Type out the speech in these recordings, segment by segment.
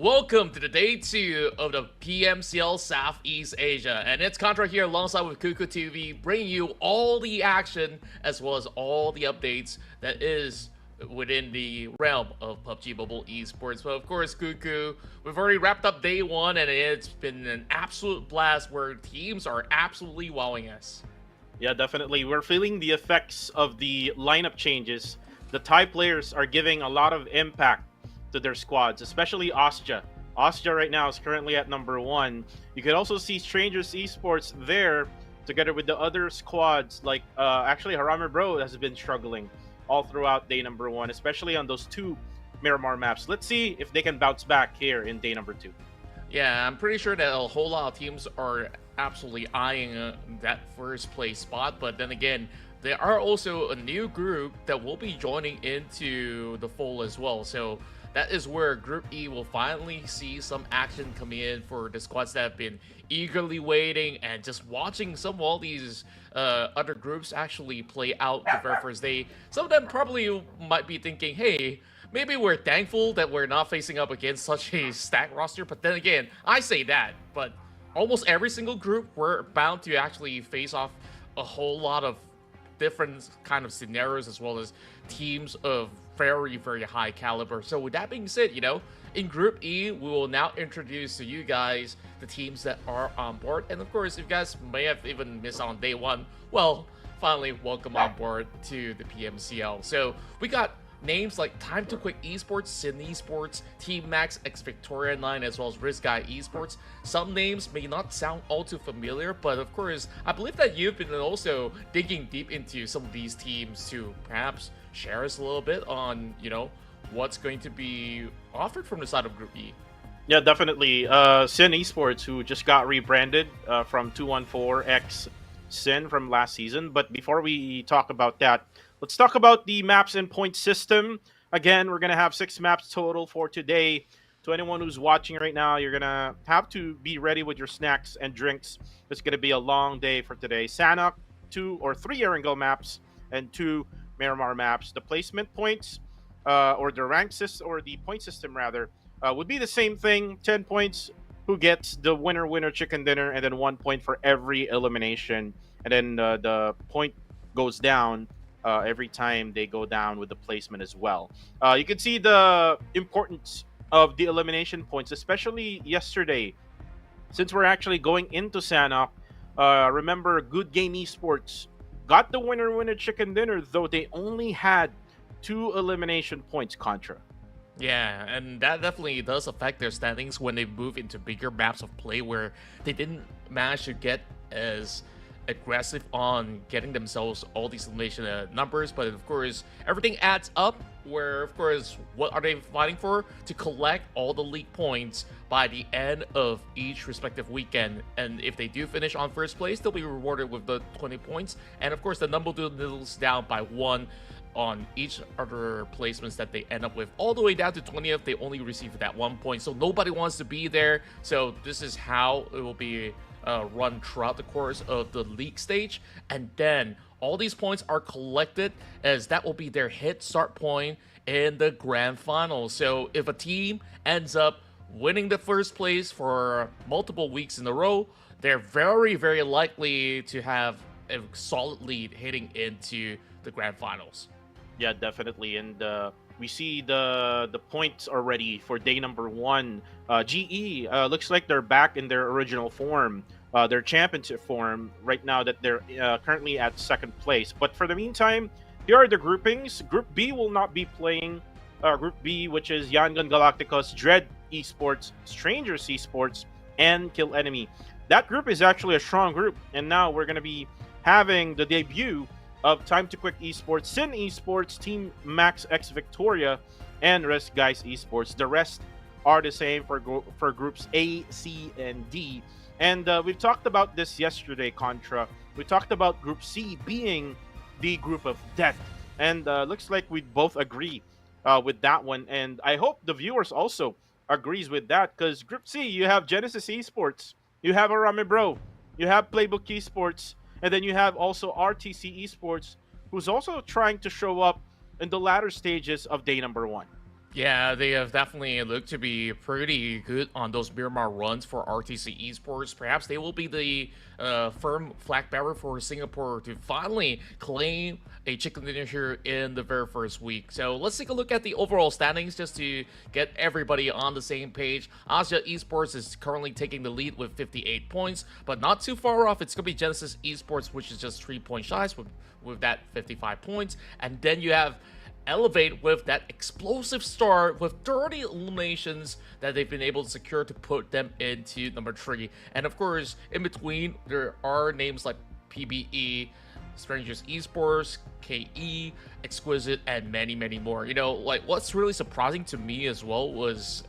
Welcome to the day 2 of the PMCL Southeast Asia, and it's Contra here alongside with Kuku TV, bringing you all the action as well as all the updates that is within the realm of PUBG Mobile Esports. But of course, Kuku, we've already wrapped up day 1, and it's been an absolute blast where teams are absolutely wowing us. Yeah, definitely. We're feeling the effects of the lineup changes. The Thai players are giving a lot of impact to their squads, especially Ostja. Ostja right now is currently at number 1. You could also see Strangers Esports there, together with the other squads. Like, actually, Harame Bro has been struggling all throughout day number 1, especially on those 2 Miramar maps. Let's see if they can bounce back here in day number 2. Yeah, I'm pretty sure that a whole lot of teams are absolutely eyeing that first place spot, but then again, there are also a new group that will be joining into the fold as well. So that is where Group E will finally see some action coming in for the squads that have been eagerly waiting and just watching some of all these other groups actually play out the very first day. Some of them probably might be thinking, hey, maybe we're thankful that we're not facing up against such a stacked roster. But then again, I say that, but almost every single group, we're bound to actually face off a whole lot of different kind of scenarios as well as teams of very, very high caliber. So with that being said, in Group E, we will now introduce to you guys the teams that are on board. And of course, if you guys may have even missed on day 1, well, finally, welcome on board to the PMCL. So we got names like Time to Quick Esports, Sin Esports, Team Max, X Victoria 9, as well as Risk Guy Esports. Some names may not sound all too familiar, but of course, I believe that you've been also digging deep into some of these teams to perhaps share us a little bit on, what's going to be offered from the side of Group E. Yeah, definitely. Sin Esports, who just got rebranded from 214X Sin from last season. But before we talk about that, let's talk about the maps and point system. Again, we're going to have 6 maps total for today. To anyone who's watching right now, you're going to have to be ready with your snacks and drinks. It's going to be a long day for today. Sanhok, 2 or 3 Erangel maps, and 2 Miramar maps. The placement points, or the rank system, or the point system rather, would be the same thing. 10 points, who gets the winner chicken dinner, and then 1 point for every elimination. And then the point goes down every time they go down with the placement as well. You can see the importance of the elimination points, especially yesterday. Since we're actually going into Sanhok, remember, Good Game Esports got the winner chicken dinner, though they only had 2 elimination points, Contra. Yeah, and that definitely does affect their standings when they move into bigger maps of play where they didn't manage to get as aggressive on getting themselves all these elimination numbers. But of course, everything adds up where, of course, what are they fighting for? To collect all the league points by the end of each respective weekend. And if they do finish on first place, they'll be rewarded with the 20 points. And of course, the number dwindles down by 1 on each other placements that they end up with. All the way down to 20th, they only receive that 1 point. So nobody wants to be there. So this is how it will be run throughout the course of the league stage. And then all these points are collected as that will be their hit start point in the grand final. So if a team ends up winning the first place for multiple weeks in a row, they're very, very likely to have a solid lead heading into the grand finals. Yeah, definitely. And we see the points already for day number 1. GE looks like they're back in their original form, their championship form, right now that they're currently at 2nd place. But for the meantime, here are the groupings. Group B will not be playing. Group B, which is Yangon Galacticos, Dread Esports, Strangers Esports, and Kill Enemy. That group is actually a strong group. And now we're going to be having the debut of Time to Quick Esports, Sin Esports, Team Max X Victoria, and Risk Guys Esports. The rest are the same for groups A, C, and D. And we've talked about this yesterday, Contra. We talked about Group C being the group of death. And looks like we both agree with that one. And I hope the viewers also agrees with that, because Group C, you have Genesis Esports, you have Arame Bro, you have Playbook Esports, and then you have also RTC Esports, who's also trying to show up in the latter stages of day number 1. Yeah, they have definitely looked to be pretty good on those Miramar runs for RTC Esports. Perhaps they will be the firm flag bearer for Singapore to finally claim a chicken dinner here in the very first week. So let's take a look at the overall standings just to get everybody on the same page. Asia Esports is currently taking the lead with 58 points, but not too far off. It's going to be Genesis Esports, which is just 3 points shy with that 55 points. And then you have Elevate with that explosive start with 30 eliminations that they've been able to secure to put them into number 3. And of course, in between, there are names like PBE, Strangers Esports, KE, Exquisite, and many, many more. You know, like what's really surprising to me as well was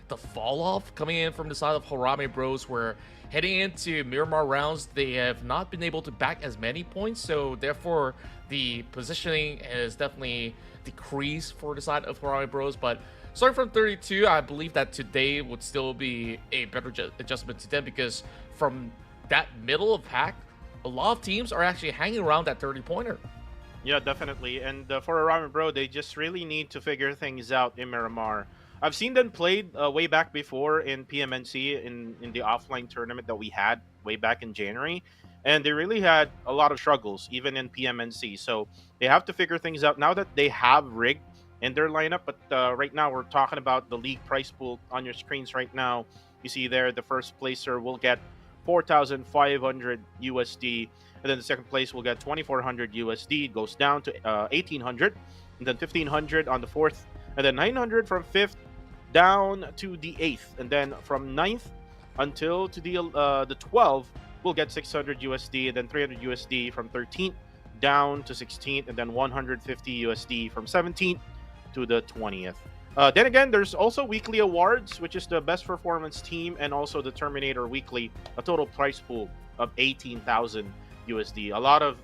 the fall off coming in from the side of Harame Bros, where heading into Miramar rounds, they have not been able to back as many points, so therefore the positioning is definitely decreased for the side of Harame Bros. But starting from 32, I believe that today would still be a better adjustment to them, because from that middle of pack, a lot of teams are actually hanging around that 30-pointer. Yeah, definitely. And for Ramen Bro, they just really need to figure things out in Miramar. I've seen them played way back before in PMNC in the offline tournament that we had way back in January, and they really had a lot of struggles even in PMNC. So they have to figure things out now that they have Rig in their lineup. But right now we're talking about the league price pool on your screens right now. You see there the first placer will get 4,500 USD, and then the second place will get 2,400 USD. It goes down to 1,800, and then 1,500 on the fourth, and then 900 from fifth down to the eighth, and then from ninth until to the 12th we'll get 600 USD, and then 300 USD from 13th down to 16th, and then 150 USD from 17th to the 20th. Then again, there's also weekly awards, which is the best performance team, and also the Terminator weekly, a total prize pool of 18,000 USD. A lot of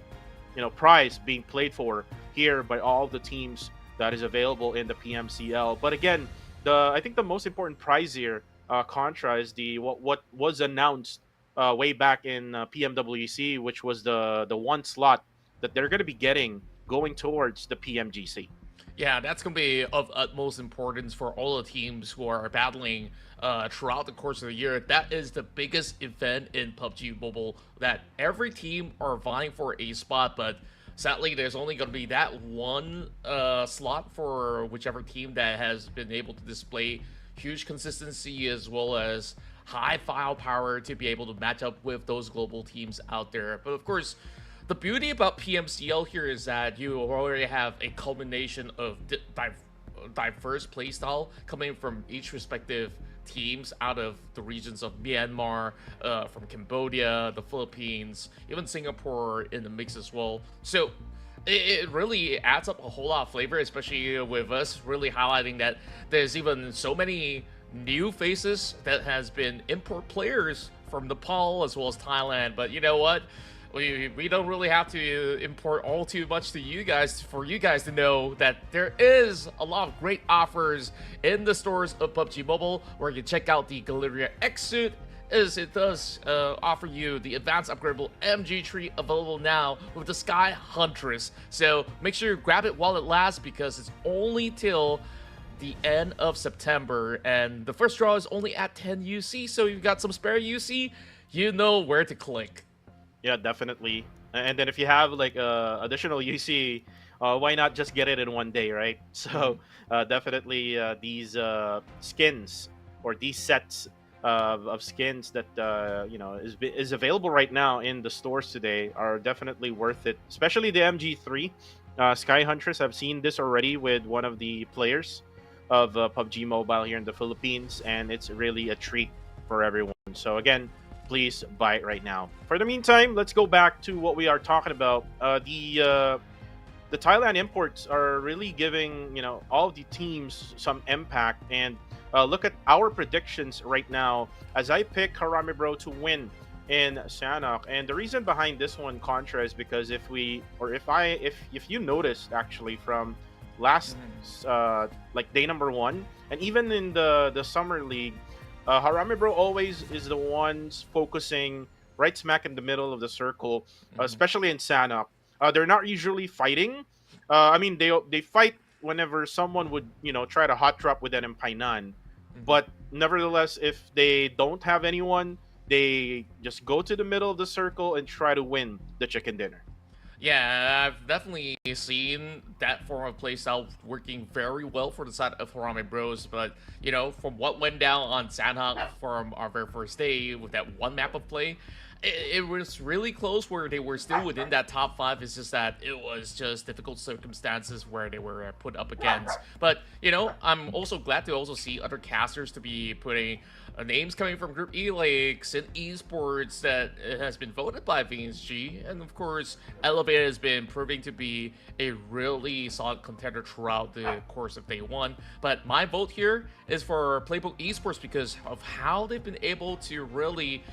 prize being played for here by all the teams that is available in the PMCL. But again, I think the most important prize here, Contra, is what was announced way back in PMWC, which was the one slot that they're going to be getting going towards the PMGC. Yeah, that's going to be of utmost importance for all the teams who are battling throughout the course of the year. That is the biggest event in PUBG Mobile that every team are vying for a spot, but sadly, there's only going to be that one slot for whichever team that has been able to display huge consistency as well as high firepower to be able to match up with those global teams out there. But of course, the beauty about PMCL here is that you already have a culmination of diverse playstyle coming from each respective teams out of the regions of Myanmar, from Cambodia, the Philippines, even Singapore in the mix as well. So it really adds up a whole lot of flavor, especially with us really highlighting that there's even so many new faces that has been import players from Nepal as well as Thailand. But you know what? We don't really have to import all too much to you guys for you guys to know that there is a lot of great offers in the stores of PUBG Mobile, where you can check out the Galeria X suit, as it does offer you the advanced upgradable MG3 available now with the Sky Huntress. So make sure you grab it while it lasts, because it's only till the end of September, and the first draw is only at 10 UC. So if you've got some spare UC, you know where to click. Yeah, definitely. And then if you have like additional UC, why not just get it in one day, right? So definitely these skins or these sets of skins that is available right now in the stores today are definitely worth it. Especially the MG3 Sky Huntress. I've seen this already with one of the players of PUBG Mobile here in the Philippines, and it's really a treat for everyone. So again, please buy it right now. For the meantime, let's go back to what we are talking about. The Thailand imports are really giving all of the teams some impact. And look at our predictions right now. As I pick Harame Bro to win in Sanhok, and the reason behind this one, Contra, is because if you noticed actually from last like day number 1, and even in the summer league, Harame Bro always is the ones focusing right smack in the middle of the circle, especially in Sanhok. They're not usually fighting. I mean, they fight whenever someone would, try to hot drop with an Painan. Mhm. But nevertheless, if they don't have anyone, they just go to the middle of the circle and try to win the chicken dinner. Yeah, I've definitely seen that form of playstyle working very well for the side of Harame Bros. But from what went down on Sanhok from our very first day with that one map of play, it was really close where they were still within that top five. It's just that it was just difficult circumstances where they were put up against. But I'm also glad to also see other casters to be putting names coming from Group E, like Sin Esports, that has been voted by VNSG, and of course, Elevated has been proving to be a really solid contender throughout the course of day one. But my vote here is for Playbook Esports because of how they've been able to really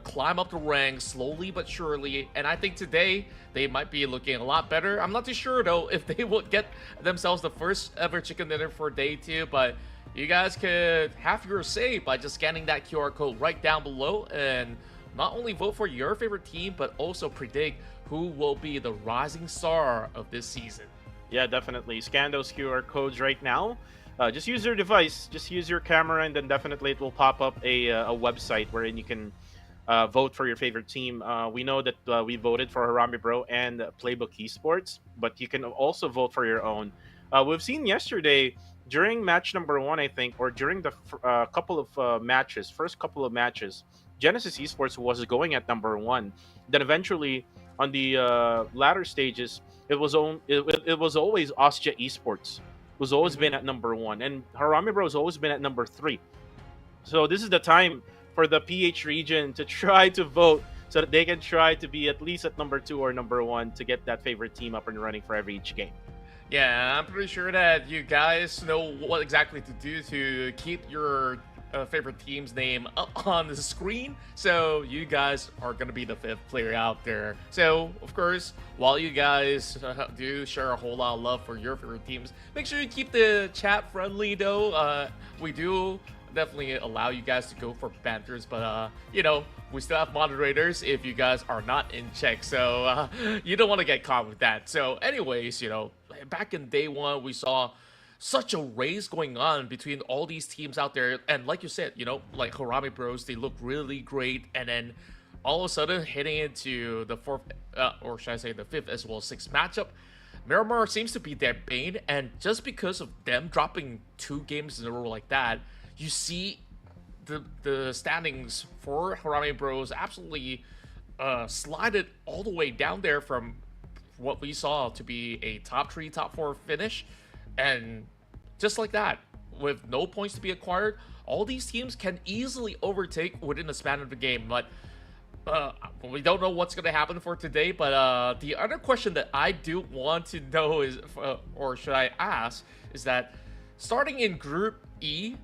climb up the ranks slowly but surely, and I think today they might be looking a lot better. I'm not too sure though if they will get themselves the first ever chicken dinner for day two, but you guys could have your say by just scanning that QR code right down below and not only vote for your favorite team, but also predict who will be the rising star of this season. Yeah, definitely. Scan those QR codes right now. Just use your device, just use your camera, and then definitely it will pop up a website wherein you can vote for your favorite team. We know that we voted for Harame Bro and Playbook Esports, but you can also vote for your own. We've seen yesterday during match number one, I think, or during the couple of matches, first couple of matches, Genesis Esports was going at number one. Then eventually, on the latter stages, it was always Ostia Esports who's always been at number one, and Harame Bro has always been at number three. So this is the time for the PH region to try to vote so that they can try to be at least at number two or number one to get that favorite team up and running for every each game. Yeah, I'm pretty sure that you guys know what exactly to do to keep your favorite team's name up on the screen. So you guys are going to be the fifth player out there. So, of course, while you guys do share a whole lot of love for your favorite teams, make sure you keep the chat friendly, though. We do definitely allow you guys to go for banters, but we still have moderators if you guys are not in check, so you don't want to get caught with that. So anyways, back in day one, we saw such a race going on between all these teams out there, and like you said, like Harame Bros, they look really great, and then all of a sudden heading into the fourth, or should I say the fifth as well as sixth matchup, Miramar seems to be their bane, and just because of them dropping 2 games in a row like that, you see the standings for Harame Bros absolutely slided all the way down there from what we saw to be a top 3, top 4 finish. And just like that, with no points to be acquired, all these teams can easily overtake within the span of the game. But we don't know what's going to happen for today. But the other question that I do want to know is, or should I ask, is that starting in Group E,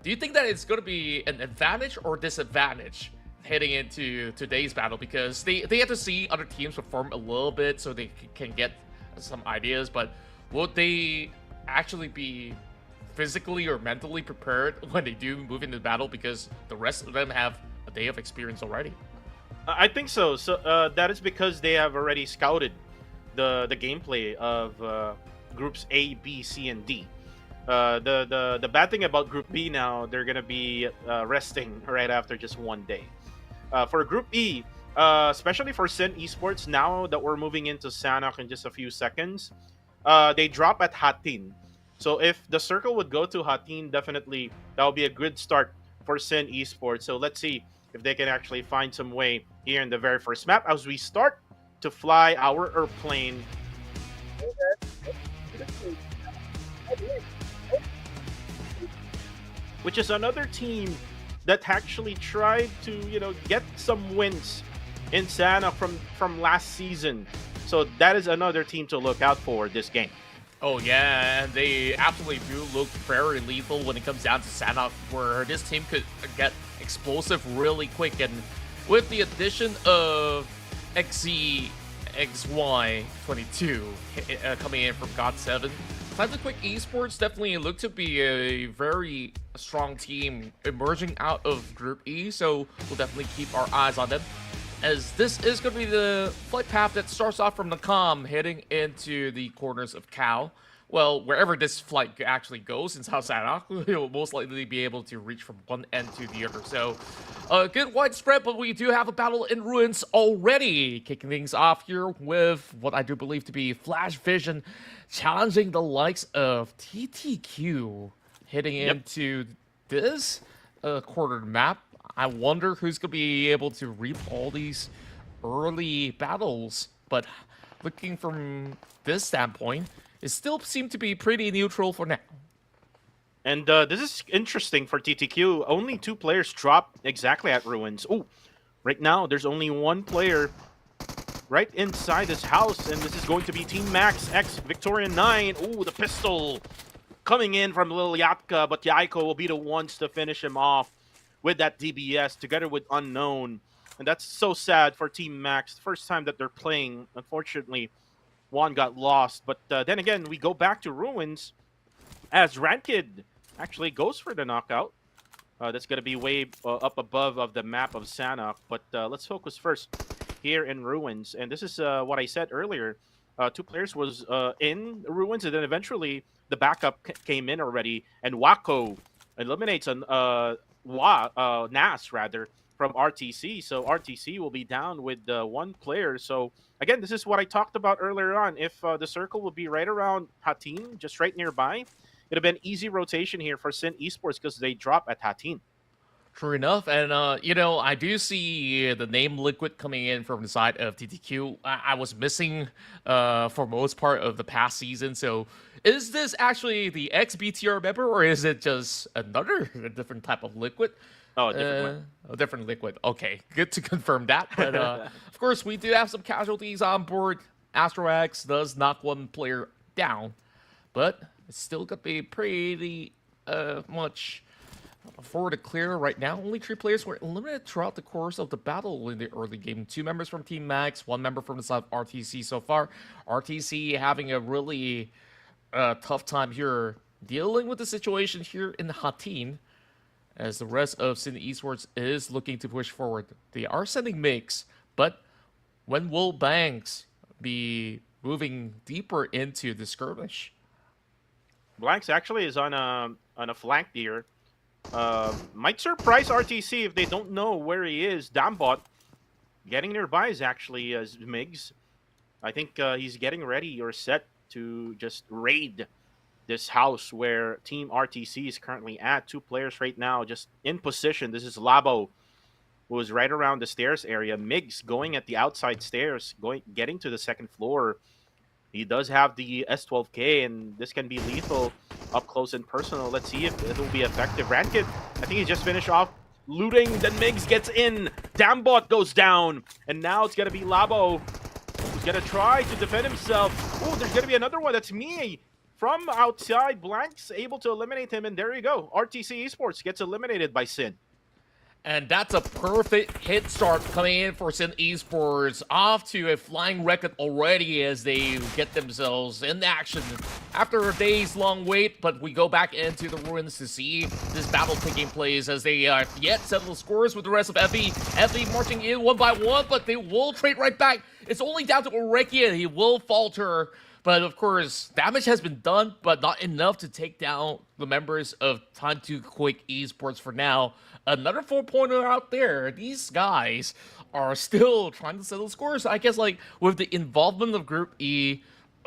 do you think that it's going to be an advantage or disadvantage heading into today's battle? Because they have to see other teams perform a little bit so they can get some ideas. But will they actually be physically or mentally prepared when they do move into battle? Because the rest of them have a day of experience already. I think so. So that is because they have already scouted the gameplay of groups A, B, C, and D. The bad thing about Group B now, they're gonna be resting right after just one day. For Group E, especially for Sin Esports, now that we're moving into Sanhok in just a few seconds, they drop at Hatin. So if the circle would go to Hatin, definitely that would be a good start for Sin Esports. So let's see if they can actually find some way here in the very first map as we start to fly our airplane. Which is another team that actually tried to, get some wins in Sana from last season. So that is another team to look out for this game. Oh yeah, and they absolutely do look very lethal when it comes down to Sanhok, where this team could get explosive really quick. And with the addition of XY22 coming in from God7, Time to Quick Esports definitely look to be a very strong team emerging out of Group E, so we'll definitely keep our eyes on them, as this is going to be the flight path that starts off from the heading into the corners of Cal, Well, wherever this flight actually goes in South Sanhok, will most likely be able to reach from one end to the other. So, good widespread, but we do have a battle in ruins already. Kicking things off here with what I do believe to be Flash Vision, challenging the likes of TTQ, hitting into this quartered map. I wonder who's going to be able to reap all these early battles, but looking from this standpoint, it still seemed to be pretty neutral for now. And this is interesting for TTQ. Only 2 players dropped exactly at ruins. Oh, right now there's only 1 player right inside this house, and this is going to be Team Max X Victorian 9. Oh, the pistol coming in from Lil Yatka, but Yaiko will be the ones to finish him off with that DBS together with Unknown. And that's so sad for Team Max. First time that they're playing, unfortunately, one got lost. But then again, we go back to ruins as Rankid actually goes for the knockout. That's going to be way up above of the map of Sanhok. But let's focus first here in ruins. And this is what I said earlier. 2 players was in ruins, and then eventually the backup came in already. And Wako eliminates Nas, rather, from RTC. So RTC will be down with 1 player. So again, this is what I talked about earlier on. If the circle will be right around Hatin, just right nearby, it'd have been easy rotation here for Sin Esports because they drop at Hatin. True enough, and you know, I do see the name Liquid coming in from the side of TTQ. I was missing for most part of the past season, so is this actually the ex-BTR member, or is it just another different type of Liquid? Oh, a different one. A different Liquid. Okay, good to confirm that. But of course, we do have some casualties on board. AstroX does knock 1 player down, but it's still gonna be pretty much forward to clear right now. Only 3 players were eliminated throughout the course of the battle in the early game. 2 members from Team Max, 1 member from the side of RTC so far. RTC having a really tough time here dealing with the situation here in Hatin, as the rest of Sin Esports is looking to push forward. They are sending mix, but when will Banks be moving deeper into the skirmish? Blanks actually is on a flank here. Might surprise RTC if they don't know where he is. Dambot getting nearby is actually Migs. I think he's getting ready or set to just raid this house where Team RTC is currently at. 2 players right now just in position. This is Labo, who is right around the stairs area. Migs going at the outside stairs, getting to the 2nd floor. He does have the S12K, and this can be lethal up close and personal. Let's see if it'll be effective. Rankid, I think he just finished off looting. Then Migs gets in. Dambot goes down. And now it's going to be Labo, who's going to try to defend himself. Oh, there's going to be another one. That's me. From outside, Blanks able to eliminate him. And there you go. RTC Esports gets eliminated by Sin. And that's a perfect hit start coming in for Sin Esports, off to a flying record already as they get themselves in action after a day's long wait. But we go back into the ruins to see this battle taking place as they yet settle scores with the rest of Effie. Effie marching in 1 by 1, but they will trade right back. It's only down to Orekia. He will falter. But of course, damage has been done, but not enough to take down the members of Time to Quick Esports for now. Another 4-pointer out there. These guys are still trying to settle scores. I guess, like, with the involvement of Group E,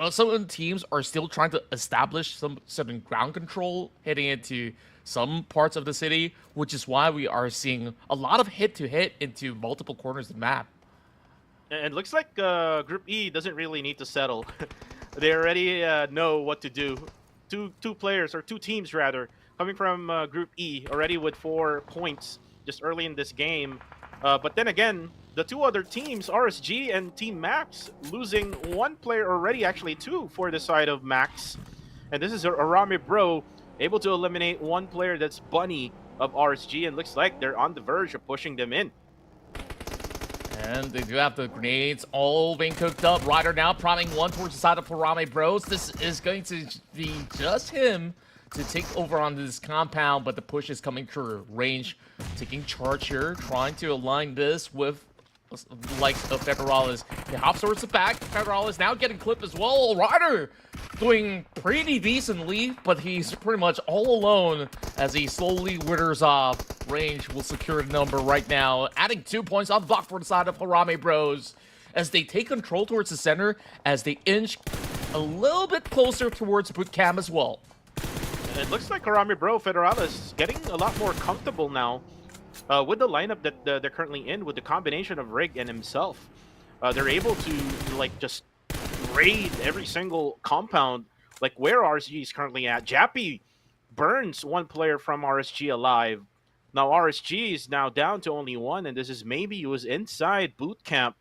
some of the teams are still trying to establish some certain ground control heading into some parts of the city, which is why we are seeing a lot of hit-to-hit into multiple corners of the map. And it looks like Group E doesn't really need to settle. They already know what to do. Two players, or 2 teams rather, coming from Group E, already with 4 points just early in this game. But then again, the 2 other teams, RSG and Team Max, losing 1 player already, actually 2 for the side of Max. And this is Arame Bro, able to eliminate 1 player, that's Bunny of RSG, and looks like they're on the verge of pushing them in. And they do have the grenades all being cooked up. Ryder now priming 1 towards the side of Parame Bros. This is going to be just him to take over on this compound, but the push is coming through. Range taking charge here, trying to align this with likes of Federalis. He hops towards the back. Federalis now getting clipped as well. Ryder doing pretty decently, but he's pretty much all alone as he slowly withers off. Range will secure the number right now, adding 2 points on the block for the side of Harame Bros as they take control towards the center as they inch a little bit closer towards Bootcamp as well. And it looks like Harame Bro Federalis getting a lot more comfortable now with the lineup that they're currently in, with the combination of Rig and himself. They're able to like just raid every single compound, like where RSG is currently at. Jappy burns one player from RSG alive. Now RSG is now down to only one, and this is maybe he was inside boot camp.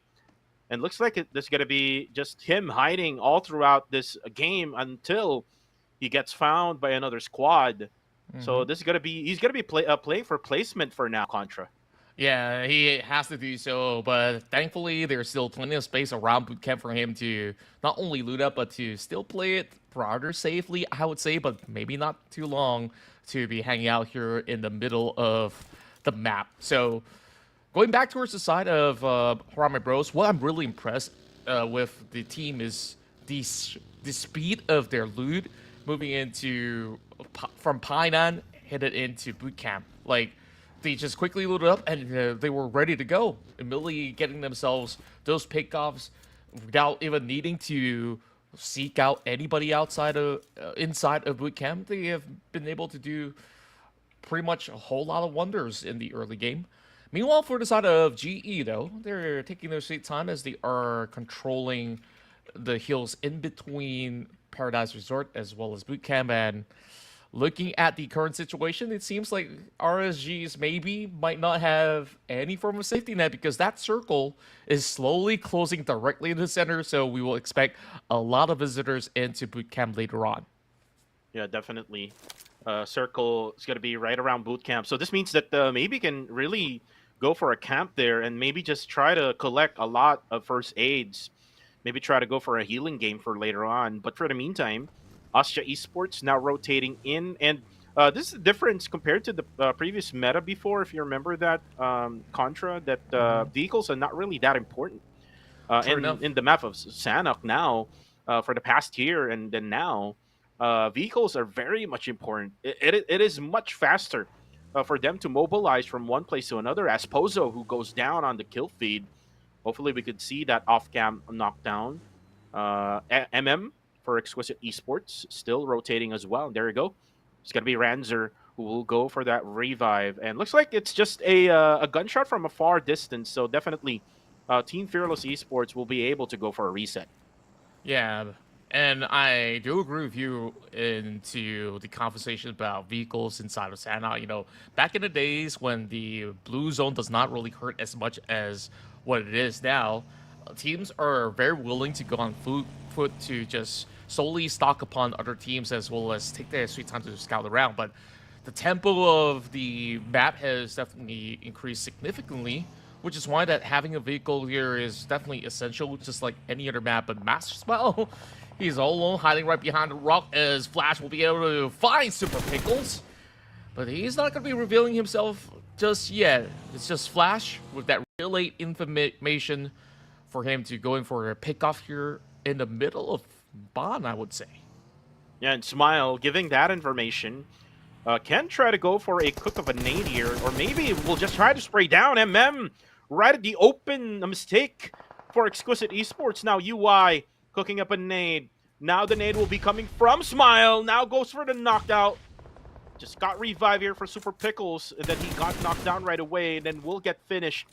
And looks like this is going to be just him hiding all throughout this game until he gets found by another squad. So this is going to be, he's going to be playing for placement for now, Contra. Yeah, he has to do so, but thankfully there's still plenty of space around bootcamp for him to not only loot up, but to still play it rather safely, I would say, but maybe not too long to be hanging out here in the middle of the map. So going back towards the side of Harame Bros, what I'm really impressed with the team is the speed of their loot moving into from Painan headed into bootcamp. Like, they just quickly loaded up and they were ready to go, immediately getting themselves those pickoffs without even needing to seek out anybody outside of inside of bootcamp. They have been able to do pretty much a whole lot of wonders in the early game. Meanwhile, for the side of GE, though, they're taking their sweet time as they are controlling the hills in between Paradise Resort as well as bootcamp. And looking at the current situation, it seems like RSGs maybe might not have any form of safety net because that circle is slowly closing directly in the center. So we will expect a lot of visitors into bootcamp later on. Yeah, definitely. Circle is going to be right around bootcamp. So this means that maybe can really go for a camp there and maybe just try to collect a lot of first aids. Maybe try to go for a healing game for later on. But for the meantime, Astra Esports now rotating in. And this is the difference compared to the previous meta before, if you remember that, Contra, that vehicles are not really that important. In the map of Sanhok now, for the past year and then now, vehicles are very much important. It is much faster for them to mobilize from one place to another, as Pozo, who goes down on the kill feed. Hopefully we could see that off-cam knockdown. MM for Exquisite Esports still rotating as well. And there you go. It's going to be Ranzer who will go for that revive. And looks like it's just a gunshot from a far distance. So definitely Team Fearless Esports will be able to go for a reset. Yeah, and I do agree with you into the conversation about vehicles inside of Sanhok. You know, back in the days when the blue zone does not really hurt as much as what it is now, teams are very willing to go on foot to just solely stock upon other teams as well as take their sweet time to scout around. But the tempo of the map has definitely increased significantly, which is why that having a vehicle here is definitely essential, just like any other map. But Master Smile, he's all alone, hiding right behind the rock as Flash will be able to find Super Pickles. But he's not going to be revealing himself just yet. It's just Flash with that real late information for him to go in for a pickoff here in the middle of Bond, I would say. Yeah, and Smile giving that information. Can try to go for a cook of a nade here, or maybe we'll just try to spray down MM right at the open. A mistake for Exquisite Esports. Now UI cooking up a nade. Now the nade will be coming from Smile. Now goes for the knockout. Just got revive here for Super Pickles, and then he got knocked down right away, and then will get finished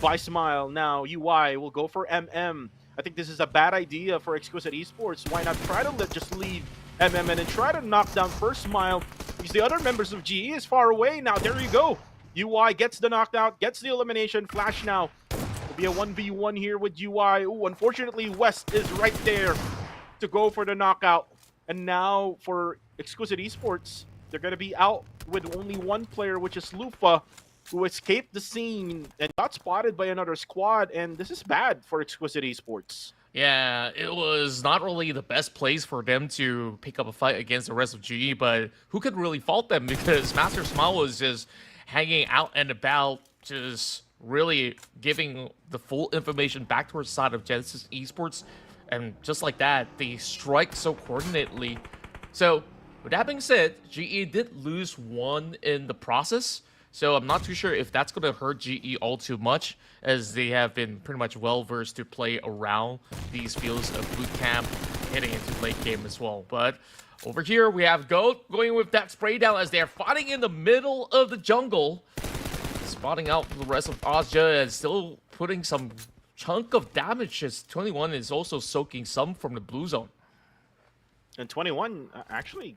by Smile. Now UI will go for MM. I think this is a bad idea for Exquisite Esports. Why not try to just leave MM and then try to knock down first Smile, because the other members of GE is far away. Now there you go. UI gets the knockout, gets the elimination. Flash now will be a 1v1 here with UI. Ooh, unfortunately West is right there to go for the knockout. And now for Exquisite Esports, they're going to be out with only one player, which is Lufa, who escaped the scene and got spotted by another squad. And this is bad for Exquisite Esports. Yeah, it was not really the best place for them to pick up a fight against the rest of GE, but who could really fault them, because Master Smile was just hanging out and about, just really giving the full information back towards the side of Genesis Esports. And just like that, they strike so coordinately. So, with that being said, GE did lose one in the process. So I'm not too sure if that's going to hurt GE all too much, as they have been pretty much well-versed to play around these fields of boot camp, heading into late game as well. But over here, we have Goat going with that spray down as they're fighting in the middle of the jungle. Spotting out the rest of Ozja and still putting some chunk of damage, as 21 is also soaking some from the blue zone. And 21 actually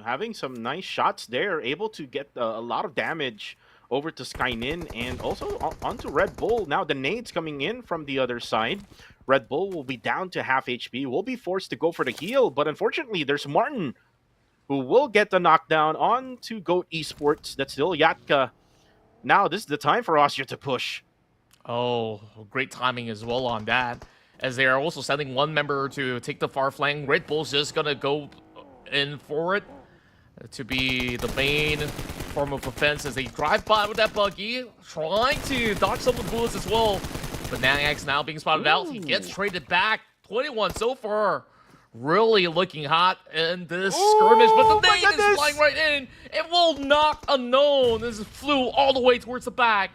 having some nice shots there, able to get a lot of damage over to Skynin and also onto Red Bull. Now the nades coming in from the other side. Red Bull will be down to half HP, will be forced to go for the heal, but unfortunately there's Martin who will get the knockdown on to GOAT Esports. That's still Yatka. Now this is the time for Austria to push. Oh, great timing as well on that, as they are also sending one member to take the far flank. Red Bull's just gonna go in for it to be the main form of offense as they drive by with that buggy, trying to dodge some of the bullets as well. But Nanax now being spotted out. He gets traded back. 21 so far, really looking hot in this skirmish, but the nade is flying right in. It will knock Unknown. This flew all the way towards the back.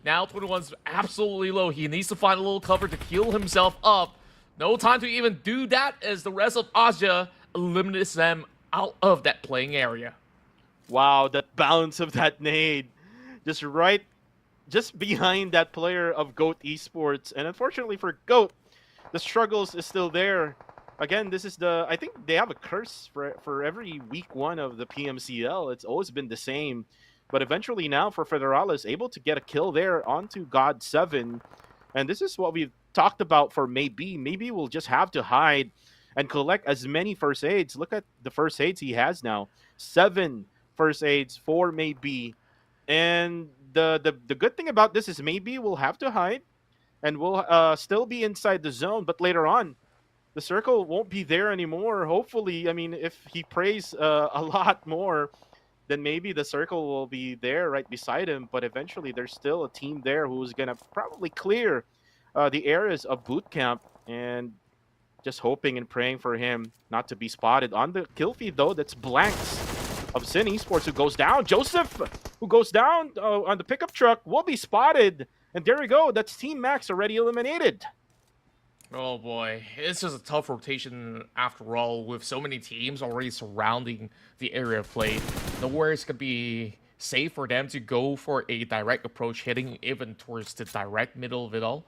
Now 21's absolutely low. He needs to find a little cover to heal himself up. No time to even do that as the rest of Asia eliminates them out of that playing area. Wow, that bounce of that nade. Just behind that player of GOAT Esports. And unfortunately for GOAT, the struggles is still there. Again, this is I think they have a curse for every week one of the PMCL. It's always been the same. But eventually now for Federalis, able to get a kill there onto God 7. And this is what we've talked about for Maybe. Maybe we'll just have to hide and collect as many first aids. Look at the first aids he has now. 7 first aids for Maybe. And the good thing about this is Maybe we'll have to hide and we'll still be inside the zone. But later on, the circle won't be there anymore. Hopefully, I mean, if he prays a lot more, then maybe the circle will be there right beside him. But eventually, there's still a team there who's going to probably clear the areas of boot camp, and just hoping and praying for him not to be spotted. On the kill feed, though, that's Blanks of Sin Esports who goes down. Joseph, who goes down on the pickup truck, will be spotted. And there we go. That's Team Max already eliminated. Oh boy, it's just a tough rotation after all, with so many teams already surrounding the area of play. Nowhere it's gonna be safe for them to go for a direct approach, hitting even towards the direct middle of it all.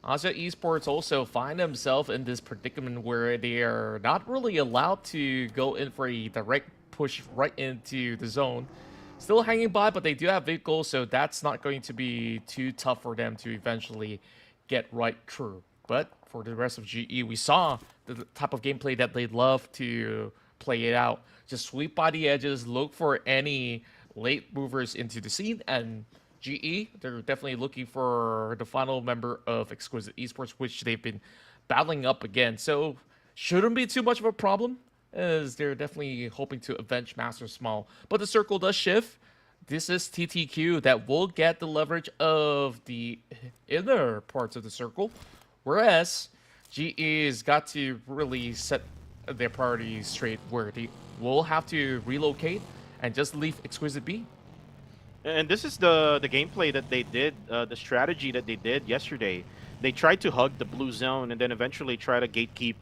Asia Esports also find themselves in this predicament where they are not really allowed to go in for a direct push right into the zone. Still hanging by, but they do have vehicles, so that's not going to be too tough for them to eventually get right through. But for the rest of GE, we saw the type of gameplay that they love to play it out. Just sweep by the edges, look for any late movers into the scene, and GE, they're definitely looking for the final member of Exquisite Esports, which they've been battling up again. So shouldn't be too much of a problem, as they're definitely hoping to avenge Master Small. But the circle does shift. This is TTQ that will get the leverage of the inner parts of the circle, whereas GE's got to really set their priorities straight, where they will have to relocate and just leave Exquisite be. And this is the gameplay that they did, the strategy that they did yesterday. They tried to hug the blue zone and then eventually try to gatekeep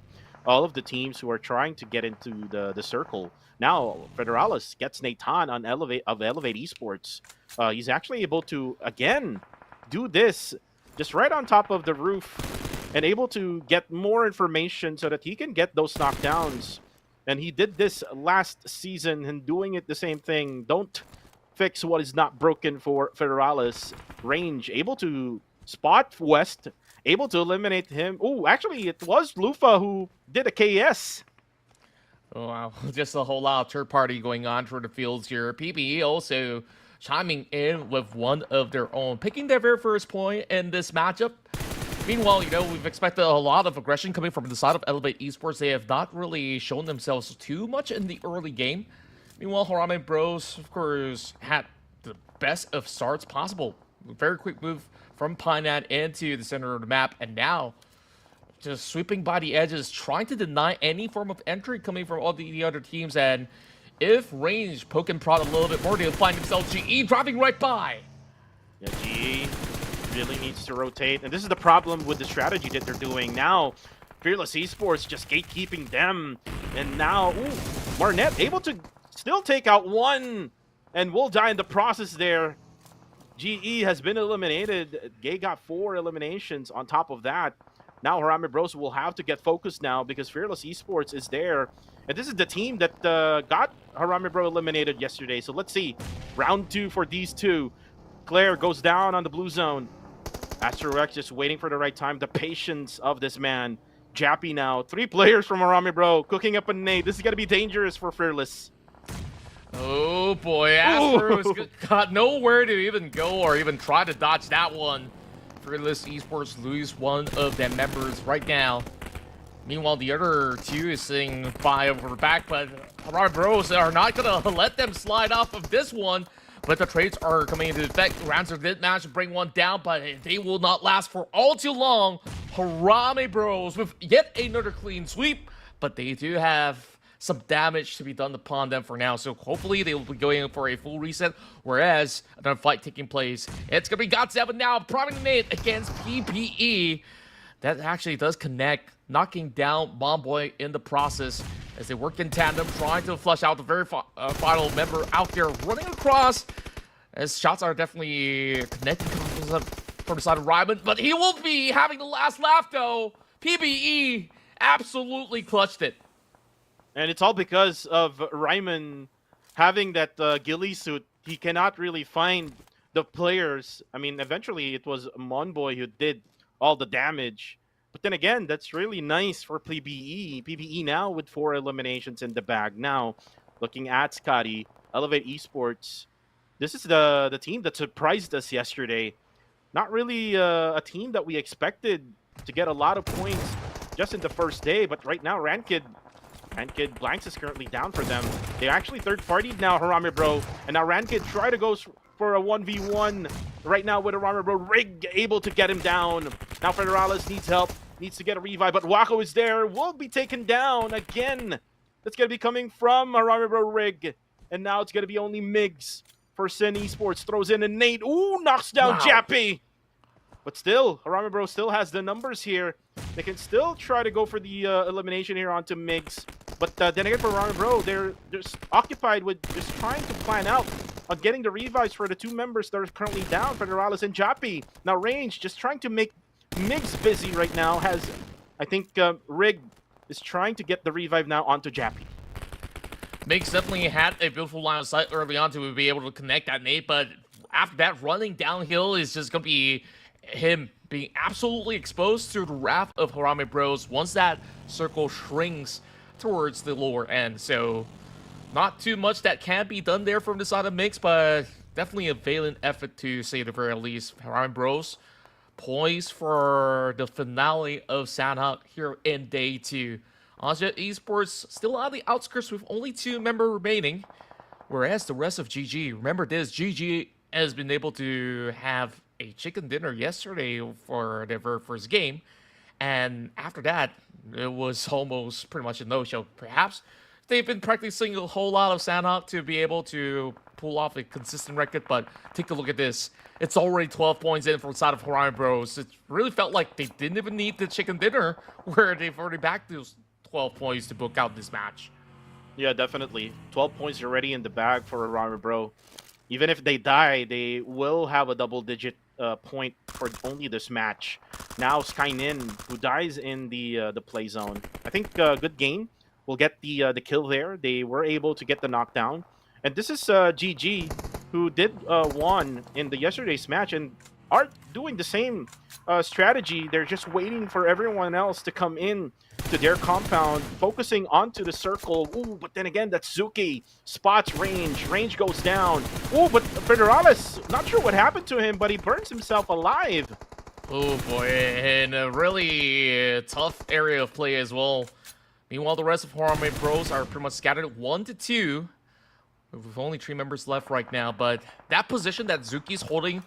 all of the teams who are trying to get into the circle. Now, Federalis gets Nathan on Elevate Esports. He's actually able to, again, do this just right on top of the roof and able to get more information so that he can get those knockdowns. And he did this last season and doing it the same thing. Don't fix what is not broken for Federalis. Range, able to spot West, able to eliminate him. Oh, actually, it was Lufa who did a KS. Oh, wow. Just a whole lot of third party going on for the fields here. PBE also chiming in with one of their own, picking their very first point in this matchup. Meanwhile, you know, we've expected a lot of aggression coming from the side of Elevate Esports. They have not really shown themselves too much in the early game. Meanwhile, Harame Bros, of course, had the best of starts possible. Very quick move from Pinat into the center of the map, and now just sweeping by the edges, trying to deny any form of entry coming from all the other teams. And if range poke and prod a little bit more, they'll find themselves GE dropping right by. Yeah, GE really needs to rotate, and this is the problem with the strategy that they're doing now. Fearless Esports just gatekeeping them, and now Marnet able to still take out one, and will die in the process there. GE has been eliminated. Gay got 4 eliminations on top of that. Now Harame Bros will have to get focused now because Fearless Esports is there. And this is the team that got Harame Bro eliminated yesterday. So let's see. Round 2 for these two. Claire goes down on the blue zone. Asterox just waiting for the right time. The patience of this man. Jappy now. 3 players from Harame Bro cooking up a nade. This is going to be dangerous for Fearless. Oh boy, Asterox got nowhere to even go or even try to dodge that one. Fearless Esports lose one of their members right now. Meanwhile, the other 2 is sitting by over the back, but Harame Bros are not going to let them slide off of this one. But the trades are coming into effect. Rancer did manage to bring one down, but they will not last for all too long. Harame Bros with yet another clean sweep, but they do have some damage to be done upon them for now. So hopefully they will be going for a full reset, whereas another fight taking place. It's going to be GOT7 now, priming the nade against PPE. That actually does connect, knocking down Momboy in the process as they work in tandem, trying to flush out the very final member out there, running across, as shots are definitely connecting from the side of Ryman, but he will be having the last laugh though. PPE absolutely clutched it. And it's all because of Ryman having that ghillie suit. He cannot really find the players. I mean, eventually it was Monboy who did all the damage. But then again, that's really nice for PPE. PPE now with 4 eliminations in the bag. Now, looking at Scotty, Elevate Esports. This is the team that surprised us yesterday. Not really a team that we expected to get a lot of points just in the first day. But right now, Rankid Blanks is currently down for them. They're actually third-partied now, Harame Bro. And now Rankid try to go for a 1v1 right now with Harame Bro. Rig able to get him down. Now Federales needs help, needs to get a revive, but Wako is there, will be taken down again. That's going to be coming from Harame Bro Rig. And now it's going to be only Migs for Sin Esports. Throws in a nade. Ooh, knocks down Jappy. But still, Harame Bro still has the numbers here. They can still try to go for the elimination here onto Migs. But then again, for Harame Bro, they're just occupied with just trying to plan out on getting the revives for the 2 members that are currently down, Federales and Jappy. Now Range just trying to make Migs busy right now. I think Rig is trying to get the revive now onto Jappy. Migs definitely had a beautiful line of sight early on to be able to connect that nade, but after that, running downhill is just going to be him being absolutely exposed to the wrath of Harame Bros once that circle shrinks towards the lower end. So not too much that can be done there from the side of Mix, but definitely a valiant effort to say the very least. Harame Bros poised for the finale of Sanhok here in day 2. Anja Esports still on the outskirts with only 2 members remaining, whereas the rest of GG, remember this, GG has been able to have a chicken dinner yesterday for their very first game, and after that it was almost pretty much a no-show. Perhaps they've been practicing a whole lot of Sanhok to be able to pull off a consistent record, but take a look at this. It's already 12 points in from the side of Harame Bros. It really felt like they didn't even need the chicken dinner, where they've already backed those 12 points to book out this match. Yeah, definitely. 12 points already in the bag for Harame Bro. Even if they die, they will have a double-digit point for only this match. Now Skynin, who dies in the play zone. I think good game will get the kill there. They were able to get the knockdown. And this is GG, who did won in the yesterday's match and are doing the same strategy. They're just waiting for everyone else to come in to their compound, focusing onto the circle. Ooh, but then again, that's Zuki. Spots Range. Range goes down. Ooh, but Federales, not sure what happened to him, but he burns himself alive. Oh boy, in a really tough area of play as well. Meanwhile, the rest of Harame Bros are pretty much scattered 1 to 2. With only 3 members left right now, but that position that Zuki's holding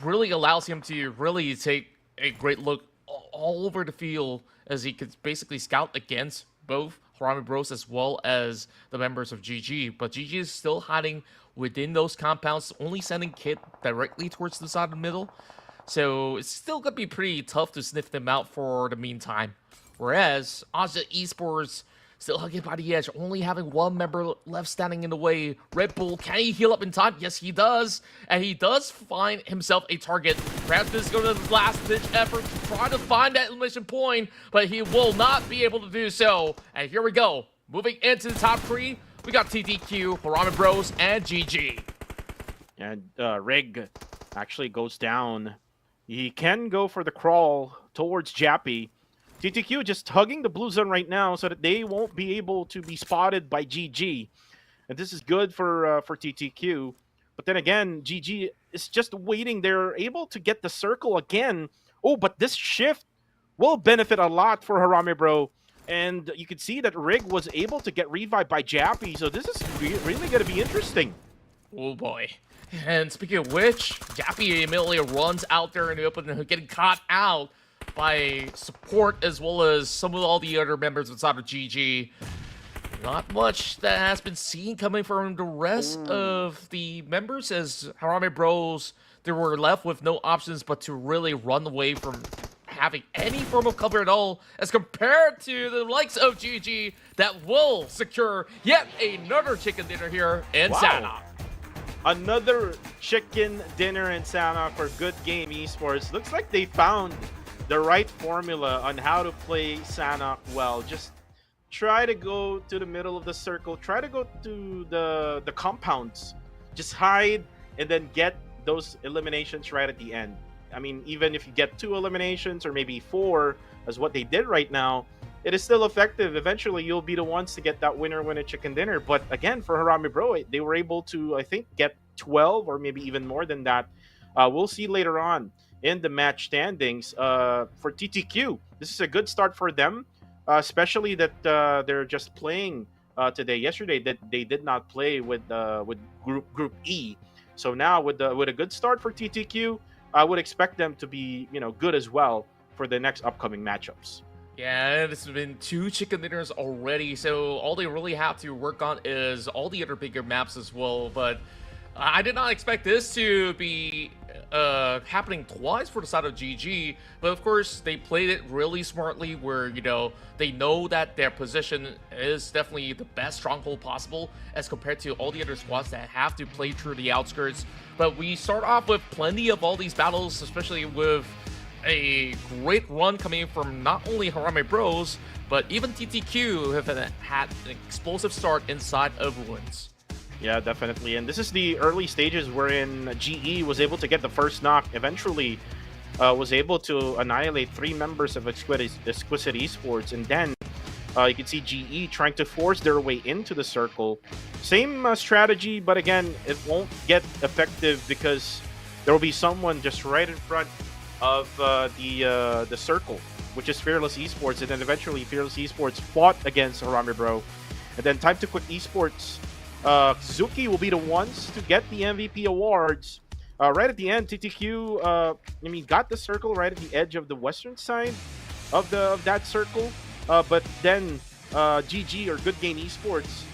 really allows him to really take a great look all over the field as he could basically scout against both Harami Bros as well as the members of GG. But GG is still hiding within those compounds, only sending Kit directly towards the side of the middle. So it's still going to be pretty tough to sniff them out for the meantime. Whereas Aja Esports still hugging by the edge, only having one member left standing in the way. Red Bull, can he heal up in time? Yes, he does. And he does find himself a target. Perhaps this is going to be the last-ditch effort to try to find that elimination point, but he will not be able to do so. And here we go. Moving into the top three, we got TTQ, Harami Bros, and GG. And Rig actually goes down. He can go for the crawl towards Jappy. TTQ just hugging the blue zone right now so that they won't be able to be spotted by GG. And this is good for TTQ. But then again, GG is just waiting. They're able to get the circle again. Oh, but this shift will benefit a lot for Harami Bro. And you can see that Rig was able to get revived by Jappy. So this is really going to be interesting. Oh boy. And speaking of which, Jappy immediately runs out there in the open, getting caught out by support as well as some of all the other members inside of GG. Not much that has been seen coming from the rest of the members, as Harami Bros, they were left with no options but to really run away from having any form of cover at all, as compared to the likes of GG that will secure yet another chicken dinner here in Sanhok. Another chicken dinner in Sanhok for Good Game Esports. Looks like they found the right formula on how to play Sanhok well. Just try to go to the middle of the circle. Try to go to the compounds. Just hide and then get those eliminations right at the end. I mean, even if you get 2 eliminations or maybe 4, as what they did right now, it is still effective. Eventually, you'll be the ones to get that winner chicken dinner. But again, for Harami Bro, they were able to, I think, get 12 or maybe even more than that. We'll see later on in the match standings. For TTQ, this is a good start for them, especially that they're just playing today. Yesterday, that they did not play with Group E. So now with a good start for TTQ, I would expect them to be good as well for the next upcoming matchups. Yeah, it's been 2 chicken dinners already, so all they really have to work on is all the other bigger maps as well. But I did not expect this to be happening twice for the side of GG, but of course they played it really smartly, where they know that their position is definitely the best stronghold possible as compared to all the other squads that have to play through the outskirts. But we start off with plenty of all these battles, especially with a great run coming from not only Harami Bros, but even TTQ have had an explosive start inside of Ruins. Yeah, definitely. And this is the early stages wherein GE was able to get the first knock. Eventually was able to annihilate 3 members of Exquisite Esports. And then you can see GE trying to force their way into the circle. Same strategy, but again, it won't get effective because there will be someone just right in front of the circle, which is Fearless Esports. And then eventually Fearless Esports fought against Harami Bro. And then Time to Quit Esports, Suzuki will be the ones to get the MVP awards. Right at the end, TTQ got the circle right at the edge of the western side of that circle. But then GG, or Good Game Esports,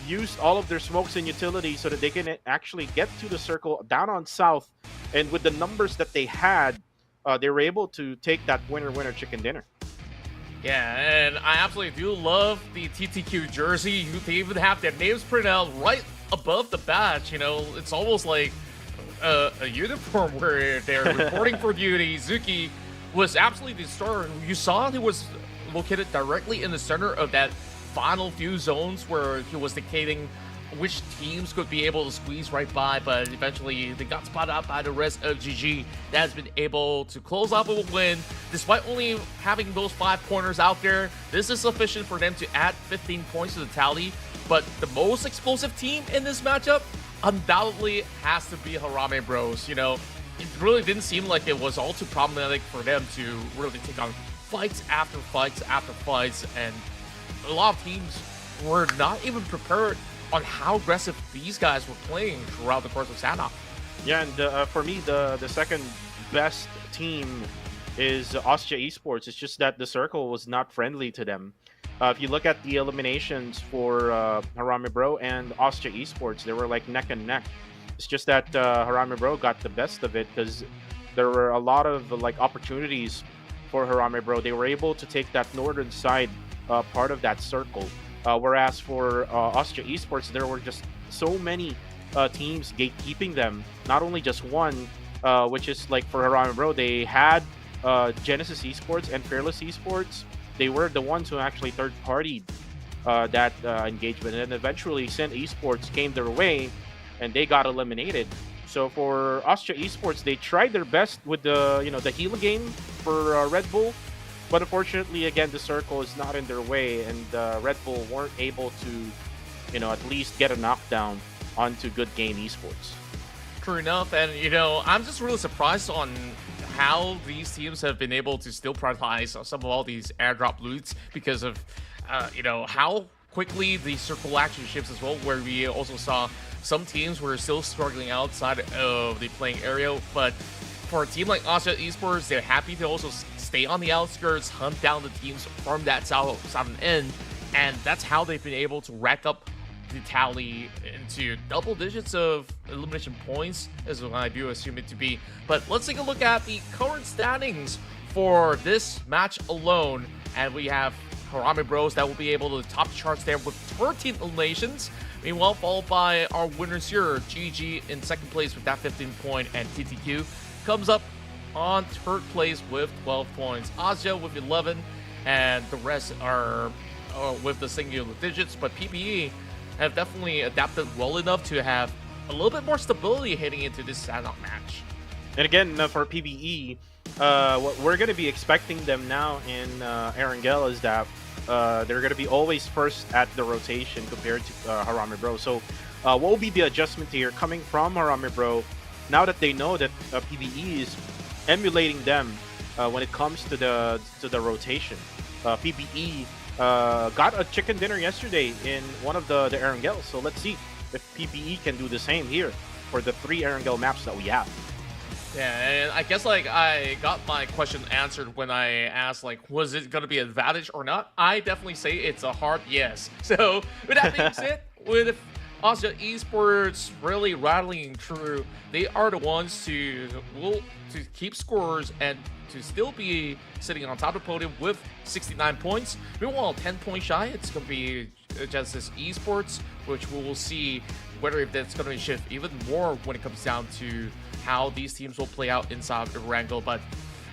used all of their smokes and utilities so that they can actually get to the circle down on south. And with the numbers that they had, they were able to take that winner chicken dinner. Yeah, and I absolutely do love the TTQ jersey. They even have their names printed out right above the badge. It's almost like a uniform where they're reporting for duty. Zuki was absolutely the star. You saw he was located directly in the center of that final few zones where he was dictating which teams could be able to squeeze right by, but eventually they got spotted out by the rest of GG that has been able to close off with a win. Despite only having those 5 corners out there, this is sufficient for them to add 15 points to the tally. But the most explosive team in this matchup undoubtedly has to be Harami Bros. It really didn't seem like it was all too problematic for them to really take on fights after fights after fights, and a lot of teams were not even prepared on how aggressive these guys were playing throughout the course of Sanhok. Yeah, and for me, the second best team is Austria Esports. It's just that the circle was not friendly to them. If you look at the eliminations for Harame Bro and Austria Esports, they were like neck and neck. It's just that Harame Bro got the best of it because there were a lot of like opportunities for Harame Bro. They were able to take that northern side part of that circle, whereas for Austria Esports, there were just so many teams gatekeeping them. Not only just one, which is like for Harame Bro, they had Genesis Esports and Fearless Esports. They were the ones who actually third partied that engagement, and then eventually Sin Esports came their way, and they got eliminated. So for Austria Esports, they tried their best with the the healing game for Red Bull, but unfortunately, again, the circle is not in their way, and Red Bull weren't able to at least get a knockdown onto Good Game Esports. True enough, and I'm just really surprised on how these teams have been able to still prioritize some of all these airdrop loots because of how quickly the circle actually shifts as well, where we also saw some teams were still struggling outside of the playing area, but for a team like Austria Esports, they're happy to also stay on the outskirts, hunt down the teams from that southern end, and that's how they've been able to rack up the tally into double digits of elimination points, is what I do assume it to be. But let's take a look at the current standings for this match alone, and we have Harame Bros that will be able to top the charts there with 13 eliminations. Meanwhile, followed by our winners here, GG in second place with that 15 point, and TTQ comes up on third place with 12 points. Asia with 11, and the rest are with the singular digits, but PPE have definitely adapted well enough to have a little bit more stability heading into this Sanhok match. And again, for PBE, what we're going to be expecting them now in Erangel is that they're going to be always first at the rotation compared to Harame Bro. So what will be the adjustment here coming from Harame Bro now that they know that PBE is emulating them when it comes to the rotation? PBE got a chicken dinner yesterday in one of the Erangel, so let's see if PBE can do the same here for the 3 Erangel maps that we have. Yeah, and I guess like I got my question answered when I asked like, was it going to be an advantage or not? I definitely say it's a hard yes. So with that being said, with Austria Esports really rattling through, they are the ones to keep scores and to still be sitting on top of the podium with 69 points. Meanwhile, 10 points shy, it's going to be Genesis Esports, which we will see whether if that's going to shift even more when it comes down to how these teams will play out inside Erangle. But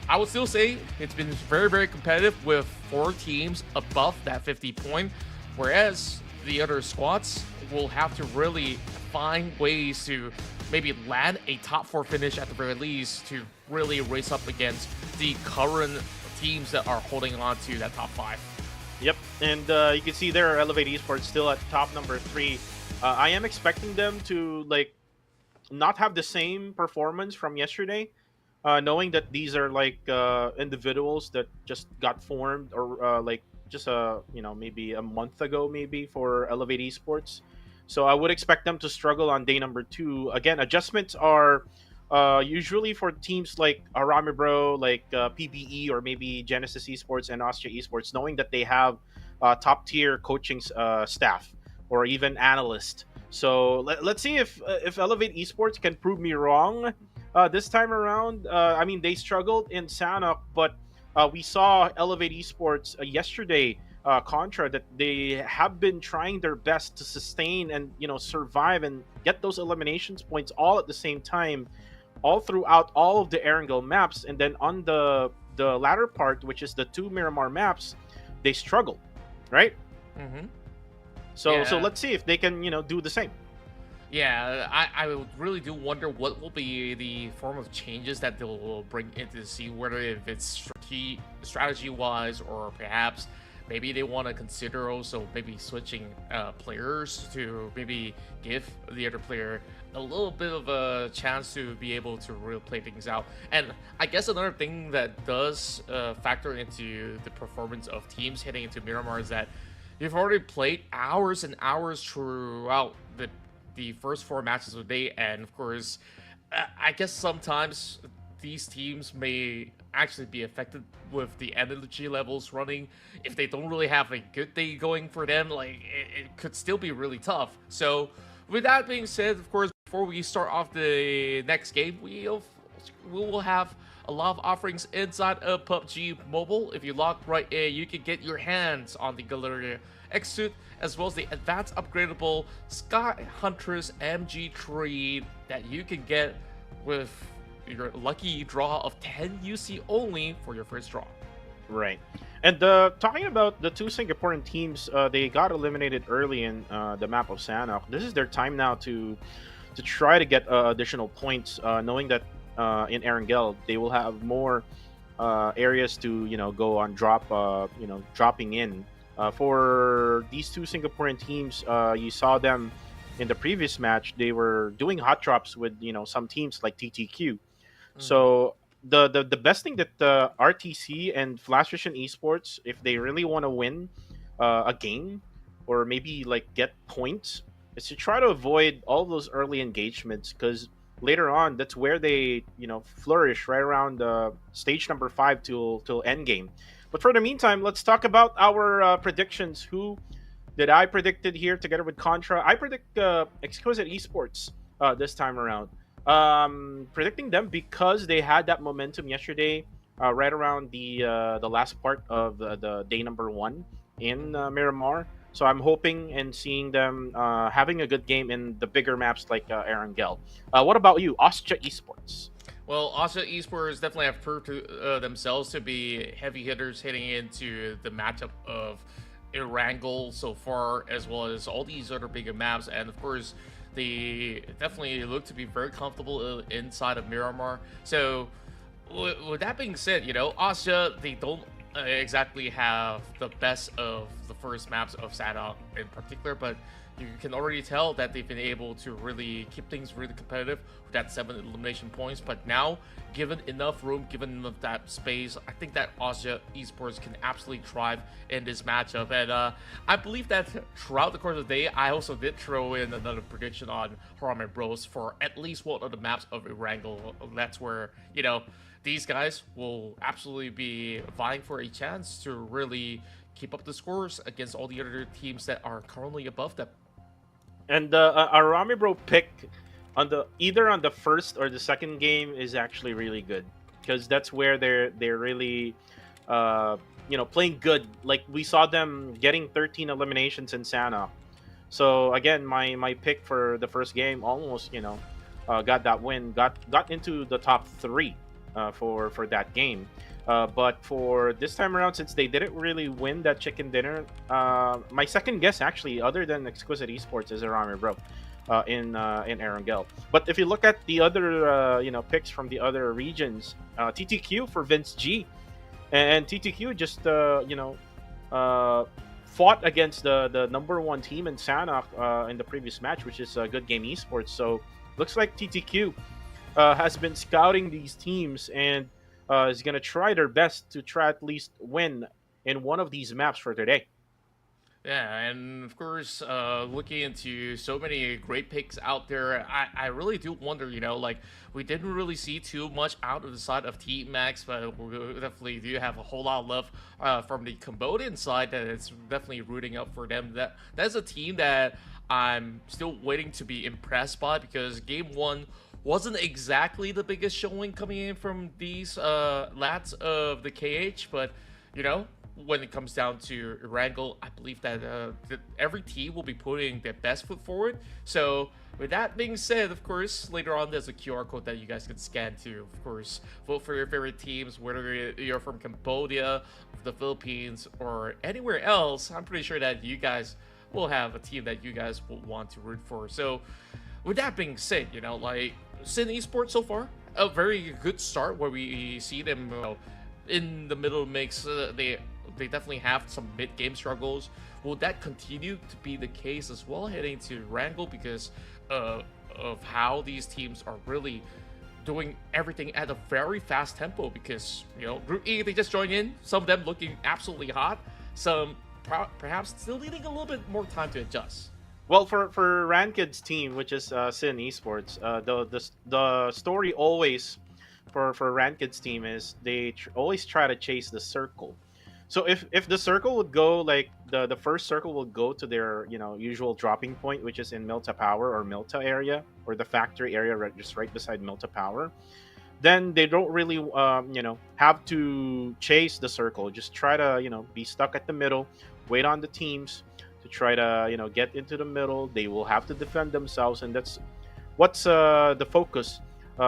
I would still say it's been very, very competitive with 4 teams above that 50 point, whereas the other squads will have to really find ways to maybe land a top 4 finish at the very least to really race up against the current teams that are holding on to that top 5. Yep, and you can see there Elevate Esports still at top number 3. I am expecting them to not have the same performance from yesterday, knowing that these are individuals that just got formed or just maybe a month ago maybe for Elevate Esports. So I would expect them to struggle on day number 2. Again, adjustments are usually for teams like Harame Bro, like PBE, or maybe Genesis Esports and Austria Esports, knowing that they have top tier coaching staff or even analysts. So let's see if Elevate Esports can prove me wrong this time around. I mean, they struggled in Sanhok, but we saw Elevate Esports yesterday contra that they have been trying their best to sustain and survive and get those eliminations points all at the same time, all throughout all of the Erangel maps. And then on the latter part, which is the 2 Miramar maps, they struggled, right? Mm-hmm. So let's see if they can do the same. Yeah, I really do wonder what will be the form of changes that they'll bring into the scene, whether if it's strategy-wise or perhaps maybe they want to consider also maybe switching players to maybe give the other player a little bit of a chance to be able to really play things out. And I guess another thing that does factor into the performance of teams heading into Miramar is that you've already played hours and hours throughout the first 4 matches of the day, and of course I guess sometimes these teams may actually be affected with the energy levels running. If they don't really have a good day going for them, like it could still be really tough. So, with that being said, of course, before we start off the next game, we will have a lot of offerings inside of PUBG Mobile. If you log right in, you can get your hands on the Galleria X suit as well as the advanced upgradable Sky Huntress MG3 that you can get with your lucky draw of 10 UC only for your first draw. Right. And talking about the two Singaporean teams, they got eliminated early in the map of Sanhok. This is their time now to try to get additional points, knowing that in Erangel they will have more areas to go on dropping in. For these two Singaporean teams, you saw them in the previous match. They were doing hot drops with some teams like TTQ. So the best thing that RTC and Flash Vision Esports, if they really want to win a game or maybe like get points, is to try to avoid all those early engagements, because later on that's where they flourish right around stage number 5 till end game. But for the meantime, let's talk about our predictions. Who did I predicted here together with Contra? I predict Exquisite Esports this time around. Predicting them because they had that momentum yesterday, right around the last part of the day number 1 in Miramar. So I'm hoping and seeing them having a good game in the bigger maps like Erangel. What about you, Austria Esports? Well, Austria Esports definitely have proved to, themselves to be heavy hitters heading into the matchup of Erangle so far, as well as all these other bigger maps, and of course they definitely look to be very comfortable inside of Miramar. So with that being said, Austria, they don't exactly have the best of the first maps of Sanhok in particular, but you can already tell that they've been able to really keep things really competitive with that 7 elimination points. But now, given enough room, given enough that space, I think that Austria Esports can absolutely thrive in this matchup. And I believe that throughout the course of the day, I also did throw in another prediction on Harame Bros for at least one of the maps of Erangle. That's where, these guys will absolutely be vying for a chance to really keep up the scores against all the other teams that are currently above them. And Arami Bro pick either on the first or the second game is actually really good, because that's where they're really playing good. Like we saw them getting 13 eliminations in Sanhok. So again, my pick for the first game almost got that win, got into the top 3 for that game. But for this time around, since they didn't really win that chicken dinner, my second guess actually, other than Exquisite Esports, is Arami Bro in Erangel. But if you look at the other picks from the other regions, TTQ for Vince G, and TTQ just fought against the number 1 team in Sanhok in the previous match, which is Good Game Esports. So looks like TTQ has been scouting these teams and is going to try their best to try at least win in one of these maps for today. Yeah, and of course, looking into so many great picks out there, I really do wonder, like, we didn't really see too much out of the side of Team Max, but we definitely do have a whole lot of love from the Cambodian side that it's definitely rooting up for them. That's a team that I'm still waiting to be impressed by, because Game 1 wasn't exactly the biggest showing coming in from these lads of the KH, but, when it comes down to Erangle, I believe that every team will be putting their best foot forward. So with that being said, of course, later on there's a QR code that you guys can scan to, of course, vote for your favorite teams, whether you're from Cambodia, the Philippines, or anywhere else. I'm pretty sure that you guys will have a team that you guys will want to root for. So with that being said, like, Sin Esports so far, a very good start where we see them in the middle mix. They definitely have some mid-game struggles. Will that continue to be the case as well heading to Erangle, because of how these teams are really doing everything at a very fast tempo? Because, Group E, they just joined in, some of them looking absolutely hot, some perhaps still needing a little bit more time to adjust. Well, for Rankid's team, which is Sin Esports, the story always for Rankid's team is they always try to chase the circle. So if the circle would go like the first circle will go to their usual dropping point, which is in Milta Power or Milta area or the factory area just right beside Milta Power, then they don't really have to chase the circle. Just try to be stuck at the middle, wait on the teams to try to get into the middle. They will have to defend themselves, and that's what's the focus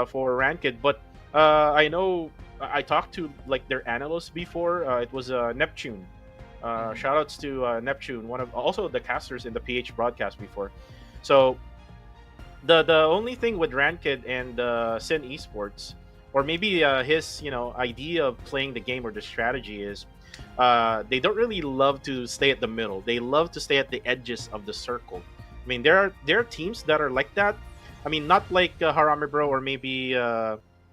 for Ranked. But I know I talked to like their analysts before. It was Neptune. Shout outs to Neptune, one of also the casters in the PH broadcast before. So the only thing with Ranked and Sin Esports, or maybe his idea of playing the game or the strategy is, they don't really love to stay at the middle. They love to stay at the edges of the circle. I mean, there are teams that are like that. I mean, not like Harame Bro or maybe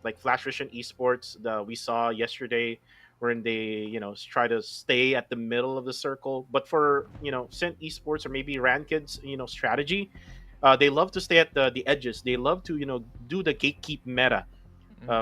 like Flash Vision Esports that we saw yesterday, wherein they try to stay at the middle of the circle. But for Sin Esports or maybe Ranked's strategy, they love to stay at the edges. They love to do the gatekeep meta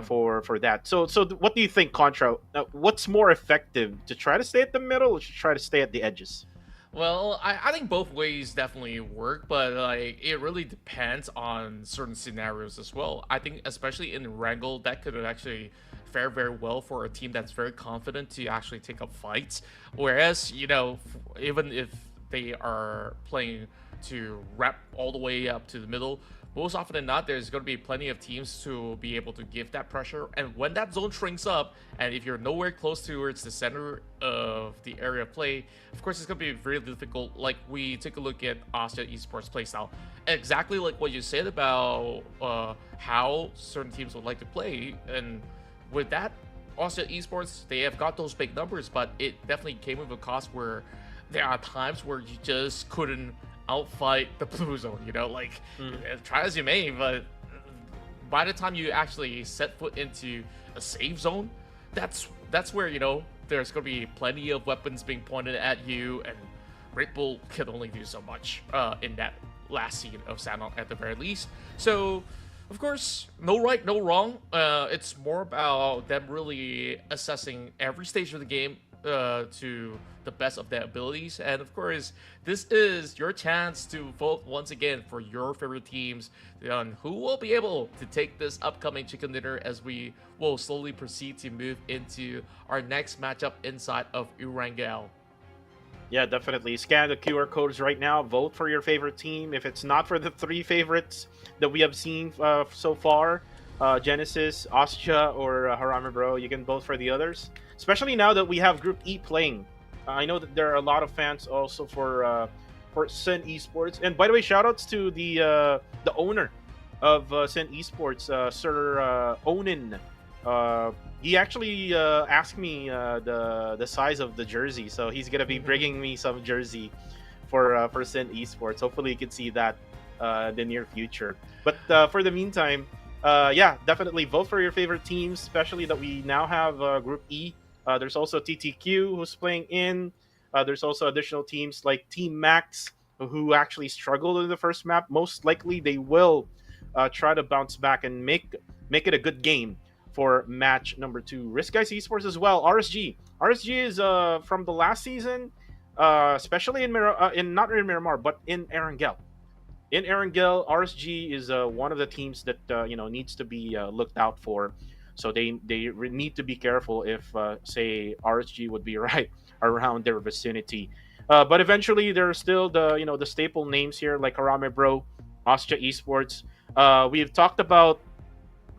for that. So what do you think, Contra? What's more effective, to try to stay at the middle or to try to stay at the edges? Well, I think both ways definitely work, but like it really depends on certain scenarios as well. I think especially in Erangle, that could actually fare very well for a team that's very confident to actually take up fights. Whereas, even if they are playing to wrap all the way up to the middle, most often than not, there's going to be plenty of teams to be able to give that pressure. And when that zone shrinks up, and if you're nowhere close towards the center of the area of play, of course, it's going to be very difficult. Like, we take a look at Austria Esports playstyle. Exactly like what you said about how certain teams would like to play. And with that, Austria Esports, they have got those big numbers, but it definitely came with a cost where there are times where you just couldn't outfight the blue zone, like try as you may, but by the time you actually set foot into a safe zone, that's where there's gonna be plenty of weapons being pointed at you, and Red Bull can only do so much in that last scene of Sanhok at the very least. So of course, no right, no wrong. It's more about them really assessing every stage of the game to the best of their abilities. And of course, this is your chance to vote once again for your favorite teams on who will be able to take this upcoming chicken dinner, as we will slowly proceed to move into our next matchup inside of Erangel. Yeah, definitely. Scan the QR codes right now. Vote for your favorite team. If it's not for the three favorites that we have seen so far, Genesis, Austria, or Harame Bro, you can vote for the others. Especially now that we have Group E playing. I know that there are a lot of fans also for Sin Esports. And by the way, shoutouts to the owner of Sin Esports, Sir Onin. He actually asked me the size of the jersey, so he's gonna be bringing me some jersey for Sin Esports. Hopefully, you can see that in the near future. But for the meantime, yeah, definitely vote for your favorite teams, especially that we now have Group E. There's also TTQ who's playing in. There's also additional teams like Team Max who actually struggled in the first map. Most likely, they will try to bounce back and make it a good game for match number 2. Risk Guys Esports as well. RSG is from the last season, especially in not in Miramar, but in Erangel. In Erangel, RSG is one of the teams that needs to be looked out for. So they need to be careful if say RSG would be right around their vicinity. But eventually, there are still the staple names here like Harame Bro, Austria Esports. We've talked about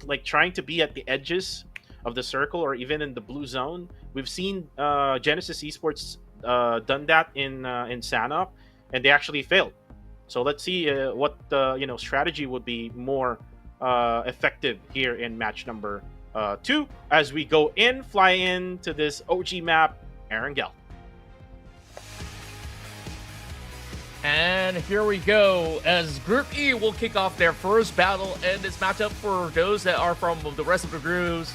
like trying to be at the edges of the circle or even in the blue zone. We've seen Genesis Esports done that in Sanhok, and they actually failed. So let's see what the strategy would be more effective here in match number 2 as we fly into this OG map, Erangel. And here we go, as Group E will kick off their first battle in this matchup. For those that are from the rest of the groups,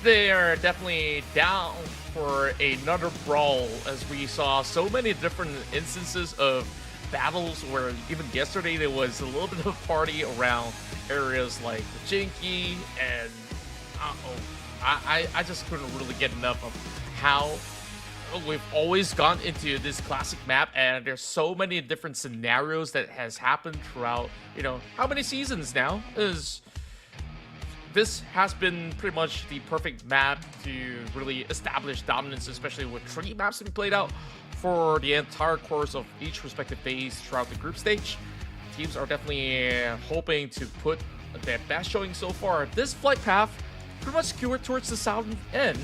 they are definitely down for another brawl, as we saw so many different instances of battles where even yesterday there was a little bit of a party around areas like the Jinky and I just couldn't really get enough of how we've always gone into this classic map, and there's so many different scenarios that has happened throughout, how many seasons now? This has been pretty much the perfect map to really establish dominance, especially with 3 maps to be played out for the entire course of each respective phase throughout the group stage. Teams are definitely hoping to put their best showing so far. This flight path pretty much skewered towards the south end,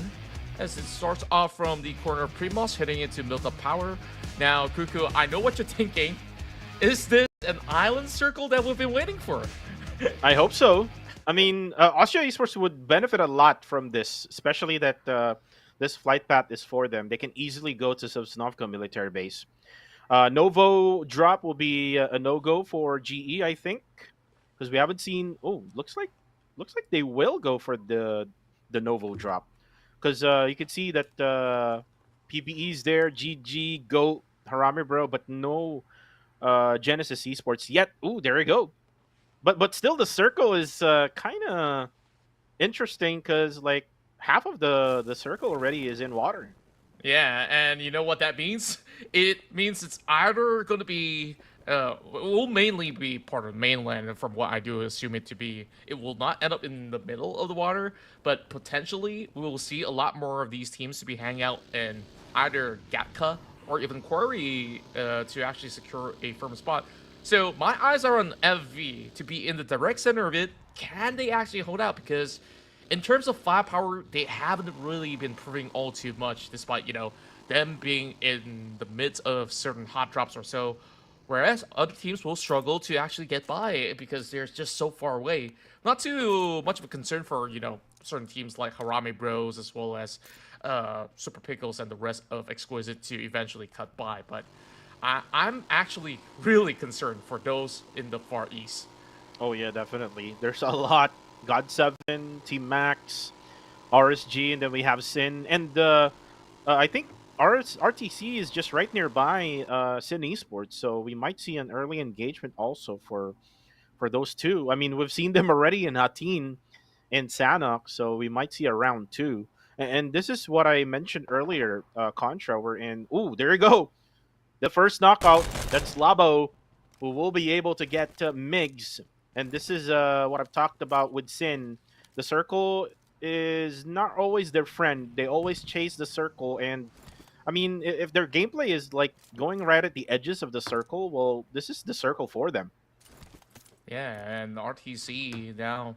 as it starts off from the corner of Primos, heading into Milta Power. Now, Cuckoo, I know what you're thinking. Is this an island circle that we've been waiting for? I hope so. I mean, Austria Esports would benefit a lot from this, especially that this flight path is for them. They can easily go to Sosnovka military base. Novo drop will be a no-go for GE, I think, because we haven't seen. Oh, looks like they will go for the Novo drop, because you can see that PBE's there, GG, Go, Harami Bro, but no Genesis Esports yet. Ooh, there we go. But still, the circle is kind of interesting, because like half of the circle already is in water. Yeah, and you know what that means? It means it's either going to be, it will mainly be part of mainland, and from what I do assume it to be, it will not end up in the middle of the water, but potentially we will see a lot more of these teams to be hanging out in either Gatka or even Quarry to actually secure a firm spot. So my eyes are on FV to be in the direct center of it. Can they actually hold out? Because in terms of firepower, they haven't really been proving all too much, despite, them being in the midst of certain hot drops or so. Whereas other teams will struggle to actually get by because they're just so far away. Not too much of a concern for, certain teams like Harami Bros, as well as Super Pickles and the rest of Exquisite to eventually cut by. But I'm actually really concerned for those in the Far East. Oh yeah, definitely. There's a lot. God7, Team Max, RSG, and then we have Sin. And I think RTC is just right nearby Sin Esports, so we might see an early engagement also for those two. I mean, we've seen them already in Hatin and Sanhok, so we might see a round 2. And this is what I mentioned earlier, Contra. We're in. Ooh, there you go. The first knockout. That's Labo, who will be able to get Migs. And this is what I've talked about with Sin. The circle is not always their friend. They always chase the circle. And, I mean, if their gameplay is, like, going right at the edges of the circle, well, this is the circle for them. Yeah, and RTC now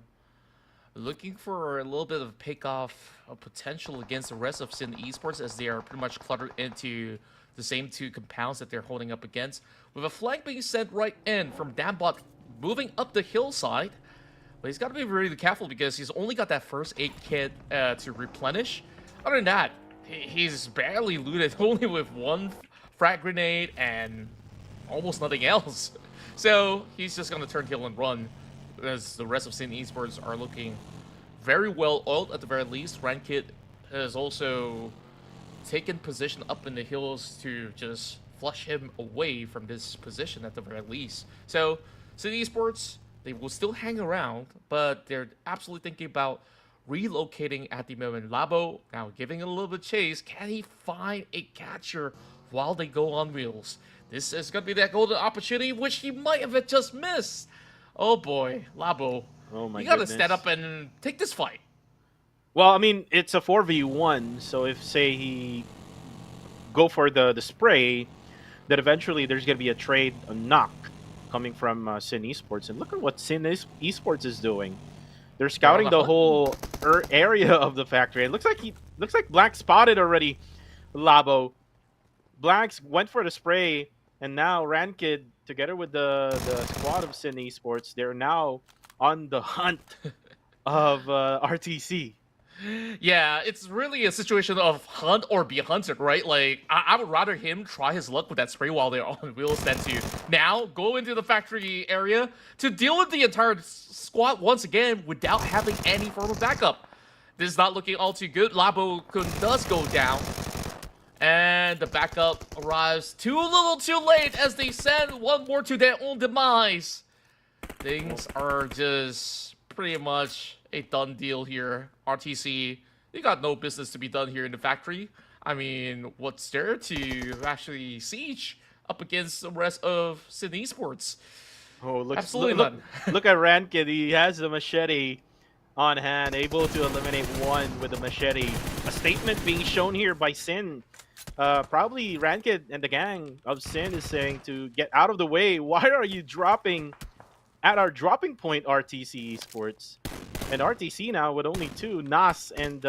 looking for a little bit of pick-off of potential against the rest of Sin Esports, as they are pretty much cluttered into the same 2 compounds that they're holding up against. With a flank being sent right in from Dambot, moving up the hillside. But he's got to be really careful because he's only got that first aid kit to replenish. Other than that, he's barely looted, only with 1 frag grenade and almost nothing else. So he's just going to turn heel and run, as the rest of Sin Esports are looking very well oiled at the very least. Rankit has also taken position up in the hills to just flush him away from this position at the very least. So Sin Esports, they will still hang around, but they're absolutely thinking about relocating at the moment. Labo now giving it a little bit of chase. Can he find a catcher while they go on wheels? This is going to be that golden opportunity, which he might have just missed. Oh boy, Labo. Oh my You got to goodness. stand up and take this fight. Well, I mean, it's a 4v1, so if, say, he go for the spray, then eventually there's going to be a trade, a knock, coming from Sin Esports. And look at what Sin Esports is doing. They're scouting the whole area of the factory. It looks like Black spotted already Labo. Blacks went for the spray, and now Rankid, together with the squad of Sin Esports, they're now on the hunt of RTC. Yeah, it's really a situation of hunt or be hunted, right? Like, I would rather him try his luck with that spray while they're on wheels than to now go into the factory area to deal with the entire squad once again without having any form of backup. This is not looking all too good. Labo does go down. And the backup arrives too little too late as they send one more to their own demise. Things are just pretty much a done deal here. RTC, they got no business to be done here in the factory. I mean, what's there to actually siege up against the rest of Sin Esports? Oh, Absolutely look, none. look at Rankid. He has the machete on hand, able to eliminate one with the machete. A statement being shown here by Sin. Probably Rankid and the gang of Sin is saying to get out of the way. Why are you dropping at our dropping point, RTC Esports? And RTC now with only two, Nas and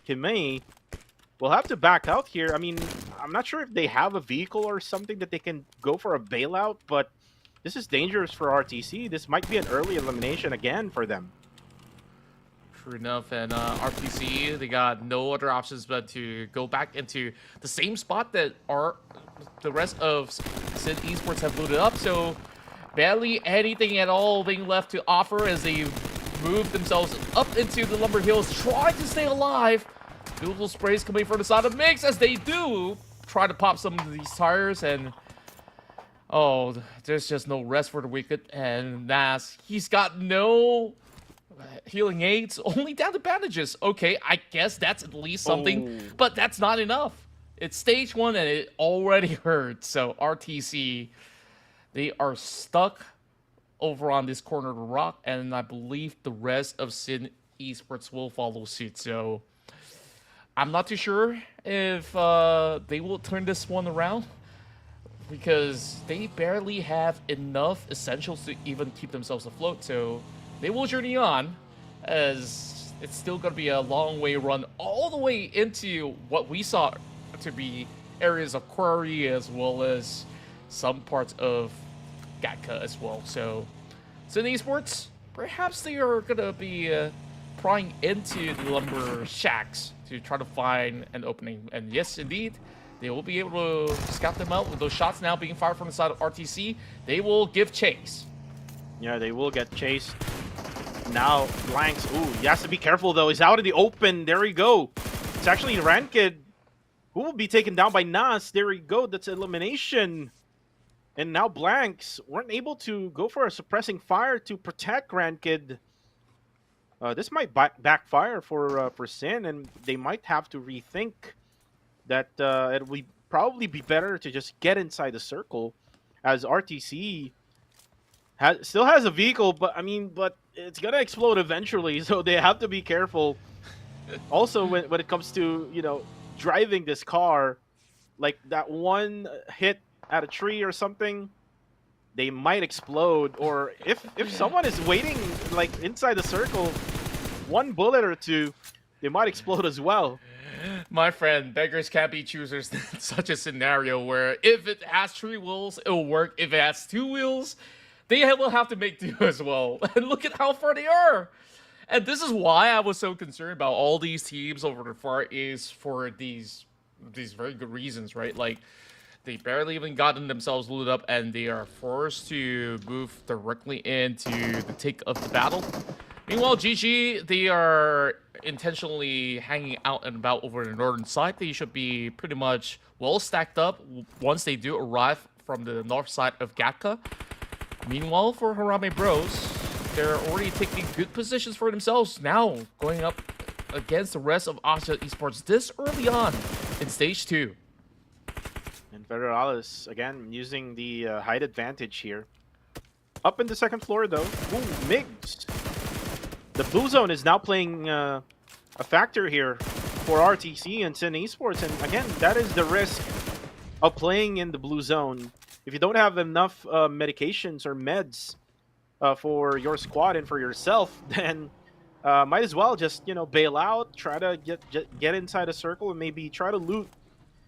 Kimei, will have to back out here. I mean, I'm not sure if they have a vehicle or something that they can go for a bailout, but this is dangerous for RTC. This might be an early elimination again for them. True enough, and RTC, they got no other options but to go back into the same spot that the rest of Sin Esports have looted up, so barely anything at all being left to offer as they move themselves up into the Lumber Hills, trying to stay alive. Beautiful sprays coming from the side of Mix as they do try to pop some of these tires, and oh, there's just no rest for the wicked. And Nas, he's got no healing aids, only down to bandages. Okay, I guess that's at least something, but that's not enough. It's stage 1 and it already hurts. So RTC, they are stuck over on this corner of the rock, and I believe the rest of Sin Esports will follow suit. So I'm not too sure if they will turn this one around, because they barely have enough essentials to even keep themselves afloat. So they will journey on, as it's still going to be a long way run all the way into what we saw to be areas of Quarry, as well as some parts of Gatka as well. So Sin Esports, perhaps they are going to be prying into the lumber shacks to try to find an opening. And yes, indeed, they will be able to scout them out with those shots now being fired from the side of RTC. They will give chase. Yeah, they will get chased. Now, Blanks. Ooh, he has to be careful, though. He's out in the open. There we go. It's actually Rankid who will be taken down by Nas. There we go. That's elimination. And now Blanks weren't able to go for a suppressing fire to protect Rankid. This might backfire for Sin, and they might have to rethink that it will probably be better to just get inside the circle, as RTC still has a vehicle, but it's gonna explode eventually, so they have to be careful. Also, when it comes to driving this car, like that one hit at a tree or something, they might explode. Or if someone is waiting like inside the circle, one bullet or two, they might explode as well. My friend, beggars can't be choosers in such a scenario where if it has 3 wheels, it'll work. If it has 2 wheels, they will have to make do as well. And look at how far they are. And this is why I was so concerned about all these teams over the Far East, for these very good reasons, right? Like, they barely even gotten themselves looted up, and they are forced to move directly into the thick of the battle. Meanwhile, GG, they are intentionally hanging out and about over the northern side. They should be pretty much well stacked up once they do arrive from the north side of Gatka. Meanwhile, for Harame Bros, they're already taking good positions for themselves now, going up against the rest of Asha Esports this early on in stage 2. And Federalis, again, using the height advantage here. Up in the second floor, though. Ooh, Migs. The blue zone is now playing a factor here for RTC and Sin Esports. And again, that is the risk of playing in the blue zone. If you don't have enough medications or meds for your squad and for yourself, then might as well just bail out, try to get inside a circle, and maybe try to loot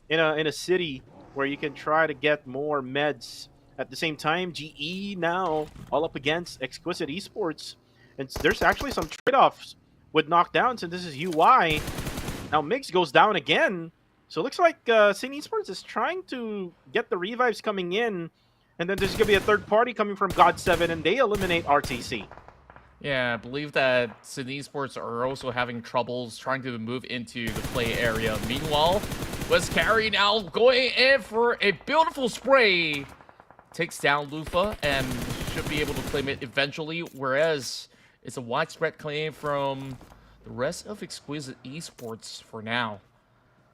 in a city where you can try to get more meds. At the same time, GE now all up against Exquisite Esports, and there's actually some trade-offs with knockdowns, and this is UI. Now Mix goes down again. So it looks like Sin Esports is trying to get the revives coming in, and then there's going to be a third party coming from God7, and they eliminate RTC. Yeah, I believe that Sydney Esports are also having troubles trying to move into the play area. Meanwhile, West Carry now going in for a beautiful spray. Takes down Lufa and should be able to claim it eventually, whereas it's a widespread claim from the rest of Exquisite Esports for now.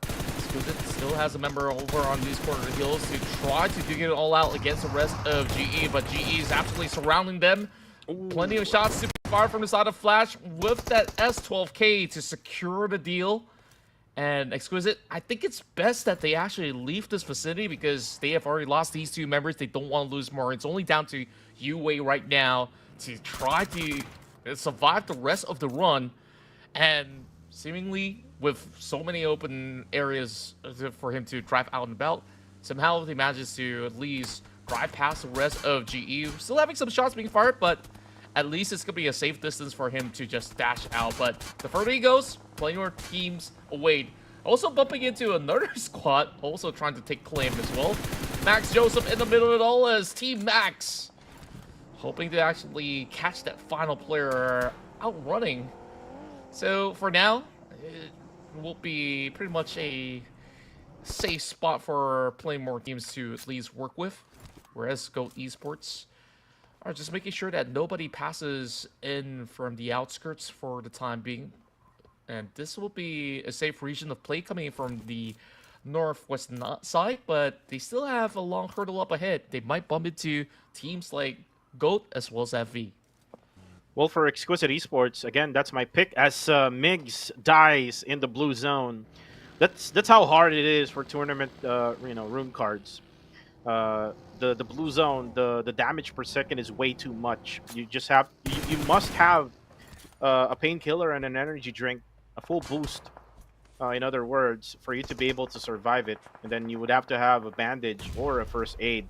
Exquisite still has a member over on these corner hills to try to dig it all out against the rest of GE, but GE is absolutely surrounding them. Plenty of shots to fire from the side of Flash with that S12K to secure the deal. And Exquisite, I think it's best that they actually leave this vicinity because they have already lost these two members. They don't want to lose more. It's only down to Yue right now to try to survive the rest of the run. And seemingly, with so many open areas for him to drive out and about, somehow he manages to at least drive past the rest of GE. Still having some shots being fired, but at least it's going to be a safe distance for him to just dash out. But the further he goes, plenty more teams away. Also bumping into another squad, also trying to take claim as well. Max Joseph in the middle of it all as Team Max, hoping to actually catch that final player outrunning. So for now, it will be pretty much a safe spot for playing more teams to at least work with. Whereas Go Esports are just making sure that nobody passes in from the outskirts for the time being. And this will be a safe region of play coming in from the northwest side, but they still have a long hurdle up ahead. They might bump into teams like GOAT as well as FV. Well, for Exquisite Esports, again, that's my pick. As Migs dies in the blue zone, that's how hard it is for tournament, room cards. The blue zone, the damage per second is way too much. You must have a painkiller and an energy drink, a full boost. In other words, for you to be able to survive it, and then you would have to have a bandage or a first aid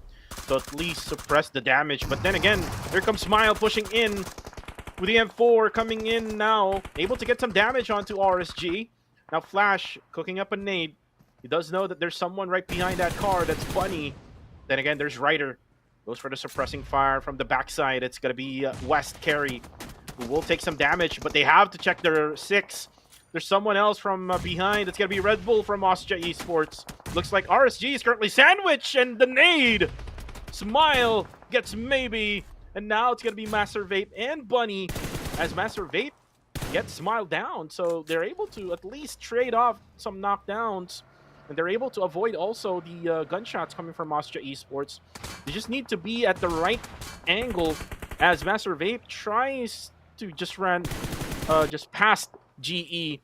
to at least suppress the damage. But then again, here comes Smile pushing in with the M4 coming in now, able to get some damage onto RSG. Now Flash cooking up a nade. He does know that there's someone right behind that car. That's Bunny. Then again, there's Ryder. Goes for the suppressing fire from the backside. It's going to be West Carry, who will take some damage, but they have to check their 6. There's someone else from behind. It's going to be Red Bull from Austria Esports. Looks like RSG is currently sandwiched, and the nade. Smile gets maybe, and now it's going to be Master Vape and Bunny as Master Vape gets Smile down. So they're able to at least trade off some knockdowns. And they're able to avoid also the gunshots coming from Austria Esports. They just need to be at the right angle as Master Vape tries to just run just past GE.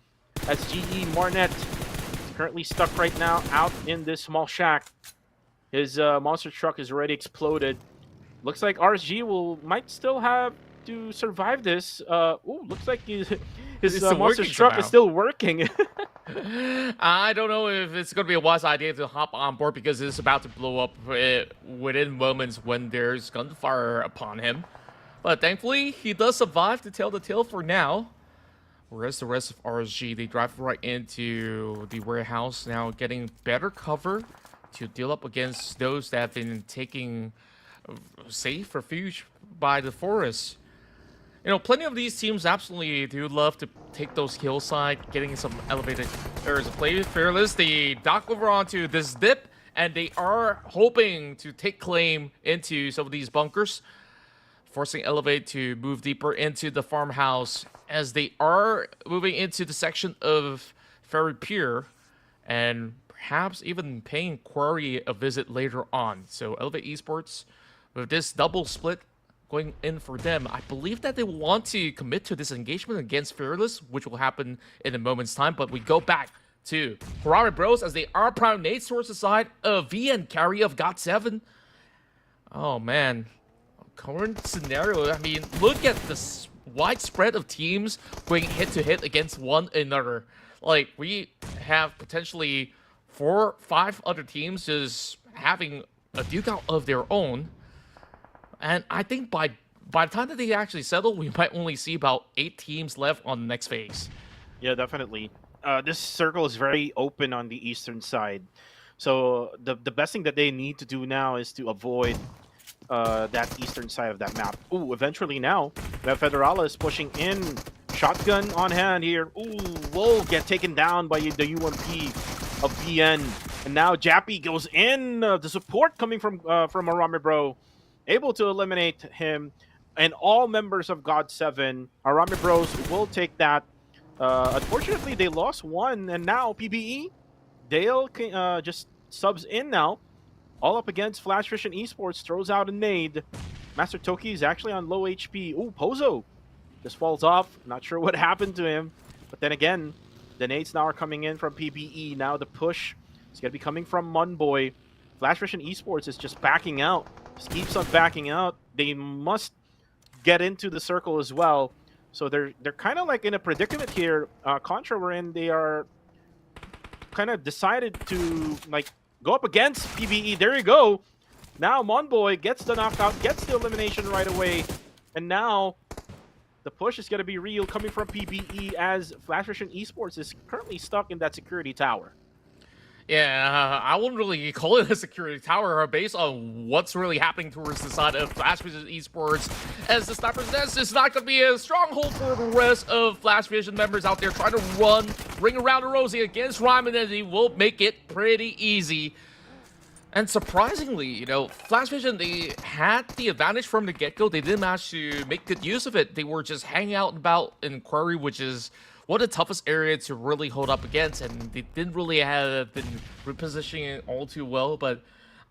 As GE Marnet is currently stuck right now out in this small shack. His monster truck is already exploded. Looks like RSG might still have to survive this. Looks like his monster truck is still working. I don't know if it's going to be a wise idea to hop on board because it's about to blow up within moments when there's gunfire upon him. But thankfully, he does survive to tell the tale for now. Whereas the rest of RSG, they drive right into the warehouse now, getting better cover to deal up against those that have been taking safe refuge by the forest. You know, plenty of these teams absolutely do love to take those hillside, getting some elevated areas of play. Fearless, they dock over onto this dip, and they are hoping to take claim into some of these bunkers, forcing Elevate to move deeper into the farmhouse as they are moving into the section of Ferry Pier, and perhaps even paying Quarry a visit later on. So Elevate Esports, with this double split going in for them, I believe that they want to commit to this engagement against Fearless, which will happen in a moment's time. But we go back to Ferrari Bros as they are prime nades towards the side of V and Carry of GOT7. Oh man, current scenario. I mean, look at this widespread of teams going hit to hit against one another. Like, we have potentially 4, 5 other teams just having a duke out of their own. And I think by the time that they actually settle, we might only see about 8 teams left on the next phase. Yeah, definitely. This circle is very open on the eastern side. So the best thing that they need to do now is to avoid that eastern side of that map. Ooh, eventually now, the Federalis pushing in. Shotgun on hand here. Ooh, will get taken down by the UMP of BN. And now Jappy goes in. The support coming from Arame Bro, able to eliminate him. And all members of God 7, Arame Bros will take that. Unfortunately, they lost one. And now PBE, Dale just subs in now. All up against Flash Vision Esports, throws out a nade. Master Toki is actually on low HP. Ooh, Pozo just falls off. Not sure what happened to him. But then again, the nades now are coming in from PBE. Now the push is going to be coming from Munboy. Flash Vision Esports is just backing out. Just keeps on backing out. They must get into the circle as well. So they're kind of like in a predicament here. Contra wherein they are kind of decided to like go up against PBE. There you go. Now Monboy gets the knockout, gets the elimination right away. And now the push is going to be real coming from PBE as Flash Vision Esports is currently stuck in that security tower. Yeah, I wouldn't really call it a security tower based on what's really happening towards the side of Flash Vision Esports, as the Sniper's Nest is not going to be a stronghold for the rest of Flash Vision members out there trying to ring around the rosy against Ryman, and he will make it pretty easy. And surprisingly, you know, Flash Vision, they had the advantage from the get-go. They didn't manage to make good use of it. They were just hanging out about in Quarry, which is one of the toughest areas to really hold up against, and they didn't really have been repositioning it all too well. But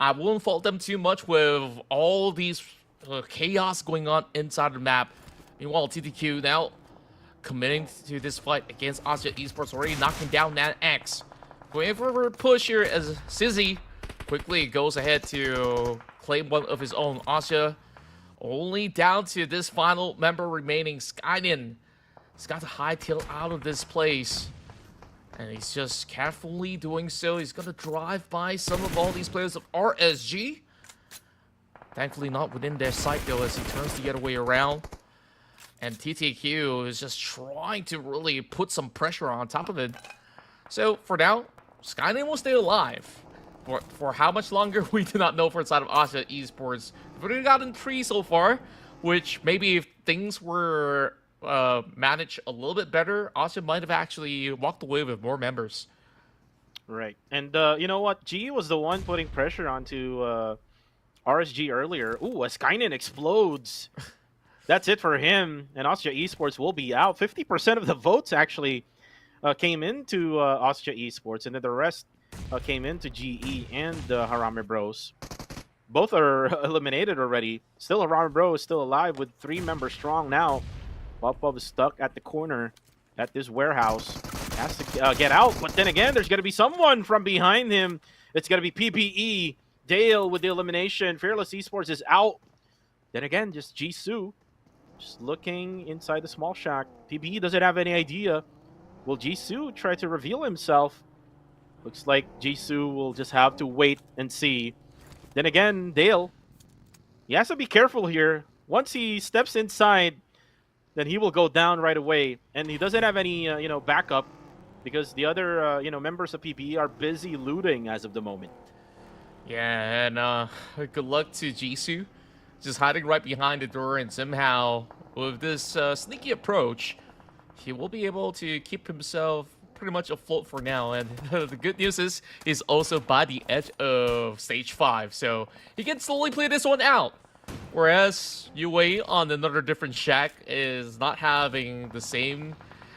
I won't fault them too much with all these chaos going on inside the map. Meanwhile, TTQ now committing to this fight against Asia Esports, already knocking down that X. Going for a push here as Sizzy quickly goes ahead to claim one of his own. Asia only down to this final member remaining, Skynin. He's got to hightail out of this place. And he's just carefully doing so. He's going to drive by some of all these players of RSG. Thankfully not within their sight though, as he turns the other way around. And TTQ is just trying to really put some pressure on top of it. So for now, Skyline will stay alive. For how much longer, we do not know for the side of Asia Esports. We've already gotten 3 so far, which maybe if things were managed a little bit better, Asia might have actually walked away with more members. Right. And you know what? G was the one putting pressure onto RSG earlier. Ooh, a Skynet explodes. That's it for him. And Austria Esports will be out. 50% of the votes actually came into Austria Esports, and then the rest came into GE and Harame Bros. Both are eliminated already. Still, Harame Bro is still alive with 3 members strong now. Pop-Pop is stuck at the corner at this warehouse. Has to get out, but then again, there's going to be someone from behind him. It's going to be PBE. Dale with the elimination. Fearless Esports is out. Then again, just Jisoo just looking inside the small shack. PBE doesn't have any idea. Will Jisoo try to reveal himself? Looks like Jisoo will just have to wait and see. Then again, Dale, he has to be careful here. Once he steps inside, then he will go down right away. And he doesn't have any, backup because the other, members of PBE are busy looting as of the moment. Yeah, and good luck to Jisoo. Just hiding right behind the door, and somehow, with this sneaky approach, he will be able to keep himself pretty much afloat for now. And the good news is he's also by the edge of stage 5, so he can slowly play this one out. Whereas Yue on another different shack is not having the same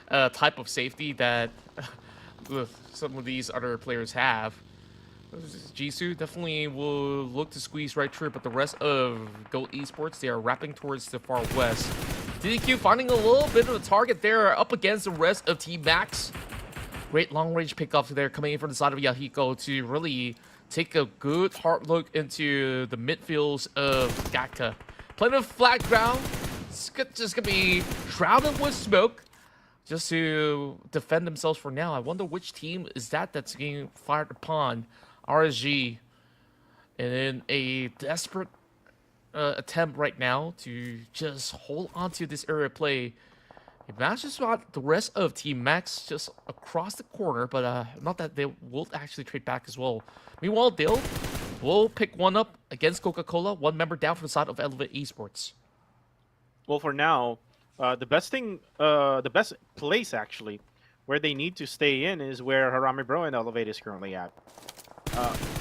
type of safety that some of these other players have. Jisoo definitely will look to squeeze right through, but the rest of Gold Esports, they are wrapping towards the far west. DDQ finding a little bit of a target there up against the rest of Team Max. Great long-range pickup there coming in from the side of Yahiko to really take a good hard look into the midfields of Gakta. Plenty of flat ground. It's just going to be shrouded with smoke just to defend themselves for now. I wonder which team is that's getting fired upon. RSG, and in a desperate attempt right now to just hold on to this area play. He manages to spot the rest of Team Max just across the corner, but not that they will actually trade back as well. Meanwhile, Dale will pick one up against Coca-Cola, one member down from the side of Elevate Esports. Well, for now, the best place actually, where they need to stay in is where Harame Bro and Elevate is currently at.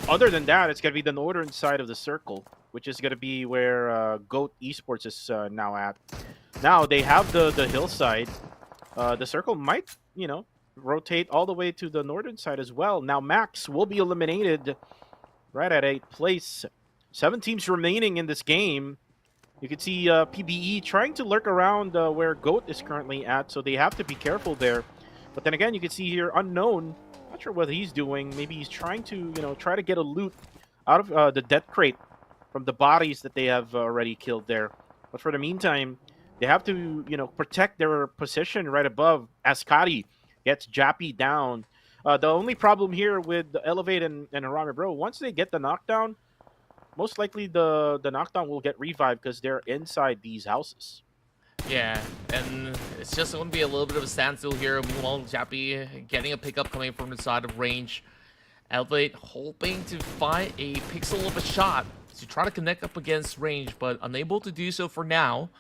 Other than that, it's gonna be the northern side of the circle, which is gonna be where Goat Esports is now at. Now they have the hillside. The circle might, rotate all the way to the northern side as well. Now Max will be eliminated right at 8th place. 7 teams remaining in this game. You can see PBE trying to lurk around where Goat is currently at, so they have to be careful there. But then again, you can see here Unknown. Not sure what he's doing. Maybe he's trying to, try to get a loot out of the death crate from the bodies that they have already killed there. But for the meantime, they have to, protect their position right above. Ascari gets Jappy down. The only problem here with Elevate and Harame Bro, once they get the knockdown, most likely the knockdown will get revived because they're inside these houses. Yeah, and it's just going to be a little bit of a standstill here. Meanwhile, Jappy getting a pickup coming from the side of range. Elevate hoping to find a pixel of a shot to try to connect up against range, but unable to do so for now.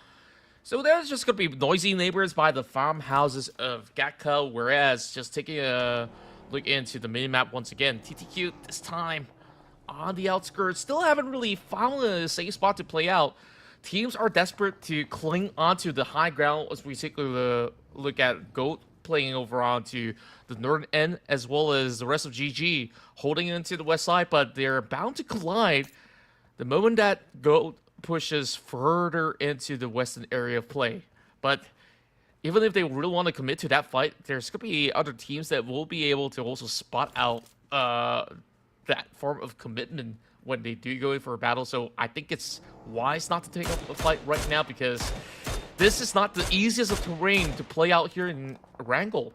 So there's just going to be noisy neighbors by the farmhouses of Gatka, whereas just taking a look into the minimap once again, TTQ this time on the outskirts, still haven't really found a safe spot to play out. Teams are desperate to cling onto the high ground as we take a look at Goat playing over onto the northern end, as well as the rest of GG holding into the west side, but they're bound to collide the moment that Goat pushes further into the western area of play. But even if they really want to commit to that fight, there's going to be other teams that will be able to also spot out that form of commitment when they do go in for a battle. So I think it's wise not to take up a fight right now, because this is not the easiest of terrain to play out here in Erangle.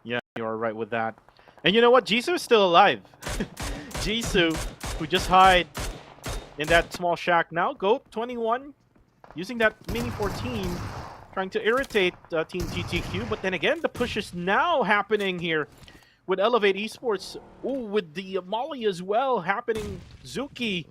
Yeah, you're right with that. And you know what? Jisoo is still alive. Jisoo, who just hide in that small shack now. Goat 21 using that Mini 14, trying to irritate Team TTQ. But then again, the push is now happening here with Elevate Esports. Ooh, with the Molly as well happening. Zuki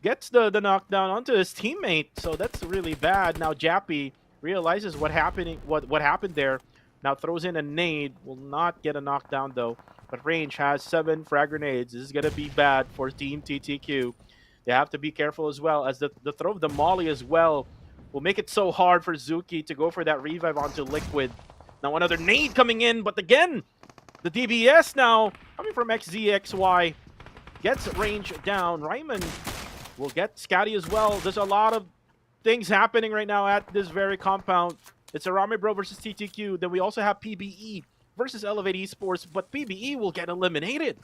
gets the knockdown onto his teammate, so that's really bad. Now Jappy realizes what happened there. Now throws in a nade. Will not get a knockdown though. But Range has 7 frag grenades. This is gonna be bad for Team TTQ. They have to be careful as well, as the throw of the Molly as well will make it so hard for Zuki to go for that revive onto Liquid. Now another nade coming in, but again, the DBS now coming from XZXY gets Range down. Ryman will get Scatty as well. There's a lot of things happening right now at this very compound. It's Harame Bro versus TTQ. Then we also have PBE versus Elevate Esports, but PBE will get eliminated.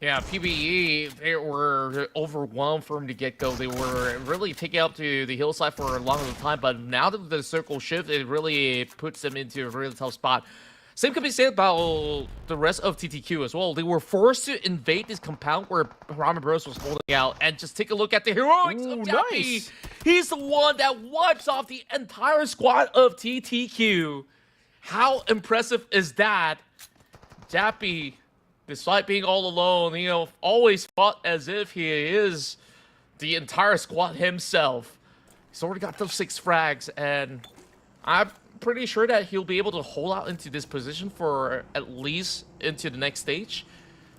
Yeah, PBE, they were overwhelmed from the get-go. They were really taking up to the hillside for a long time, but now that the circle shift, it really puts them into a really tough spot. Same can be said about the rest of TTQ as well. They were forced to invade this compound where Harame Bros was holding out, and just take a look at the heroics of Jappy. Nice. He's the one that wipes off the entire squad of TTQ. How impressive is that? Jappy, despite being all alone, always fought as if he is the entire squad himself. He's already got those 6 frags, and I'm pretty sure that he'll be able to hold out into this position for at least into the next stage,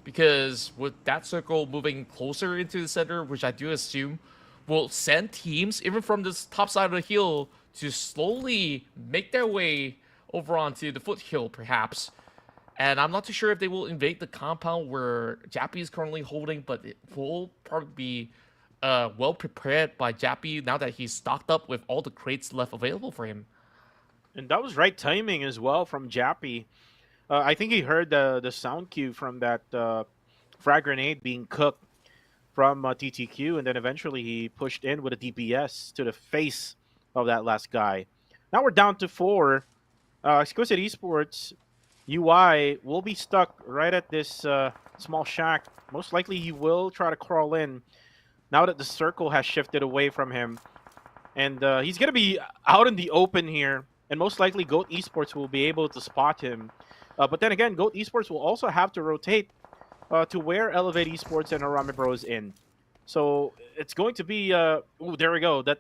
because with that circle moving closer into the center, which I do assume will send teams even from this top side of the hill to slowly make their way over onto the foothill perhaps. And I'm not too sure if they will invade the compound where Jappy is currently holding, but it will probably be well prepared by Jappy now that he's stocked up with all the crates left available for him. And that was right timing as well from Jappy. I think he heard the sound cue from that frag grenade being cooked from TTQ, and then eventually he pushed in with a DPS to the face of that last guy. Now we're down to 4. Exquisite Esports UI will be stuck right at this small shack. Most likely he will try to crawl in now that the circle has shifted away from him. And he's going to be out in the open here. And most likely Goat Esports will be able to spot him. But then again, Goat Esports will also have to rotate to where Elevate Esports and Arame Bros in. So it's going to be oh, there we go. That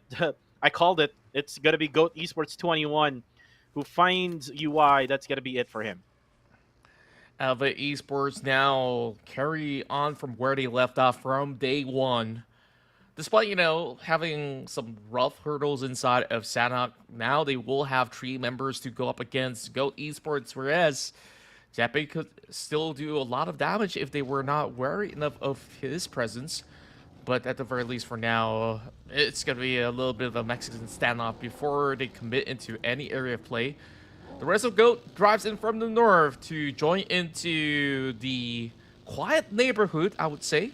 I called it. It's gonna be Goat Esports 21 who finds UI. That's gonna be it for him. The Esports now carry on from where they left off from day one. Despite, having some rough hurdles inside of Sanhok, now they will have 3 members to go up against Goat Esports, whereas Jappy could still do a lot of damage if they were not wary enough of his presence. But at the very least for now, it's going to be a little bit of a Mexican standoff before they commit into any area of play. The rest of Goat drives in from the north to join into the quiet neighborhood, I would say.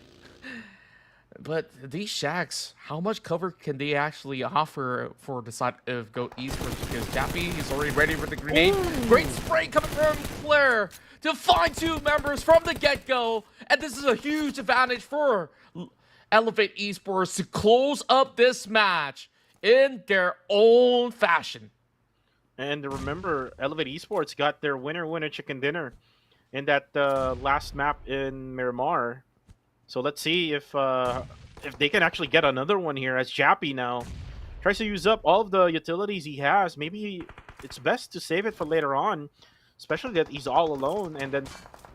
But these shacks, how much cover can they actually offer for the side of Goat Esports? Because Jappy is already ready with the grenade. Ooh. Great spray coming from Claire to find 2 members from the get-go. And this is a huge advantage for Elevate Esports to close up this match in their own fashion. And remember, Elevate Esports got their winner chicken dinner in that last map in Miramar. So let's see if they can actually get another one here, as Jappy now tries to use up all of the utilities he has. Maybe it's best to save it for later on, especially that he's all alone, and then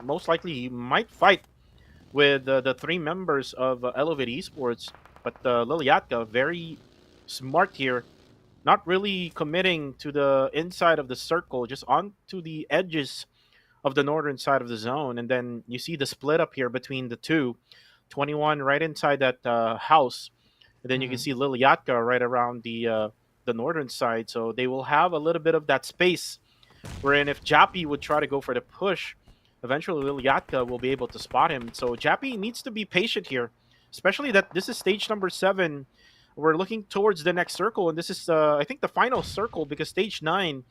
most likely he might fight with the 3 members of Elevate Esports. But Liliatka, very smart here, not really committing to the inside of the circle, just onto the edges of the northern side of the zone. And then you see the split up here between the 2. 21 right inside that house, and then you can see Liliatka right around the northern side. So they will have a little bit of that space, wherein if Jappy would try to go for the push, eventually Liliatka will be able to spot him. So Jappy needs to be patient here, especially that this is stage number 7. We're looking towards the next circle, and this is I think the final circle, because stage 9,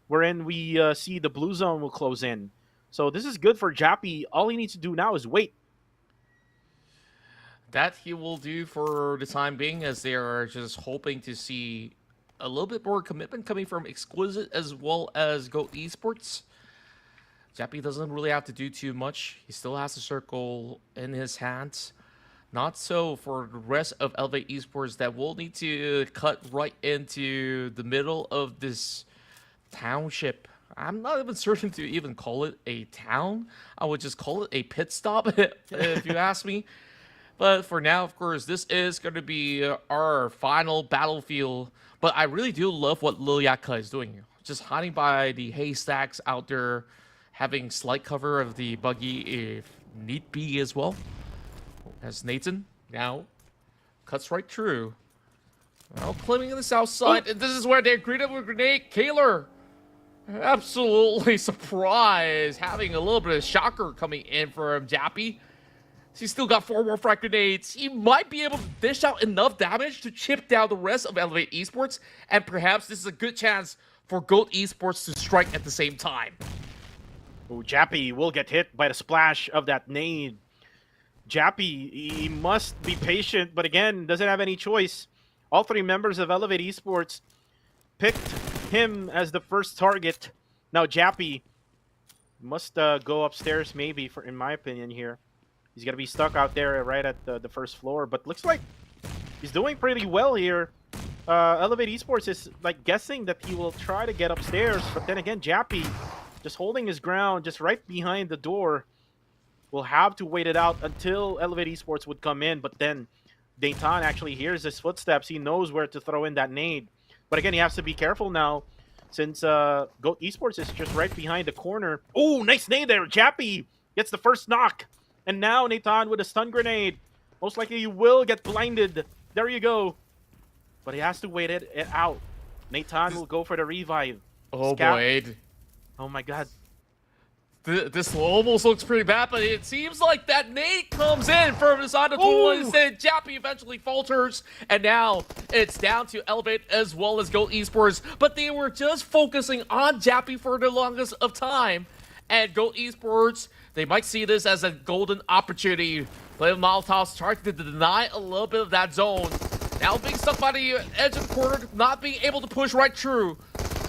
wherein we see the blue zone will close in. So this is good for Jappy. All he needs to do now is wait. That he will do for the time being, as they are just hoping to see a little bit more commitment coming from Exquisite as well as Goat Esports. Jappy doesn't really have to do too much. He still has a circle in his hands. Not so for the rest of Elevate Esports, that will need to cut right into the middle of this township. I'm not even certain to even call it a town. I would just call it a pit stop if you ask me. But for now, of course, this is going to be our final battlefield. But I really do love what Liliatka is doing. Just hiding by the haystacks out there, having slight cover of the buggy if need be as well. As Nathan now cuts right through. Now claiming on the south side. And this is where they're greeted with a grenade. Kaler, absolutely surprised. Having a little bit of shocker coming in from Jappy. He's still got 4 more frag grenades. He might be able to dish out enough damage to chip down the rest of Elevate Esports, and perhaps this is a good chance for Goat Esports to strike at the same time. Oh, Jappy will get hit by the splash of that nade. Jappy, he must be patient, but again, doesn't have any choice. All 3 members of Elevate Esports picked him as the first target. Now Jappy must go upstairs, maybe, in my opinion here. He's going to be stuck out there right at the first floor, but looks like he's doing pretty well here. Elevate Esports is like guessing that he will try to get upstairs, but then again, Jappy just holding his ground just right behind the door. Will have to wait it out until Elevate Esports would come in, but then Dayton actually hears his footsteps. He knows where to throw in that nade. But again, he has to be careful now, since Goat Esports is just right behind the corner. Oh, nice nade there. Jappy gets the first knock. And now Nathan with a stun grenade. Most likely he will get blinded. There you go. But he has to wait it out. Nathan will go for the revive. Oh, boy. Oh, my God. This almost looks pretty bad, but it seems like that nade comes in from the side of the pool. Instead, Jappy eventually falters. And now it's down to Elevate as well as Goat Esports. But they were just focusing on Jappy for the longest of time. And Goat Esports, they might see this as a golden opportunity. Play with Molotovs, trying to deny a little bit of that zone. Now being stuck by the edge of the corner, not being able to push right through.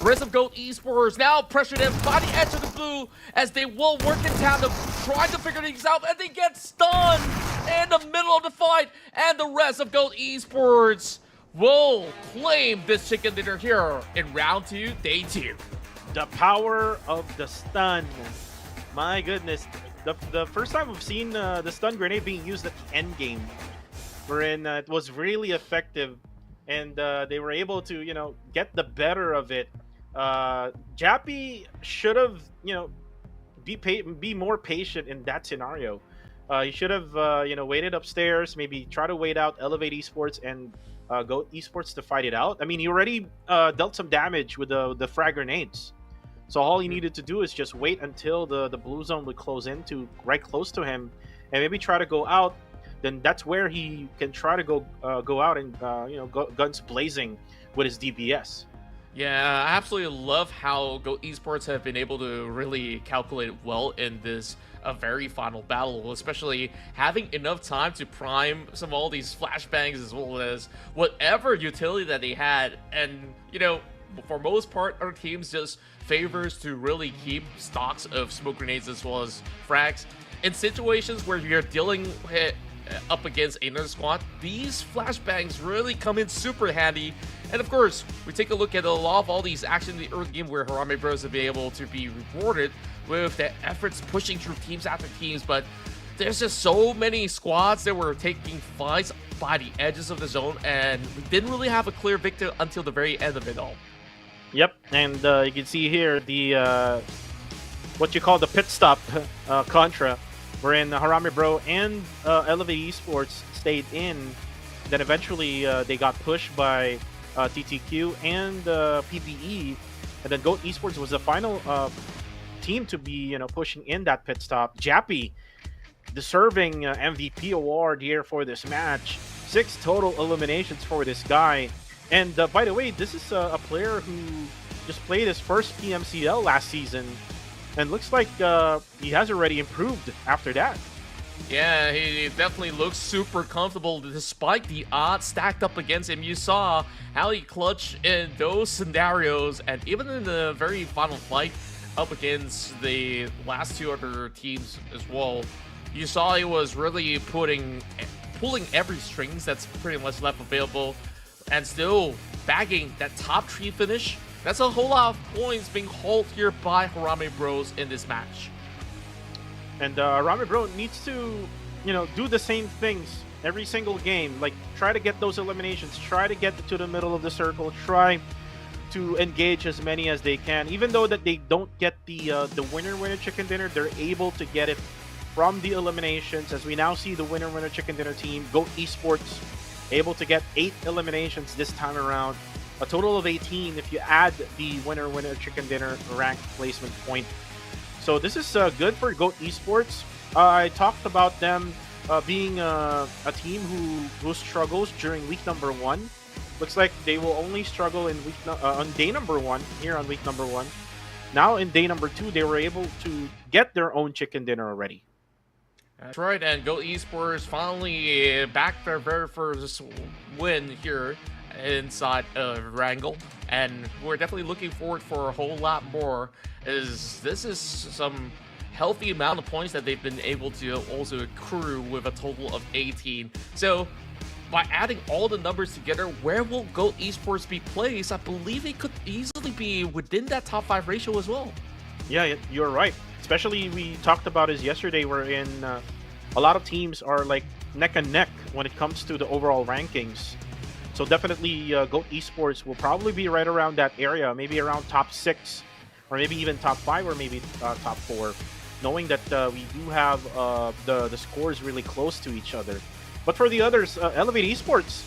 Rest of Gold Esports now pressure them by the edge of the blue as they will work in tandem, trying to figure things out, and they get stunned in the middle of the fight, and the rest of Gold Esports will claim this chicken dinner here in round 2, day 2. The power of the stun. My goodness. The first time we've seen the stun grenade being used at the end game, wherein it was really effective, and they were able to, get the better of it. Jappy should have, be more patient in that scenario. He should have, waited upstairs, maybe try to wait out Elevate Esports and go Esports to fight it out. I mean, he already dealt some damage with the frag grenades. So all he needed to do is just wait until the blue zone would close in to right close to him, and maybe try to go out. Then that's where he can try to go out and guns blazing with his DPS. Yeah, I absolutely love how Go Esports have been able to really calculate well in this very final battle, especially having enough time to prime some of all these flashbangs as well as whatever utility that they had. And for most part, our teams just favors to really keep stocks of smoke grenades as well as frags. In situations where you're dealing up against another squad, these flashbangs really come in super handy. And of course, we take a look at a lot of all these action in the early game where Harame Bros have been able to be rewarded with their efforts pushing through teams after teams, but there's just so many squads that were taking fights by the edges of the zone, and we didn't really have a clear victor until the very end of it all. Yep, and you can see here the what you call the pit stop contra, wherein Harame Bro and Elevate Esports stayed in. Then eventually they got pushed by TTQ and PBE, and then Goat Esports was the final team to be pushing in that pit stop. Jappy deserving MVP award here for this match. 6 total eliminations for this guy. And by the way, this is a player who just played his first PMCL last season, and looks like he has already improved after that. Yeah, he definitely looks super comfortable despite the odds stacked up against him. You saw how he clutched in those scenarios, and even in the very final fight up against the last 2 other teams as well, you saw he was really pulling every strings that's pretty much left available, and still bagging that top 3 finish. That's a whole lot of points being hauled here by Harame Bros in this match. And Harame Bro needs to, do the same things every single game. Like, try to get those eliminations, try to get to the middle of the circle, try to engage as many as they can. Even though that they don't get the winner chicken dinner, they're able to get it from the eliminations. As we now see the winner chicken dinner team, Goat Esports, able to get 8 eliminations this time around. A total of 18 if you add the winner chicken dinner rank placement point. So this is good for Goat Esports. I talked about them being a team who struggles during week number 1. Looks like they will only struggle in on day number 1, here on week number 1. Now in day number 2, they were able to get their own chicken dinner already. That's right, and Go Esports finally back their very first win here inside Erangle, and we're definitely looking forward for a whole lot more, as this is some healthy amount of points that they've been able to also accrue with a total of 18. So by adding all the numbers together, where will Go Esports be placed? I believe they could easily be within that top 5 ratio as well. Yeah, you're right. Especially, we talked about this yesterday, wherein a lot of teams are like neck and neck when it comes to the overall rankings. So definitely Goat Esports will probably be right around that area, maybe around top 6, or maybe even top 5, or maybe top 4, knowing that we do have the scores really close to each other. But for the others, Elevate Esports,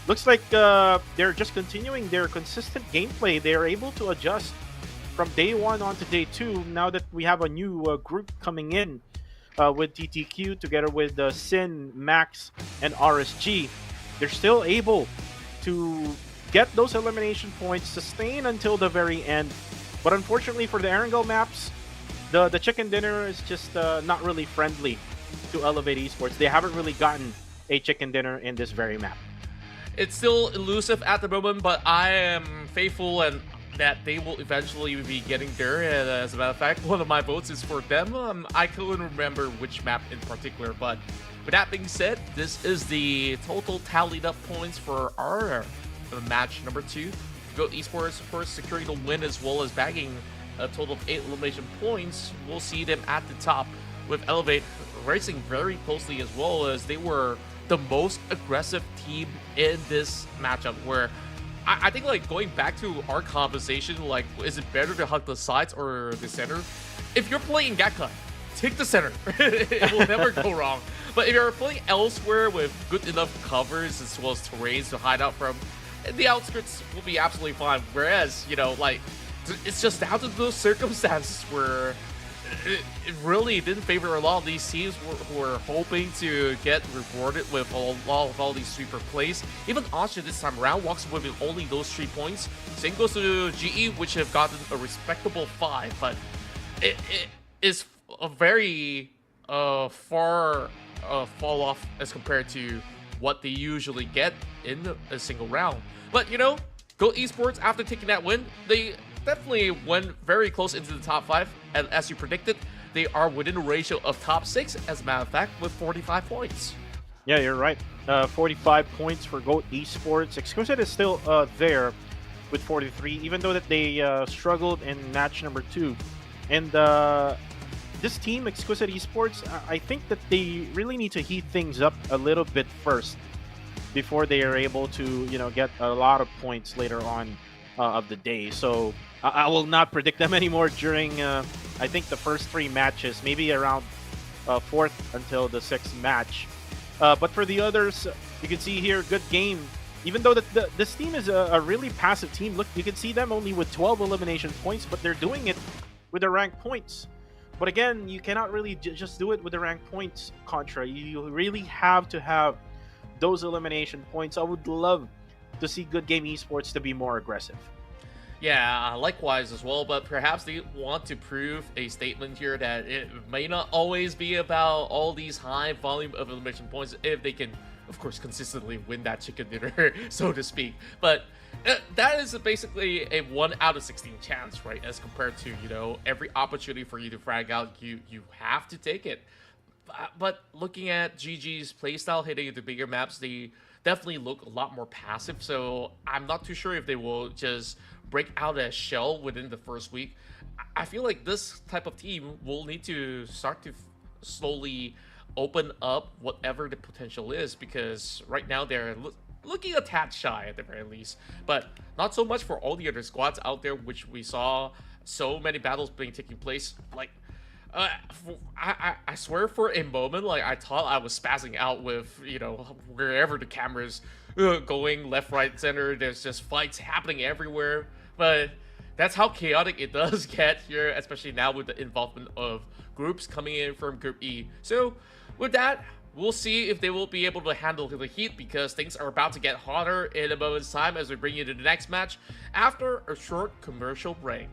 looks like they're just continuing their consistent gameplay. They're able to adjust from day 1 on to day 2, now that we have a new group coming in with TTQ together with Sin, Max, and RSG. They're still able to get those elimination points, sustain until the very end. But unfortunately for the Erangle maps, the chicken dinner is just not really friendly to Elevate Esports. They haven't really gotten a chicken dinner in this very map. It's still elusive at the moment, but I am faithful and that they will eventually be getting there. And as a matter of fact, one of my votes is for them. I couldn't remember which map in particular, but with that being said, this is the total tallied up points for our match number 2. GOAT Esports, of course, securing the win as well as bagging a total of 8 elimination points. We'll see them at the top with Elevate racing very closely, as well as they were the most aggressive team in this matchup, where I think, like, going back to our conversation, like, is it better to hug the sides or the center? If you're playing Gekka, take the center. It will never go wrong. But if you're playing elsewhere with good enough covers as well as terrains to hide out from, the outskirts will be absolutely fine. Whereas, you know, like, it's just down to those circumstances where it really didn't favor a lot of these teams who were hoping to get rewarded with all these sweeper plays. Even Austria this time around walks away with only those 3 points. Same goes to GE, which have gotten a respectable 5, but it is a very far fall off as compared to what they usually get in a single round. But, you know, GOAT Esports, after taking that win, they definitely went very close into the top 5, and as you predicted, they are within a ratio of top 6, as a matter of fact, with 45 points. Yeah, you're right. 45 points for GOAT Esports. Exquisite is still there with 43, even though that they struggled in match number 2. And this team, Exquisite Esports, I think that they really need to heat things up a little bit first before they are able to, you know, get a lot of points later on of the day. So I will not predict them anymore during, I think, the first 3 matches, maybe around 4th until the 6th match. But for the others, you can see here, good game. Even though this team is a really passive team, look, you can see them only with 12 elimination points, but they're doing it with their ranked points. But again, you cannot really just do it with the ranked points, Contra. You really have to have those elimination points. I would love to see Good Game Esports to be more aggressive. Yeah, likewise as well, but perhaps they want to prove a statement here that it may not always be about all these high volume of elimination points if they can, of course, consistently win that chicken dinner, so to speak. But that is basically a 1 out of 16 chance, right? As compared to, you know, every opportunity for you to frag out, you have to take it. But looking at GG's playstyle hitting the bigger maps, they definitely look a lot more passive, so I'm not too sure if they will just break out a shell within the first week. I feel like this type of team will need to start to slowly open up whatever the potential is, because right now they're looking a tad shy at the very least, but not so much for all the other squads out there, which we saw so many battles being taking place. Like, I swear for a moment, like, I thought I was spazzing out with, you know, wherever the camera's going, left, right, center, there's just fights happening everywhere. But that's how chaotic it does get here, especially now with the involvement of groups coming in from Group E. So with that, we'll see if they will be able to handle the heat, because things are about to get hotter in a moment's time as we bring you to the next match after a short commercial break.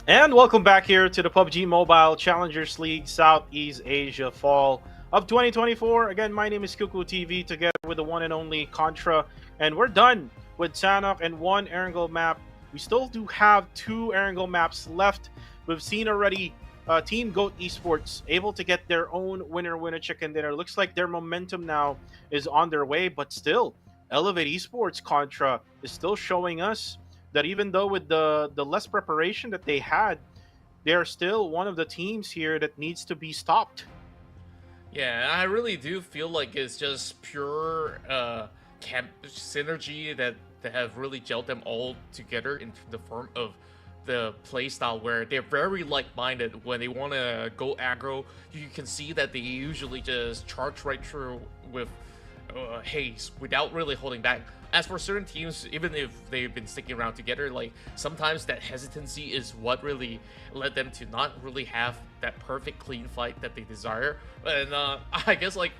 And welcome back here to the PUBG Mobile Challengers League Southeast Asia Fall of 2024. Again, my name is Kuku TV together with the one and only Contra. And we're done with Sanhok and one Erangel map. We still do have two Erangel maps left. We've seen already Team Goat Esports able to get their own winner chicken dinner. Looks like their momentum now is on their way, but still, Elevate Esports Contra is still showing us that even though with the less preparation that they had, they are still one of the teams here that needs to be stopped. Yeah, I really do feel like it's just pure camp synergy that have really gelled them all together into the form of the playstyle where they're very like-minded. When they want to go aggro, you can see that they usually just charge right through with haste without really holding back. As for certain teams, even if they've been sticking around together, like sometimes that hesitancy is what really led them to not really have that perfect clean fight that they desire. And I guess like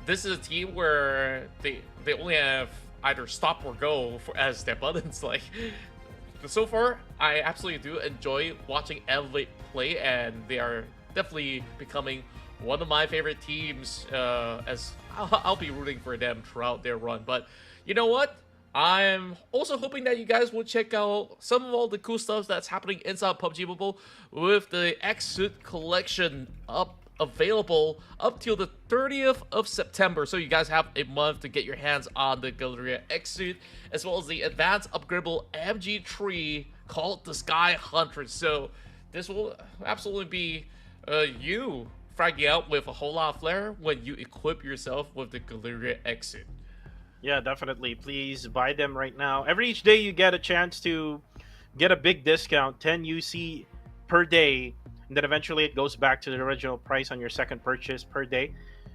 this is a team where they only have either stop or go as their buttons. Like so far, I absolutely do enjoy watching Elevate play, and they are definitely becoming one of my favorite teams. As I'll be rooting for them throughout their run, but. You know what? I'm also hoping that you guys will check out some of all the cool stuff that's happening inside PUBG Mobile with the X-Suit collection available up till the 30th of September. So you guys have a month to get your hands on the Galleria X-Suit, as well as the advanced upgradable MG3 called the Sky Hunter. So this will absolutely be you fragging out with a whole lot of flair when you equip yourself with the Galleria X-Suit. Yeah, definitely. Please buy them right now. Each day you get a chance to get a big discount, 10 UC per day, and then eventually it goes back to the original price on your second purchase per day.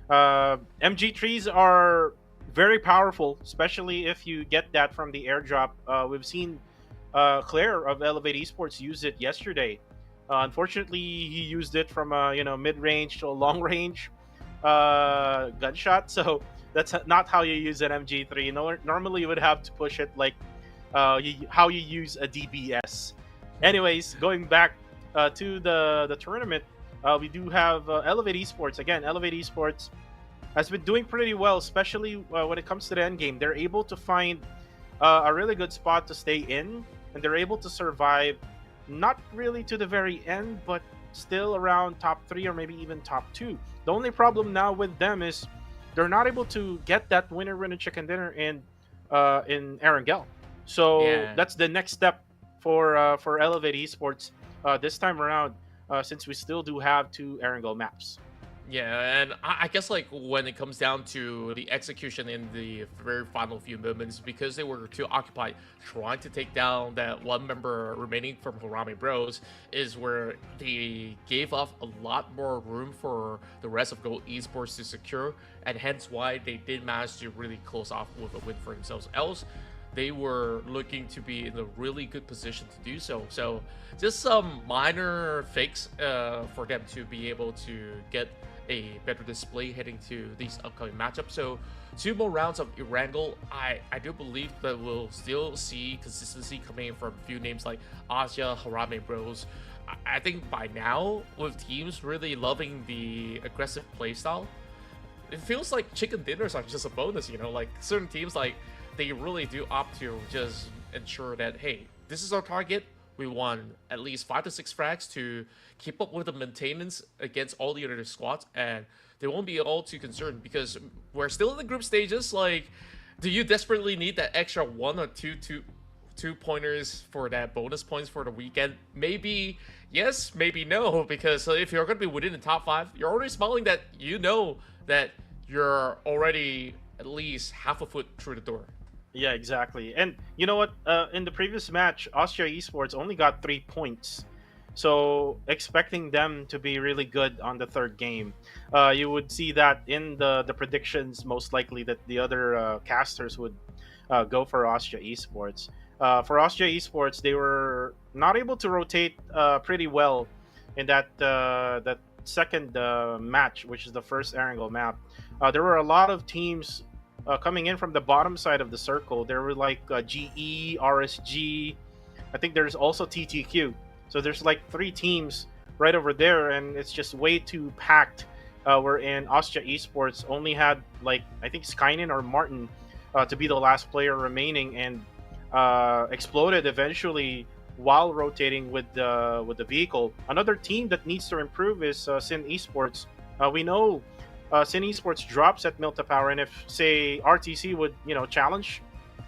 MG3s are very powerful, especially if you get that from the airdrop. We've seen Claire of Elevate Esports use it yesterday. Unfortunately, he used it from a mid-range to a long-range gunshot, so that's not how you use an MG3. Normally, you would have to push it like how you use a DBS. Anyways, going back to the tournament, we do have Elevate Esports. Again, Elevate Esports has been doing pretty well, especially when it comes to the end game. They're able to find a really good spot to stay in, and they're able to survive, not really to the very end, but still around top 3 or maybe even top 2. The only problem now with them is they're not able to get that winner chicken dinner in Erangel. So Yeah. that's the next step for Elevate Esports this time around, since we still do have two Erangel maps. Yeah, and I guess like when it comes down to the execution in the very final few moments, because they were too occupied trying to take down that one member remaining from Harame Bros, is where they gave off a lot more room for the rest of Gold Esports to secure, and hence why they did manage to really close off with a win for themselves. Else, they were looking to be in a really good position to do so. So just some minor fakes for them to be able to get a better display heading to these upcoming matchups. So 2 more rounds of Erangle. I do believe that we'll still see consistency coming in from a few names like Asia, Harame Bros. I think by now, with teams really loving the aggressive playstyle, it feels like chicken dinners are just a bonus, you know? Like certain teams, like they really do opt to just ensure that, hey, this is our target. We want at least 5 to 6 frags to keep up with the maintenance against all the other squads, and they won't be all too concerned because we're still in the group stages. Like, do you desperately need that extra 1 or 2 pointers for that bonus points for the weekend? Maybe yes, maybe no, because if you're going to be within the top 5, you're already smiling that you know that you're already at least half a foot through the door. Yeah, exactly. And you know what? In the previous match, Austria Esports only got 3 points. So expecting them to be really good on the third game, you would see that in the predictions, most likely that the other casters would go for Austria Esports. For Austria Esports, they were not able to rotate pretty well in that second match, which is the first Erangel map. There were a lot of teams coming in from the bottom side of the circle. There were like GE, RSG. I think there's also TTQ. So there's like three teams right over there, and it's just way too packed. Wherein Austria Esports only had like I think Skynin or Martin to be the last player remaining, and exploded eventually while rotating with the vehicle. Another team that needs to improve is Sin Esports. We know Sin Esports drops at Milta Power, and if say RTC would challenge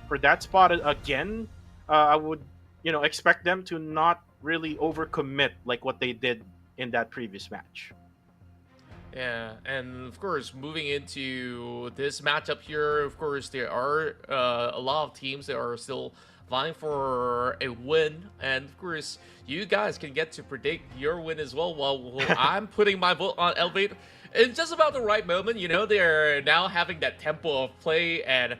for that spot again, I would expect them to not really overcommit like what they did in that previous match. Yeah, and of course, moving into this matchup here, of course, there are a lot of teams that are still vying for a win, and of course, you guys can get to predict your win as well. While I'm putting my vote on Elevate in just about the right moment, they're now having that tempo of play, and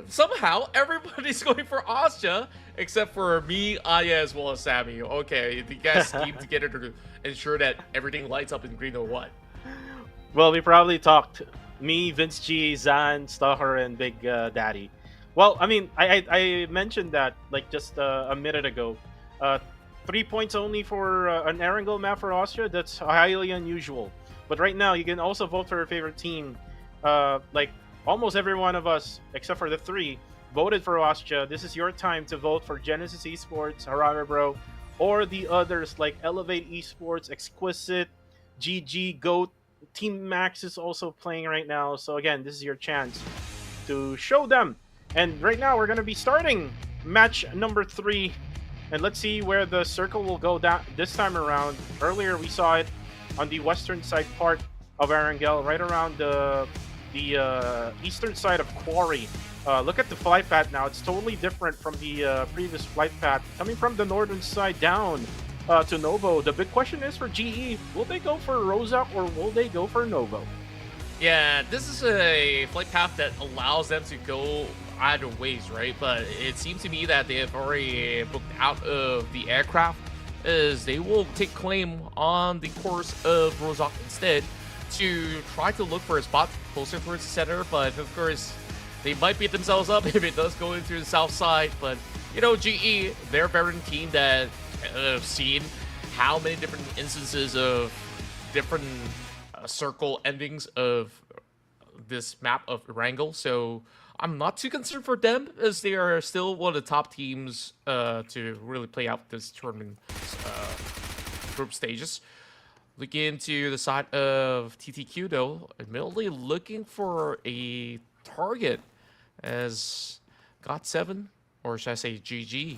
somehow everybody's going for Asha except for me, Aya, as well as Sammy. Okay, you guys scheme together to ensure that everything lights up in green or what? Well, we probably talked me, Vince G, Zan, Staher, and Big Daddy. Well, I mean, I mentioned that like just a minute ago. 3 points only for an Erangel map for Austria. That's highly unusual. But right now, you can also vote for your favorite team. Like almost every one of us, except for the three, voted for Austria. This is your time to vote for Genesis Esports, Harare Bro, or the others like Elevate Esports, Exquisite, GG, Goat. Team Max is also playing right now. So again, this is your chance to show them. And right now, we're going to be starting match number 3. And let's see where the circle will go down this time around. Earlier, we saw it on the western side part of Erangel, right around the eastern side of Quarry. Look at the flight path now. It's totally different from the previous flight path. Coming from the northern side down to Novo. The big question is for GE, will they go for Rozak or will they go for Novo? Yeah, this is a flight path that allows them to go either ways, right? But it seems to me that they have already booked out of the aircraft, as they will take claim on the course of Rozak instead to try to look for a spot closer towards the center. But of course, they might beat themselves up if it does go into the south side. But GE, they're a veteran team that have seen how many different instances of different circle endings of this map of Erangle. So I'm not too concerned for them, as they are still one of the top teams to really play out this tournament group stages. Looking into the side of TTQ though, admittedly looking for a target, as GOT7, or should I say GG,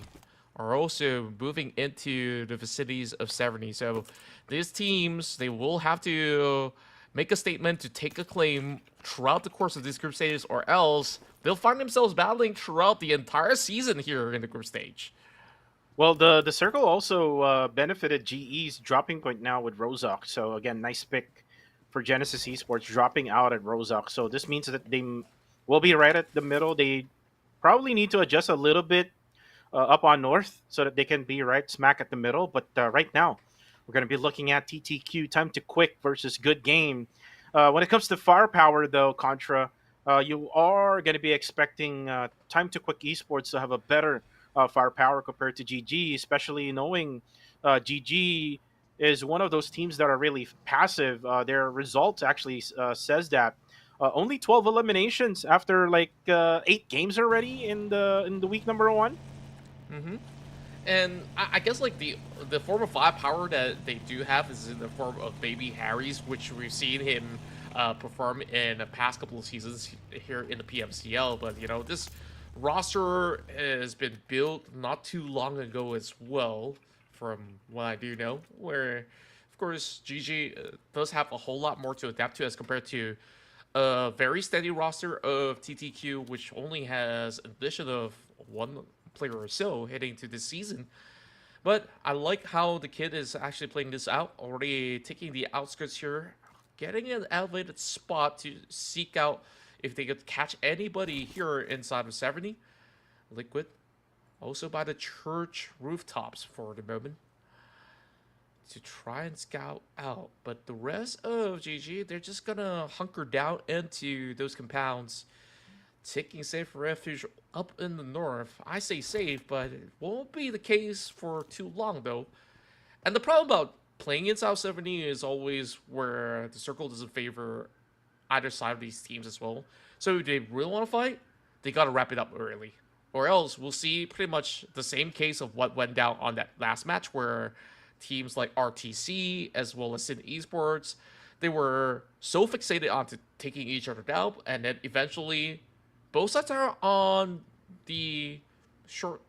are also moving into the vicinities of 70. So these teams, they will have to make a statement to take a claim throughout the course of these group stages, or else they'll find themselves battling throughout the entire season here in the group stage. Well, the circle also benefited GE's dropping point now with Rozak. So again, nice pick for Genesis Esports dropping out at Rozak. So this means that they will be right at the middle. They probably need to adjust a little bit up on north so that they can be right smack at the middle. But right now, we're going to be looking at TTQ Time to Quick versus Good Game. When it comes to firepower, though, Contra, you are going to be expecting Time to Quick Esports to have a better firepower compared to GG, especially knowing GG is one of those teams that are really passive. Their results actually says that. Only 12 eliminations after like 8 games already in the week number 1. Mm-hmm. And I guess like the form of firepower that they do have is in the form of Baby Harry's, which we've seen him perform in the past couple of seasons here in the PMCL. But this roster has been built not too long ago as well, from what I do know, where of course GG does have a whole lot more to adapt to as compared to a very steady roster of TTQ, which only has an addition of one player or so heading to this season. But I like how the kid is actually playing this out, already taking the outskirts here, getting an elevated spot to seek out if they could catch anybody here inside of 70. Liquid, also by the church rooftops for the moment, to try and scout out. But the rest of GG, they're just gonna hunker down into those compounds, taking safe refuge up in the north. I say safe, but it won't be the case for too long though, And the problem about playing in South 70 is always where the circle doesn't favor either side of these teams as well. So if they really want to fight, they got to wrap it up early. Or else we'll see pretty much the same case of what went down on that last match where teams like RTC as well as Sin Esports, they were so fixated on taking each other down, and then eventually both sides are on the short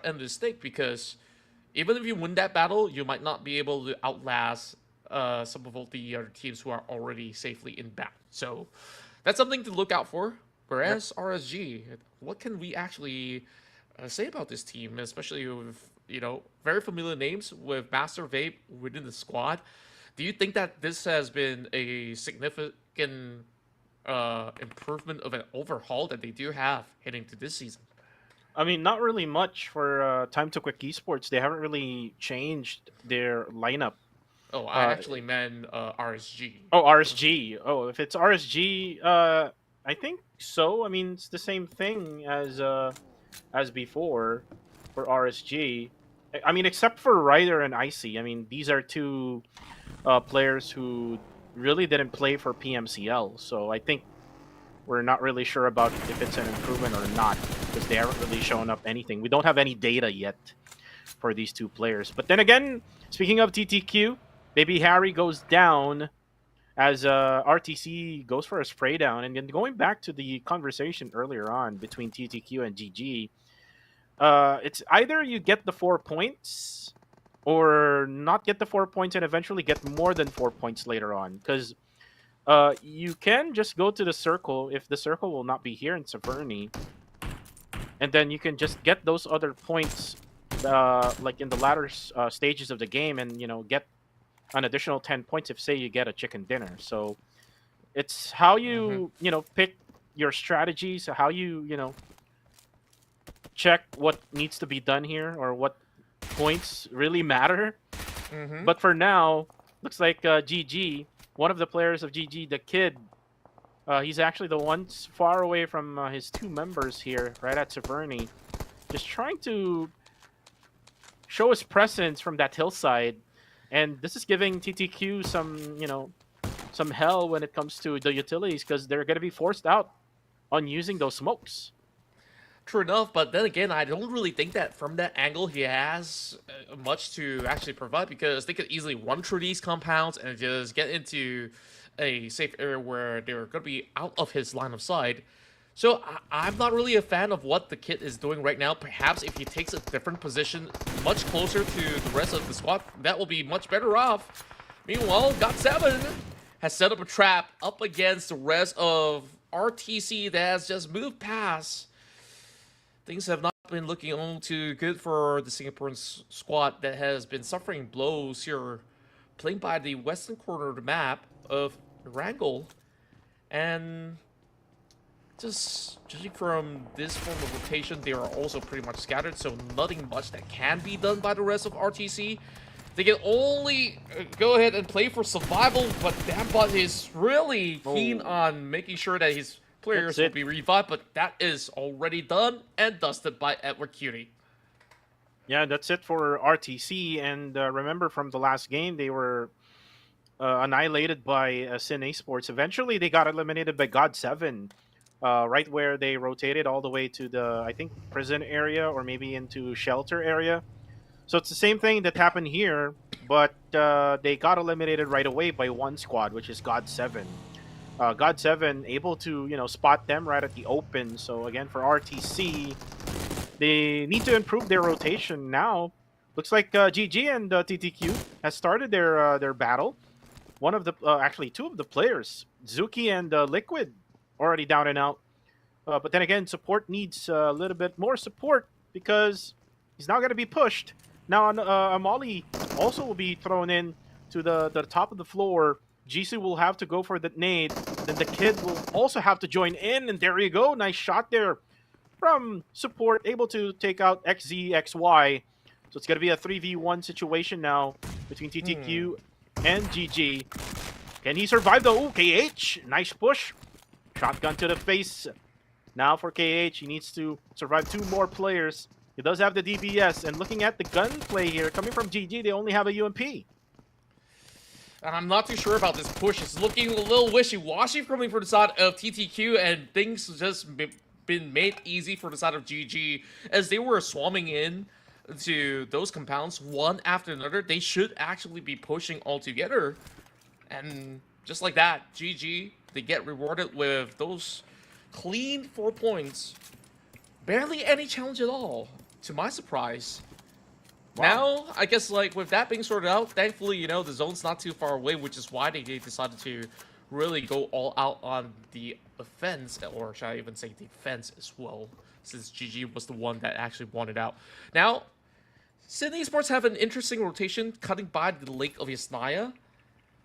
end of the stick because even if you win that battle, you might not be able to outlast some of the other teams who are already safely inbound. So that's something to look out for. Whereas RSG, what can we actually say about this team, especially with very familiar names with Master Vape within the squad? Do you think that this has been a significant improvement of an overhaul that they do have heading to this season? I mean, not really much for Time to Quick Esports. They haven't really changed their lineup. Oh, I actually meant RSG. Oh, RSG. Oh, if it's RSG, I think so. I mean, it's the same thing as before for RSG. I mean, except for Ryder and Icy. I mean, these are two players who really didn't play for PMCL. So I think we're not really sure about if it's an improvement or not because they haven't really shown up anything. We don't have any data yet for these two players. But then again, speaking of TTQ, Baby Harry goes down as RTC goes for a spray down. And then going back to the conversation earlier on between TTQ and GG, it's either you get the 4 points or not get the 4 points and eventually get more than 4 points later on. Because you can just go to the circle if the circle will not be here in Severny. And then you can just get those other points like in the latter stages of the game and, get an additional 10 points if, say, you get a chicken dinner. So it's how you, pick your strategies, how you, check what needs to be done here or what points really matter. But for now, looks like GG, one of the players of GG, the kid, he's actually the one far away from his two members here, right at Severny, just trying to show his presence from that hillside. And this is giving TTQ some hell when it comes to the utilities because they're going to be forced out on using those smokes. True enough, but then again, I don't really think that from that angle he has much to actually provide because they could easily run through these compounds and just get into a safe area where they're going to be out of his line of sight. So I'm not really a fan of what the kid is doing right now. Perhaps if he takes a different position much closer to the rest of the squad, that will be much better off. Meanwhile, GOT7 has set up a trap up against the rest of RTC that has just moved past. Things have not been looking all too good for the Singaporean squad that has been suffering blows here, playing by the western corner of the map of Erangle. And just judging from this form of rotation, they are also pretty much scattered, so nothing much that can be done by the rest of RTC. They can only go ahead and play for survival, but Dambot is really keen on making sure that his players will be revived, but that is already done and dusted by Edward Cutie. Yeah, that's it for RTC, and remember from the last game, they were annihilated by Sin Esports. Eventually, they got eliminated by GOT7. Right where they rotated all the way to the, I think, prison area or maybe into shelter area. So it's the same thing that happened here, but they got eliminated right away by one squad, which is GOT7. GOT7 able to, spot them right at the open. So again, for RTC, they need to improve their rotation now. Looks like GG and TTQ has started their battle. One of the, actually two of the players, Zuki and Liquid, already down and out. But then again, support needs a little bit more support because he's not going to be pushed. Now, Amali also will be thrown in to the top of the floor. Jisoo will have to go for the nade. Then the kid will also have to join in. And there you go. Nice shot there from support. Able to take out XZ, XY. So it's going to be a 3v1 situation now between TTQ and GG. Can he survive the KH? Nice push. Shotgun to the face. Now for KH, he needs to survive two more players. He does have the DBS, and looking at the gunplay here, coming from GG, they only have a UMP. And I'm not too sure about this push. It's looking a little wishy-washy coming from the side of TTQ, and things just been made easy for the side of GG as they were swarming in to those compounds one after another. They should actually be pushing all together, and just like that, GG, they get rewarded with those clean 4 points. Barely any challenge at all, to my surprise. Wow. Now, I guess, like, with that being sorted out, thankfully, you know, the zone's not too far away, which is why they decided to really go all out on the offense, or should I even say defense as well, since GG was the one that actually wanted out. Now, Sydney Esports have an interesting rotation cutting by the Lake of Yasnaya,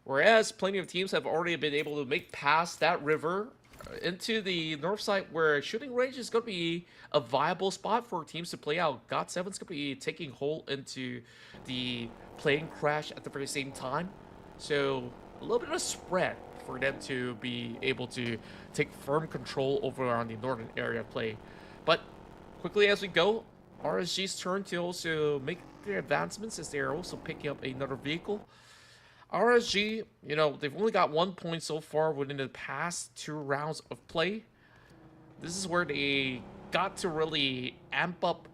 whereas plenty of teams have already been able to make past that river into the north side, where shooting range is going to be a viable spot for teams to play out. God7's going to be taking hold into the plane crash at the very same time. So a little bit of a spread for them to be able to take firm control over on the northern area of play. But quickly as we go, RSG's turn to also make their advancements as they're also picking up another vehicle. RSG, you know, they've only got 1 point so far within the past 2 rounds of play. This is where they got to really amp up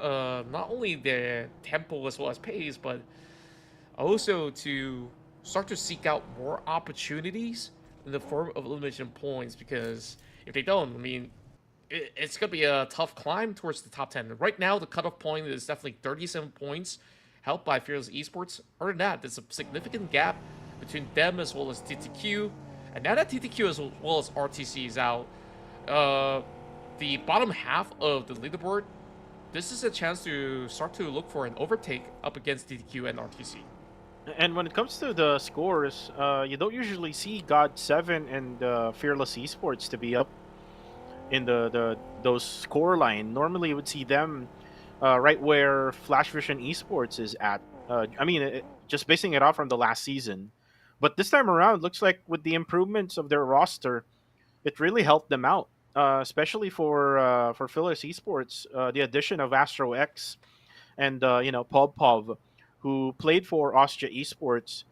not only their tempo as well as pace, but also to start to seek out more opportunities in the form of elimination points, because if they don't, I mean, it's going to be a tough climb towards the top 10. Right now, the cutoff point is definitely 37 points, helped by Fearless Esports. Other than that, there's a significant gap between them as well as TTQ. And now that TTQ as well as RTC is out, the bottom half of the leaderboard, this is a chance to start to look for an overtake up against TTQ and RTC. And when it comes to the scores, you don't usually see God7 and Fearless Esports to be up in those score line. Normally, you would see them right where Flash Vision Esports is at. I mean, just basing it off from the last season. But this time around, looks like with the improvements of their roster, it really helped them out. Especially for Fearless Esports, the addition of Astro X and Pov, who played for Austria Esports,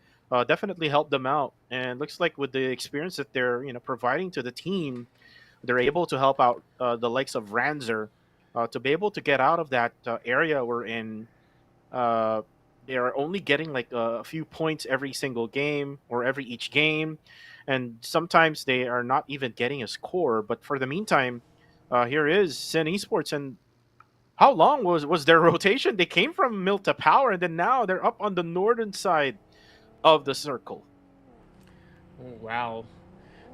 definitely helped them out. And looks like with the experience that they're providing to the team, they're able to help out the likes of Ranzer to be able to get out of that area we're in. They are only getting like a few points every single game or every each game, and sometimes they are not even getting a score. But for the meantime, here is Sin Esports, and how long was their rotation? They came from Milta Power, and then now they're up on the northern side of the circle. Wow.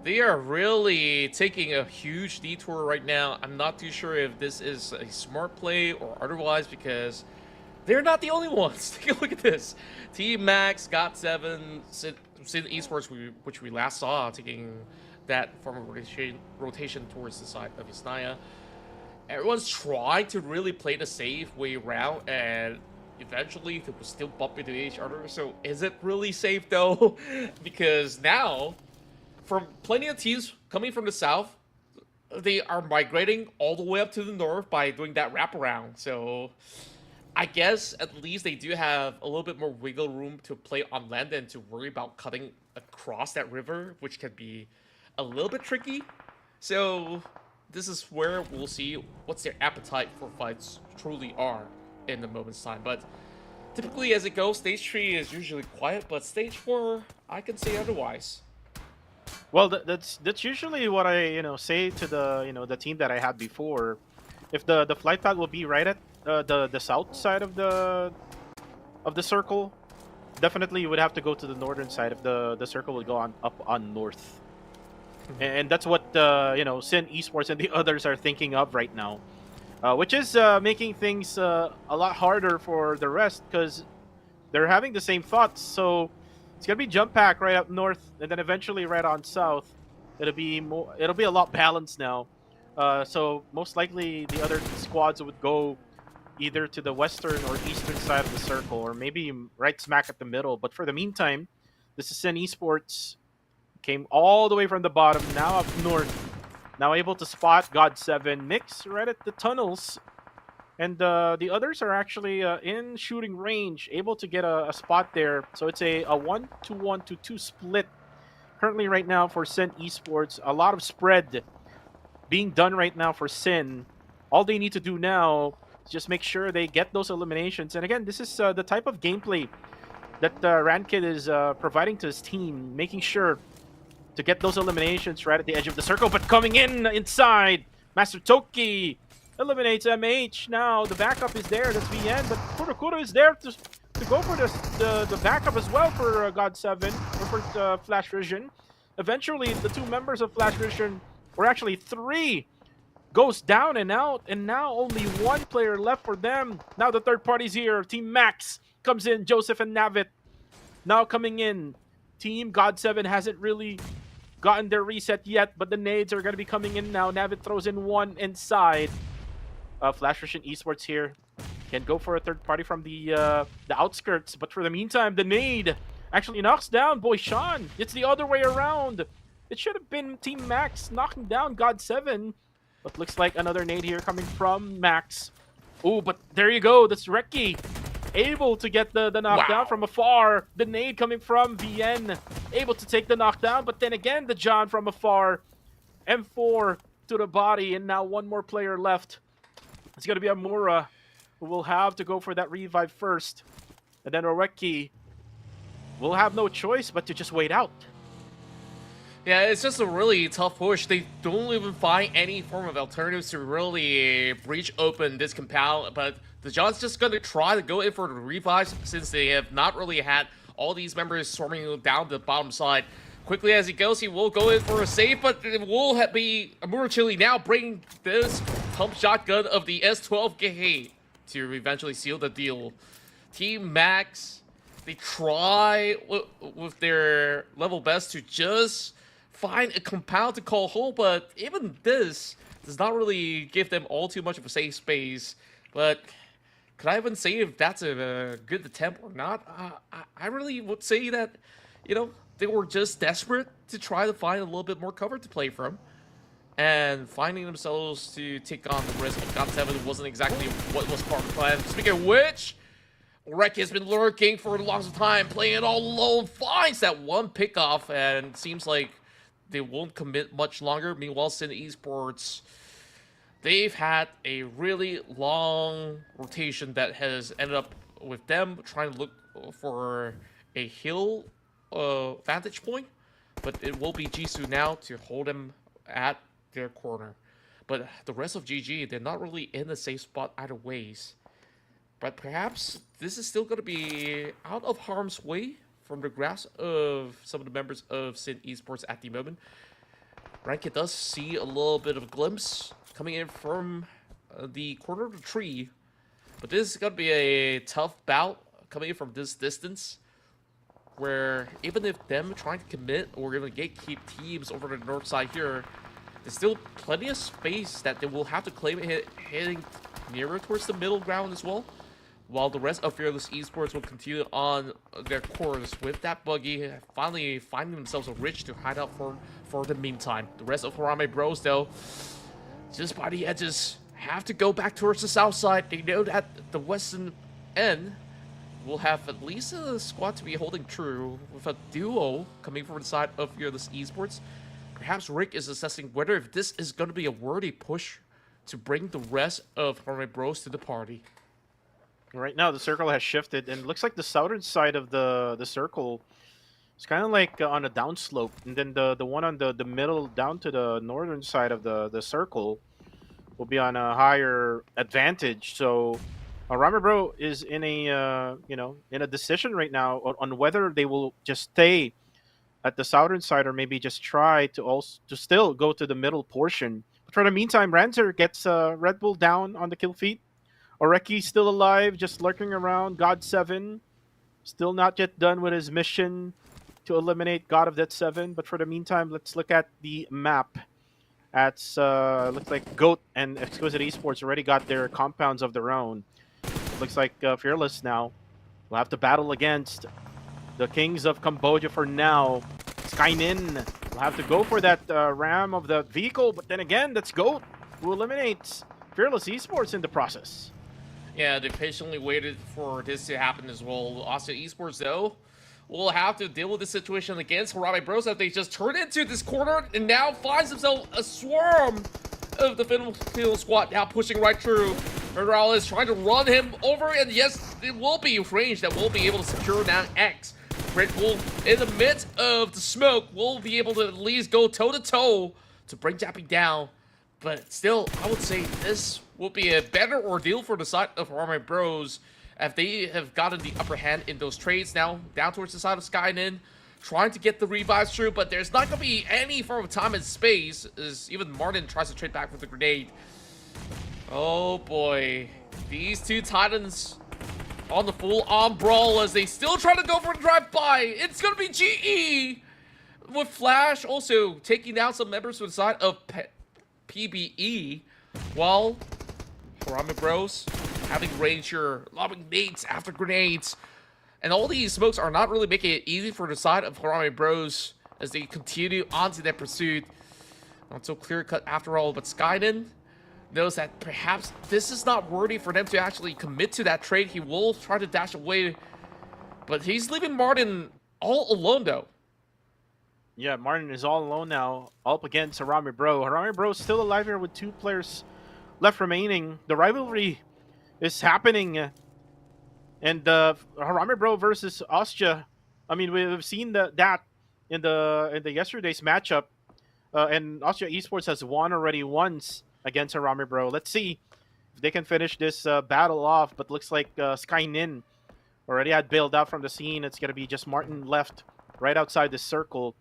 They are really taking a huge detour right now. I'm not too sure if this is a smart play or otherwise, because they're not the only ones. Take a look at this. Team Max, GOT7, Sin Esports, which we last saw, taking that form of rotation towards the side of Yasnaya. Everyone's trying to really play the safe way around, and eventually they will still bump into each other. So is it really safe though? Because now, from plenty of teams coming from the south, they are migrating all the way up to the north by doing that wraparound. So I guess at least they do have a little bit more wiggle room to play on land than to worry about cutting across that river, which can be a little bit tricky. So this is where we'll see what's their appetite for fights truly are in the moment's time. But typically as it goes, stage 3 is usually quiet, but stage 4, I can say otherwise. Well, that's usually what I say to the the team that I had before. If the flight path will be right at the south side of the circle, definitely you would have to go to the northern side. If the circle would go up on north, and that's what Sin Esports and the others are thinking of right now, which is making things a lot harder for the rest, because they're having the same thoughts. So it's gonna be jump pack right up north, and then eventually right on south. It'll be a lot balanced now. So most likely the other squads would go either to the western or eastern side of the circle, or maybe right smack at the middle. But for the meantime, this is Sin Esports. Came all the way from the bottom, now up north. Now able to spot God7 Mix right at the tunnels. And the others are actually in shooting range, able to get a spot there. So it's a 1-2-1-2 split currently right now for Sin Esports. A lot of spread being done right now for Sin. All they need to do now is just make sure they get those eliminations. And again, this is the type of gameplay that Rankid is providing to his team, making sure to get those eliminations right at the edge of the circle. But coming in inside, Master Toki eliminates MH. Now the backup is there. That's VN, but Kurokuro is there to go for the backup as well for God7 or for Flash Vision. Eventually, the two members of Flash Vision, or actually three, goes down and out, and now only one player left for them. Now the third party's here. Team Max comes in, Joseph and Navit now coming in. Team God7 hasn't really gotten their reset yet, but the nades are going to be coming in now. Navit throws in one inside. Flash Vision Esports here can go for a third party from the outskirts, but for the meantime, the nade actually knocks down Boy Sean. It's the other way around. It should have been Team Max knocking down God7, but looks like another nade here coming from Max. Oh, but there you go. That's Reki able to get the knockdown from afar. The nade coming from VN, able to take the knockdown, but then again, the John from afar. M4 to the body, and now one more player left. It's going to be Amura, who will have to go for that revive first. And then Oreki will have no choice but to just wait out. Yeah, it's just a really tough push. They don't even find any form of alternatives to really breach open this compound, but the John's just going to try to go in for the revives since they have not really had all these members swarming down the bottom side. Quickly as he goes, he will go in for a save, but it will be Amura Chili now bringing this pump shotgun of the S12 Gehe to eventually seal the deal. Team Max, they try with their level best to just find a compound to call home, but even this does not really give them all too much of a safe space. But could I even say if that's a good attempt or not? I really would say that, you know, they were just desperate to try to find a little bit more cover to play from. And finding themselves to take on the rest of God7 wasn't exactly what was part of the plan. Speaking of which, Rek has been lurking for the longest time, playing it all alone, finds that one pickoff, and seems like they won't commit much longer. Meanwhile, Sin Esports, they've had a really long rotation that has ended up with them trying to look for a hill vantage point, but it will be Jisoo now to hold him at their corner. But the rest of GG, they're not really in a safe spot either ways. But perhaps this is still going to be out of harm's way from the grasp of some of the members of Sin Esports at the moment. Rankit does see a little bit of a glimpse coming in from the corner of the tree. But this is going to be a tough bout coming in from this distance, where even if them trying to commit or even gatekeep teams over the north side here, there's still plenty of space that they will have to claim hitting nearer towards the middle ground as well, while the rest of Fearless Esports will continue on their course with that buggy, finally finding themselves a ridge to hide out for the meantime. The rest of Harame Bros, though, just by the edges, have to go back towards the south side. They know that the western end will have at least a squad to be holding true, with a duo coming from the side of Fearless Esports. Perhaps Rick is assessing whether if this is going to be a worthy push to bring the rest of Harame Bros to the party. Right now, the circle has shifted, and it looks like the southern side of the circle is kind of like on a downslope, and then the one on the middle down to the northern side of the circle will be on a higher advantage. So Rama Bro is in a in a decision right now on whether they will just stay at the southern side or maybe just try to still go to the middle portion. But for the meantime, Ranzer gets Red Bull down on the kill feed. Oreki still alive, just lurking around. God7 still not yet done with his mission to eliminate God of Death 7. But for the meantime, let's look at the map. Looks like Goat and Exquisite Esports already got their compounds of their own. Looks like Fearless now will have to battle against the Kings of Cambodia for now. Skynin will have to go for that ram of the vehicle, but then again, that's Goat who eliminates Fearless Esports in the process. Yeah, they patiently waited for this to happen as well. Also, Esports, though, will have to deal with this situation against Harame Bros that they just turned into this corner and now finds himself a swarm of the Filipino squad now pushing right through. Erangel is trying to run him over, and yes, it will be range that will be able to secure now X. Red Bull, in the midst of the smoke, will be able to at least go toe-to-toe to bring Jappy down. But still, I would say this will be a better ordeal for the side of Harame Bros if they have gotten the upper hand in those trades now, down towards the side of Skynin, trying to get the revives through, but there's not going to be any form of time and space as even Martin tries to trade back with the grenade. Oh boy, these two Titans on the full-on brawl as they still try to go for the drive-by. It's going to be GE with Flash also taking down some members to the side of PBE, while Harame Bros having Ranger, lobbing nades after grenades. And all these smokes are not really making it easy for the side of Harame Bros as they continue onto their pursuit. Not so clear-cut after all, but Skyden knows that perhaps this is not worthy for them to actually commit to that trade. He will try to dash away, but he's leaving Martin all alone, though. Yeah, Martin is all alone now, up against Harame Bro. Harame Bro still alive here with 2 players left remaining. The rivalry is happening, and Harame Bro versus Ostja. I mean, we've seen that in the yesterday's matchup, and Ostja Esports has won already once against Harame Bro. Let's see if they can finish this battle off. But looks like Skynin already had bailed out from the scene. It's gonna be just Martin left right outside the circle.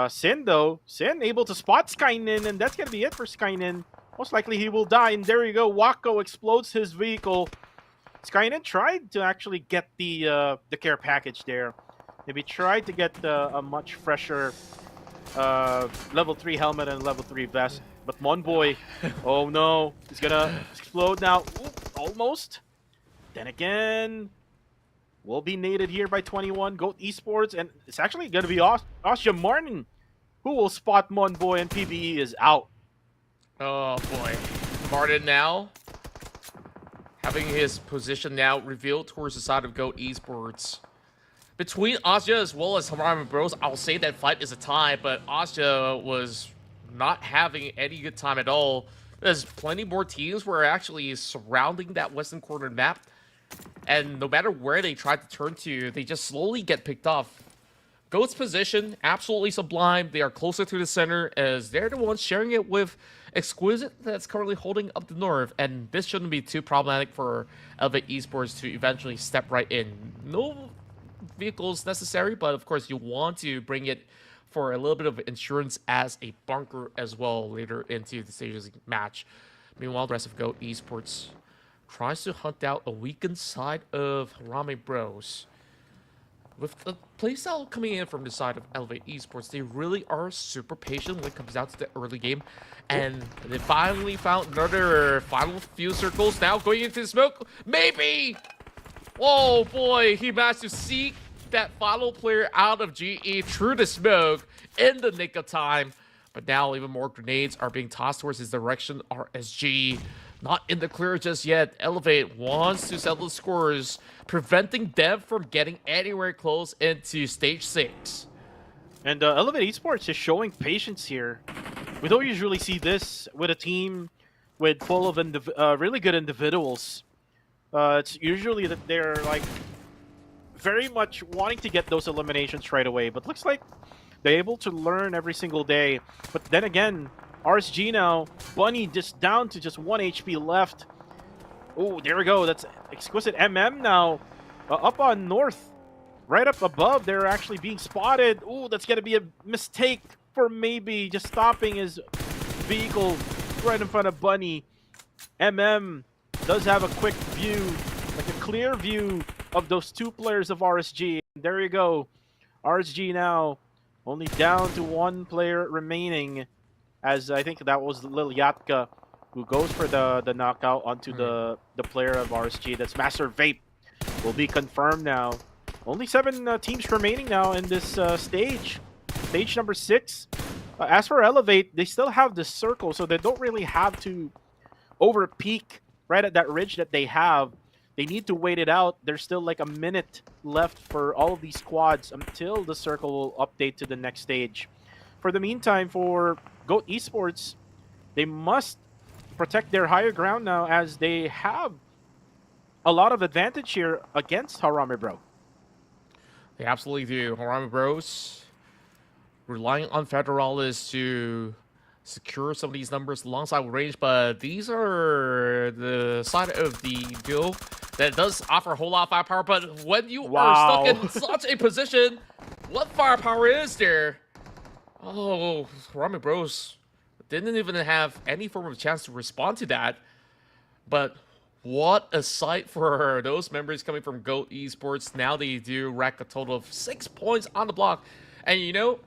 Sin able to spot Skynin, and that's gonna be it for Skynin. Most likely he will die, and there you go. Wako explodes his vehicle. Skynin tried to actually get the care package there. Maybe tried to get a much fresher level 3 helmet and level 3 vest. But Monboy, oh no, he's gonna explode now. Oop, almost. Then again, will be naded here by 21 Goat Esports, and it's actually gonna be Ostja Martin who will spot Monboy, and PBE is out. Oh boy, Martin now having his position now revealed towards the side of Goat Esports. Between Ostja as well as Harame Bros, I'll say that fight is a tie, but Ostja was not having any good time at all. There's plenty more teams were actually surrounding that western corner map, and no matter where they tried to turn to, they just slowly get picked off. Goat's position, absolutely sublime. They are closer to the center as they're the ones sharing it with Exquisite that's currently holding up the north, and this shouldn't be too problematic for Elevate Esports to eventually step right in. No vehicles necessary, but of course you want to bring it for a little bit of insurance as a bunker as well later into the stages match. Meanwhile, the rest of Goat Esports tries to hunt out a weakened side of Harame Bros. With the playstyle coming in from the side of Elevate Esports, they really are super patient when it comes down to the early game. And they finally found another final few circles. Now going into the smoke. Maybe! Oh boy, he managed to seek that final player out of GE through the smoke in the nick of time. But now even more grenades are being tossed towards his direction. RSG not in the clear just yet. Elevate wants to settle the scores, preventing them from getting anywhere close into stage 6. And Elevate Esports is showing patience here. We don't usually see this with a team with full of really good individuals. It's usually that they're like very much wanting to get those eliminations right away, but looks like they're able to learn every single day. But then again, RSG now, Bunny just down to just 1 HP left. Oh, there we go. That's Exquisite MM now up on north. Right up above, they're actually being spotted. Oh, that's going to be a mistake for maybe just stopping his vehicle right in front of Bunny. MM does have a quick view, like a clear view of those 2 players of RSG. There you go. RSG now only down to 1 player remaining, as I think that was Lil Yatka who goes for the knockout onto the player of RSG. That's Master Vape. Will be confirmed now. Only 7 teams remaining now in this stage. Stage number 6. As for Elevate, they still have the circle, so they don't really have to over-peak right at that ridge that they have. They need to wait it out. There's still like a minute left for all of these squads until the circle will update to the next stage. For the meantime, for GOAT Esports, they must protect their higher ground now as they have a lot of advantage here against Harame Bro. They absolutely do. Harame Bros relying on Federalis to secure some of these numbers alongside range, but these are the side of the deal that does offer a whole lot of firepower. But when you are stuck in such a position, what firepower is there? Oh, Harame Bros didn't even have any form of chance to respond to that. But what a sight for those members coming from GOAT Esports. Now they do rack a total of 6 points on the block. And you know,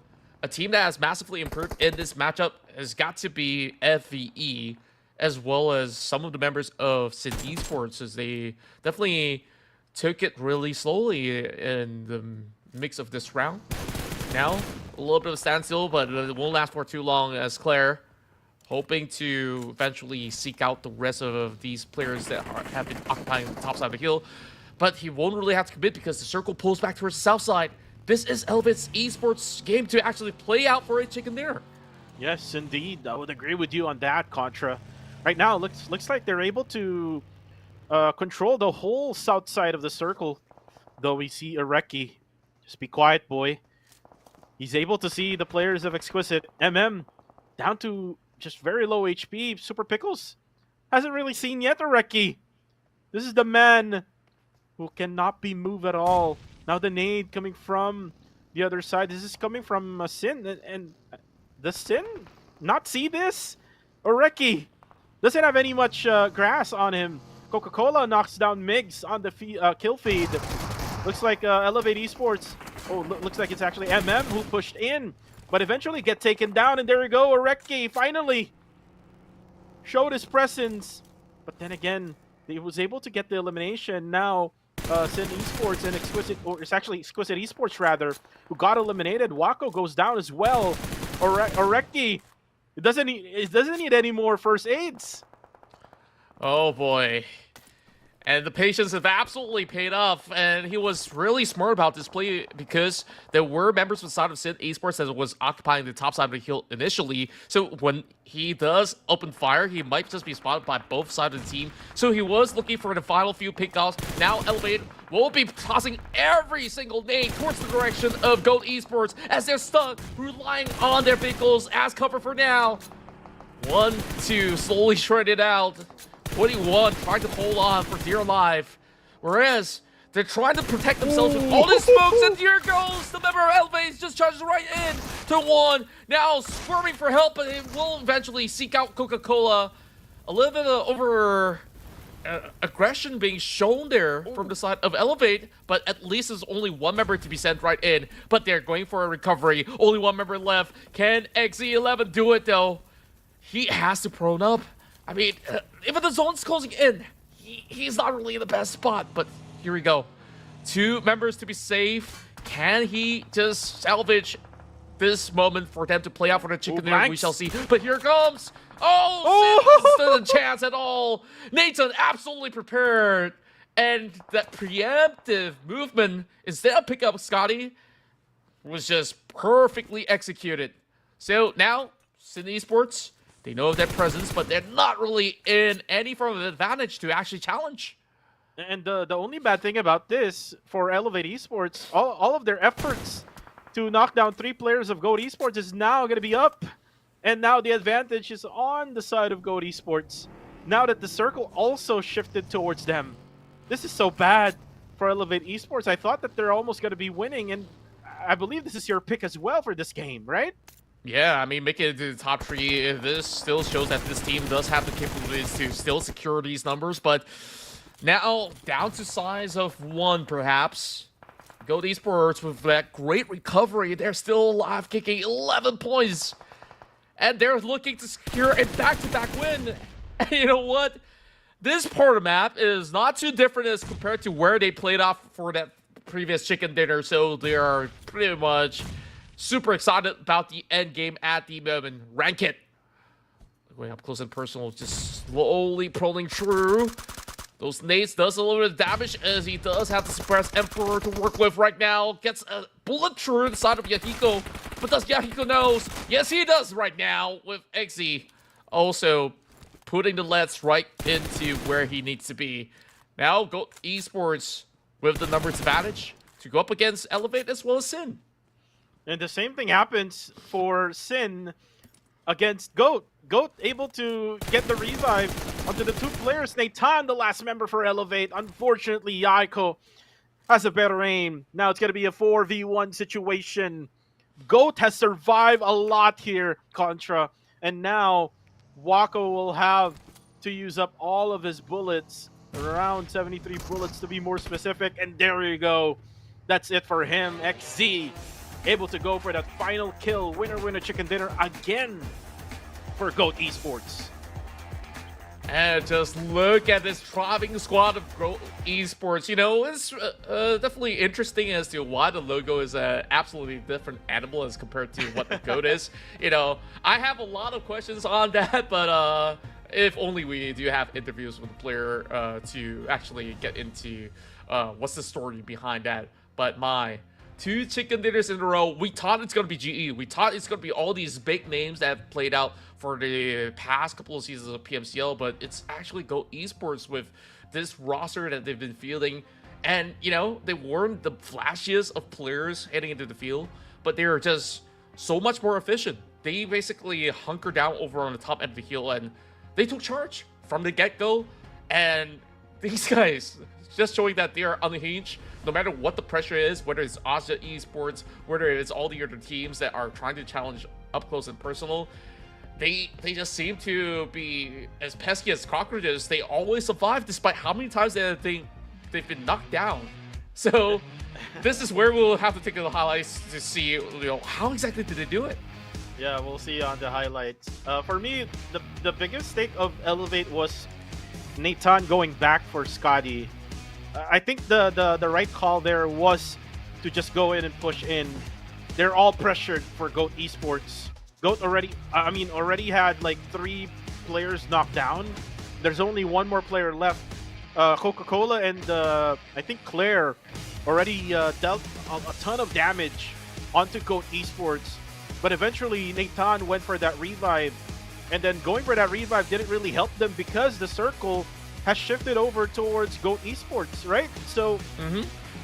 a team that has massively improved in this matchup has got to be FVE, as well as some of the members of SEA Esports, as they definitely took it really slowly in the mix of this round. Now, a little bit of a standstill, but it won't last for too long, as Claire hoping to eventually seek out the rest of these players that have been occupying the top side of the hill. But he won't really have to commit because the circle pulls back towards the south side. This is Elevate's esports game to actually play out for a chicken dinner. Yes, indeed. I would agree with you on that, Contra. Right now, it looks like they're able to control the whole south side of the circle. Though we see Areki. Just be quiet, boy. He's able to see the players of Exquisite. Down to just very low HP. Super Pickles hasn't really seen yet Areki. This is the man who cannot be moved at all. Now the nade coming from the other side. This is coming from Sin. And does Sin not see this? Areki doesn't have any much grass on him. Coca-Cola knocks down Migs on the kill feed. Looks like Elevate Esports. Oh, looks like it's actually who pushed in. But eventually get taken down. And there we go. Areki finally showed his presence. But then again, he was able to get the elimination. Now Sin Esports and Exquisite, or it's actually Exquisite Esports rather, who got eliminated. Wako goes down as well. Areki, it doesn't need any more first aids. Oh boy. And the patience have absolutely paid off, and he was really smart about this play because there were members of the side of SEA Esports that was occupying the top side of the hill initially. So when he does open fire, he might just be spotted by both sides of the team. So he was looking for the final few pickoffs. Now Elevate will be tossing every single nade towards the direction of GOAT Esports as they're stuck, relying on their vehicles as cover for now. 1, 2, slowly shred it out. 21 trying to hold on for dear life, whereas they're trying to protect themselves with all these smokes, and here goes the member of Elevate, just charges right in to 1. Now squirming for help, but it will eventually seek out Coca-Cola. A little bit of over aggression being shown there from the side of Elevate, but at least there's only one member to be sent right in. But they're going for a recovery. Only one member left. Can XE11 do it though? He has to prone up. I mean, if the zone's closing in, he's not really in the best spot, but here we go. 2 members to be safe. Can he just salvage this moment for them to play out for the chicken dinner? We shall see. But here comes. Oh, Sin doesn't chance at all. Nathan absolutely prepared. And that preemptive movement, instead of picking up Scotty, was just perfectly executed. So now, SEA Esports, they know their presence, but they're not really in any form of advantage to actually challenge. And the only bad thing about this for Elevate Esports, all of their efforts to knock down 3 players of GOAT Esports is now going to be up. And now the advantage is on the side of GOAT Esports. Now that the circle also shifted towards them. This is so bad for Elevate Esports. I thought that they're almost going to be winning, and I believe this is your pick as well for this game, right? Yeah, I mean, making it to the top 3, this still shows that this team does have the capabilities to still secure these numbers, but now down to size of 1, perhaps. GOAT Esports with that great recovery, they're still alive, kicking 11 points. And they're looking to secure a back-to-back win. And you know what? This part of the map is not too different as compared to where they played off for that previous chicken dinner, so they are pretty much super excited about the end game at the moment. Rank it. Going up close and personal, just slowly pulling through. Those nades does a little bit of damage as he does have the suppressed Emperor to work with right now. Gets a bullet through the side of Yahiko. But does Yahiko knows? Yes, he does right now with Exy. Also putting the Let's right into where he needs to be. Now go Esports with the numbers advantage to go up against Elevate as well as Sin. And the same thing happens for Sin against Goat. Goat able to get the revive onto the two players. Nathan, the last member for Elevate. Unfortunately, Yaiko has a better aim. Now it's going to be a 4v1 situation. Goat has survived a lot here, Contra. And now Wako will have to use up all of his bullets. Around 73 bullets to be more specific. And there you go. That's it for him. XZ able to go for that final kill. Winner, chicken dinner again for GOAT Esports. And just look at this thriving squad of GOAT Esports. You know, it's definitely interesting as to why the logo is an absolutely different animal as compared to what the GOAT is. You know, I have a lot of questions on that, but if only we do have interviews with the player to actually get into what's the story behind that. But my 2 chicken dinners in a row. We thought it's going to be GE. We thought it's going to be all these big names that have played out for the past couple of seasons of PMCL, but it's actually GOAT Esports with this roster that they've been fielding. And, you know, they weren't the flashiest of players heading into the field, but they were just so much more efficient. They basically hunkered down over on the top end of the hill, and they took charge from the get-go. And these guys, just showing that they are unhinged, no matter what the pressure is, whether it's Asia Esports, whether it's all the other teams that are trying to challenge up close and personal, they just seem to be as pesky as cockroaches. They always survive despite how many times they've been knocked down. So this is where we'll have to take the highlights to see, you know, how exactly did they do it. Yeah, we'll see on the highlights. For me, the biggest stake of Elevate was Nathan going back for Scotty. I think the right call there was to just go in and push in. They're all pressured for GOAT Esports. GOAT already had like 3 players knocked down. There's only one more player left. Coca-Cola and I think Claire already dealt a ton of damage onto GOAT Esports. But eventually Nathan went for that revive. And then going for that revive didn't really help them because the circle has shifted over towards GOAT Esports, right? So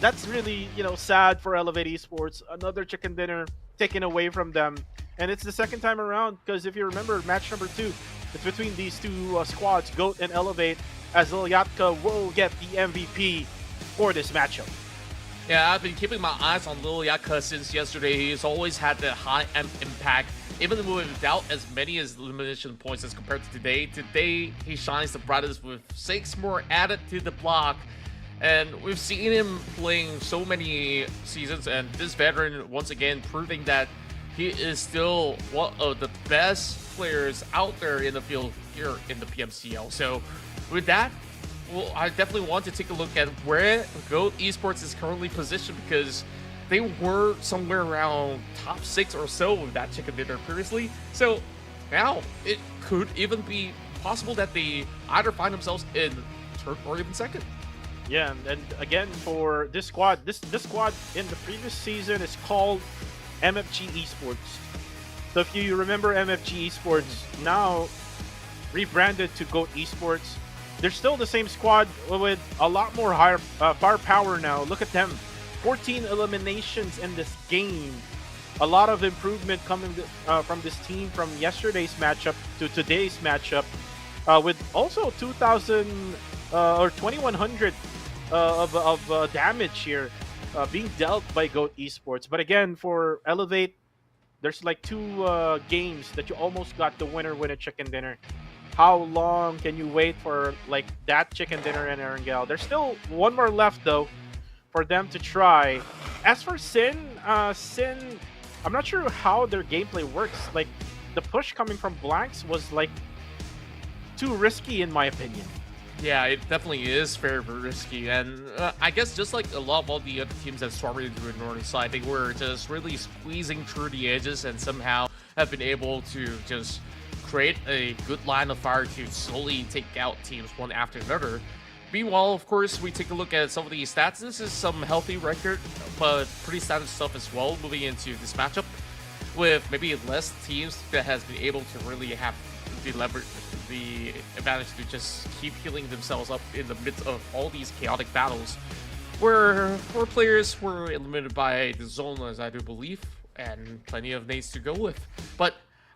that's really, you know, sad for Elevate Esports. Another chicken dinner taken away from them. And it's the second time around because if you remember match number 2, it's between these two squads, GOAT and Elevate, as Lilyatka will get the MVP for this matchup. Yeah, I've been keeping my eyes on Lilyatka since yesterday. He's always had the high impact, even without as many as elimination points as compared to today. Today, he shines the brightest with 6 more added to the block. And we've seen him playing so many seasons, and this veteran, once again, proving that he is still one of the best players out there in the field here in the PMCL. So with that, well, I definitely want to take a look at where GOAT Esports is currently positioned, because they were somewhere around top 6 or so with that chicken dinner previously. So now it could even be possible that they either find themselves in third or even second. Yeah, and again for this squad, this squad in the previous season is called MFG Esports. So if you remember MFG Esports, now rebranded to GOAT Esports. They're still the same squad with a lot more higher firepower now. Look at them. 14 eliminations in this game. A lot of improvement coming from this team from yesterday's matchup to today's matchup. With also 2,000 or 2,100 of damage here being dealt by GOAT Esports. But again, for Elevate, there's like 2 games that you almost got the winner chicken dinner. How long can you wait for like that chicken dinner in Erangel? There's still one more left though for them to try. As for Sin, I'm not sure how their gameplay works. Like the push coming from blanks was like too risky in my opinion. Yeah, it definitely is very, very risky. And I guess just like a lot of all the other teams that swarmed into the northern side, they were just really squeezing through the edges and somehow have been able to just create a good line of fire to slowly take out teams one after another. Meanwhile, of course, we take a look at some of the stats. This is some healthy record, but pretty standard stuff as well, moving into this matchup with maybe less teams that has been able to really have the advantage to just keep healing themselves up in the midst of all these chaotic battles, where 4 players were eliminated by the zone, as I do believe, and plenty of nades to go with. But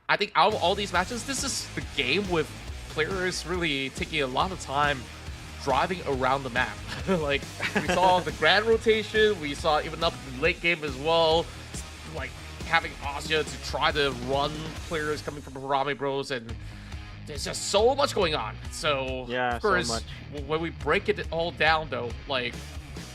I think out of all these matches, this is the game with players really taking a lot of time driving around the map. Like, we saw the grand rotation, we saw even up in the late game as well, like having Asya to try to run players coming from Harame Bros, and there's just so much going on. So, yeah, of course, so much. When we break it all down, though, like,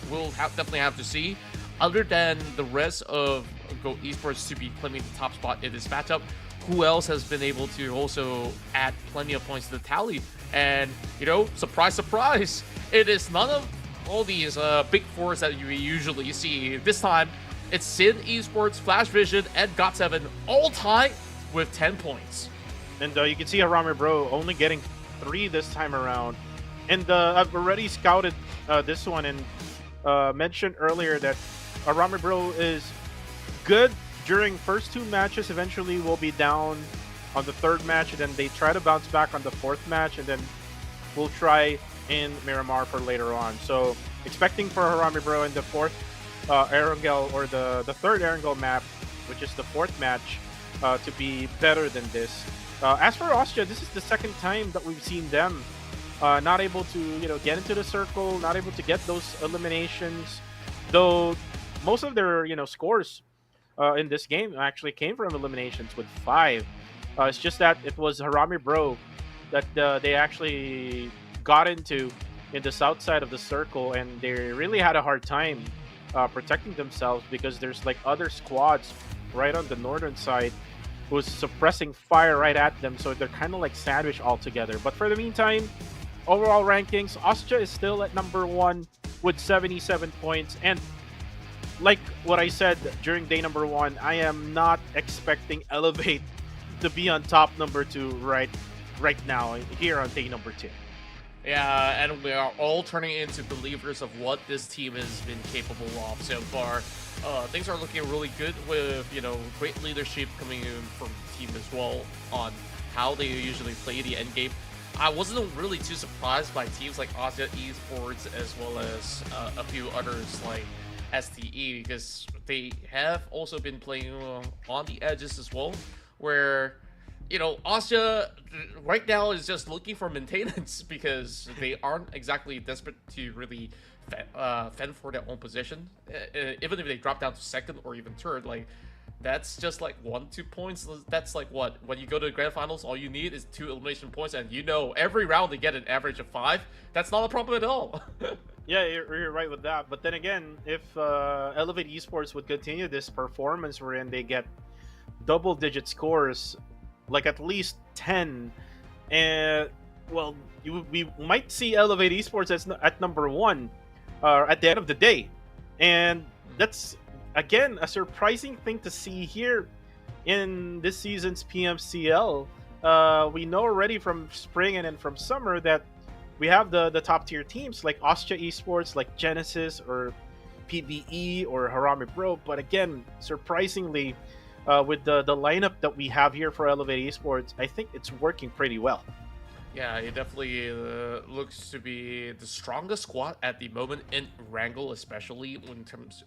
we'll definitely have to see. Other than the rest of Go Esports to be claiming the top spot in this matchup, who else has been able to also add plenty of points to the tally? And, you know, surprise, surprise, it is none of all these big fours that you usually see. This time, it's Sin Esports, Flash Vision, and GOT7 all tied with 10 points. And you can see Harame Bro only getting 3 this time around. And I've already scouted this one and mentioned earlier that Harame Bro is good during first 2 matches. Eventually will be down on the 3rd match, and then they try to bounce back on the 4th match, and then we'll try in Miramar for later on. So expecting for Harame Bro in the 4th Erangel, or the 3rd Erangle map, which is the 4th match, to be better than this. As for Austria, this is the 2nd time that we've seen them not able to, you know, get into the circle, not able to get those eliminations, though most of their, you know, scores in this game actually came from eliminations with 5. It's just that it was Harame Bro that they actually got into in the south side of the circle, and they really had a hard time protecting themselves because there's like other squads right on the northern side who's suppressing fire right at them, so they're kind of like sandwiched all together. But for the meantime, overall rankings, Austria is still at number 1 with 77 points, and like what I said during day number 1, I am not expecting Elevate to be on top number 2 right now here on day number 2. Yeah, and we are all turning into believers of what this team has been capable of so far. Things are looking really good with, you know, great leadership coming in from the team as well on how they usually play the end game. I wasn't really too surprised by teams like Asia Esports as well as a few others like STE, because they have also been playing on the edges as well, where, you know, Austria right now is just looking for maintenance because they aren't exactly desperate to really fend for their own position. Even if they drop down to 2nd or even 3rd, like, that's just like 1-2 points. That's like what, when you go to the grand finals, all you need is 2 elimination points, and you know every round they get an average of 5. That's not a problem at all. Yeah, you're right with that. But then again, if Elevate Esports would continue this performance wherein they get double-digit scores, like at least 10, and well, we might see Elevate Esports at number 1 at the end of the day, and that's again a surprising thing to see here in this season's PMCL. We know already from spring and then from summer that we have the top tier teams like Austria Esports, like Genesis or PBE or Harame Bro, but again, surprisingly, with the lineup that we have here for Elevate Esports, I think it's working pretty well. Yeah, it definitely looks to be the strongest squad at the moment in Erangle, especially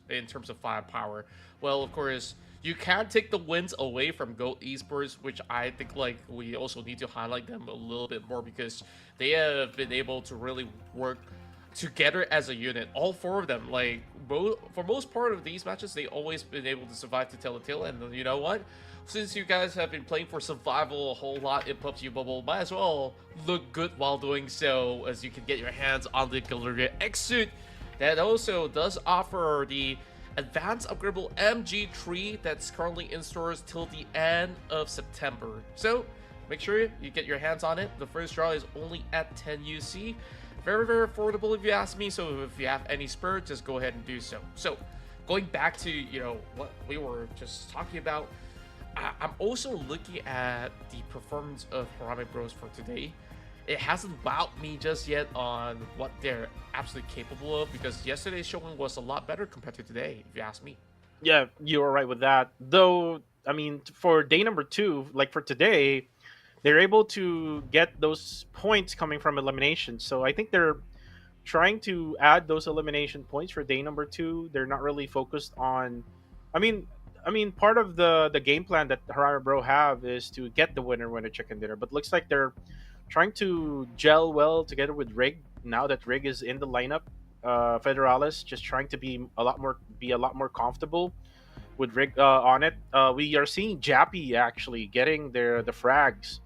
in terms of firepower. Well, of course, you can take the wins away from Go Esports, which I think like we also need to highlight them a little bit more because they have been able to really work together as a unit. All 4 of them, like for most part of these matches, they always been able to survive to tell the tale. And you know what? Since you guys have been playing for survival a whole lot in PUBG Mobile, might as well look good while doing so, as you can get your hands on the Galleria X suit. That also does offer the advanced upgradable MG tree that's currently in stores till the end of September. So make sure you get your hands on it. The first draw is only at 10 UC. Very, very affordable if you ask me. So if you have any spur, just go ahead and do so. So going back to, you know, what we were just talking about, I'm also looking at the performance of Harame Bros for today. it hasn't wowed me just yet on what they're absolutely capable of, because yesterday's showing was a lot better compared to today, if you ask me. Yeah, you were right with that. Though, I mean, for day number two, like for today, they're able to get those points coming from elimination. So I think they're trying to add those elimination points for day number two. They're not really focused on. I mean, part of the game plan that Harara Bro have is to get the winner chicken dinner. But looks like they're trying to gel well together with Rig now that Rig is in the lineup. Federalis just trying to be a lot more comfortable with Rig on it. We are seeing Jappy actually getting the frags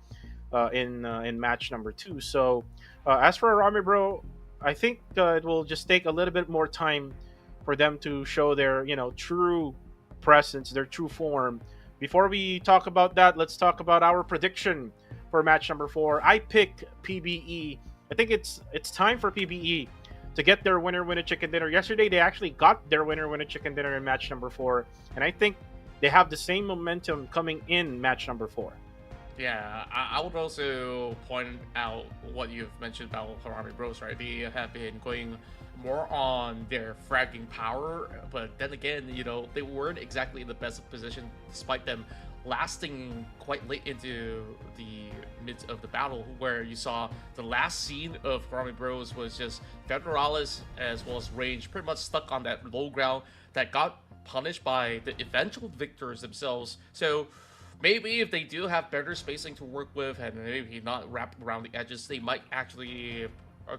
in match number two. So as for Arami Bro, I think it will just take a little bit more time for them to show their true presence, their true form. Before we talk about that, let's talk about our prediction for match number four. I pick PBE. I think it's time for PBE to get their winner chicken dinner. Yesterday they actually got their winner chicken dinner in match number four, and I think they have the same momentum coming in match number four. Yeah, I would also point out what you've mentioned about Harami Bros, right? They have been going more on their fragging power, but then again, they weren't exactly in the best of position, despite them lasting quite late into the midst of the battle, where you saw the last scene of Harami Bros was just Federalis as well as Range pretty much stuck on that low ground that got punished by the eventual victors themselves. So maybe if they do have better spacing to work with and maybe not wrap around the edges, they might actually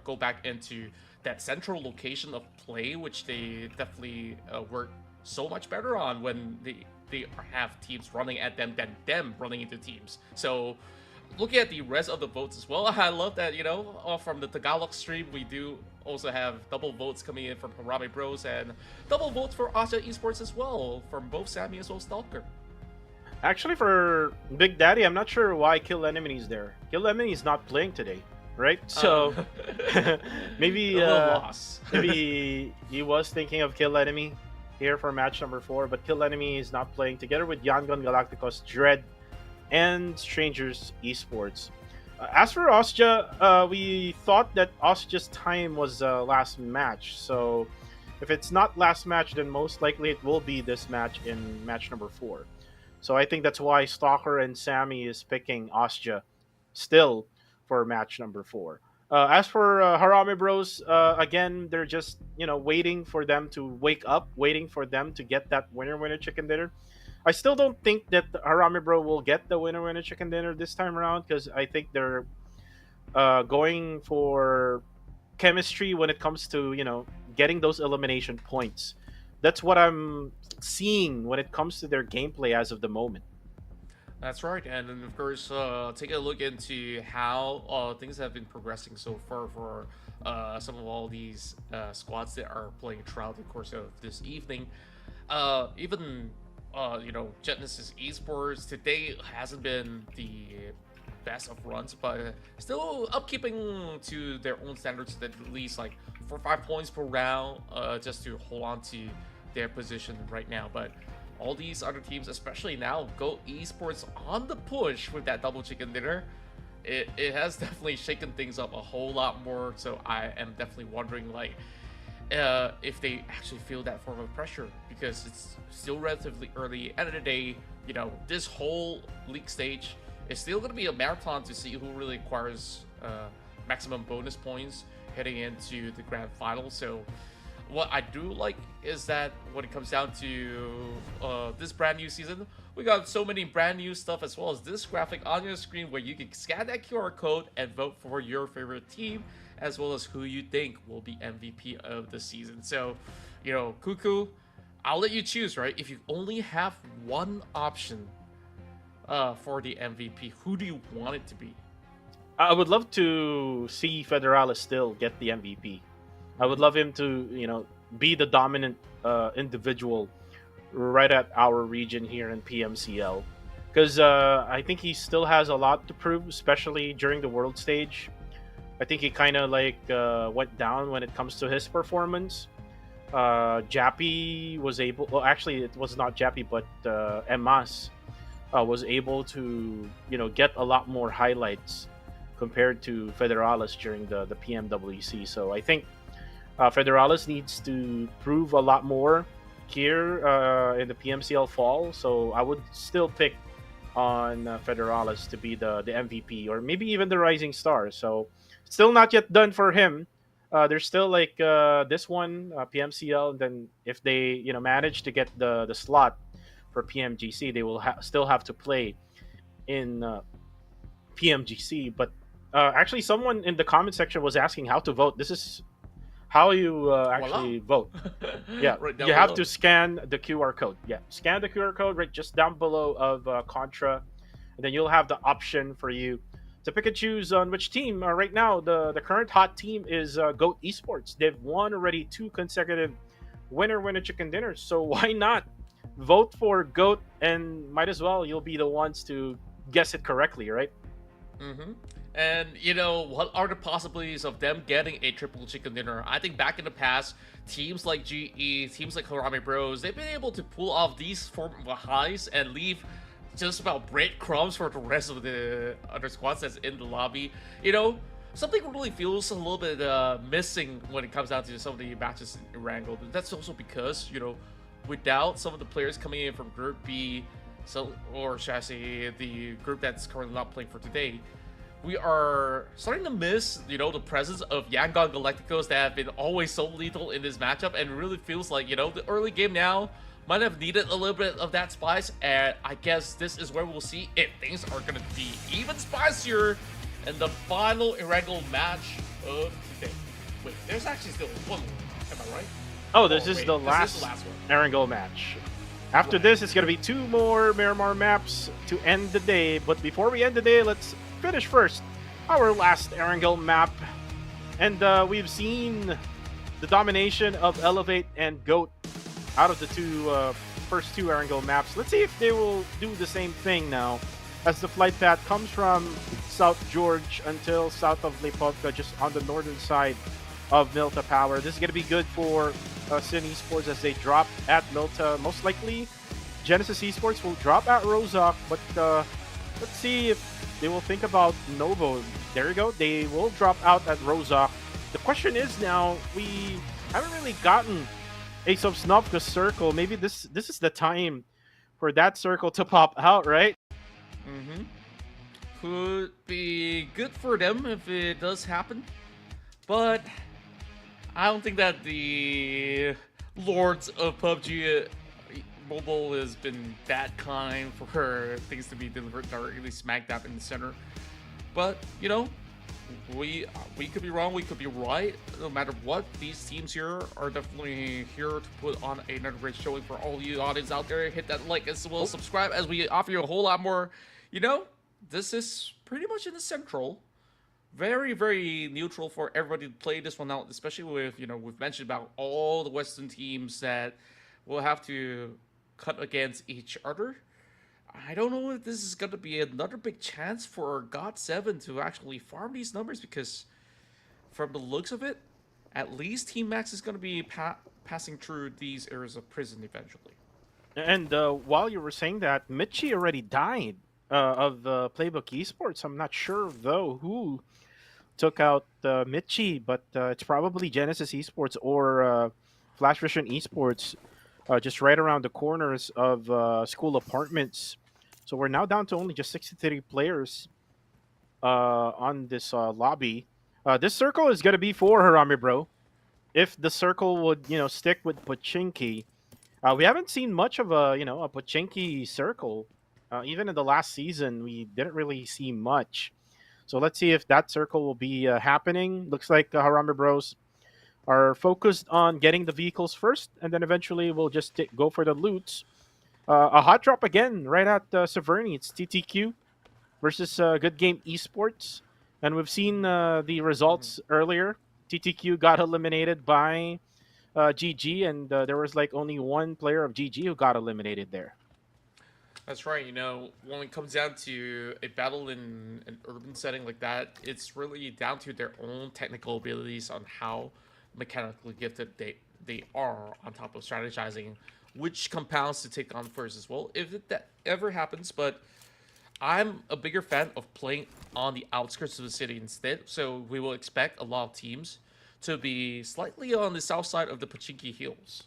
go back into that central location of play, which they definitely work so much better on when they have teams running at them than them running into teams. So looking at the rest of the votes as well, I love that, from the Tagalog stream, we do also have double votes coming in from Harami Bros and double votes for Asia Esports as well, from both Sammy as well as Stalker. Actually, for Big Daddy, I'm not sure why Kill Enemy is there. Kill Enemy is not playing today, right? So maybe maybe he was thinking of Kill Enemy here for match number four, but Kill Enemy is not playing together with Yangon Galacticos, Dread, and Strangers Esports. As for Osja, we thought that Osja's time was last match, so if it's not last match, then most likely it will be this match in match number four. So I think that's why Stalker and Sammy is picking Osja still for match number four. As for Harami Bros, again, they're just waiting for them to wake up, waiting for them to get that winner chicken dinner. I still don't think that Harami Bro will get the winner chicken dinner this time around, because I think they're going for chemistry when it comes to getting those elimination points. That's what I'm seeing when it comes to their gameplay as of the moment. That's right, and then of course, take a look into how things have been progressing so far for some of all these squads that are playing throughout the course of this evening. Even Genesis Esports today hasn't been the best of runs, but still upkeeping to their own standards, at least like 4 or 5 points per round, just to hold on to their position right now. But all these other teams, especially now, Go Esports on the push with that double chicken dinner. It has definitely shaken things up a whole lot more. So I am definitely wondering, like, if they actually feel that form of pressure, because it's still relatively early. End of the day, this whole league stage is still going to be a marathon to see who really acquires maximum bonus points heading into the grand final. So what I do like is that when it comes down to this brand new season, we got so many brand new stuff, as well as this graphic on your screen where you can scan that QR code and vote for your favorite team, as well as who you think will be MVP of the season. So, Cuckoo, I'll let you choose, right? If you only have one option for the MVP, who do you want it to be? I would love to see Federalis still get the MVP. I would love him to, be the dominant individual right at our region here in PMCL, because I think he still has a lot to prove, especially during the world stage. I think he kind of went down when it comes to his performance. Jappy was able. Well, actually, it was not Jappy, but Emas was able to get a lot more highlights compared to Federalis during the PMWC. So I think Federalis needs to prove a lot more here in the PMCL Fall. So I would still pick on Federalis to be the MVP, or maybe even the Rising Star. So still not yet done for him. There's still like this one PMCL, and then if they manage to get the slot for PMGC, they will still have to play in PMGC. But actually, someone in the comment section was asking how to vote. This is how you actually vote. Yeah, Right down you have below. to scan the QR code. Yeah, scan the QR code right just down below of Contra, and then you'll have the option for you to pick and choose on which team. Right now, the current hot team is Goat Esports. They've won already 2 consecutive winner chicken dinners. So why not vote for Goat, and might as well you'll be the ones to guess it correctly, right? Mm-hmm. And you know, what are the possibilities of them getting a triple chicken dinner? I think back in the past, teams like GE, teams like Harami Bros, they've been able to pull off these form of highs and leave just about breadcrumbs for the rest of the other squads that's in the lobby. You know, something really feels a little bit missing when it comes down to some of the matches in Erangle. That's also because, you know, without some of the players coming in from Group B, so, or should I say the group that's currently not playing for today, we are starting to miss, you know, the presence of Yangon Galacticos that have been always so lethal in this matchup, and it really feels like, you know, the early game now might have needed a little bit of that spice, and I guess this is where we'll see if things are going to be even spicier in the final Erangle match of today. Wait, there's actually still one more, am I right? Oh, this is wait, the this last, is the last one. Erangel match. After this, it's going to be 2 more Miramar maps to end the day. But before we end the day, let's finish first our last Erangel map. And we've seen the domination of Elevate and Goat out of the first two Erangel maps. Let's see if they will do the same thing now, as the flight path comes from South George until south of Lipovka, just on the northern side of Milta Power. This is going to be good for Sin Esports as they drop at Milta. Most likely, Genesis Esports will drop at Rozak, but let's see if they will think about Novo. There you go. They will drop out at Rozak. The question is now, we haven't really gotten a Snovka circle. Maybe this is the time for that circle to pop out, right? Mm-hmm. Could be good for them if it does happen, but I don't think that the lords of PUBG Mobile has been that kind for things to be delivered directly smack dab in the center. But you know, we could be wrong, we could be right. No matter what, these teams here are definitely here to put on another great showing for all you audience out there. Hit that like as well, subscribe as we offer you a whole lot more. You know, this is pretty much in the central. Very, very neutral for everybody to play this one out, especially with, you know, we've mentioned about all the Western teams that will have to cut against each other. I don't know if this is going to be another big chance for God7 to actually farm these numbers, because from the looks of it, at least Team Max is going to be passing through these areas of prison eventually. And while you were saying that, Michi already died of Playbook Esports. I'm not sure, though, who took out Michi, but it's probably Genesis Esports or Flash Vision Esports, just right around the corners of school apartments. So we're now down to only just 63 players on this lobby. This circle is going to be for Harami Bro. If the circle would, stick with Pochinki. We haven't seen much of a Pochinki circle. Even in the last season, we didn't really see much. So let's see if that circle will be happening. Looks like Harami Bros are focused on getting the vehicles first, and then eventually we'll just go for the loots. A hot drop again, right at Severny. It's TTQ versus Good Game Esports. And we've seen the results earlier. TTQ got eliminated by GG, and there was like only one player of GG who got eliminated there. That's right. You know, when it comes down to a battle in an urban setting like that, it's really down to their own technical abilities on how mechanically gifted they are, on top of strategizing which compounds to take on first as well, if that ever happens. But I'm a bigger fan of playing on the outskirts of the city instead. So we will expect a lot of teams to be slightly on the south side of the Pachinki Hills.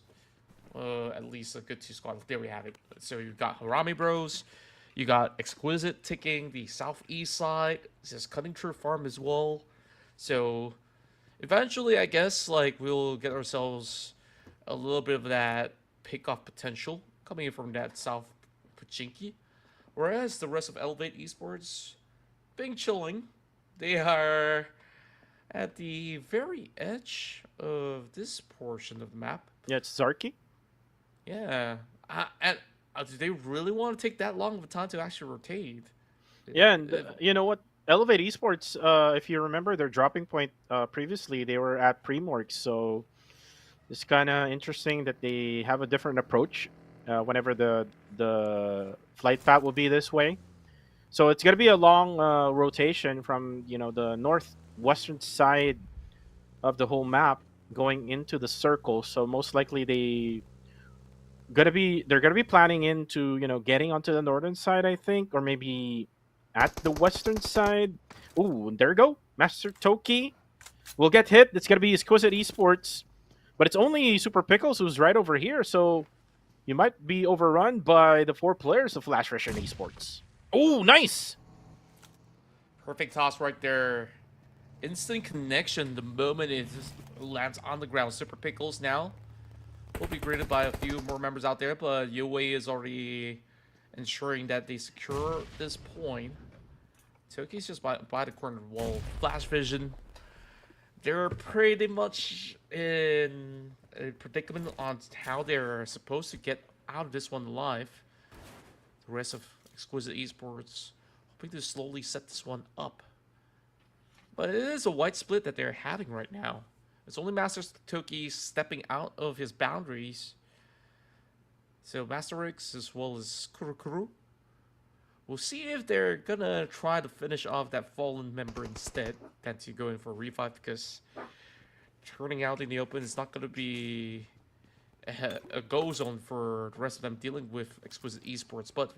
At least a good 2 squads. There we have it. So you've got Harami Bros, you got Exquisite taking the southeast side. Just cutting through farm as well. So eventually, I guess like we'll get ourselves a little bit of that pick-off potential coming in from that South Pachinki. Whereas the rest of Elevate Esports, being chilling, they are at the very edge of this portion of the map. Yeah, it's Zarky. Yeah, and do they really want to take that long of a time to actually rotate? Yeah, and you know what? Elevate Esports, if you remember their dropping point previously, they were at Primorx, so it's kind of interesting that they have a different approach whenever the flight path will be this way. So it's gonna be a long rotation from the northwestern side of the whole map going into the circle. So most likely they're gonna be planning into getting onto the northern side, I think, or maybe at the western side. Ooh, there we go. Master Toki will get hit. It's gonna be Exquisite Esports, but it's only Super Pickles who's right over here. So you might be overrun by the 4 players of Flash Russian Esports. Oh, nice! Perfect toss right there. Instant connection the moment it just lands on the ground. Super Pickles now will be greeted by a few more members out there, but Yue is already ensuring that they secure this point. Toki's just by the corner of the wall. Flash vision. They're pretty much in a predicament on how they're supposed to get out of this one alive. The rest of Exquisite Esports hoping to slowly set this one up. But it is a white split that they're having right now. It's only Master Toki stepping out of his boundaries. So Master Rix as well as Kurukuru. We'll see if they're gonna try to finish off that fallen member instead than to go in for a revive, because turning out in the open is not gonna be a go zone for the rest of them dealing with Exquisite Esports. But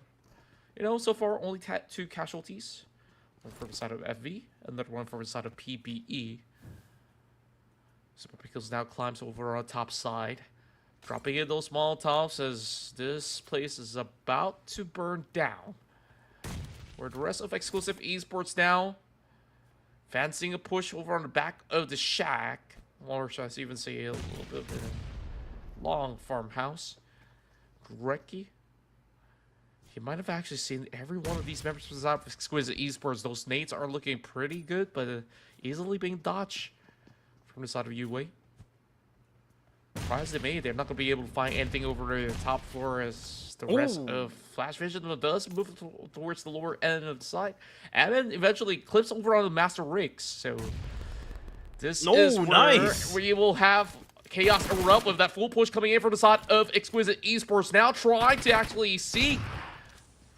so far only 2 casualties. One from the side of FV, another one from the side of PBE. Super Pickles now climbs over on top side, dropping in those Molotovs as this place is about to burn down. Where the rest of Exclusive Esports now fancying a push over on the back of the shack, or should I even say a little bit of a long farmhouse. Greki, he might have actually seen every one of these members of Exquisite Esports. Those nades are looking pretty good, but easily being dodged from the side of Yue. Surprised they made, they're not going to be able to find anything over the top floor as the rest of Flash Vision does move towards the lower end of the side. And then eventually clips over on the Master Rigs. So this is where we will have chaos erupt with that full push coming in from the side of Exquisite Esports. Now trying to actually see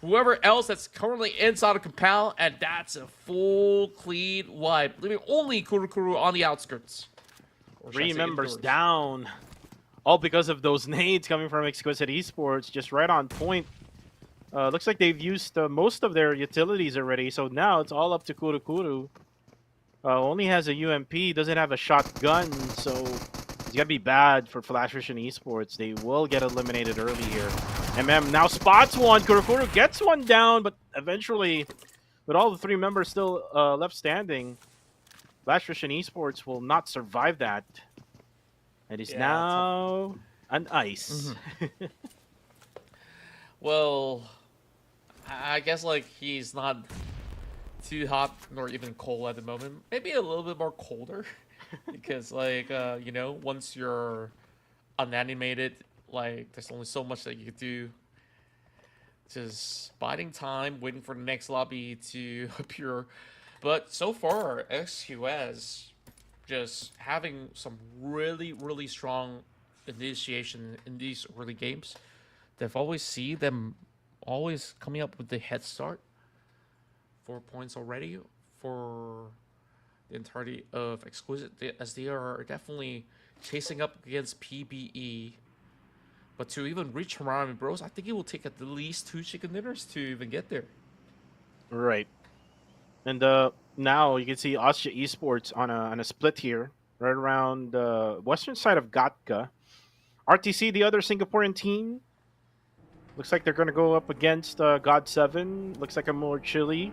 whoever else that's currently inside of Compound, and that's a full clean wipe, leaving only Kurukuru on the outskirts. 3 members down. All because of those nades coming from Exquisite Esports, just right on point. Looks like they've used most of their utilities already, so now it's all up to Kurukuru. Only has a UMP, doesn't have a shotgun, so it's gonna be bad for Flash Russian Esports. They will get eliminated early here. MM now spots one. Kurukuru gets one down, but eventually, with all the 3 members still left standing, Flash Russian Esports will not survive that. It is now on ice. Well, I guess like he's not too hot nor even cold at the moment. Maybe a little bit more colder, because like once you're unanimated, like there's only so much that you can do. Just biding time, waiting for the next lobby to appear. But so far, XQS just having some really, really strong initiation in these early games. They've always seen them always coming up with the head start. 4 points already for the entirety of Exquisite, as they are definitely chasing up against PBE. But to even reach Harami Bros, I think it will take at least 2 chicken dinners to even get there. Right. And now you can see Austria Esports on a split here, right around the western side of Gatka. RTC, the other Singaporean team, looks like they're going to go up against God7. Looks like a more chilly.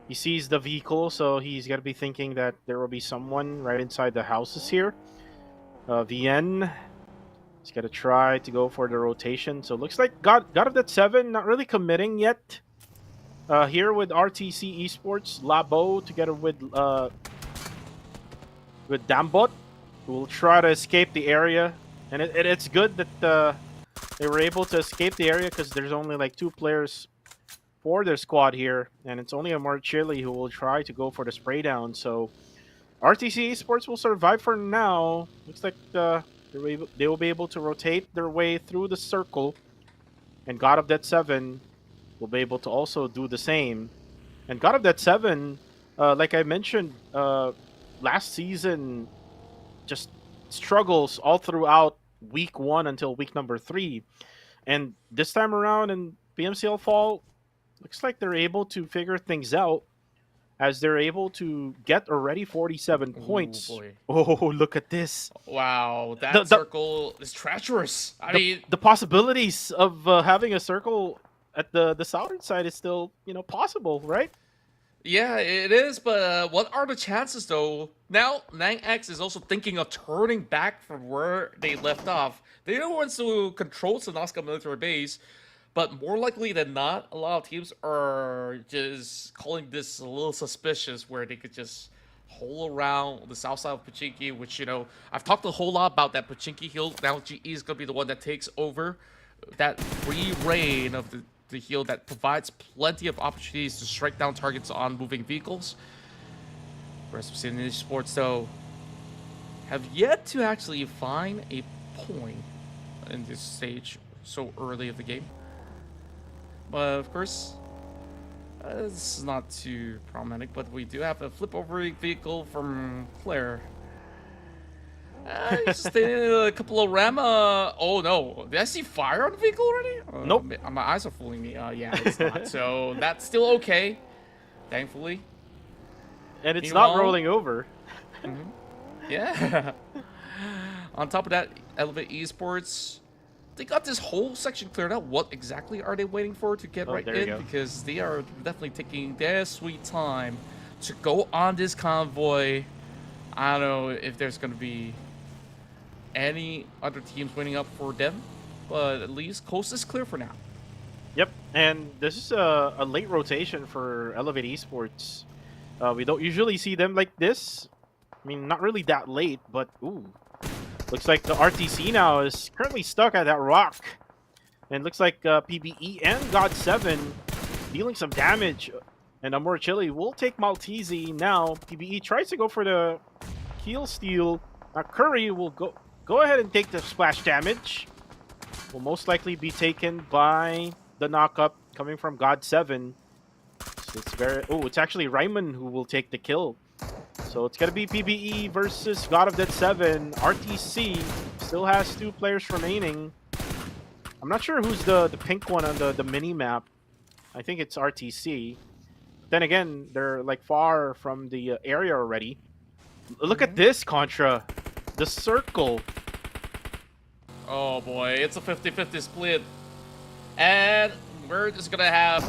He sees the vehicle, so he's got to be thinking that there will be someone right inside the houses here. VN, he's got to try to go for the rotation. So looks like God of that 7 not really committing yet. Here with RTC Esports, Labo together with Dambot, who will try to escape the area. And it's good that they were able to escape the area because there's only like 2 players for their squad here, and it's only a Marchilli who will try to go for the spray down. So RTC Esports will survive for now. Looks like they will be able to rotate their way through the circle, and God of Death 7 will be able to also do the same. And God of Death 7, like I mentioned last season, just struggles all throughout week 1 until week number 3. And this time around in PMCL Fall, looks like they're able to figure things out as they're able to get already 47 points. Boy. Oh, look at this. Wow, that circle is treacherous. I mean, the possibilities of having a circle at the southern side is still, possible, right? Yeah, it is, but what are the chances, though? Now, NangX is also thinking of turning back from where they left off. They don't want to control Sanoska military base, but more likely than not, a lot of teams are just calling this a little suspicious, where they could just hole around the south side of Pachinki, which, I've talked a whole lot about that Pachinki hill. Now GE is going to be the one that takes over that free reign of the hill that provides plenty of opportunities to strike down targets on moving vehicles. Rest of City Sports, though, have yet to actually find a point in this stage so early of the game. But of course, this is not too problematic, but we do have a flip over vehicle from Claire. Just a couple of ram. Oh no, did I see fire on the vehicle already? Nope. My eyes are fooling me. Yeah, it's not. So that's still okay, thankfully. And it's not rolling over. Yeah. On top of that, Elevate Esports, they got this whole section cleared out. What exactly are they waiting for to get right in? Because they are definitely taking their sweet time to go on this convoy. I don't know if there's going to be any other teams waiting up for them, but at least coast is clear for now. Yep, and this is a late rotation for Elevate Esports. We don't usually see them like this. I mean, not really that late, but ooh. Looks like the RTC now is currently stuck at that rock. And looks like PBE and God7 dealing some damage. And Amor Chile will take Maltese now. PBE tries to go for the kill steal. Curry will go ahead and take the splash damage. Will most likely be taken by the knockup coming from God7. So it's it's actually Ryman who will take the kill. So it's going to be PBE versus God of Death 7. RTC still has 2 players remaining. I'm not sure who's the pink one on the mini-map. I think it's RTC. Then again, they're like far from the area already. Look at this, Contra. The circle. Oh boy, it's a 50-50 split. And we're just going to have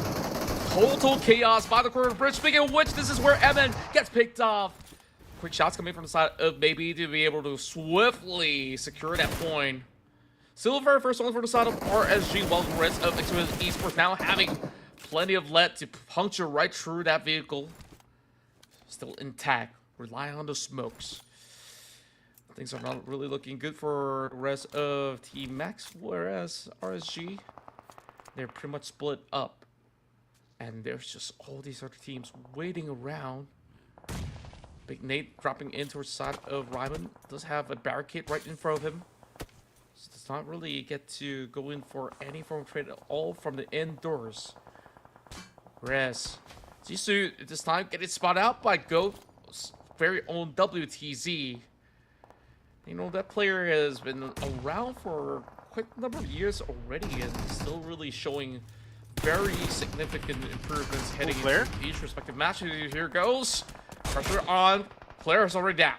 total chaos by the corner bridge. Speaking of which, this is where Evan gets picked off. Quick shots coming from the side of Maybe to be able to swiftly secure that point. Silver first one for the side of RSG, while the rest of Esports now having plenty of lead to puncture right through that vehicle. Still intact, relying on the smokes. Things are not really looking good for the rest of Team Max, whereas RSG, they're pretty much split up. And there's just all these other teams waiting around. Big Nate dropping in towards the side of Ryman. Does have a barricade right in front of him. So does not really get to go in for any form of trade at all from the indoors. Whereas Jisoo this time getting spotted out by Goat's very own WTZ. You know, that player has been around for quite a number of years already and still really showing very significant improvements heading Claire? into each respective match. Here goes. Pressure on. Claire is already down.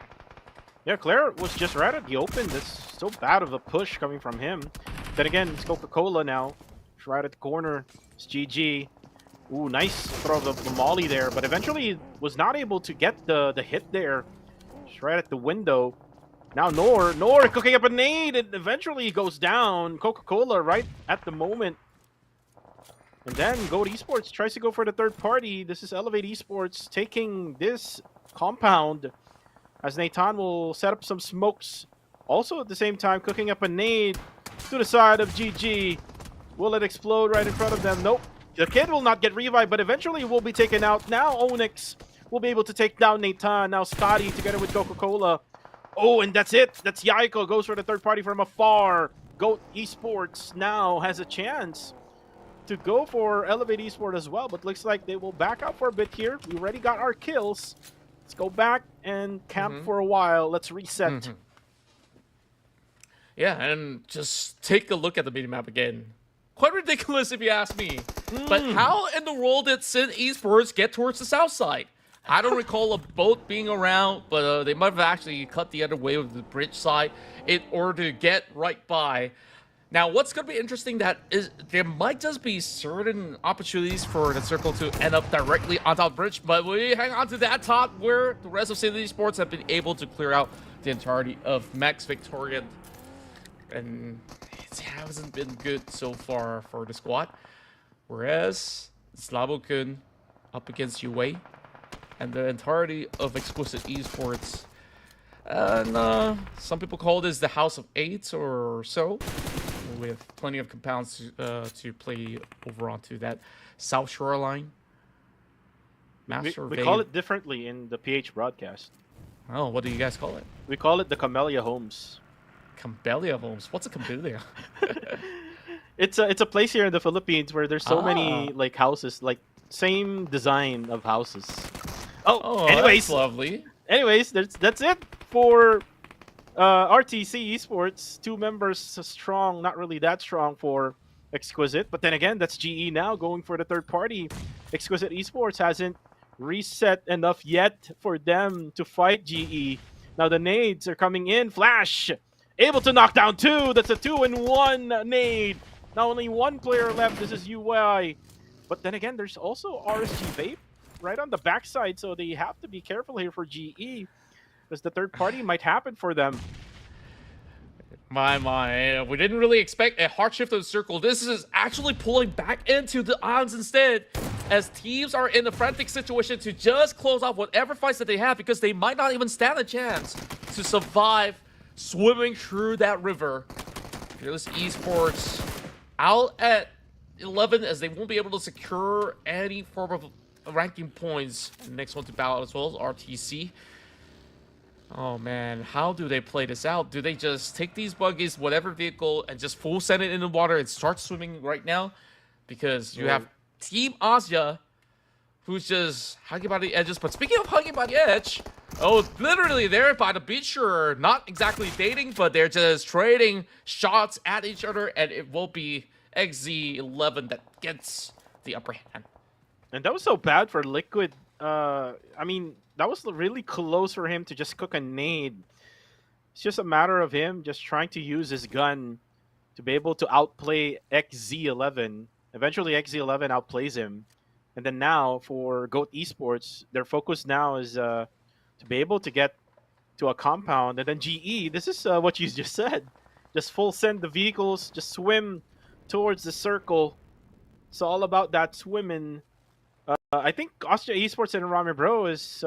Yeah, Claire was just right at the open. That's so bad of a push coming from him. Then again, it's Coca-Cola now. It's right at the corner. It's GG. Ooh, nice throw of the molly there, but eventually was not able to get the hit there. Just right at the window. Now Nor cooking up a nade, and eventually he goes down. Coca-Cola right at the moment. And then Goat Esports tries to go for the third party. This is Elevate Esports taking this compound as Nathan will set up some smokes. Also at the same time cooking up a nade to the side of GG. Will it explode right in front of them? Nope. The kid will not get revived, but eventually will be taken out. Now Onyx will be able to take down Nathan. Now Scotty together with Coca-Cola. Oh, and that's it. That's Yaiko. Goes for the third party from afar. Goat Esports now has a chance to go for Elevate Esports as well, but looks like they will back up for a bit here. We already got our kills. Let's go back and camp for a while. Let's reset. Yeah, and just take a look at the mini-map again. Quite ridiculous if you ask me. But how in the world did Sin Esports get towards the south side? I don't recall a boat being around, but they might have actually cut the other way of the bridge side in order to get right by. Now, what's going to be interesting that is there might just be certain opportunities for the circle to end up directly on top of the bridge, but we hang on to that top where the rest of Sin Esports have been able to clear out the entirety of Max Victorian. And it hasn't been good so far for the squad. Whereas Slavo-kun up against Yue and the entirety of Exquisite Esports. And some people call this the House of Eight or so, with plenty of compounds to play over onto that South Shoreline. We call it differently in the PH broadcast. Oh, what do you guys call it? We call it the Camellia Homes. Camellia Homes? What's a Camellia? It's a place here in the Philippines where there's so many like houses, like same design of houses. Oh, anyways, that's lovely. Anyways, that's it for RTC Esports. 2 members strong, not really that strong for Exquisite, but then again, that's GE now going for the third party. Exquisite Esports hasn't reset enough yet for them to fight GE. Now the nades are coming in. Flash able to knock down 2. That's a 2-in-1 nade. Now only 1 player left. This is UI. But then again, there's also RSG Vape right on the backside, so they have to be careful here for GE, because the third party might happen for them. My, we didn't really expect a hard shift of the circle. This is actually pulling back into the odds instead, as teams are in a frantic situation to just close off whatever fights that they have, because they might not even stand a chance to survive swimming through that river. Fearless Esports out at 11, as they won't be able to secure any form of ranking points. The next one to battle as well as RTC. Oh man, how do they play this out? Do they just take these buggies, whatever vehicle, and just full send it in the water and start swimming right now? Because you have Team Asia, who's just hugging by the edges. But speaking of hugging by the edge, oh, literally there by the beach, or not exactly dating, but they're just trading shots at each other, and it will be XZ11 that gets the upper hand. And that was so bad for Liquid. I mean, that was really close for him to just cook a nade. It's just a matter of him just trying to use his gun to be able to outplay XZ11. Eventually, XZ11 outplays him. And then now, for Goat Esports, their focus now is to be able to get to a compound. And then GE, this is what you just said. Just full send the vehicles, just swim towards the circle. It's all about that swimming. I think Austria Esports and Rami Bro is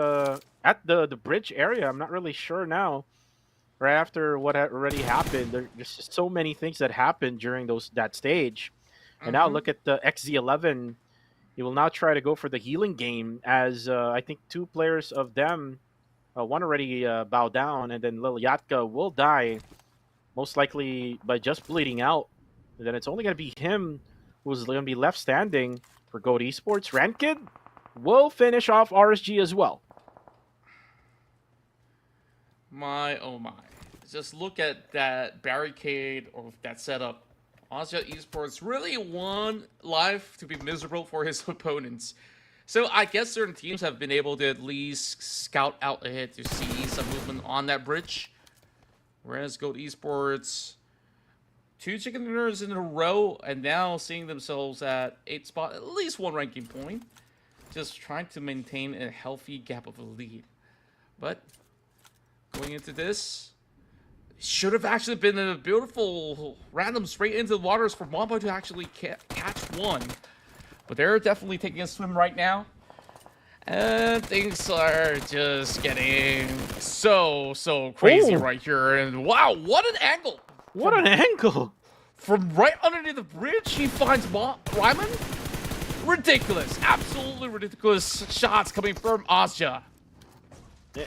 at the bridge area. I'm not really sure now. Right after what had already happened, there's just so many things that happened during that stage. And now look at the XZ11. He will now try to go for the healing game, as I think 2 players of them, one already bowed down, and then Lil Yatka will die, most likely by just bleeding out. And then it's only going to be him who's going to be left standing for Goat Esports. Rankid will finish off RSG as well. My, oh my. Just look at that barricade or that setup Asia Esports really want life to be miserable for his opponents. So I guess certain teams have been able to at least scout out ahead to see some movement on that bridge. Whereas Gold Esports, 2 chicken dinners in a row, and now seeing themselves at 8th spot, at least 1 ranking point. Just trying to maintain a healthy gap of a lead. But going into this, should have actually been a beautiful random straight into the waters for Mamba to actually catch one. But they're definitely taking a swim right now. And things are just getting so crazy right here. And wow, what an angle! What an angle! From right underneath the bridge, he finds Ryman. Ridiculous, absolutely ridiculous shots coming from Asja.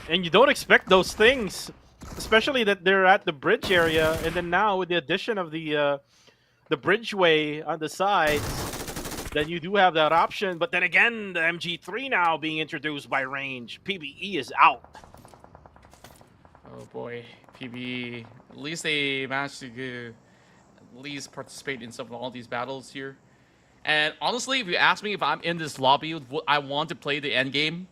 And you don't expect those things, especially that they're at the bridge area, and then now with the addition of the bridgeway on the sides, then you do have that option. But then again, the MG3 now being introduced by Range. PBE is out. Oh boy, PB. At least they managed to at least participate in some of all these battles here. And honestly, if you ask me if I'm in this lobby, would I want to play the end game?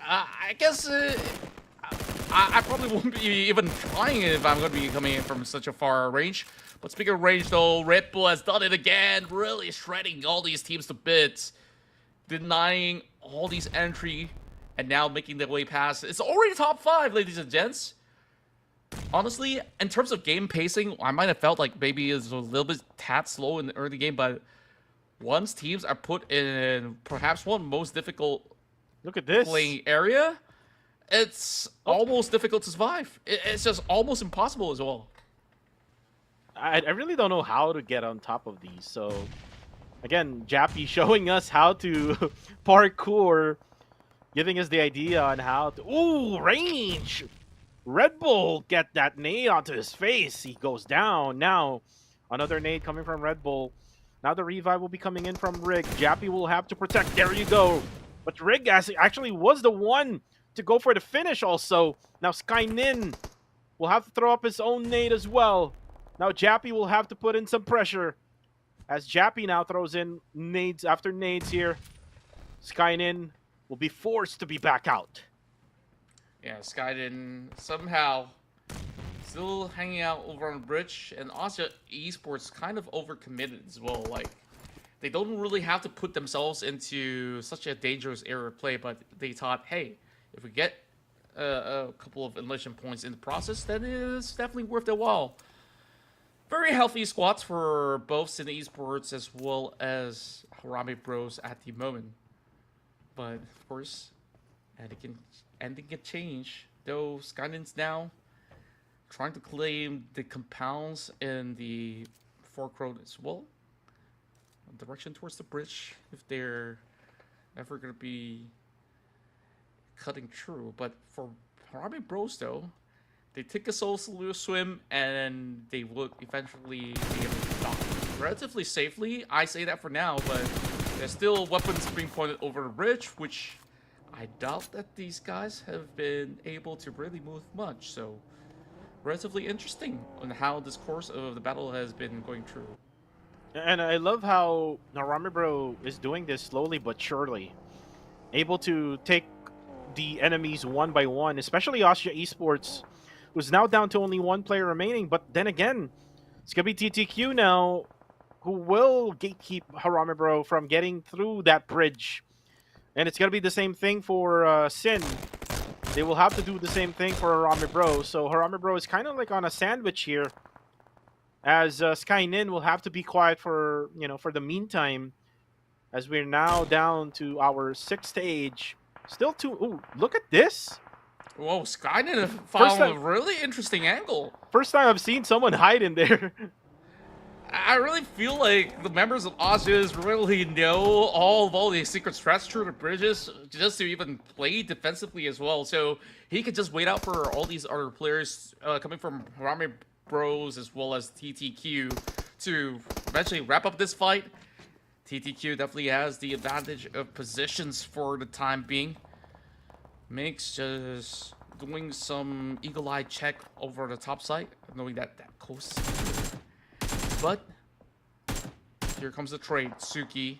I guess I probably won't be even trying it if I'm going to be coming in from such a far range. But speaking of range, though, Red Bull has done it again, really shredding all these teams to bits, denying all these entry, and now making their way past. It's already top 5, ladies and gents. Honestly, in terms of game pacing, I might have felt like maybe it's a little bit tad slow in the early game, but once teams are put in perhaps one most difficult Look at this playing area, it's almost difficult to survive. It's just almost impossible as well. I really don't know how to get on top of these. So, again, Jappy showing us how to parkour, giving us the idea on how to... Ooh, Range! Red Bull get that nade onto his face. He goes down. Now, another nade coming from Red Bull. Now the revive will be coming in from Rig. Jappy will have to protect. There you go. But Rig actually was the one to go for the finish also. Now Skynin will have to throw up his own nade as well. Now Jappy will have to put in some pressure. As Jappy now throws in nades after nades here. Skynin will be forced to be back out. Yeah, Skyden somehow still hanging out over on the bridge, and also Esports kind of overcommitted as well. Like, they don't really have to put themselves into such a dangerous area of play, but they thought, hey, if we get a couple of enlistment points in the process, then it's definitely worth their while. Very healthy squads for both Sin Esports as well as Harame Bros at the moment. But, of course, anything can change. Though Skynet's now trying to claim the compounds in the Fork Road as well. Direction towards the bridge, if they're ever going to be cutting through. But for Harame Bros, though, they take a soul swim and they would eventually be able to dock relatively safely. I say that for now, but there's still weapons being pointed over the bridge, which I doubt that these guys have been able to really move much. So relatively interesting on how this course of the battle has been going through. And I love how Harame Bro is doing this slowly but surely. Able to take the enemies one by one, especially Austria Esports, who's now down to only 1 player remaining. But then again, it's going to be TTQ now, who will gatekeep Harame Bro from getting through that bridge. And it's going to be the same thing for Sin. They will have to do the same thing for Harame Bro. So Harame Bro is kind of like on a sandwich here, as Skynin will have to be quiet for, for the meantime, as we're now down to our 6th stage. Still two. Ooh, look at this. Whoa, Skynin found a really interesting angle. First time I've seen someone hide in there. I really feel like the members of Aussia's really know all these secret strats through the bridges just to even play defensively as well. So he could just wait out for all these other players coming from Harame Bros as well as TTQ to eventually wrap up this fight. TTQ definitely has the advantage of positions for the time being. Makes just doing some eagle-eye check over the top side, knowing that that coast But here comes the trade. Suki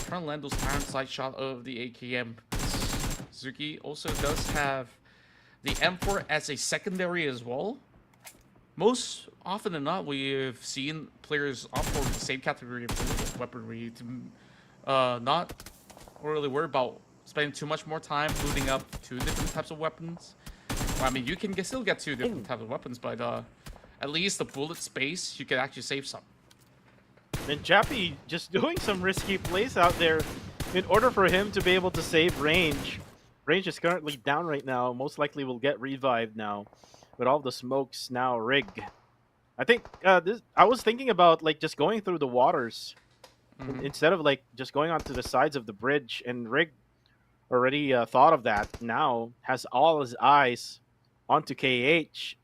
trying to land those iron sight shot of the AKM. Suki also does have the M4 as a secondary as well. Most often than not, we've seen players opt for the same category of weaponry to not really worry about spending too much more time looting up 2 different types of weapons. Well, I mean, you can still get 2 different types of weapons, but at least the bullet space, you can actually save some. And Jappy just doing some risky plays out there in order for him to be able to save range. Range is currently down right now. Most likely will get revived now. With all the smokes now rig. I think I was thinking about like just going through the waters instead of like just going onto the sides of the bridge, and Rig already thought of that now, has all his eyes onto KH,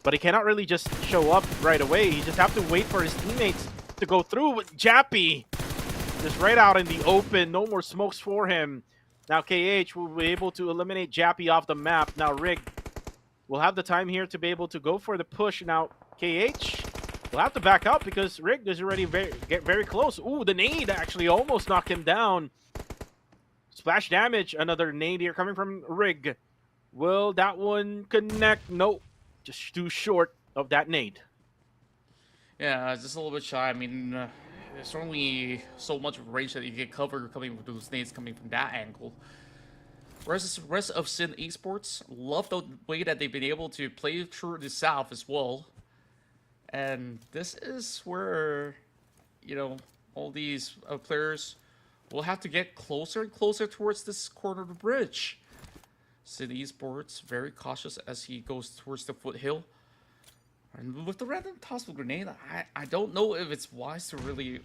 but he cannot really just show up right away. He just have to wait for his teammates to go through with Jappy. Just right out in the open, no more smokes for him. Now KH will be able to eliminate Jappy off the map. Now Rig will have the time here to be able to go for the push. Now KH will have to back up because Rig is already very close. Ooh, the nade actually almost knocked him down. Splash damage, another nade here coming from Rig. Will that one connect? Nope, just too short of that nade. Yeah, just a little bit shy. I mean, there's only so much range that you can cover coming with those nades coming from that angle. Whereas the rest of Sin Esports love the way that they've been able to play through the South as well. And this is where, you know, all these players will have to get closer and closer towards this corner of the bridge. Sin Esports very cautious as he goes towards the foothill. And with the random toss of grenade, I don't know if it's wise to really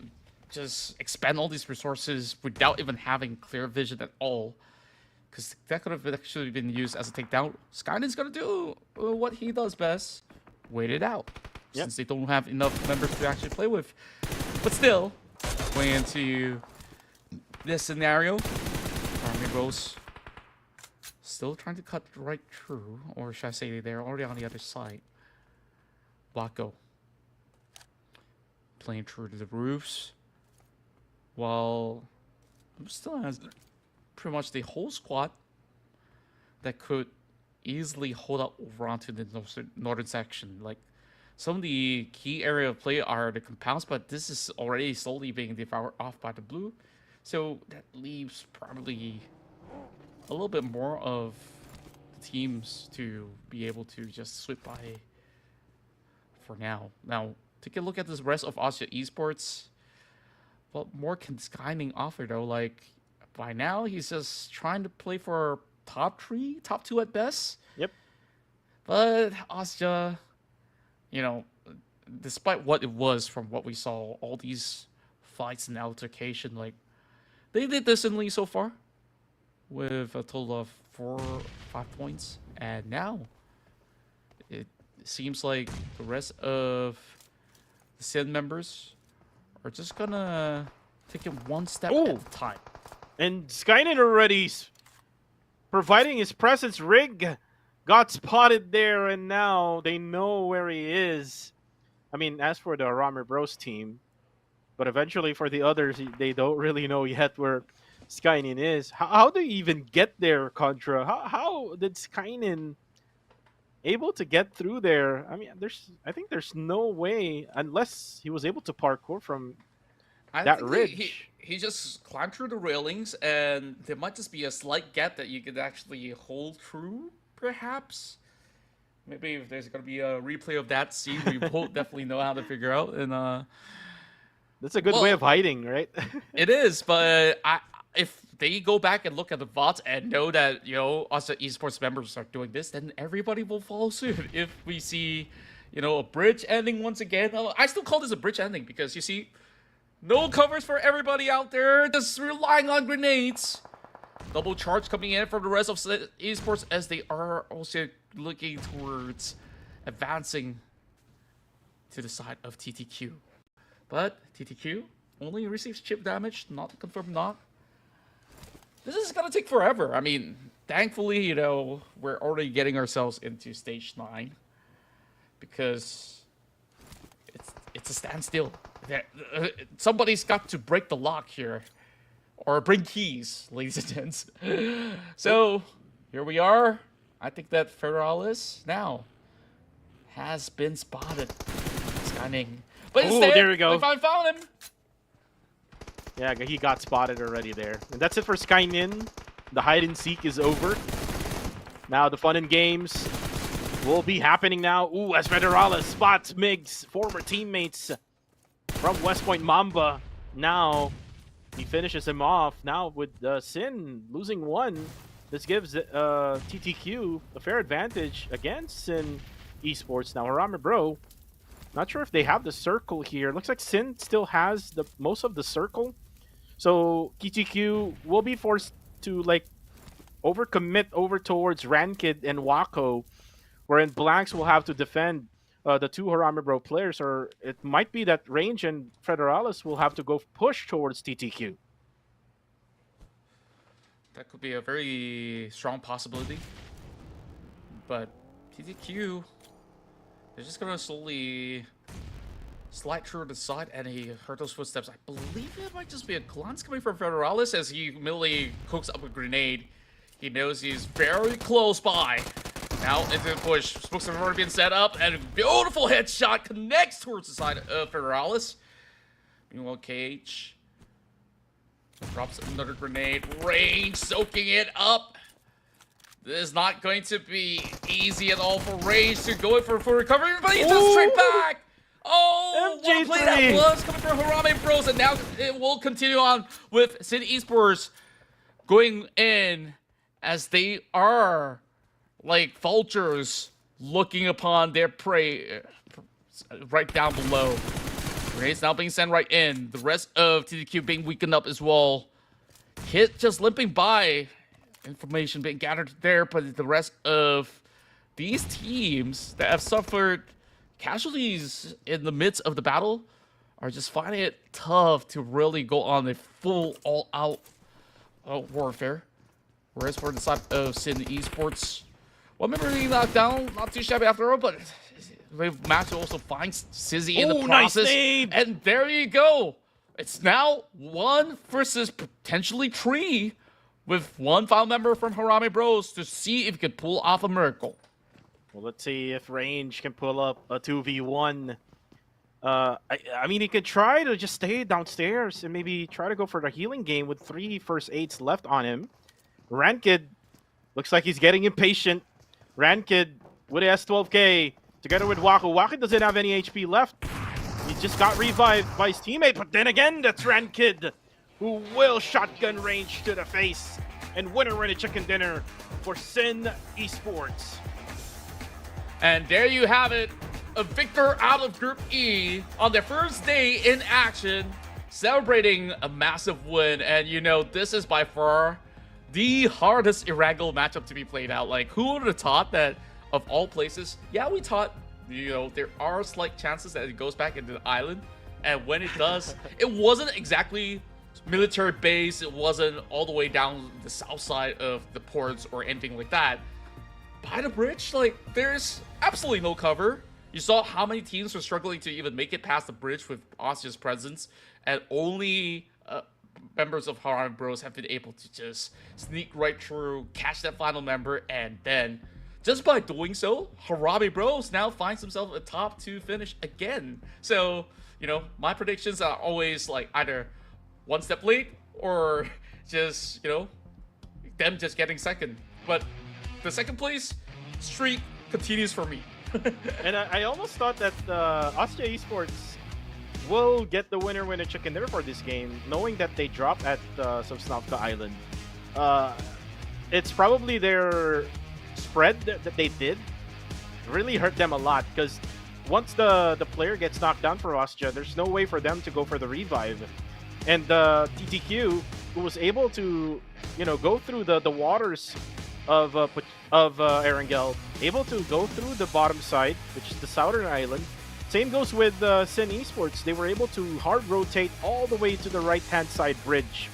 just expend all these resources without even having clear vision at all. Because that could have actually been used as a takedown. Skynet's gonna do what he does best. Wait it out. Yep. Since they don't have enough members to actually play with. But still, going into this scenario, Army Rose still trying to cut right through. Or should I say they're already on the other side. Blocko playing through to the roofs. While still has pretty much the whole squad that could easily hold up over onto the northern section. Like, some of the key area of play are the compounds, but this is already slowly being devoured off by the blue. So that leaves probably a little bit more of the teams to be able to just sweep by for now. Now, take a look at the rest of Asia Esports. What more can Skyning offer though? Like, by now, he's just trying to play for top 3, top 2 at best. Yep. But Asia, you know, despite what it was from what we saw, all these fights and altercation, like, they did decently so far with a total of 4 or 5 points. And now, it seems like the rest of the Sin members are just gonna take it one step at a time. And Skynet already providing his presence. Rig got spotted there, and now they know where he is. I mean, as for the Ramer Bros team, but eventually for the others, they don't really know yet where Skynet is. How do you even get there, Contra? How did Skynet able to get through there? I mean, I think there's no way unless he was able to parkour from that ridge. He just climbed through the railings, and there might just be a slight gap that you could actually hold through, perhaps. Maybe if there's going to be a replay of that scene, we will definitely know how to figure out. And that's a good way of hiding, right? It is, but if they go back and look at the VODs and know that, you know, us esports members are doing this, then everybody will follow suit. If we see, you know, a bridge ending once again, I still call this a bridge ending because, you see, no covers for everybody out there, just relying on grenades. Double charge coming in from the rest of esports as they are also looking towards advancing to the side of TTQ. But TTQ only receives chip damage, not confirmed knock. This is gonna take forever. I mean, thankfully, you know, we're already getting ourselves into stage 9 because it's a standstill. Somebody's got to break the lock here. Or bring keys, ladies and gents. So, here we are. I think that Federalis now has been spotted. Scanning. But instead, there we go. I found him. Yeah, he got spotted already there. And that's it for Skynin. The hide and seek is over. Now the fun and games will be happening now. Ooh, as Federalis spots Mig's former teammates from West Point Mamba. Now he finishes him off. Now with Sin losing one, this gives TTQ a fair advantage against Sin Esports. Now Harame Bro, not sure if they have the circle here. Looks like Sin still has the most of the circle. So TTQ will be forced to like overcommit over towards Rankid and Wako, wherein Blanks will have to defend the two Harame Bro players, or it might be that Range and Federalis will have to go push towards TTQ. That could be a very strong possibility. But TTQ, they're just gonna slowly slide through the side, and he heard those footsteps. I believe it might just be a glance coming from Federalis as he immediately cooks up a grenade. He knows he's very close by. Now into the push. Smokes have already been set up, and a beautiful headshot connects towards the side of Federalis. Meanwhile, KH drops another grenade. Range soaking it up. This is not going to be easy at all for Range to go in for recovery, but he does straight back. Oh, what a play that was coming from Harame Bros, and now it will continue on with Sin Esports going in as they are like vultures looking upon their prey right down below. Grenades now being sent right in. The rest of TTQ being weakened up as well. Hit just limping by. Information being gathered there, but the rest of these teams that have suffered casualties in the midst of the battle are just finding it tough to really go on a full all-out warfare. Whereas for the side of Sin Esports, one member being knocked down, not too shabby after all, but they've managed to also find Sizzy in the process. Nice. And there you go. It's now 1 versus potentially 3 with one final member from Harame Bros to see if he could pull off a miracle. Well, let's see if Range can pull up a 2v1. I mean, he could try to just stay downstairs and maybe try to go for the healing game with 3 first aids left on him. Rankid looks like he's getting impatient. Rankid with S12K together with Wako. Wako doesn't have any HP left. He just got revived by his teammate, but then again, that's Rankid who will shotgun Range to the face and winner in a chicken dinner for Sin Esports. And there you have it, a victor out of Group E on their first day in action, celebrating a massive win. And you know, this is by far the hardest Erangle matchup to be played out. Like, who would have thought that of all places? Yeah, we thought, you know, there are slight chances that it goes back into the island. And when it does, it wasn't exactly military base. It wasn't all the way down the south side of the ports or anything like that. By the bridge, like, there's absolutely no cover. You saw how many teams were struggling to even make it past the bridge with Austria's presence, and only members of Harame Bros have been able to just sneak right through, catch that final member, and then just by doing so, Harame Bros now finds himself a top 2 finish again. So, you know, my predictions are always like either one step late or just, you know, them just getting second. But the second place streak continues for me. And I almost thought that Austria Esports will get the winner chicken dinner for this game, knowing that they dropped at Sosnovka Island. It's probably their spread that they did really hurt them a lot, because once the player gets knocked down for Austria, there's no way for them to go for the revive. And TTQ, who was able to, you know, go through the waters of Erangel, able to go through the bottom side, which is the southern island. Same goes with Sin Esports. They were able to hard rotate all the way to the right-hand side bridge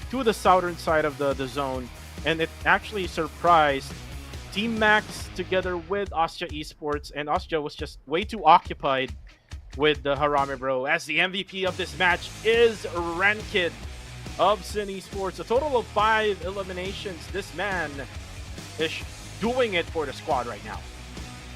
to the southern side of the zone, and it actually surprised Team Max together with Austria Esports, and Austria was just way too occupied with the Harame Bro, as the MVP of this match is Rankid of SEA Esports. A total of 5 eliminations. This man is doing it for the squad right now.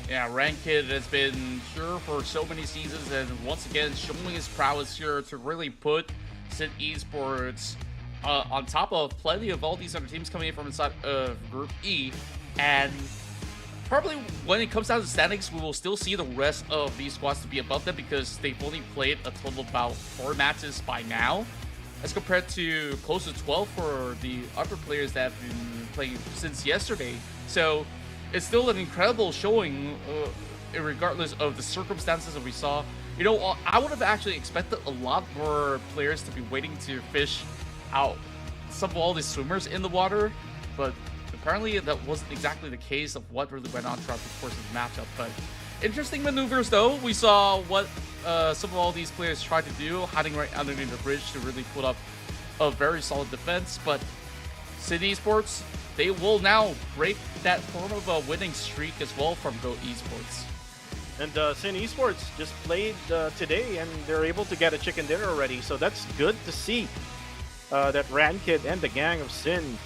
Yeah, Rankid has been here for so many seasons, and once again showing his prowess here to really put SEA Esports on top of plenty of all these other teams coming in from inside of Group E. And probably when it comes down to standings, we will still see the rest of these squads to be above them, because they've only played a total of about 4 matches by now, as compared to close to 12 for the other players that have been playing since yesterday. So it's still an incredible showing, regardless of the circumstances that we saw. You know, I would have actually expected a lot more players to be waiting to fish out some of all these swimmers in the water, but apparently that wasn't exactly the case of what really went on throughout the course of the matchup. But interesting maneuvers, though. We saw what some of all these players tried to do, hiding right underneath the bridge to really put up a very solid defense. But SEA Esports, they will now break that form of a winning streak as well from Go Esports. And SEA Esports just played today, and they're able to get a chicken dinner already. So that's good to see that Rankid and the gang of Sin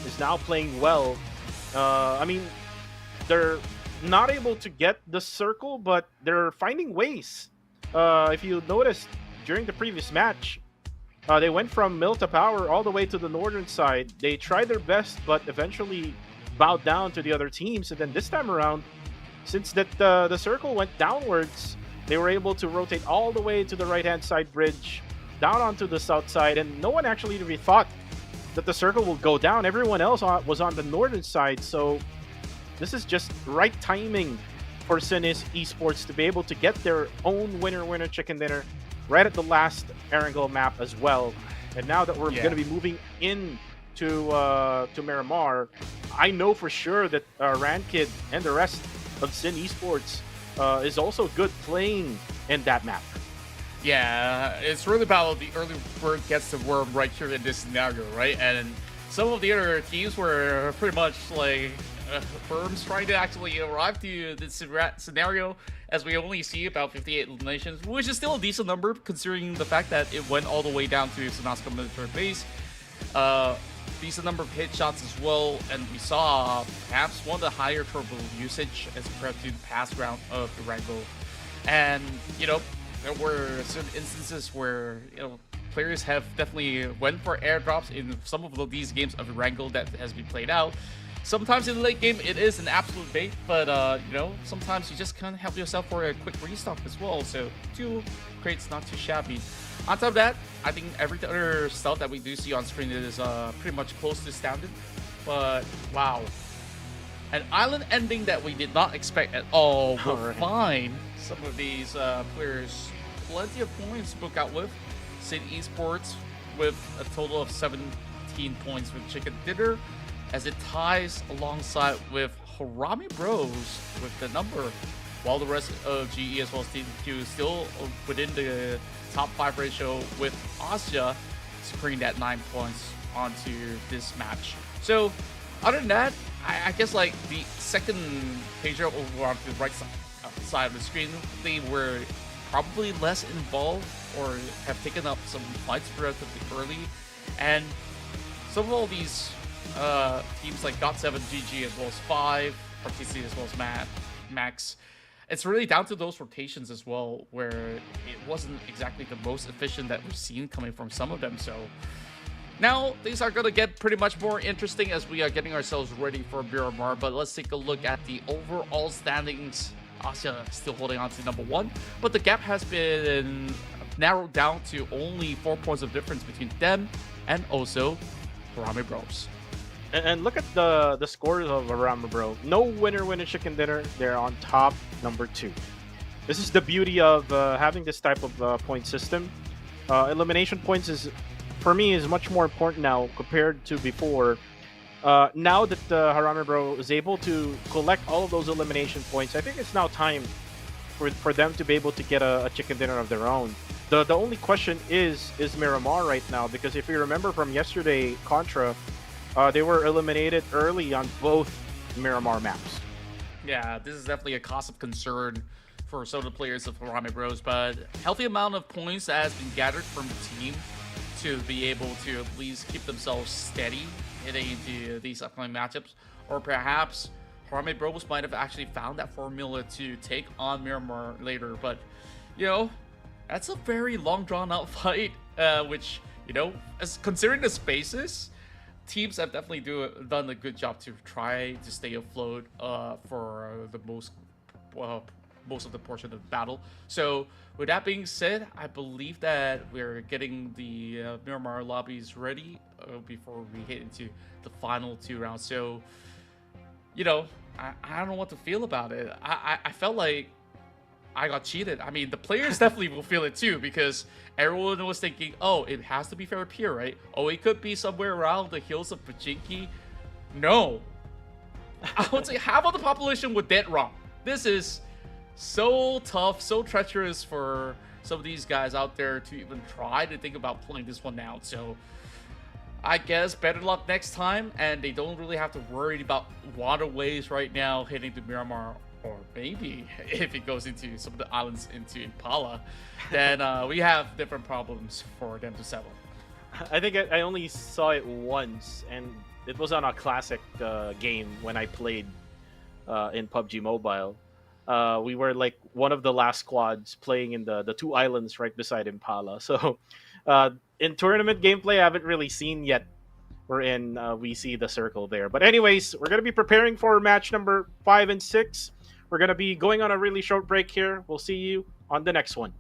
is now playing well. I mean, they're not able to get the circle, but they're finding ways. If you noticed, during the previous match, they went from Milta Power all the way to the northern side. They tried their best, but eventually bowed down to the other teams. And then this time around, since that the circle went downwards, they were able to rotate all the way to the right-hand side bridge, down onto the south side, and no one actually really thought that the circle will go down. Everyone else was on the northern side, so this is just right timing for SEA Esports to be able to get their own winner chicken dinner right at the last Erangel map as well. And now that we're going to be moving in to Miramar, I know for sure that Rankid and the rest of SEA Esports is also good playing in that map. Yeah, it's really about the early bird gets the worm right here in this scenario, right? And some of the other teams were pretty much like firms trying to actually arrive to this scenario, as we only see about 58 eliminations, which is still a decent number considering the fact that it went all the way down to Sanhok military base. Decent number of hit shots as well, and we saw perhaps one of the higher turbo usage as compared to the past round of Erangle. And, you know, there were certain instances where, you know, players have definitely went for airdrops in some of these games of Erangle that has been played out. Sometimes in the late game, it is an absolute bait, but, you know, sometimes you just can't help yourself for a quick restock as well. So 2 crates, not too shabby. On top of that, I think every other stuff that we do see on screen is pretty much close to standard. But, wow. An island ending that we did not expect at all will find some of these players plenty of points to book out with. SEA Esports with a total of 17 points with Chicken Dinner, as it ties alongside with Harame Bros with the number, while the rest of GE as well as TQ still within the top 5 ratio, with Asya securing that 9 points onto this match. So other than that, I guess like the second page over on the right side of the screen, they were probably less involved or have taken up some fights relatively early, and some of all these teams like GOT7, GG as well as 5, RTC as well as Max, it's really down to those rotations as well, where it wasn't exactly the most efficient that we've seen coming from some of them. So now things are going to get pretty much more interesting as we are getting ourselves ready for Miramar. But let's take a look at the overall standings. Asya still holding on to number 1, but the gap has been narrowed down to only 4 points of difference between them and also Harame Bros. And look at the scores of Harame Bro. No winner chicken dinner. They're on top, number 2. This is the beauty of having this type of point system. Elimination points for me is much more important now compared to before. Now that Harame Bro is able to collect all of those elimination points, I think it's now time for them to be able to get a chicken dinner of their own. The only question is Miramar right now, because if you remember from yesterday, Contra, they were eliminated early on both Miramar maps. Yeah, this is definitely a cause of concern for some of the players of Harame Bros, but healthy amount of points that has been gathered from the team to be able to at least keep themselves steady heading into these upcoming matchups. Or perhaps Harame Bros might have actually found that formula to take on Miramar later, but you know, that's a very long drawn out fight, which, you know, as considering the spaces, teams have definitely done a good job to try to stay afloat for the most of the portion of the battle. So with that being said, I believe that we're getting the Miramar lobbies ready before we hit into the final 2 rounds. So, you know, I don't know what to feel about it. I felt like I got cheated. I mean, the players definitely will feel it too, because everyone was thinking, oh, it has to be fair here, right? Oh, it could be somewhere around the hills of Pachinki. No. I would say half of the population were dead wrong. This is so tough, so treacherous for some of these guys out there to even try to think about pulling this one out. So I guess better luck next time, and they don't really have to worry about waterways right now heading to Miramar. Or maybe if it goes into some of the islands into Impala, then we have different problems for them to settle. I think I only saw it once, and it was on a classic game when I played in PUBG Mobile. We were like one of the last squads playing in the 2 islands right beside Impala. So in tournament gameplay, I haven't really seen yet. We see the circle there. But anyways, we're going to be preparing for match number 5 and 6. We're going to be going on a really short break here. We'll see you on the next one.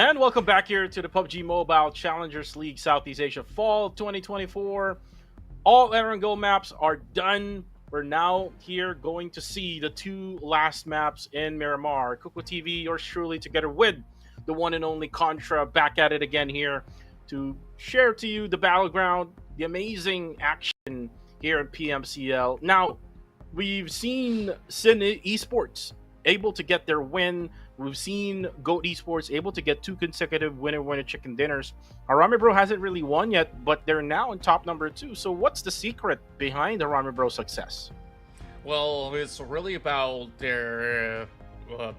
And welcome back here to the PUBG Mobile Challengers League Southeast Asia Fall 2024. All Erangel maps are done. We're now here going to see the two last maps in Miramar. Kuko TV, yours truly, together with the one and only Contra, back at it again here to share to you the battleground, the amazing action here in PMCL. Now, we've seen Esports able to get their win. We've seen GOAT Esports able to get 2 consecutive winner chicken dinners. Arame Bro hasn't really won yet, but they're now in top number 2. So what's the secret behind Arame Bro's success? Well, it's really about their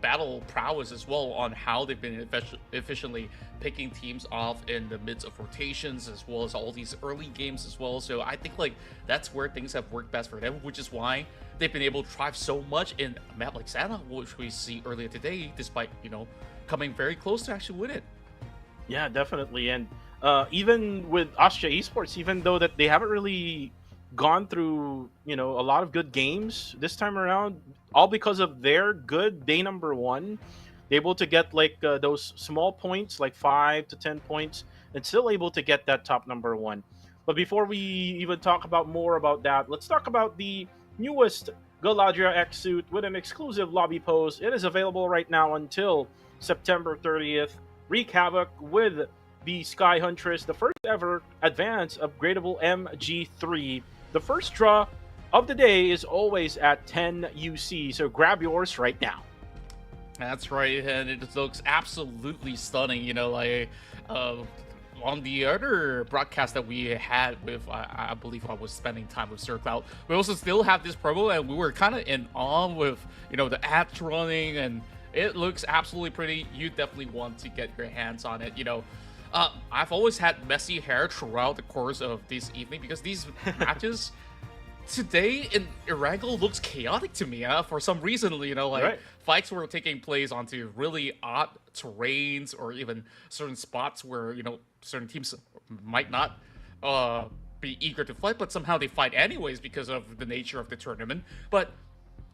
battle prowess as well, on how they've been efficiently picking teams off in the midst of rotations, as well as all these early games as well. So I think like that's where things have worked best for them, which is why they've been able to thrive so much in a map like Sanhok, which we see earlier today, despite, you know, coming very close to actually win it. Yeah, definitely. And even with Austria Esports, even though that they haven't really gone through, you know, a lot of good games this time around, all because of their good day number 1, they're able to get like those small points, like 5 to 10 points, and still able to get that top number 1. But before we even talk about more about that, let's talk about the newest Galadriel X suit with an exclusive lobby pose. It is available right now until September 30th. Wreak havoc with the Sky Huntress, the first ever advanced upgradable MG3. The first draw of the day is always at 10 UC, so grab yours right now. That's right, and it looks absolutely stunning. You know, like on the other broadcast that we had with, I believe I was spending time with Sir Cloud, we also still have this promo, and we were kind of in awe with, you know, the ads running, and it looks absolutely pretty. You definitely want to get your hands on it. You know, I've always had messy hair throughout the course of this evening because these matches today in Erangle looks chaotic to me for some reason. You know, like fights were taking place onto really odd terrains, or even certain spots where, you know, certain teams might not be eager to fight, but somehow they fight anyways because of the nature of the tournament. But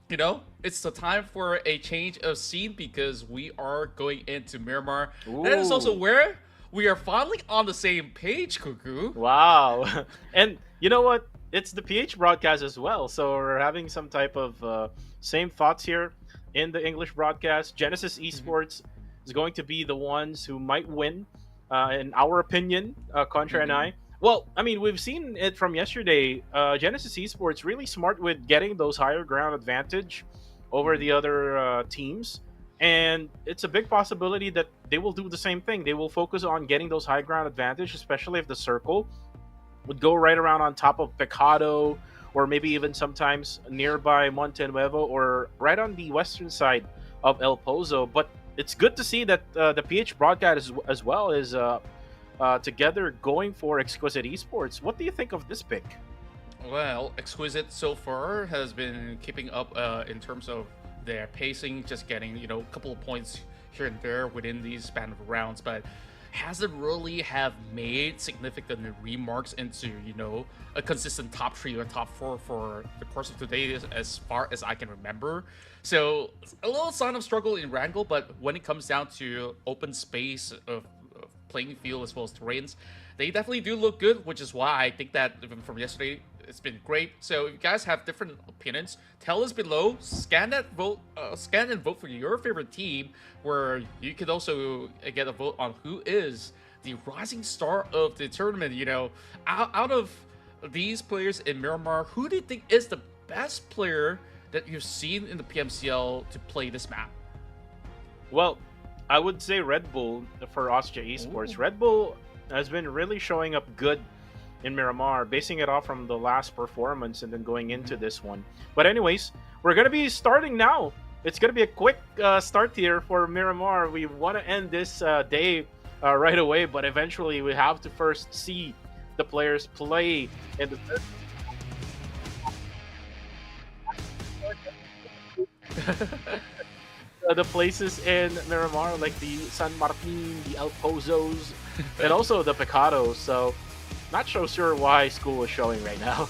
you know, it's the time for a change of scene because we are going into Miramar. Ooh. That is also where we are finally on the same page, Cuckoo. Wow. And you know what? It's the PH broadcast as well. So we're having some type of same thoughts here in the English broadcast. Genesis Esports is going to be the ones who might win, in our opinion, Contra and I. Well, I mean, we've seen it from yesterday. Genesis Esports really smart with getting those higher ground advantage over the other teams. And it's a big possibility that they will do the same thing. They will focus on getting those high ground advantage, especially if the circle would go right around on top of Pecado, or maybe even sometimes nearby Monte Nuevo, or right on the western side of El Pozo. But it's good to see that the PH broadcast as well is together going for Exquisite Esports. What do you think of this pick? Well, Exquisite so far has been keeping up in terms of their pacing, just getting, you know, a couple of points here and there within these span of rounds, but hasn't really have made significant remarks into, you know, a consistent top 3 or top 4 for the course of today, as far as I can remember. So a little sign of struggle in Erangle, but when it comes down to open space of playing field as well as terrains, they definitely do look good, which is why I think that even from yesterday it's been great. So if you guys have different opinions, tell us below. Scan and vote for your favorite team, where you can also get a vote on who is the rising star of the tournament. You know, out of these players in Miramar, who do you think is the best player that you've seen in the PMCL to play this map? Well, I would say Red Bull for Austria Esports. Ooh. Red Bull has been really showing up good in Miramar, basing it off from the last performance and then going into this one. But anyways, we're going to be starting now. It's going to be a quick start here for Miramar. We want to end this day right away, but eventually we have to first see the players play in the the places in Miramar, like the San Martin, the El Pozos, and also the Pecados. So not so sure why school is showing right now.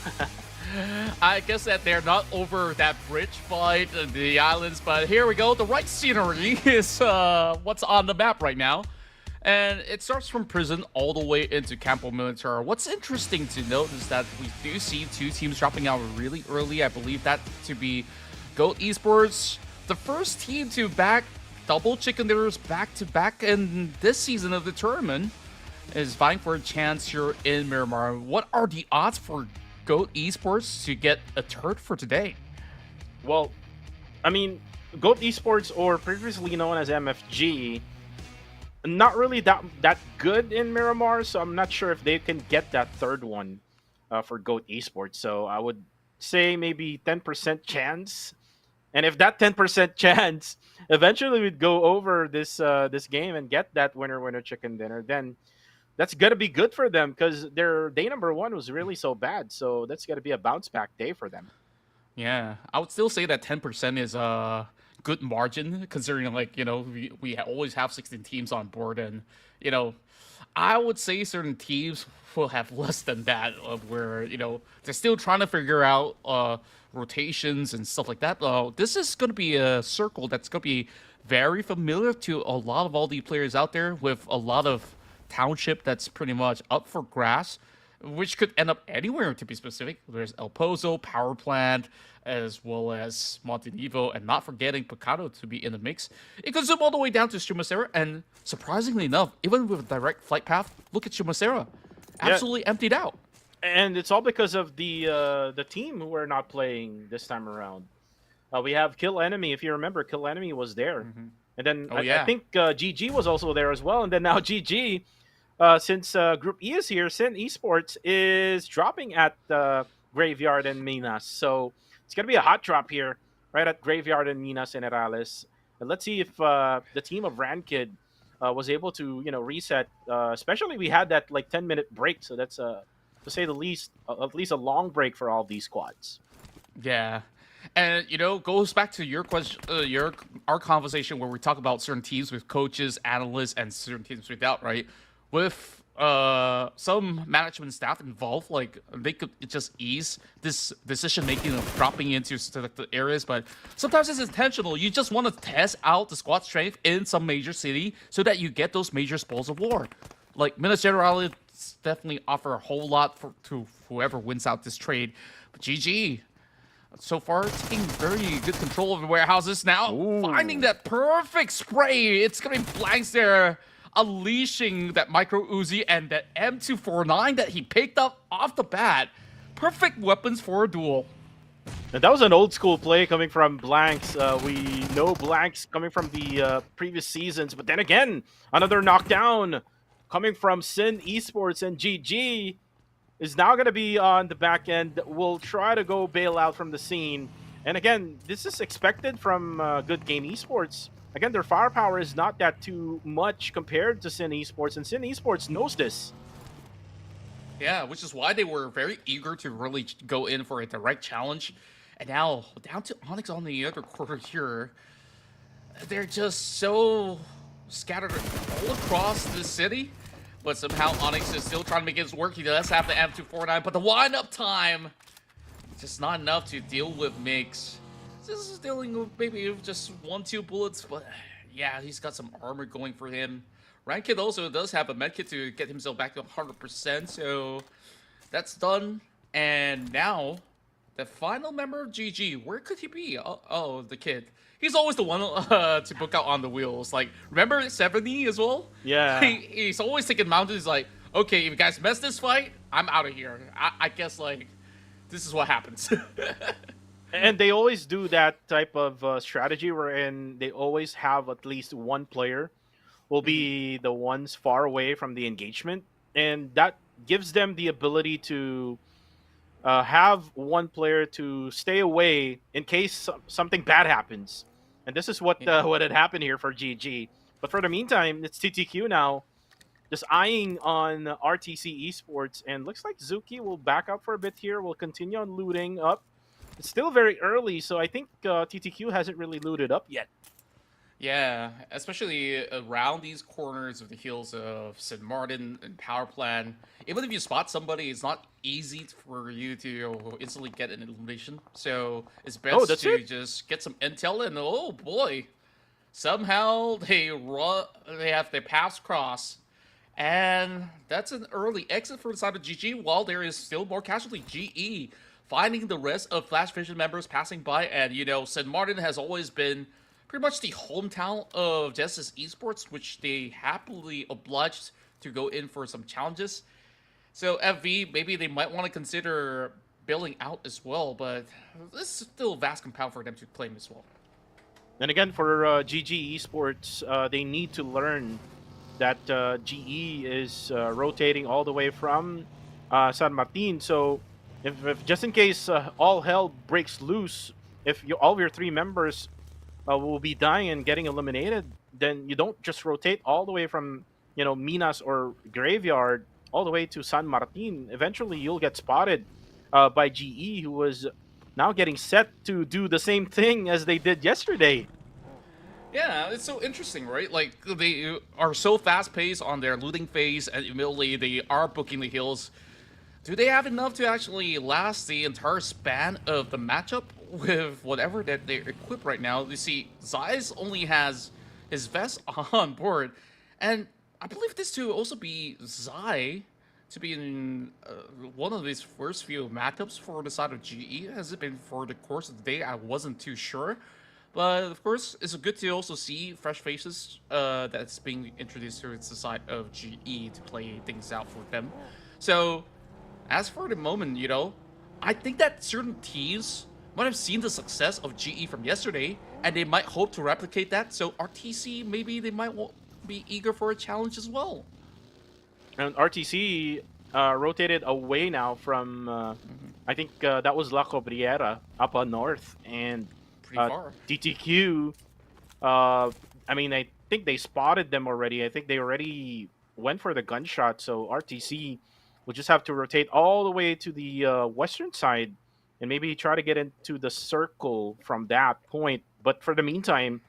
I guess that they're not over that bridge fight in the islands, but here we go. The right scenery is what's on the map right now. And it starts from prison all the way into Campo Militar. What's interesting to note is that we do see two teams dropping out really early. I believe that to be GOAT Esports, the first team to back double chicken dinners back-to-back in this season of the tournament, is vying for a chance here in Miramar. What are the odds for GOAT Esports to get a turd for today? Well, I mean, GOAT Esports, or previously known as MFG, not really that good in Miramar, so I'm not sure if they can get that third one for GOAT Esports. So I would say maybe 10% chance. And if that 10% chance eventually would go over this game and get that winner chicken dinner, then that's gonna be good for them, because their day number one was really so bad. So that's gonna be a bounce back day for them. Yeah, I would still say that 10% is a good margin, considering, like, we always have 16 teams on board, and I would say certain teams will have less than that, of where they're still trying to figure out rotations and stuff like that. This is going to be a circle that's going to be very familiar to a lot of all the players out there, with a lot of township that's pretty much up for grabs, which could end up anywhere, to be specific. There's El Pozo, Power Plant, as well as Montenevo, and not forgetting Picado to be in the mix. It could zoom all the way down to Chumacera, and surprisingly enough, even with a direct flight path, look at Chumacera. Absolutely emptied out. And it's all because of the team who are not playing this time around. We have Kill Enemy. If you remember, Kill Enemy was there. And then I think GG was also there as well. And then now GG, since Group E is here, Sin Esports is dropping at Graveyard and Minas. So it's going to be a hot drop here, right at Graveyard and Minas and Erangel. And let's see if the team of Rankid was able to, reset. Especially we had that like 10-minute break. So that's, to say the least, at least a long break for all these squads. Yeah. And goes back to your question, our conversation where we talk about certain teams with coaches, analysts, and certain teams without, right? With some management staff involved, like, they could just ease this decision making of dropping into selected areas, but sometimes it's intentional. You just want to test out the squad strength in some major city so that you get those major spoils of war. Like, Minas Gerais definitely offer a whole lot to whoever wins out this trade, but GG. So far, taking very good control of the warehouses now. Ooh. Finding that perfect spray. It's going to be blanks there, unleashing that micro Uzi and that M249 that he picked up off the bat. Perfect weapons for a duel. And that was an old school play coming from Blanks. We know Blanks coming from the previous seasons, but then again, another knockdown coming from Sin Esports, and GG is now going to be on the back end. Will try to go bail out from the scene. And again, this is expected from Good Game Esports. Again, their firepower is not that too much compared to Sin Esports, and Sin Esports knows this. Yeah, which is why they were very eager to really go in for a direct challenge. And now, down to Onyx on the other quarter here. They're just so scattered all across the city. But somehow Onyx is still trying to make his work. He does have the M249, but the wind-up time, just not enough to deal with Mix. This is dealing with maybe just 1-2 bullets, but yeah, he's got some armor going for him. Rankid also does have a medkit to get himself back to 100%, so that's done. And now, the final member of GG, where could he be? Oh, the kid. He's always the one to book out on the wheels. Like, remember 70 as well? Yeah. He's always taking mountains. Like, okay, if you guys mess this fight, I'm out of here. I guess, like, this is what happens. And they always do that type of strategy wherein they always have at least one player will be the ones far away from the engagement. And that gives them the ability to have one player to stay away in case something bad happens. And this is what had happened here for GG. But for the meantime, it's TTQ now, just eyeing on RTC Esports. And looks like Zuki will back up for a bit here. Will continue on looting up. It's still very early, so I think TTQ hasn't really looted up yet. Yeah, especially around these corners of the heels of St. Martin and Power Plant. Even if you spot somebody, it's not easy for you to instantly get an elimination. So it's best to just get some intel, and oh boy, Somehow they have their paths cross. And that's an early exit for the side of GG, while there is still more casualty. GE finding the rest of Flash Vision members passing by, and St. Martin has always been pretty much the hometown of Genesis Esports, which they happily obliged to go in for some challenges. So FV, maybe they might want to consider bailing out as well, but this is still a vast compound for them to claim as well. And again, for GG Esports, they need to learn that GE is rotating all the way from San Martin. So if just in case all hell breaks loose, if all of your 3 members will be dying and getting eliminated, then you don't just rotate all the way from Minas or Graveyard all the way to San Martin. Eventually, you'll get spotted by GE, who was now getting set to do the same thing as they did yesterday. Yeah, it's so interesting, right? Like, they are so fast-paced on their looting phase, and immediately they are booking the kills. Do they have enough to actually last the entire span of the matchup with whatever that they're equipped right now? You see, Zeiss only has his vest on board, and I believe this to also be Zai to be in one of these first few matchups for the side of GE. Has it been for the course of the day? I wasn't too sure. But of course, it's good to also see fresh faces that's being introduced to the side of GE to play things out for them. So, as for the moment, I think that certain teams might have seen the success of GE from yesterday, and they might hope to replicate that. So RTC, maybe they might be eager for a challenge as well. And RTC rotated away now from, I think that was La Cobriera up on north, and Pretty far. DTQ, I mean, I think they spotted them already. I think they already went for the gunshot, so RTC will just have to rotate all the way to the western side and maybe try to get into the circle from that point. But for the meantime,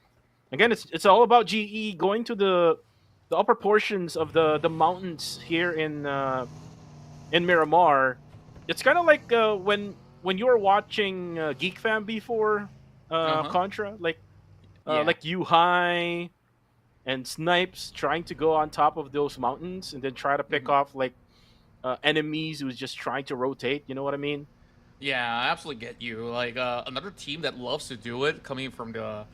again, it's all about GE going to the upper portions of the mountains here in Miramar. It's kind of like when you were watching Geek Fam before. Contra, like U-High and Snipes trying to go on top of those mountains and then try to pick off like enemies who's just trying to rotate. You know what I mean? Yeah, I absolutely get you. Like another team that loves to do it, coming from the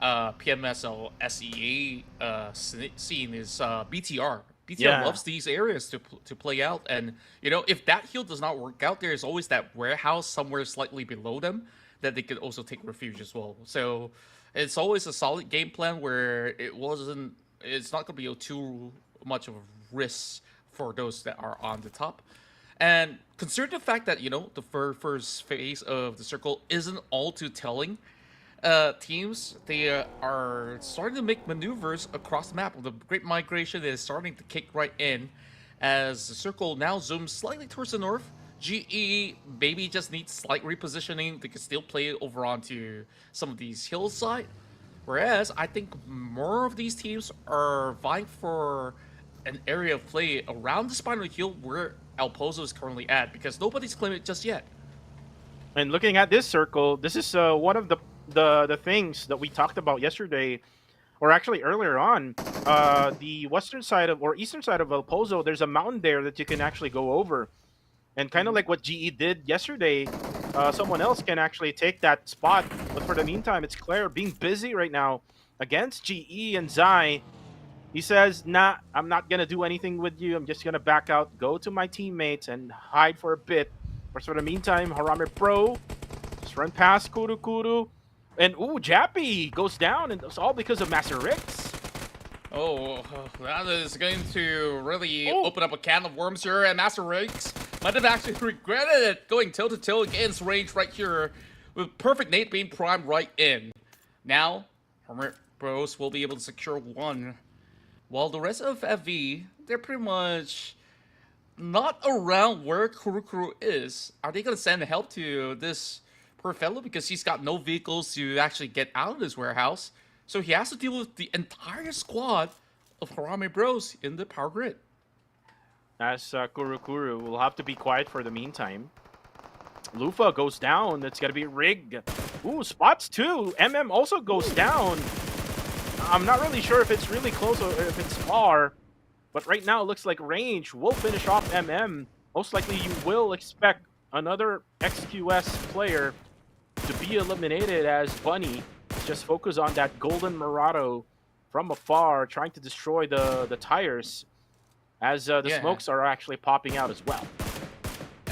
PMSL SEA scene, is BTR. BTR loves these areas to play out, and if that heal does not work out, there's always that warehouse somewhere slightly below them that they could also take refuge as well. So it's always a solid game plan where it's not going to be too much of a risk for those that are on the top. And consider the fact that, the first phase of the circle isn't all too telling. Teams, they are starting to make maneuvers across the map. The Great Migration is starting to kick right in as the circle now zooms slightly towards the north. GE maybe just needs slight repositioning. They can still play over onto some of these hillside. Whereas I think more of these teams are vying for an area of play around the spinal hill where El Pozo is currently at, because nobody's claimed it just yet. And looking at this circle, this is one of the things that we talked about yesterday, or actually earlier on. The western side or eastern side of El Pozo, there's a mountain there that you can actually go over. And kind of like what GE did yesterday, someone else can actually take that spot. But for the meantime, it's Claire being busy right now against GE and Zai. He says, nah, I'm not going to do anything with you. I'm just going to back out, go to my teammates, and hide for a bit. But for the meantime, Harame Pro just run past Kuru Kuru. And, ooh, Jappy goes down, and it's all because of Master Rix. Oh, that is going to really open up a can of worms here, and Master Rix might have actually regretted it, going toe-to-toe against range right here, with perfect nade being primed right in. Now, Hermit Bros will be able to secure one, while the rest of FV, they're pretty much not around where Kurukuru is. Are they going to send help to this poor fellow, because he's got no vehicles to actually get out of this warehouse? So he has to deal with the entire squad of Harame Bros in the power grid. As Kurukuru will have to be quiet for the meantime. Lufa goes down. That's going to be Rig. Ooh, spots too. MM also goes down. I'm not really sure if it's really close or if it's far, but right now it looks like Range will finish off MM. Most likely you will expect another XQS player to be eliminated as Bunny just focus on that golden Murado from afar, trying to destroy the tires as the Yeah. smokes are actually popping out as well.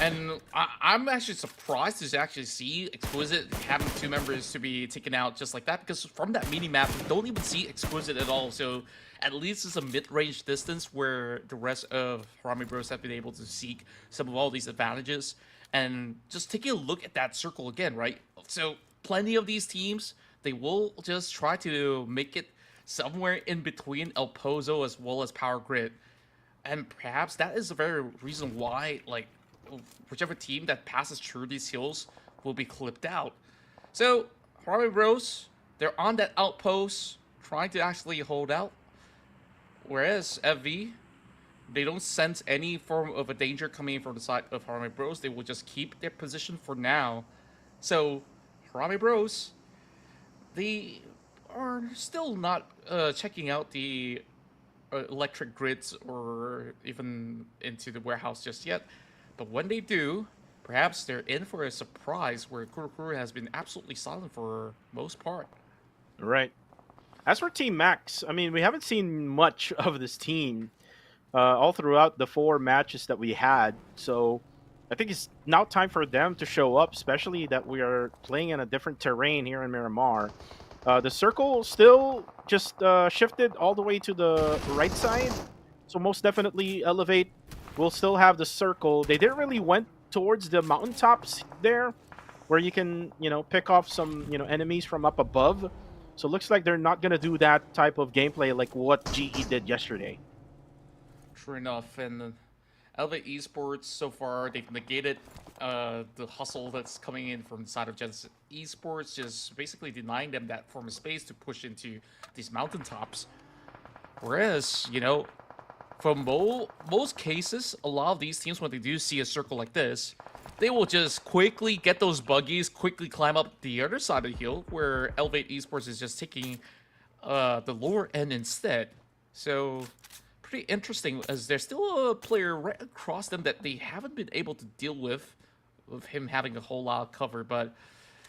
And I'm actually surprised to actually see Exquisite having 2 members to be taken out just like that, because from that mini map, we don't even see Exquisite at all. So at least it's a mid-range distance where the rest of Harami Bros have been able to seek some of all these advantages. And just taking a look at that circle again, right? So plenty of these teams, they will just try to make it somewhere in between El Pozo as well as Power Grid. And perhaps that is the very reason why, like, whichever team that passes through these hills will be clipped out. So, Harami Bros, they're on that outpost, trying to actually hold out. Whereas FV, they don't sense any form of a danger coming in from the side of Harami Bros. They will just keep their position for now. So, Harami Bros, they are still not checking out the electric grids or even into the warehouse just yet. But when they do, perhaps they're in for a surprise where Kurokuru has been absolutely silent for most part. Right. As for Team Max, I mean, we haven't seen much of this team all throughout the 4 matches that we had. So I think it's now time for them to show up, especially that we are playing in a different terrain here in Miramar. The circle still just shifted all the way to the right side. So most definitely Elevate will still have the circle. They didn't really went towards the mountaintops there, where you can, pick off some, enemies from up above. So it looks like they're not going to do that type of gameplay like what GE did yesterday. True enough, and Elevate Esports, so far, they've negated the hustle that's coming in from the side of Genesis Esports, just basically denying them that form of space to push into these mountaintops. Whereas, for most cases, a lot of these teams, when they do see a circle like this, they will just quickly get those buggies, quickly climb up the other side of the hill, where Elevate Esports is just taking the lower end instead. So, pretty interesting, as there's still a player right across them that they haven't been able to deal with him having a whole lot of cover. But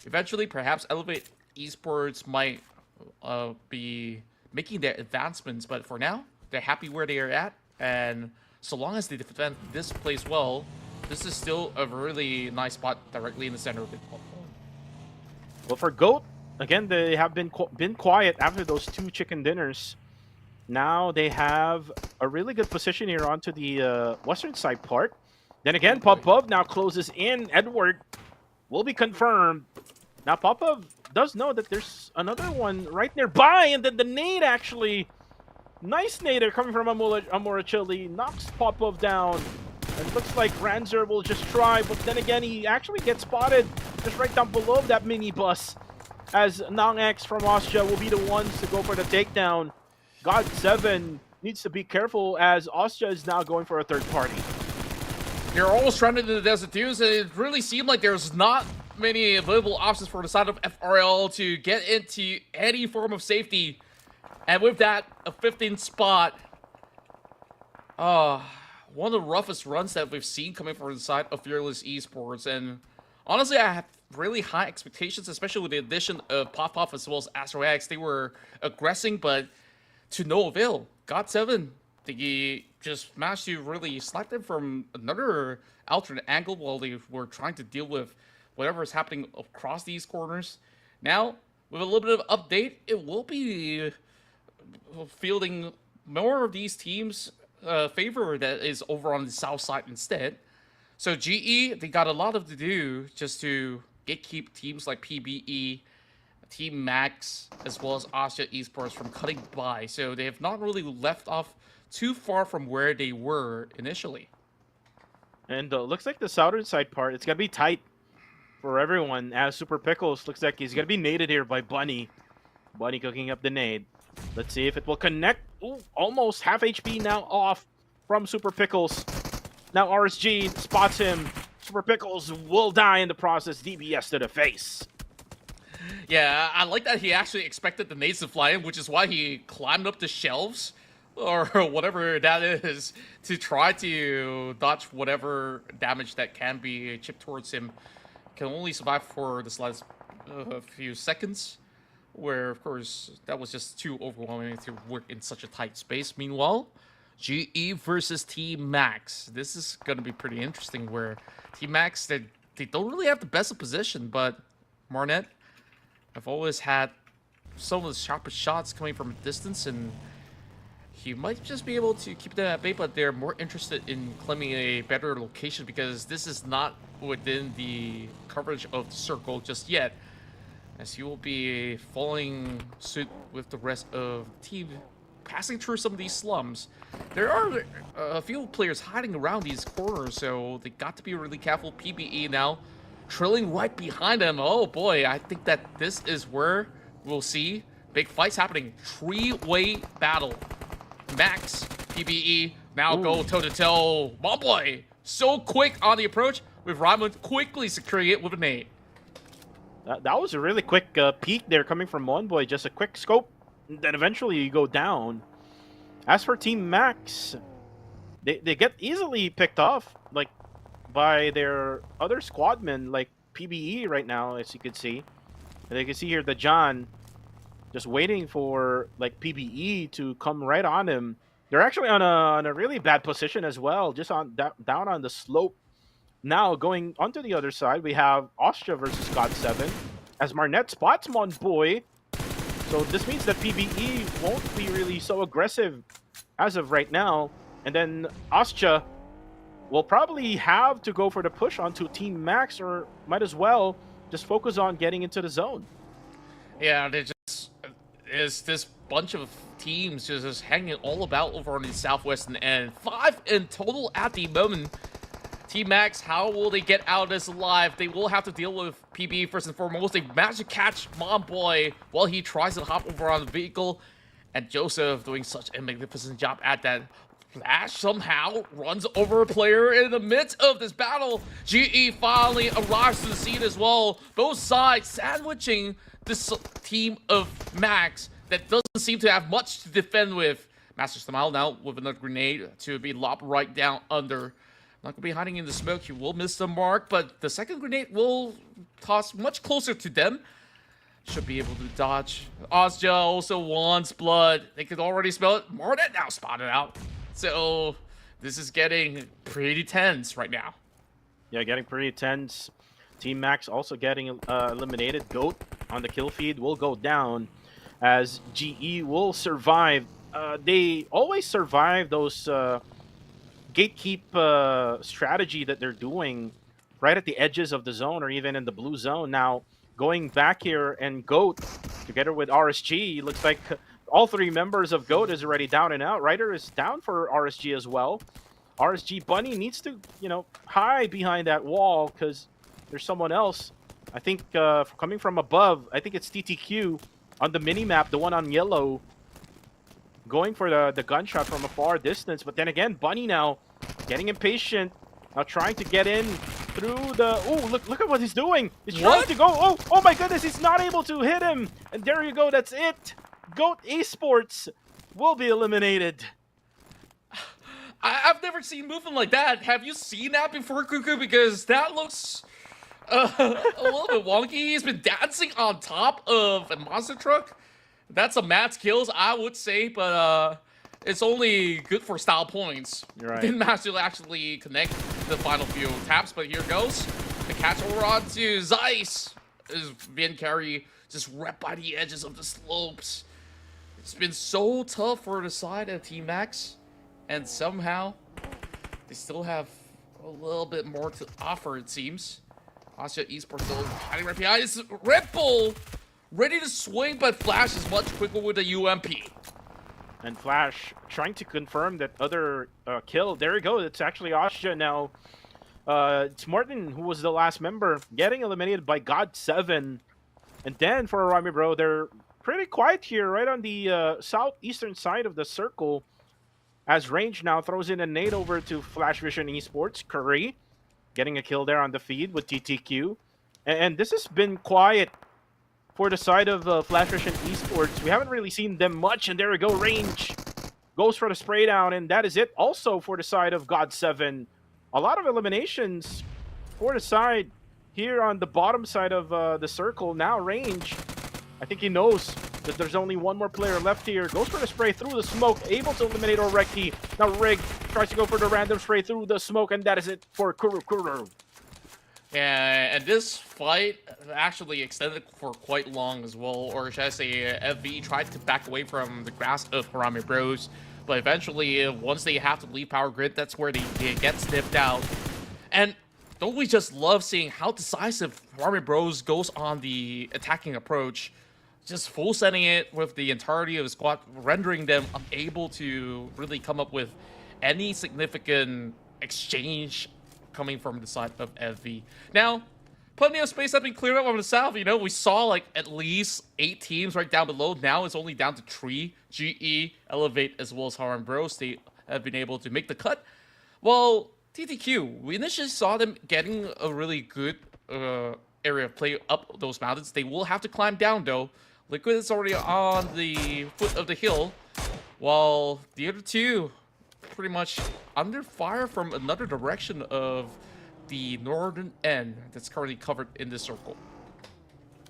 eventually, perhaps Elevate Esports might be making their advancements. But for now, they're happy where they are at. And so long as they defend this place well, this is still a really nice spot directly in the center of it. Well, for GOAT, again, they have been quiet after those 2 chicken dinners. Now they have a really good position here onto the western side part. Then again, Popov now closes in. Edward will be confirmed. Now Popov does know that there's another one right nearby, and then the nade actually... Nice nader coming from Amorachili, knocks Popov down. And it looks like Ranzer will just try, but then again, he actually gets spotted just right down below that minibus. As Nang X from Austria will be the ones to go for the takedown. God7 needs to be careful as Austria is now going for a third party. They're all stranded in the Desert Dunes, and it really seemed like there's not many available options for the side of FRL to get into any form of safety. And with that, a 15th spot. One of the roughest runs that we've seen coming from the side of Fearless Esports. And honestly, I have really high expectations, especially with the addition of Pop as well as Astro X. They were aggressing, but to no avail. God7, they just managed to really snipe them from another alternate angle while they were trying to deal with whatever is happening across these corners. Now, with a little bit of update, it will be fielding more of these teams' favor that is over on the south side instead. So GE, they got a lot to do just to gatekeep teams like PBE, Team Max, as well as Austria Esports from cutting by. So they have not really left off too far from where they were initially. And looks like the southern side part, it's going to be tight for everyone, as Super Pickles looks like he's going to be naded here by Bunny. Bunny cooking up the nade. Let's see if it will connect. Ooh, almost half HP now off from Super Pickles. Now RSG spots him. Super Pickles will die in the process. DBS to the face. Yeah, I like that he actually expected the nades to fly in, which is why he climbed up the shelves or whatever that is to try to dodge whatever damage that can be chipped towards him. Can only survive for this last few seconds, where of course that was just too overwhelming to work in such a tight space. Meanwhile, GE versus Team Max. This is gonna be pretty interesting. Where Team Max they don't really have the best of position, but Marnet have always had some of the sharpest shots coming from a distance, and he might just be able to keep them at bay, but they're more interested in claiming a better location because this is not within the coverage of the circle just yet, as he will be following suit with the rest of the team, passing through some of these slums. There are a few players hiding around these corners, so they got to be really careful. PBE now trailing right behind them. Oh boy, I think that this is where we'll see big fights happening. Three-way battle. Max, PBE, now go toe-to-toe. Oh boy, so quick on the approach, with Raimund quickly securing it with a nade. That was a really quick peek there coming from Monboy. Just a quick scope, then eventually you go down. As for Team Max, they get easily picked off like by their other squadmen, like PBE right now, as you can see. And you can see here the John just waiting for like PBE to come right on him. They're actually on a really bad position as well, just on down on the slope. Now going onto the other side, we have Austria versus God7 as Marnet spots Monboy. So this means that PBE won't be really so aggressive as of right now. And then Austria will probably have to go for the push onto Team Max, or might as well just focus on getting into the zone. Yeah, they just is this bunch of teams just hanging all about over on the southwestern end. 5 in total at the moment. Team Max, how will they get out of this alive? They will have to deal with PB first and foremost. They managed to catch Monboy while he tries to hop over on the vehicle. And Joseph doing such a magnificent job at that. Flash somehow runs over a player in the midst of this battle. GE finally arrives to the scene as well. Both sides sandwiching this team of Max that doesn't seem to have much to defend with. Master Smile now with another grenade to be lobbed right down under. Not gonna be hiding in the smoke. He will miss the mark, but the second grenade will toss much closer to them. Should be able to dodge. Ozja also wants blood. They could already smell it. Marnet now spotted out. So this is getting pretty tense right now. Yeah, getting pretty tense. Team Max also getting eliminated. Goat on the kill feed will go down as GE will survive. They always survive those gatekeep strategy that they're doing right at the edges of the zone or even in the blue zone. Now going back here, and Goat together with RSG, looks like all three members of Goat is already down and out. Ryder is down for RSG as well. RSG Bunny needs to, hide behind that wall because there's someone else. I think coming from above, I think it's TTQ on the mini-map, the one on yellow, going for the gunshot from a far distance. But then again, Bunny now getting impatient, now trying to get in through the... Oh, look at what he's doing. He's trying to go... Oh my goodness, he's not able to hit him. And there you go, that's it. Goat Esports will be eliminated. I've never seen movement like that. Have you seen that before, Cuckoo? Because that looks a little bit wonky. He's been dancing on top of a monster truck. That's a Matt's kills, I would say, but it's only good for style points. You're right. Didn't manage to actually connect the final few taps, but here goes. The catch over onto Zeiss. Is Vin Carry just right by the edges of the slopes. It's been so tough for the side of Team Max, and somehow they still have a little bit more to offer, it seems. Austria Esports though hiding right behind this Red Bull, ready to swing, but Flash is much quicker with the UMP. And Flash trying to confirm that other kill. There we go. It's actually Austria now. It's Martin who was the last member getting eliminated by God7. And then for Arami Bro, they're pretty quiet here right on the southeastern side of the circle. As Range now throws in a nade over to Flash Vision Esports. Curry getting a kill there on the feed with TTQ. And this has been quiet for the side of Flash Rush and Esports. We haven't really seen them much, and there we go, range. Goes for the spray down, and that is it also for the side of God7. A lot of eliminations for the side here on the bottom side of the circle. Now range. I think he knows that there's only one more player left here. Goes for the spray through the smoke, able to eliminate Oreki. Now Rig tries to go for the random spray through the smoke, and that is it for Kuru. Yeah, and this fight actually extended for quite long as well, or should I say, FV tried to back away from the grasp of Harame Bros, but eventually, once they have to leave Power Grid, that's where they get sniffed out. And don't we just love seeing how decisive Harame Bros goes on the attacking approach, just full setting it with the entirety of the squad, rendering them unable to really come up with any significant exchange coming from the side of FV. Now, plenty of space has been cleared up on the south. You know, we saw like at least 8 teams right down below. Now it's only down to 3. GE, Elevate, as well as Harame Bros. They have been able to make the cut. Well, TTQ, we initially saw them getting a really good area of play up those mountains. They will have to climb down though. Liquid is already on the foot of the hill, while the other two pretty much under fire from another direction of the northern end that's currently covered in this circle.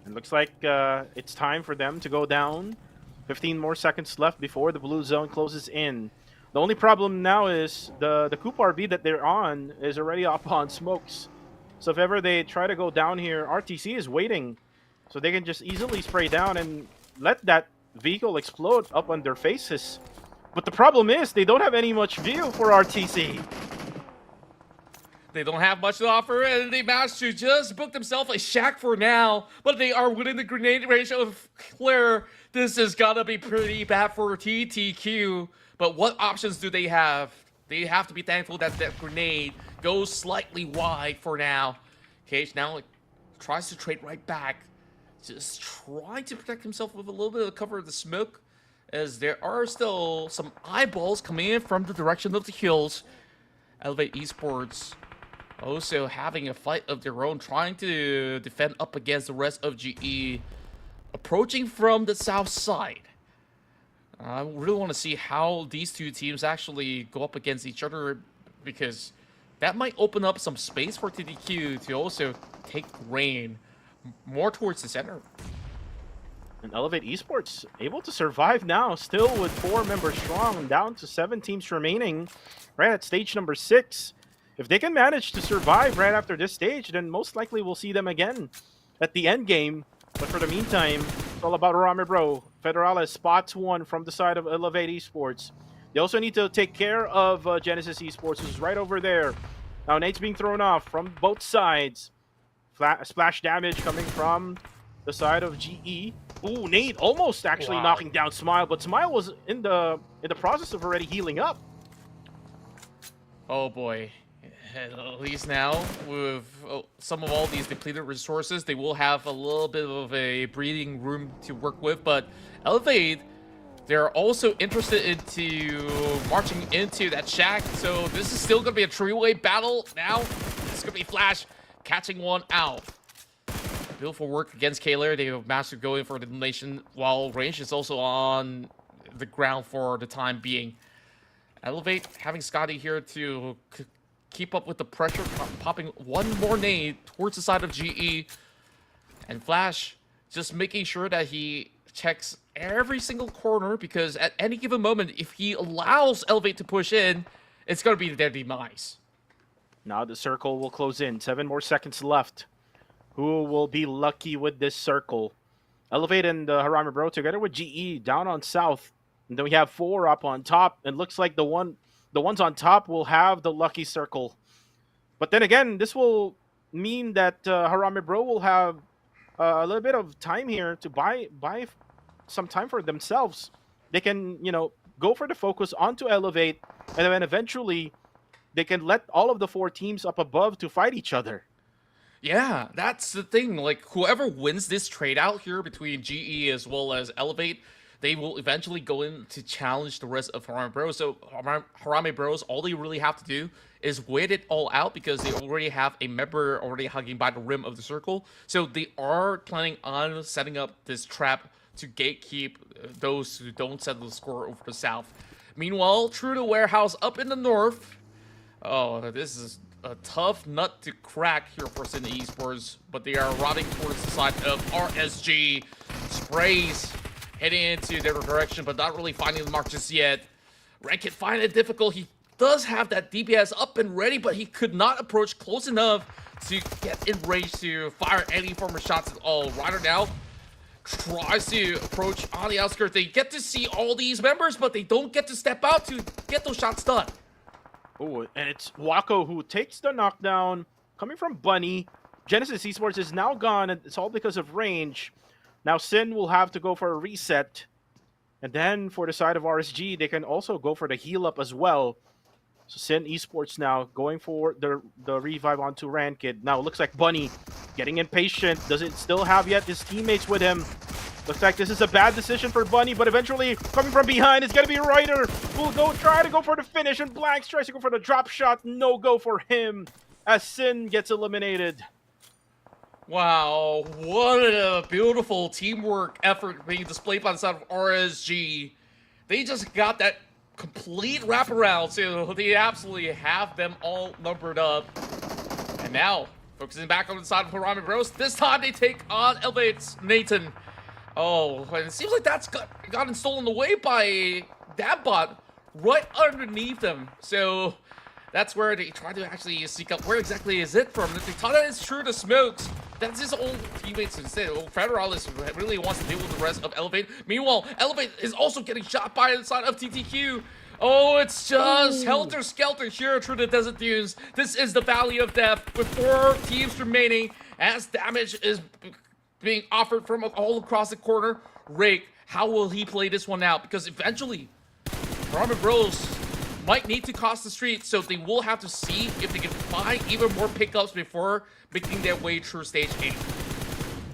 It looks like it's time for them to go down. 15 more seconds left before the blue zone closes in. The only problem now is the Coop RV that they're on is already up on smokes. So if ever they try to go down here, RTC is waiting. So they can just easily spray down and let that vehicle explode up on their faces. But the problem is they don't have any much view for RTC. They don't have much to offer, and they managed to just book themselves a shack for now. But they are within the grenade range of Claire. This is gonna be pretty bad for TTQ. But what options do they have? They have to be thankful that that grenade goes slightly wide for now. Cage now tries to trade right back. Just trying to protect himself with a little bit of cover of the smoke, as there are still some eyeballs coming in from the direction of the hills. Elevate Esports also having a fight of their own, trying to defend up against the rest of GE, approaching from the south side. I really want to see how these two teams actually go up against each other, because that might open up some space for TTQ to also take reign more towards the center. And Elevate Esports able to survive now, still with 4 members strong and down to 7 teams remaining right at stage number 6. If they can manage to survive right after this stage, then most likely we'll see them again at the end game. But for the meantime, it's all about Harame Bro. Federales spots one from the side of Elevate Esports. They also need to take care of Genesis Esports, who's right over there. Now Nate's being thrown off from both sides. Splash damage coming from the side of GE. Ooh, Nate almost actually knocking down Smile, but Smile was in the process of already healing up. Oh boy. At least now, with some of all these depleted resources, they will have a little bit of a breathing room to work with. But Elevate, they're also interested into marching into that shack. So this is still going to be a three-way battle now. This is going to be Flash catching one out. Beautiful work against Kaler. They have managed to go in for the elimination, while Range is also on the ground for the time being. Elevate having Scotty here to keep up with the pressure, popping one more nade towards the side of GE. And Flash just making sure that he checks every single corner, because at any given moment, if he allows Elevate to push in, it's going to be their demise. Now the circle will close in. 7 more seconds left. Who will be lucky with this circle? Elevate and Harame Bro together with GE down on south. And then we have 4 up on top. And looks like the ones on top will have the lucky circle. But then again, this will mean that Harame Bro will have a little bit of time here to buy some time for themselves. They can, go for the focus onto Elevate, and then eventually they can let all of the 4 teams up above to fight each other. Yeah, that's the thing. Like, whoever wins this trade out here between GE as well as Elevate, they will eventually go in to challenge the rest of Harame Bros. So Harame Bros, all they really have to do is wait it all out because they already have a member already hugging by the rim of the circle. So they are planning on setting up this trap to gatekeep those who don't settle the score over the south. Meanwhile, True to Warehouse up in the north. Oh, this is a tough nut to crack here for Sin Esports, but they are routing towards the side of RSG. Sprays heading into their direction, but not really finding the mark just yet. Red can find it difficult. He does have that DPS up and ready, but he could not approach close enough to get in range to fire any form of shots at all. Ryder now tries to approach on the outskirts. They get to see all these members, but they don't get to step out to get those shots done. Oh, and it's Wako who takes the knockdown coming from Bunny. Genesis Esports is now gone, and it's all because of range. Now Sin will have to go for a reset. And then for the side of RSG, they can also go for the heal up as well. So Sin Esports now going for the revive onto Ranked. Now it looks like Bunny getting impatient. Doesn't still have yet his teammates with him. Looks like this is a bad decision for Bunny, but eventually coming from behind is going to be Ryder. Will try to go for the finish, and Blanks tries to go for the drop shot. No go for him as Sin gets eliminated. Wow, what a beautiful teamwork effort being displayed by the side of RSG. They just got that complete wraparound, so they absolutely have them all numbered up. And now, focusing back on the side of Harami Bros, this time they take on Elevate's Nathan. Oh, and it seems like that's gotten stolen away by Dabbot right underneath them. So that's where they try to actually seek out where exactly is it from. If they thought that it's true to Smokes, that's his old teammates instead. Old Federalis really wants to deal with the rest of Elevate. Meanwhile, Elevate is also getting shot by the side of TTQ. Oh, it's just helter-skelter here through the Desert Dunes. This is the Valley of Death with 4 teams remaining as damage is being offered from all across the corner. Rake, how will he play this one out? Because eventually, Ramen Bros might need to cross the street, so they will have to see if they can find even more pickups before making their way through stage 8.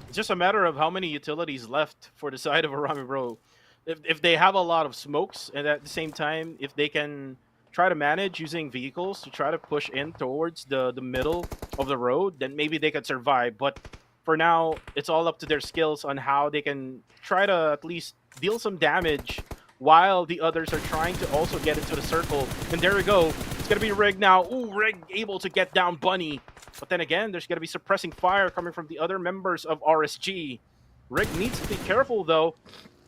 It's just a matter of how many utilities left for the side of Arami Bro. If they have a lot of smokes, and at the same time, if they can try to manage using vehicles to try to push in towards the middle of the road, then maybe they could survive. But for now, it's all up to their skills on how they can try to at least deal some damage while the others are trying to also get into the circle. And there we go. It's going to be Rig now. Ooh, Rig able to get down Bunny. But then again, there's going to be suppressing fire coming from the other members of RSG. Rig needs to be careful, though,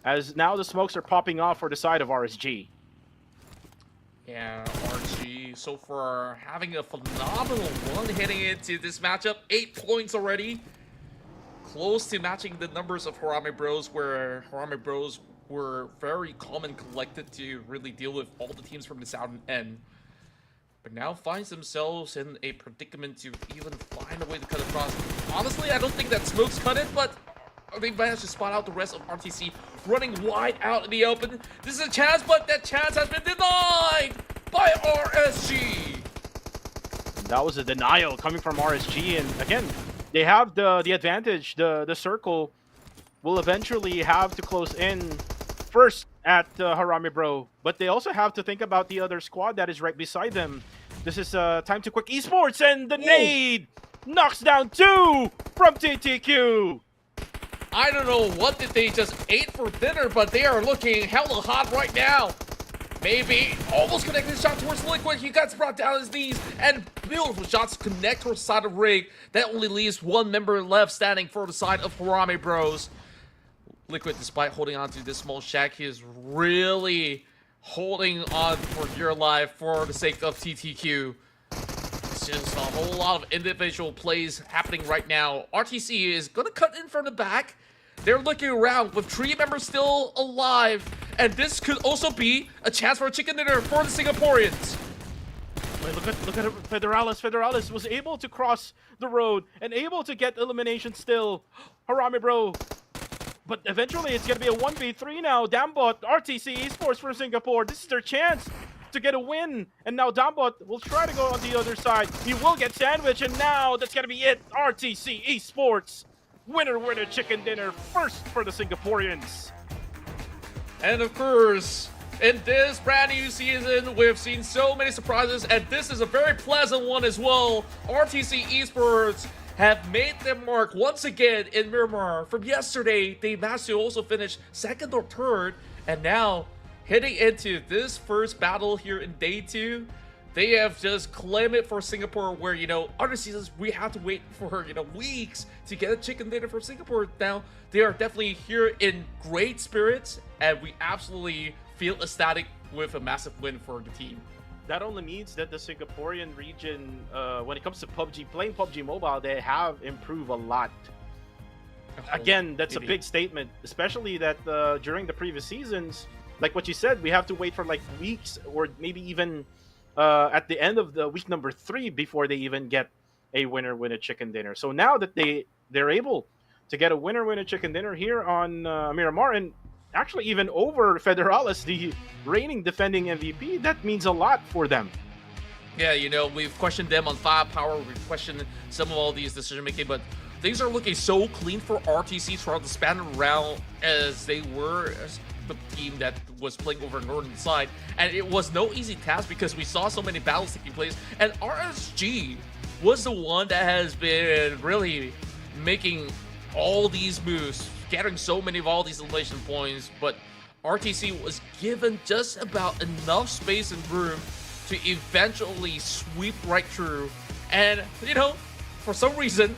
as now the smokes are popping off for the side of RSG. Yeah, RSG so far having a phenomenal one heading into this matchup. 8 points already. Close to matching the numbers of Harame Bros, where Harame Bros were very calm and collected to really deal with all the teams from the south end. But now finds themselves in a predicament to even find a way to cut across. Honestly, I don't think that Smokes cut it, but they managed to spot out the rest of RTC running wide out in the open. This is a chance, but that chance has been denied by RSG. That was a denial coming from RSG, and again, they have the advantage. The circle will eventually have to close in first at Harame Bro, but they also have to think about the other squad that is right beside them. This is time to quick Esports, and the nade knocks down 2 from TTQ. I don't know what did they just ate for dinner, but they are looking hella hot right now. Maybe almost connecting the shot towards Liquid. He got brought down his knees, and beautiful shots connect towards the side of Rig. That only leaves 1 member left standing for the side of Harame Bros. Liquid, despite holding on to this small shack, he is really holding on for dear life for the sake of TTQ. It's just a whole lot of individual plays happening right now. RTC is going to cut in from the back. They're looking around with 3 members still alive, and this could also be a chance for a chicken dinner for the Singaporeans. Wait, look at Federalis. Federalis was able to cross the road and able to get elimination still. Harame Bro. But eventually it's going to be a 1v3 now. Dambot, RTC Esports from Singapore. This is their chance to get a win. And now Dambot will try to go on the other side. He will get sandwiched, and now that's going to be it. RTC Esports. Winner, chicken dinner first for the Singaporeans. And of course, In this brand new season, we've seen so many surprises, and this is a very pleasant one as well. RTC Esports have made their mark once again in Miramar. From yesterday, they managed to also finish second or third, and now heading into this first battle here in day 2, they have just claimed it for Singapore, where, other seasons we have to wait for, weeks to get a chicken dinner from Singapore. Now, they are definitely here in great spirits, and we absolutely feel ecstatic with a massive win for the team. That only means that the Singaporean region, when it comes to playing PUBG Mobile, they have improved a lot. Again, that's a big statement, especially that during the previous seasons, like what you said, we have to wait for like weeks or maybe even at the end of the week number 3 before they even get a winner win a chicken dinner. So now that they're able to get a winner win a chicken dinner here on Miramar, and actually even over Federalis, the reigning defending MVP, that means a lot for them. Yeah, we've questioned them on firepower, we've questioned some of all these decision making, but things are looking so clean for RTC throughout the span around, as they were the team that was playing over northern side, and it was no easy task because we saw so many battles taking place, and RSG was the one that has been really making all these moves, gathering so many of all these elimination points, but RTC was given just about enough space and room to eventually sweep right through. And for some reason,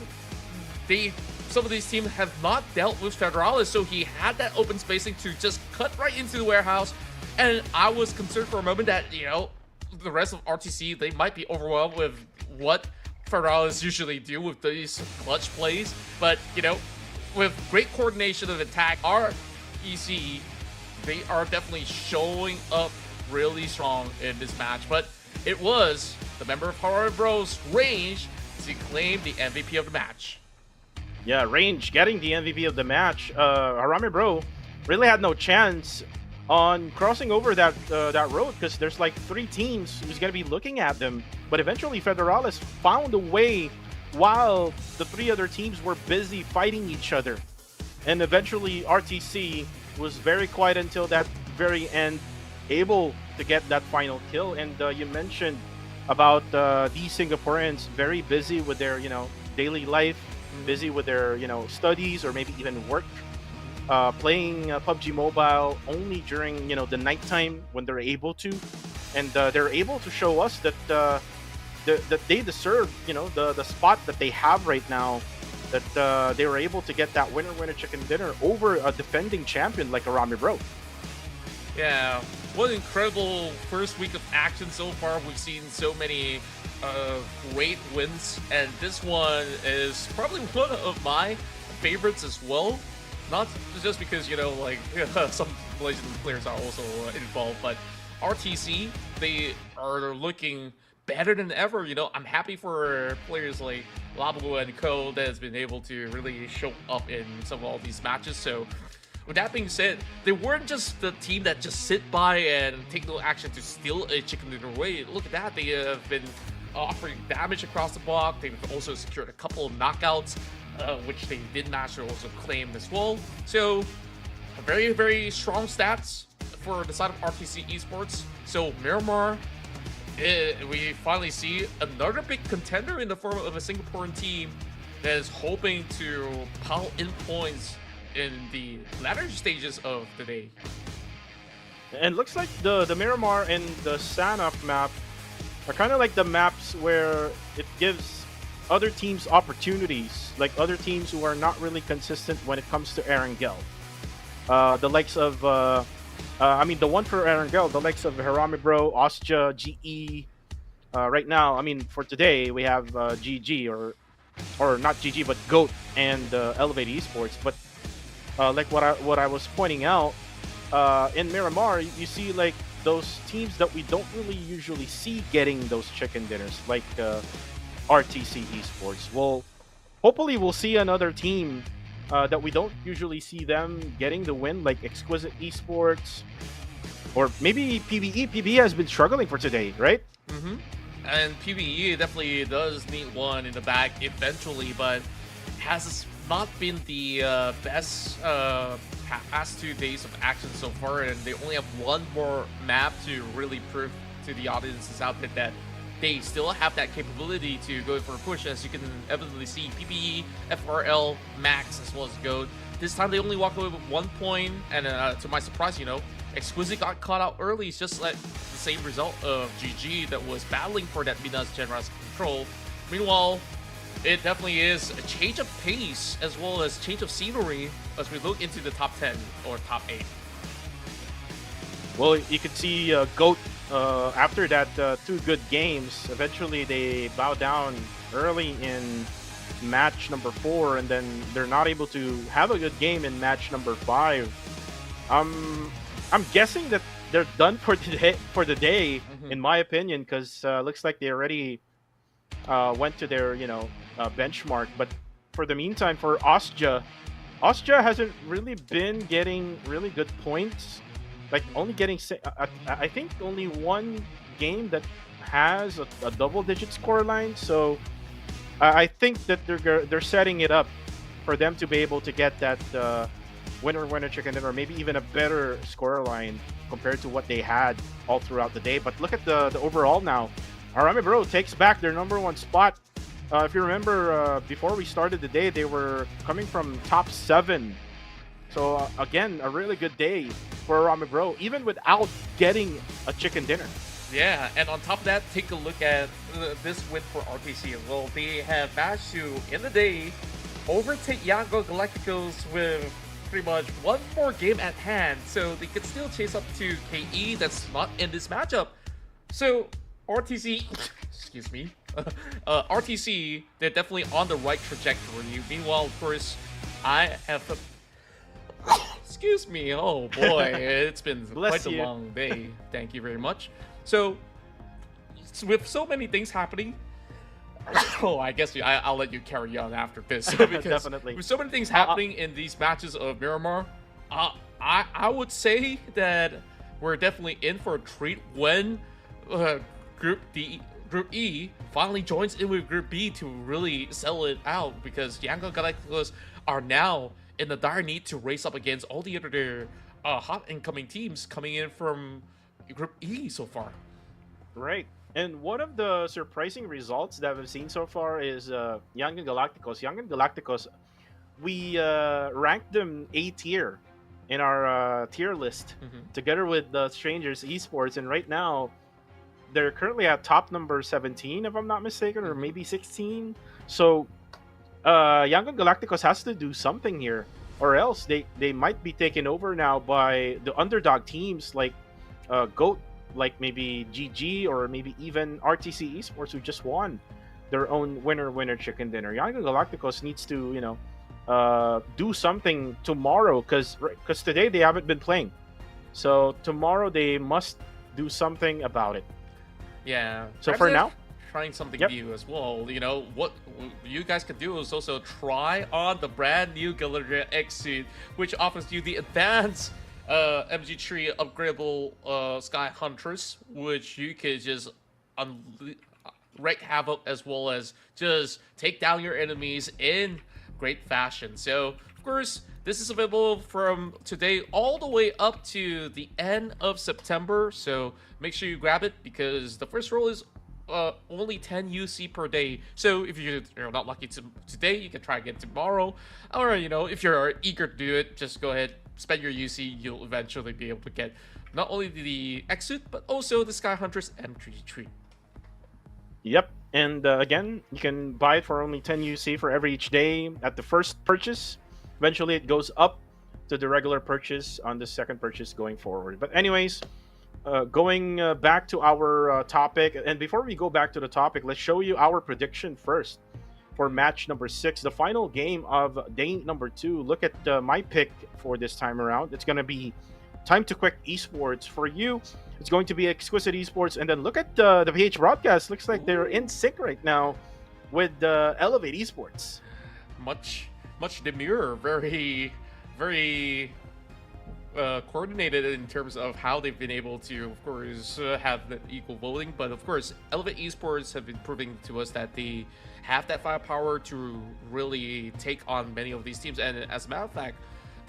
some of these teams have not dealt with Federalis, so he had that open spacing to just cut right into the warehouse. And I was concerned for a moment that, the rest of RTC, they might be overwhelmed with what Federalis usually do with these clutch plays. But, with great coordination of attack, REC, they are definitely showing up really strong in this match. But it was the member of Harami Bros, Range, to claim the MVP of the match. Yeah, Range getting the MVP of the match. Harami Bro really had no chance on crossing over that road, because there's like 3 teams who's going to be looking at them. But eventually Federalis found a way while the 3 other teams were busy fighting each other. And eventually RTC was very quiet until that very end, able to get that final kill. And you mentioned about these Singaporeans very busy with their, daily life, busy with their, studies or maybe even work, playing PUBG Mobile only during, the nighttime when they're able to. And they're able to show us that that they deserve, the spot that they have right now, that they were able to get that winner chicken dinner over a defending champion like Harami Bro. Yeah, what an incredible first week of action so far. We've seen so many great wins, and this one is probably one of my favorites as well. Not just because, some Malaysian players are also involved, but RTC, they are looking better than ever. I'm happy for players like Labu and Co that has been able to really show up in some of all these matches. So with that being said, they weren't just the team that just sit by and take no action to steal a chicken dinner away. Look at that, they have been offering damage across the block. They've also secured a couple of knockouts, which they did manage to also claim as well. So very, very strong stats for the side of RTC Esports. So Miramar, we finally see another big contender in the form of a Singaporean team that is hoping to pile in points in the latter stages of the day. And looks like the Miramar and the Sanhok map are kind of like the maps where it gives other teams opportunities, like other teams who are not really consistent when it comes to Erangel. The likes of the one for Erangel, the likes of Harami Bro, Ostja, GE. Right now, for today, we have GG, or not GG, but GOAT and Elevate Esports. But like what I was pointing out, in Miramar, you see like those teams that we don't really usually see getting those chicken dinners, like RTC Esports. Well, hopefully we'll see another team that we don't usually see them getting the win, like Exquisite Esports, or maybe PBE. PBE has been struggling for today, right? Mm-hmm. And PBE definitely does need one in the bag eventually, but has not been the best past 2 days of action so far, and they only have one more map to really prove to the audiences out there that they still have that capability to go for a push. As you can evidently see, PPE, FRL, Max, as well as GOAT. This time they only walk away with 1 point, and to my surprise, Exquisite got caught out early. It's just like the same result of GG that was battling for that Minas Genras control. Meanwhile, it definitely is a change of pace as well as change of scenery as we look into the top 10 or top 8. Well, you could see GOAT after that 2 good games. Eventually, they bow down early in match number 4, and then they're not able to have a good game in match number 5. I'm guessing that they're done for the day, in my opinion, because looks like they already went to their benchmark. But for the meantime, for Austria hasn't really been getting really good points. Like only getting, I think only one game that has a double-digit scoreline. So I think that they're setting it up for them to be able to get that winner chicken dinner, or maybe even a better scoreline compared to what they had all throughout the day. But look at the overall now. Arame Bro takes back their #1 spot. If you remember, before we started the day, they were coming from top 7. So again, a really good day for Arame Bro, even without getting a chicken dinner. Yeah, and on top of that, take a look at this win for RTC as well. They have managed to, in the day, overtake Yango Galacticos with pretty much one more game at hand, so they could still chase up to KE that's not in this matchup. So RTC, excuse me, RTC, they're definitely on the right trajectory. Meanwhile, of course, I have excuse me, oh boy, it's been quite a long day. Thank you very much. So with so many things happening, I guess I'll let you carry on after this. Because definitely. With so many things happening in these matches of Miramar, I would say that we're definitely in for a treat when Group E finally joins in with Group B to really settle it out, because Yango Galacticos are now in the dire need to race up against all the other hot incoming teams coming in from Group E so far. Right. And one of the surprising results that we've seen so far is Yangon Galacticos. Yangon Galacticos, we ranked them A tier in our tier list together with the Strangers Esports, and right now they're currently at top number 17, if I'm not mistaken, or maybe 16. So Yangon Galacticos has to do something here, or else they might be taken over now by the underdog teams like GOAT, like maybe GG, or maybe even RTC Esports, who just won their own winner chicken dinner. Yangon Galacticos needs to do something tomorrow, because today they haven't been playing, so tomorrow they must do something about it. Yeah. So for now, trying something new as well. What you guys can do is also try on the brand new Galadriel X suit, which offers you the advanced MG3 upgradable Sky Huntress, which you could just wreak havoc as well as just take down your enemies in great fashion. So, of course, this is available from today all the way up to the end of September. So make sure you grab it, because the first roll is only 10 UC per day. So if you're not lucky today, you can try again tomorrow. Or, if you're eager to do it, just go ahead, spend your UC. You'll eventually be able to get not only the X-Suit, but also the Sky Huntress M33. Yep. And again, you can buy it for only 10 UC for every each day at the first purchase. Eventually, it goes up to the regular purchase on the second purchase going forward. But anyways, going back to our topic, and before we go back to the topic, let's show you our prediction first for match number 6, the final game of day number 2. Look at my pick for this time around. It's going to be Time to Quick Esports. For you, it's going to be Exquisite Esports. And then look at the PH broadcast. Looks like they're in sync right now with Elevate Esports. Much demure, very coordinated in terms of how they've been able to, of course, have the equal voting. But of course, Elevate Esports have been proving to us that they have that firepower to really take on many of these teams. And as a matter of fact,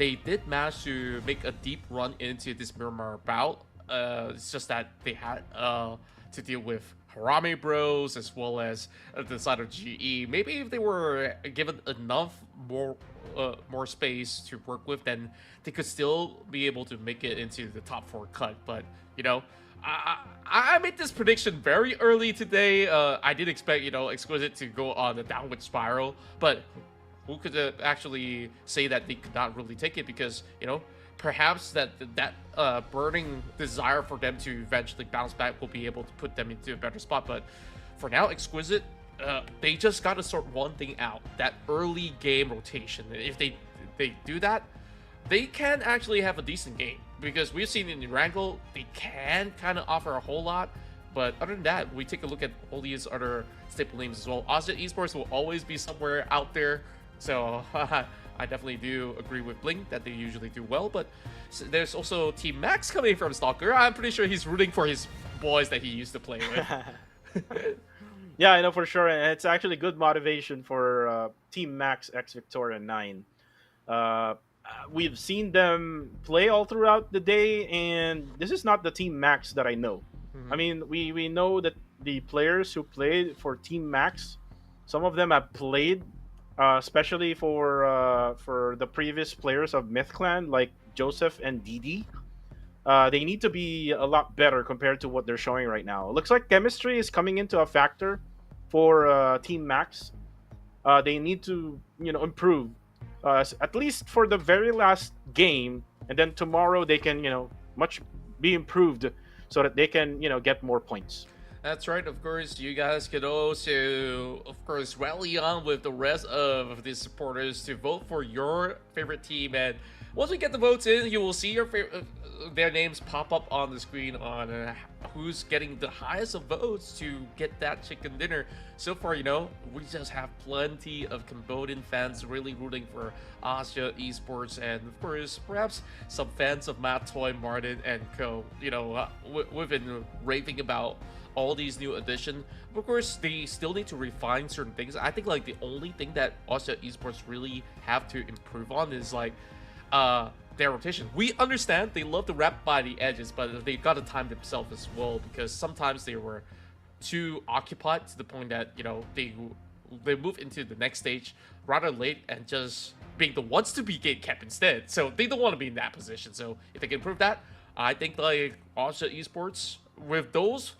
they did manage to make a deep run into this Miramar bout. It's just that they had to deal with Harame Bros as well as the side of GE. Maybe if they were given enough more space to work with, then they could still be able to make it into the top 4 cut. But you know, I made this prediction very early today. I did expect, you know, Exquisite to go on a downward spiral, but who could actually say that they could not really take it? Because, you know, perhaps that burning desire for them to eventually bounce back will be able to put them into a better spot. But for now, Exquisite, they just got to sort one thing out: that early game rotation. If they do that, they can actually have a decent game, because we've seen in Erangle they can kind of offer a whole lot. But other than that, we take a look at all these other staple names as well. Ozjet Esports will always be somewhere out there, so I definitely do agree with Blink that they usually do well. But there's also Team Max coming from Stalker. I'm pretty sure he's rooting for his boys that he used to play with. Yeah, I know for sure, and it's actually good motivation for Team Max X Victoria 9. We've seen them play all throughout the day, and this is not the Team Max that I know. I mean, we know that the players who played for Team Max, some of them have played, especially for the previous players of MythClan, like Joseph and Didi. They need to be a lot better compared to what they're showing right now. It looks like chemistry is coming into a factor for Team Max. They need to, you know, improve, at least for the very last game, and then tomorrow they can, you know, be improved so that they can, you know, get more points. That's right. Of course, you guys could also, of course, rally on with the rest of the supporters to vote for your favorite team. And once we get the votes in, you will see their names pop up on the screen on who's getting the highest of votes to get that chicken dinner. So far, you know, we just have plenty of Cambodian fans really rooting for Ozjet Esports, and of course, perhaps some fans of Matt Toy, Martin, and co. You know, we've been raving about all these new additions. Of course, they still need to refine certain things. I think like the only thing that Ozjet Esports really have to improve on is like their rotation. We understand they love to wrap by the edges, but they got to time themselves as well, because sometimes they were too occupied to the point that, you know, they move into the next stage rather late and just being the ones to be gatekept instead. So they don't want to be in that position. So if they can improve that, I think like Ozjet Esports, with those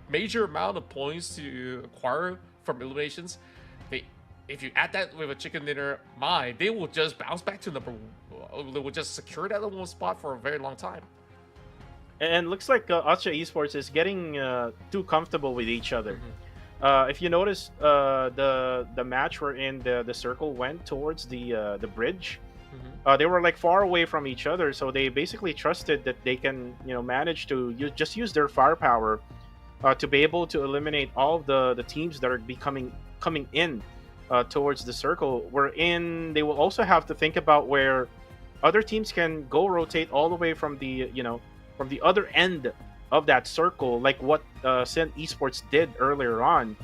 major amount of points to acquire from eliminations, if you add that with a chicken dinner, they will just bounce back to they will just secure that number 1 spot for a very long time. And looks like Ozjet Esports is getting too comfortable with each other. If you notice, the match wherein the circle went towards the bridge, they were like far away from each other, so they basically trusted that they can, you know, manage to just use their firepower to be able to eliminate all of the teams that are coming in towards the circle. Wherein they will also have to think about where other teams can go rotate all the way from the, you know, from the other end of that circle, like what Sen Esports did earlier on.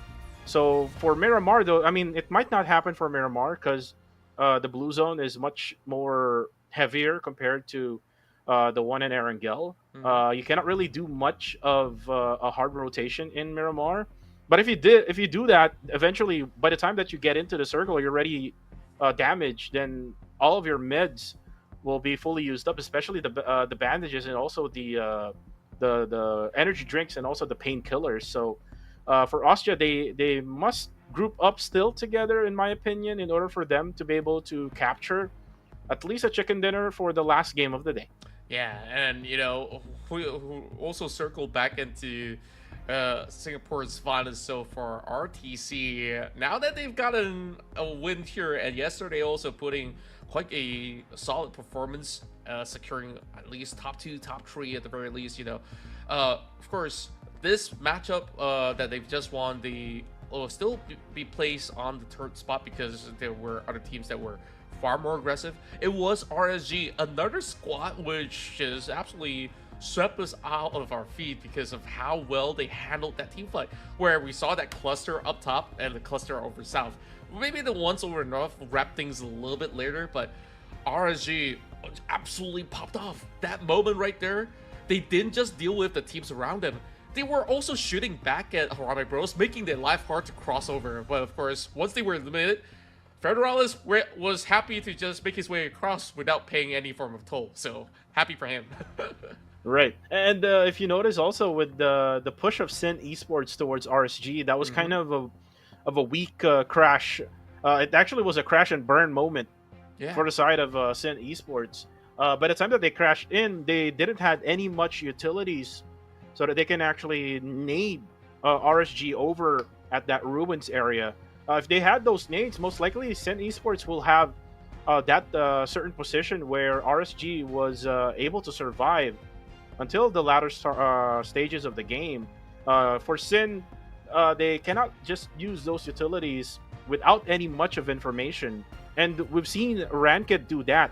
So for Miramar, though, I mean, it might not happen for Miramar because the blue zone is much more heavier compared to the one in Erangel. You cannot really do much of a hard rotation in Miramar. But if you do that, eventually, by the time that you get into the circle, you're already damaged. Then all of your meds will be fully used up, especially the bandages and also the energy drinks and also the painkillers. So for Ozjet, they must group up still together, in my opinion, in order for them to be able to capture at least a chicken dinner for the last game of the day. Yeah, and you know, who also circled back into Singapore's finest so far, RTC. Now that they've gotten a win here, and yesterday also putting quite a solid performance, securing at least top 2, top 3 at the very least. You know, of course, this matchup that they've just won, they will still be placed on the 3rd spot because there were other teams that were far more aggressive. It was RSG, another squad which is absolutely swept us out of our feet because of how well they handled that team fight, where we saw that cluster up top and the cluster over south. Maybe the ones over north will wrap things a little bit later, but RSG absolutely popped off. That moment right there, they didn't just deal with the teams around them. They were also shooting back at Harame Bros, making their life hard to cross over. But of course, once they were eliminated, Federalis was happy to just make his way across without paying any form of toll. So happy for him. Right, and if you notice also with the push of Sin Esports towards RSG, that was kind of a weak crash. It actually was a crash and burn moment for the side of Sin Esports. By the time that they crashed in, they didn't have any much utilities so that they can actually nade RSG over at that ruins area. If they had those nades, most likely Sin Esports will have that certain position where RSG was able to survive until the latter stages of the game. For Sin, they cannot just use those utilities without any much of information. And we've seen Ranked do that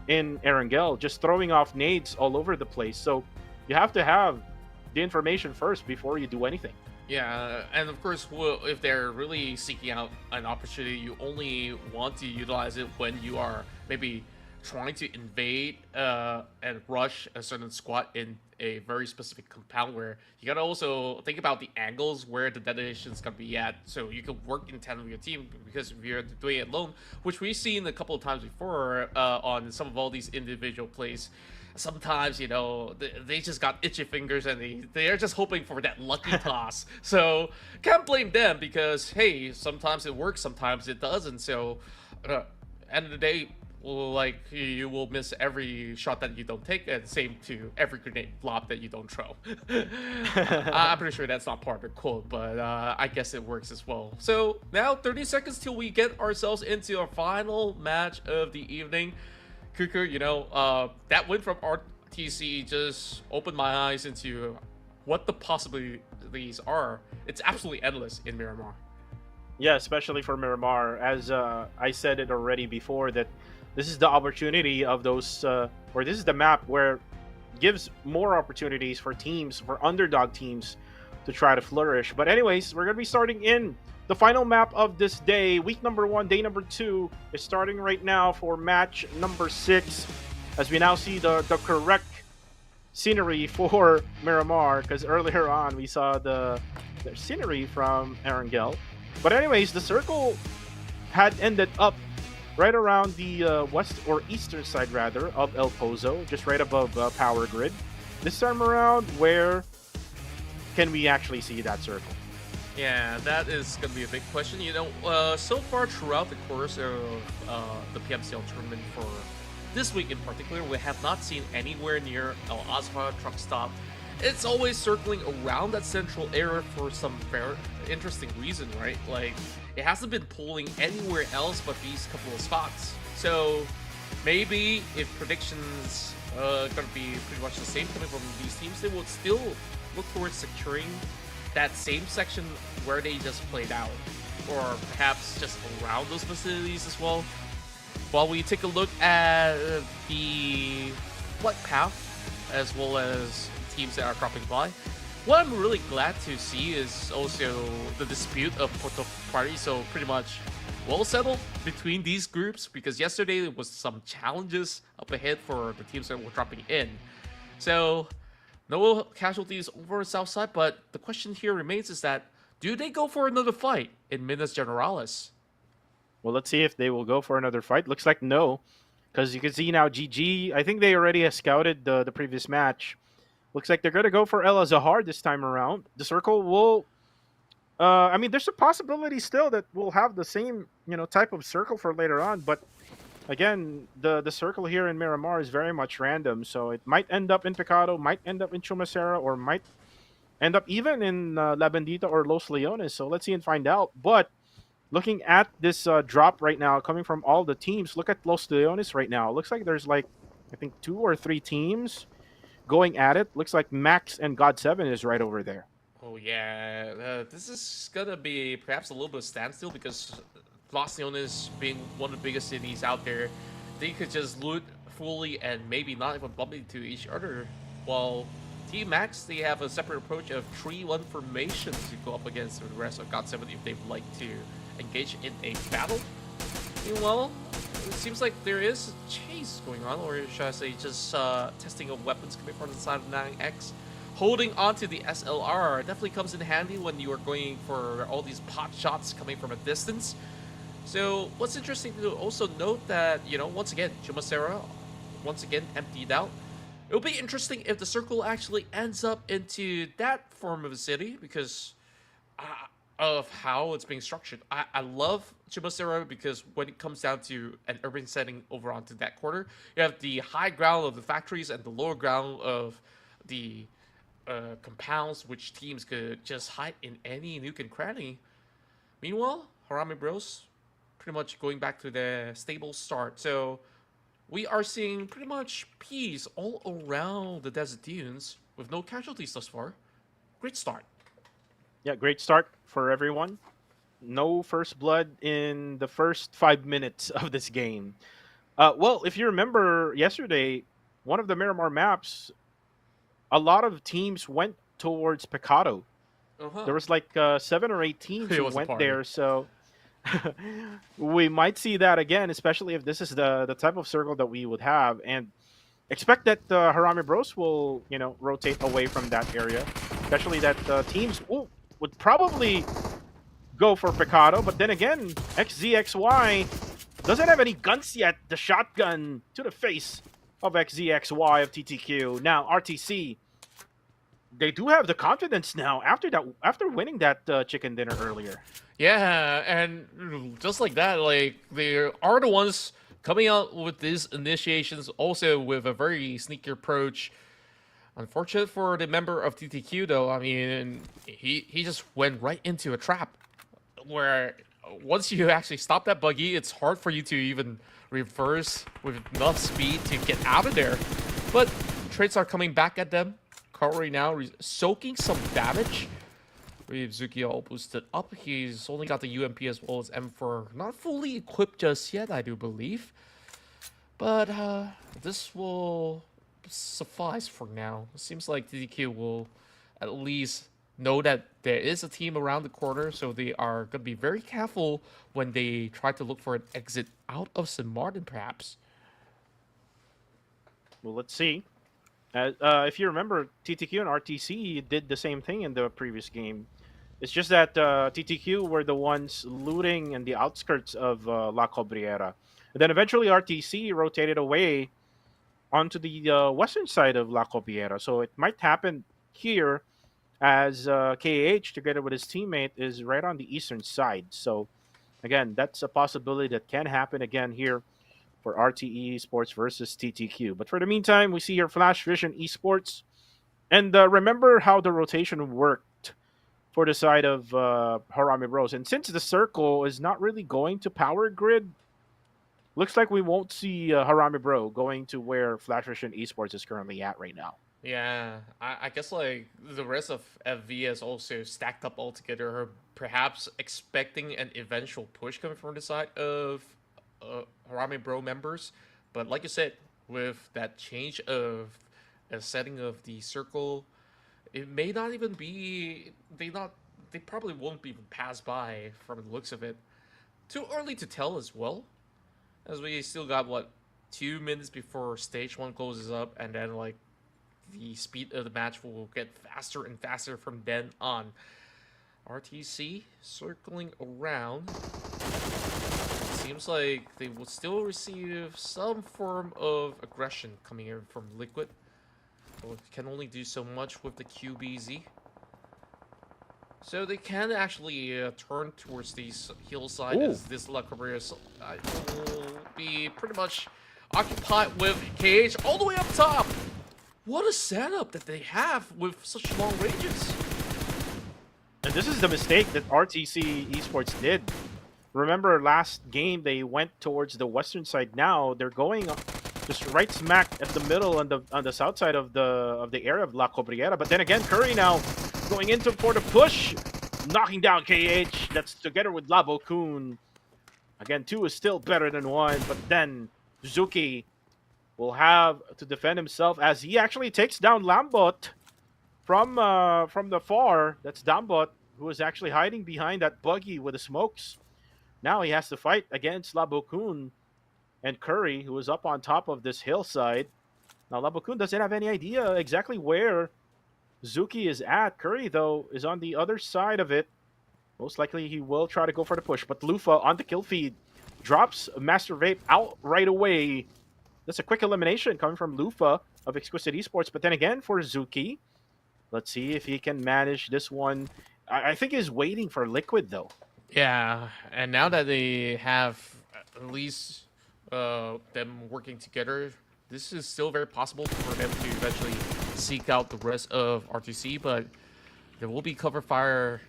in Erangel, just throwing off nades all over the place. So you have to have the information first before you do anything. Yeah, and of course, if they're really seeking out an opportunity, you only want to utilize it when you are maybe trying to invade and rush a certain squad in a very specific compound, where you gotta also think about the angles where the detonation is gonna be at, so you can work in tandem with your team. Because if you're doing it alone, which we've seen a couple of times before on some of all these individual plays, sometimes, you know, they just got itchy fingers and they're just hoping for that lucky toss. So can't blame them, because hey, sometimes it works, sometimes it doesn't. So end of the day, like, you will miss every shot that you don't take, and same to every grenade lob that you don't throw. I'm pretty sure that's not part of the quote, but I guess it works as well. So now 30 seconds till we get ourselves into our final match of the evening. Cuckoo, you know, that win from RTC just opened my eyes into what the possibilities are. It's absolutely endless in Miramar. Yeah, especially for Miramar. As I said it already before, that this is the opportunity of those, or this is the map where it gives more opportunities for teams, for underdog teams, to try to flourish. But anyways, we're going to be starting in the final map of this day. Week number 1, day number 2 is starting right now for match number 6. As we now see the correct scenery for Miramar, because earlier on we saw the scenery from Erangel. But anyways, the circle had ended up right around the west or eastern side rather of El Pozo, just right above Power Grid. This time around, where can we actually see that circle? Yeah, that is going to be a big question. You know, so far throughout the course of the PMCL tournament for this week in particular, we have not seen anywhere near El Azhar truck stop. It's always circling around that central area for some very interesting reason, right? Like, it hasn't been pulling anywhere else but these couple of spots. So maybe if predictions gonna be pretty much the same coming from these teams, they will still look towards securing that same section where they just played out, or perhaps just around those facilities as well. While we take a look at the flight path as well as teams that are dropping by, what I'm really glad to see is also the dispute of Porto Party. So pretty much well settled between these groups, because yesterday there was some challenges up ahead for the teams that were dropping in. So no casualties over South Side, but the question here remains is that, do they go for another fight in Minas Generalis? Well, let's see if they will go for another fight. Looks like no, because you can see now GG, I think they already have scouted the previous match. Looks like they're going to go for El Azhar this time around. The circle will... I mean, there's a possibility still that we'll have the same, you know, type of circle for later on. But again, the circle here in Miramar is very much random. So it might end up in Pecado, might end up in Chumacera, or might end up even in La Bendita or Los Leones. So let's see and find out. But looking at this drop right now coming from all the teams, look at Los Leones right now. It looks like there's like, I think 2 or 3 teams going at it. Looks like Max and God7 is right over there. Oh yeah, this is gonna be perhaps a little bit of standstill, because Los Leones being one of the biggest cities out there, they could just loot fully and maybe not even bump into each other. While Team Max, they have a separate approach of 3-1 formation to go up against the rest of God7 if they would like to engage in a battle. Meanwhile, it seems like there is a chase going on, or should I say just testing of weapons coming from the side of 9X. Holding onto the SLR definitely comes in handy when you are going for all these pot shots coming from a distance. So what's interesting to also note that, once again, Chumacera, once again, emptied out. It'll be interesting if the circle actually ends up into that form of a city because uh, of how it's being structured. I love Chumacera because when it comes down to an urban setting over onto that quarter, you have the high ground of the factories and the lower ground of the compounds, which teams could just hide in any nook and cranny. Meanwhile, Harame Bros pretty much going back to the stable start. So we are seeing pretty much peace all around the desert dunes with no casualties thus far. Great start. Yeah, great start for everyone. No first blood in the first 5 minutes of this game. Well, if you remember yesterday, one of the Miramar maps, a lot of teams went towards Picado. Uh-huh. There was like 7 or 8 teams It who was a went party. there, so we might see that again, especially if this is the type of circle that we would have, and expect that Harame Bros will rotate away from that area, especially that teams would probably go for Picado, but then again, XZXY doesn't have any guns yet. The shotgun to the face of XZXY of TTQ. Now RTC, they do have the confidence now after winning that chicken dinner earlier. Yeah, and just like that, like they are the ones coming out with these initiations, also with a very sneaky approach. Unfortunate for the member of TTQ, though. I mean, he just went right into a trap where once you actually stop that buggy, it's hard for you to even reverse with enough speed to get out of there. But traits are coming back at them. Kaori now soaking some damage. Zuki all boosted up. He's only got the UMP as well as M4. Not fully equipped just yet, I do believe. But this will suffice for now. It seems like DDQ will at least know that there is a team around the corner, so they are going to be very careful when they try to look for an exit out of St. Martin, perhaps. Well, let's see. If you remember, TTQ and RTC did the same thing in the previous game. It's just that TTQ were the ones looting in the outskirts of La Cobriera. And then eventually RTC rotated away onto the western side of La Cobriera. So it might happen here as KH, together with his teammate, is right on the eastern side. So again, that's a possibility that can happen again here for RTE Esports versus TTQ. But for the meantime, we see here Flash Vision Esports. And remember how the rotation worked for the side of Harame Bros. And since the circle is not really going to Power Grid, looks like we won't see Harame Bro going to where Flash Vision Esports is currently at right now. Yeah, I guess like the rest of FV is also stacked up all together, perhaps expecting an eventual push coming from the side of Harame Bro members. But like you said, with that change of a setting of the circle, it may not even be they probably won't even pass by from the looks of it. Too early to tell as well, as we still got what 2 minutes before stage 1 closes up, and then like the speed of the match will get faster and faster from then on. RTC circling around. Seems like they will still receive some form of aggression coming in from Liquid. But can only do so much with the QBZ. So they can actually turn towards the hillside as this La Cabrera will be pretty much occupied with KH all the way up top. What a setup that they have with such long ranges. And this is the mistake that RTC Esports did. Remember last game they went towards the western side. Now they're going just right smack at the middle on the south side of the area of La Cobriera. But then again, Curry now going into for the push, knocking down KH. That's together with Labo Kun. Again, 2 is still better than 1, but then Zuki will have to defend himself as he actually takes down Lambot from the far. That's Dambot, who is actually hiding behind that buggy with the smokes. Now he has to fight against Labo Kun. and Curry, who is up on top of this hillside. Now, Labokun doesn't have any idea exactly where Zuki is at. Curry, though, is on the other side of it. Most likely he will try to go for the push, but Lufa on the kill feed drops Master Vape out right away. That's a quick elimination coming from Lufa of Exquisite Esports. But then again, for Zuki, let's see if he can manage this one. I think he's waiting for Liquid, though. Yeah, and now that they have at least them working together, this is still very possible for them to eventually seek out the rest of RTC, but there will be cover fire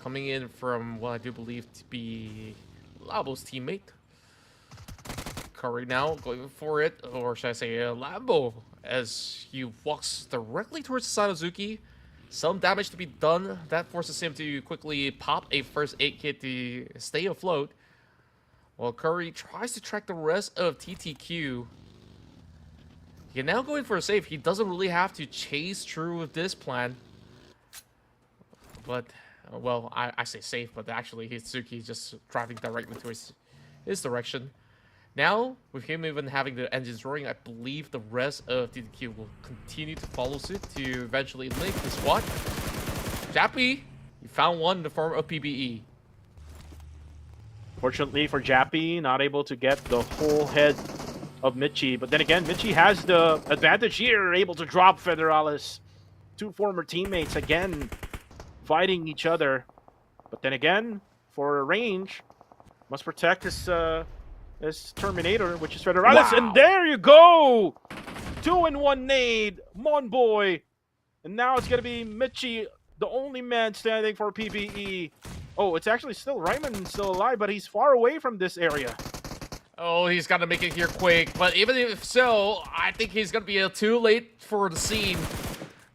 coming in from what I do believe to be Labo's teammate. Curry now going for it, or should I say Labo, as he walks directly towards the side of Zuki. Some damage to be done. That forces him to quickly pop a first aid kit to stay afloat. While Curry tries to track the rest of TTQ. He now going for a save. He doesn't really have to chase through with this plan. But, well, I say safe, but actually Hitsuki just driving directly to his direction. Now, with him even having the engines roaring, I believe the rest of TTQ will continue to follow suit to eventually link the squad. Jappy, you found one in the form of PBE. Fortunately for Jappy, not able to get the whole head of Michi. But then again, Michi has the advantage here, able to drop Federalis. Two former teammates again fighting each other. But then again, for range, must protect his Terminator, which is Federalis. Wow. And there you go! 2-in-1 nade, Mon Boy. And now it's going to be Michi, the only man standing for PBE. Oh, it's actually still Ryman still alive, but he's far away from this area. Oh, he's got to make it here quick. But even if so, I think he's going to be too late for the scene.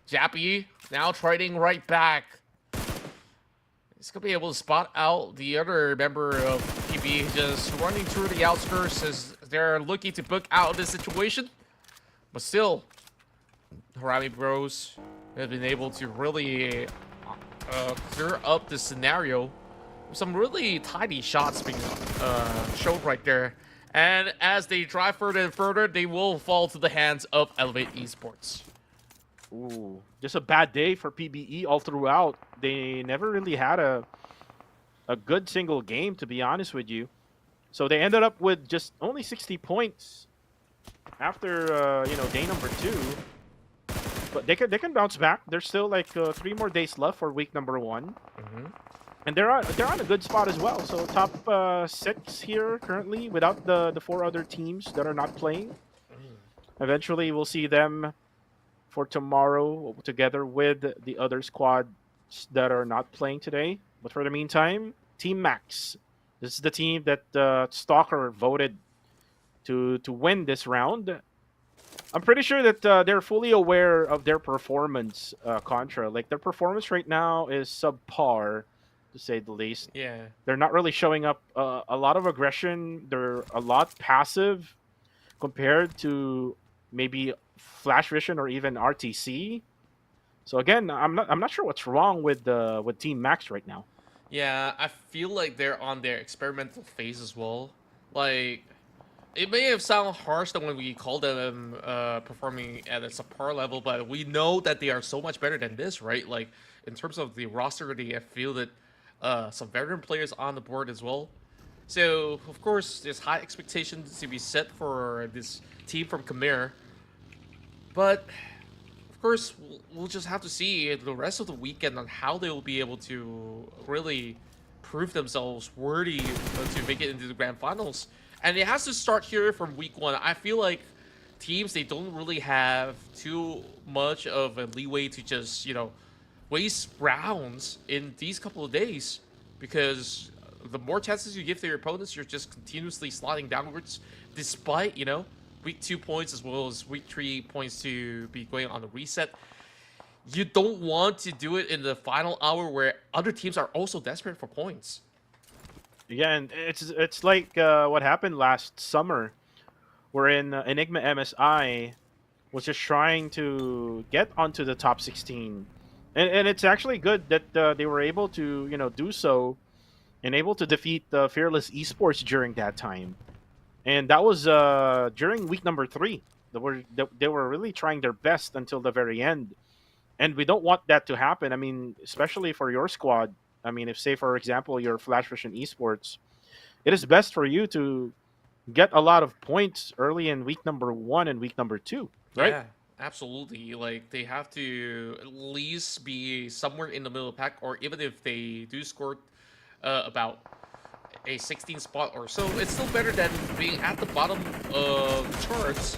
Jappy now trading right back. He's going to be able to spot out the other member of PBE just running through the outskirts as they're looking to book out of this situation. But still, Harami Bros have been able to really clear up the scenario. Some really tidy shots being showed right there. And as they drive further and further, they will fall to the hands of Elevate Esports. Ooh, just a bad day for PBE all throughout. They never really had a good single game, to be honest with you. So they ended up with just only 60 points after day number 2. But they can bounce back. There's still like 3 more days left for week number 1. And they're on a good spot as well. So top 6 here currently without the 4 other teams that are not playing. Eventually we'll see them for tomorrow together with the other squads that are not playing today. But for the meantime, Team Max. This is the team that Stalker voted to win this round. I'm pretty sure that they're fully aware of their performance, Contra. Like, their performance right now is subpar, to say the least. Yeah. They're not really showing up a lot of aggression. They're a lot passive compared to maybe Flash Vision or even RTC. So again, I'm not sure what's wrong with Team Max right now. Yeah, I feel like they're on their experimental phase as well. Like, it may have sounded harsh than when we call them performing at a subpar level, but we know that they are so much better than this, right? Like, in terms of the roster, they have fielded some veteran players on the board as well. So, of course, there's high expectations to be set for this team from Khmer. But, of course, we'll just have to see the rest of the weekend on how they will be able to really prove themselves worthy to make it into the grand finals. And it has to start here from week 1. I feel like teams, they don't really have too much of a leeway to just, waste rounds in these couple of days, because the more chances you give to your opponents, you're just continuously sliding downwards, despite, week 2 points as well as week 3 points to be going on the reset. You don't want to do it in the final hour where other teams are also desperate for points. Yeah, and it's like what happened last summer, wherein Enigma MSI was just trying to get onto the top 16. And it's actually good that they were able to, do so and able to defeat Fearless Esports during that time. And that was during week number 3. They were really trying their best until the very end, and we don't want that to happen. I mean, especially for your squad. I mean, if say for example you're Flash Vision Esports, it is best for you to get a lot of points early in week number 1 and week number 2, right? Yeah, absolutely. Like they have to at least be somewhere in the middle of the pack, or even if they do score about a 16 spot or so, it's still better than being at the bottom of the charts.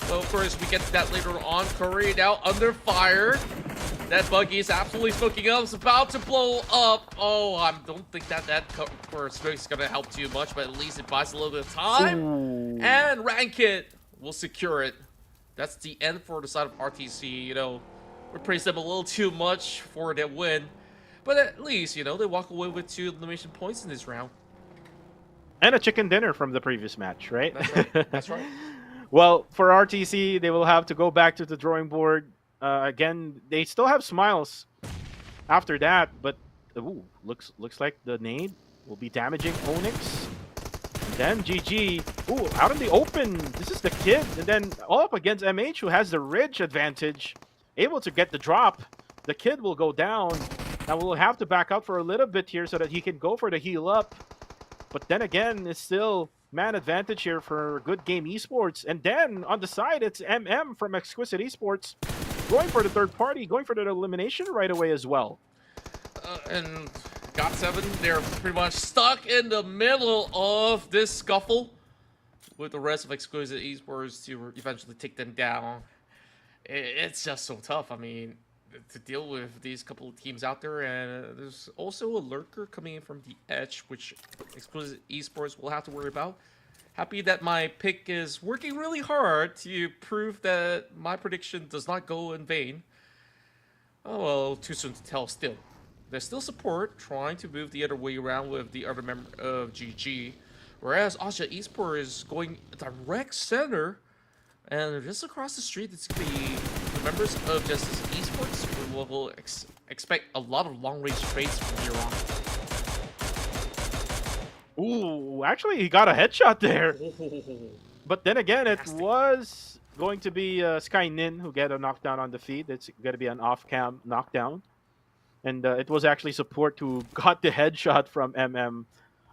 So of course we get to that later on. Curry now under fire. That buggy is absolutely smoking up. It's about to blow up. Oh, I don't think that for smoke is gonna help too much, but at least it buys a little bit of time. Ooh. And Rankit will secure it. That's the end for the side of RTC. You know, we praised them a little too much for their win, but at least they walk away with 2 elimination points in this round. And a chicken dinner from the previous match, right? That's right. That's right. Well, for RTC, they will have to go back to the drawing board. Again, they still have smiles after that, but ooh, looks like the nade will be damaging Onyx. And then GG, ooh, out in the open. This is the kid, and then all up against MH, who has the ridge advantage, able to get the drop. The kid will go down. Now we'll have to back up for a little bit here so that he can go for the heal up. But then again, it's still man advantage here for Good Game Esports. And then on the side, it's MM from Exquisite Esports going for the third party, going for the elimination right away as well. And GOT7, they're pretty much stuck in the middle of this scuffle with the rest of Exquisite Esports to eventually take them down. It's just so tough. I mean, to deal with these couple of teams out there, and there's also a lurker coming in from the edge, which Exquisite Esports will have to worry about. Happy that my pick is working really hard to prove that my prediction does not go in vain. Oh well, too soon to tell still. There's still support trying to move the other way around with the other member of GG, whereas Asia Esports is going direct center, and just across the street it's going to be the members of Justice Esports who will expect a lot of long-range trades from here on. Ooh, actually, he got a headshot there. Oh, But then again, it nasty. was going to be Sky Nin who get a knockdown on the feed. It's going to be an off-cam knockdown. And it was actually support who got the headshot from MM.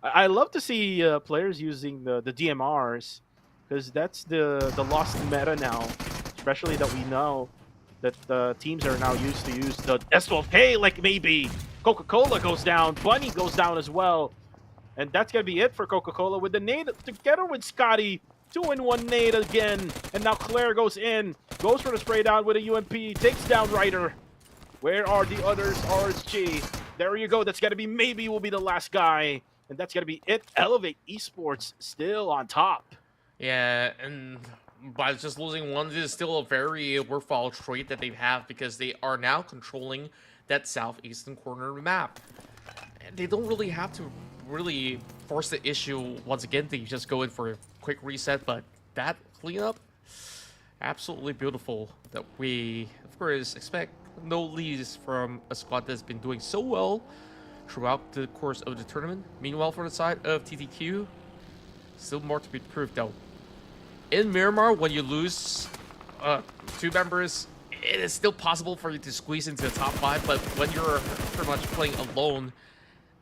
I love to see players using the DMRs, because that's the lost meta now. Especially that we know that the teams are now used to use the S12K, like maybe Coca-Cola goes down, Bunny goes down as well. And that's going to be it for Coca-Cola with the nade together with Scotty. 2-in-1 nade again. And now Claire goes in, goes for the spray down with a UMP, takes down Ryder. Where are the others? RSG. There you go. That's going to be, maybe will be the last guy. And that's going to be it. Elevate Esports still on top. Yeah, and by just losing one, this is still a very worthwhile trait that they have, because they are now controlling that southeastern corner of the map. And they don't really have to really force the issue once again. They just go in for a quick reset, but that cleanup, absolutely beautiful. That we, of course, expect no leads from a squad that's been doing so well throughout the course of the tournament. Meanwhile, for the side of TTQ, still more to be proved though. In Miramar, when you lose 2 members, it is still possible for you to squeeze into the top 5, but when you're pretty much playing alone,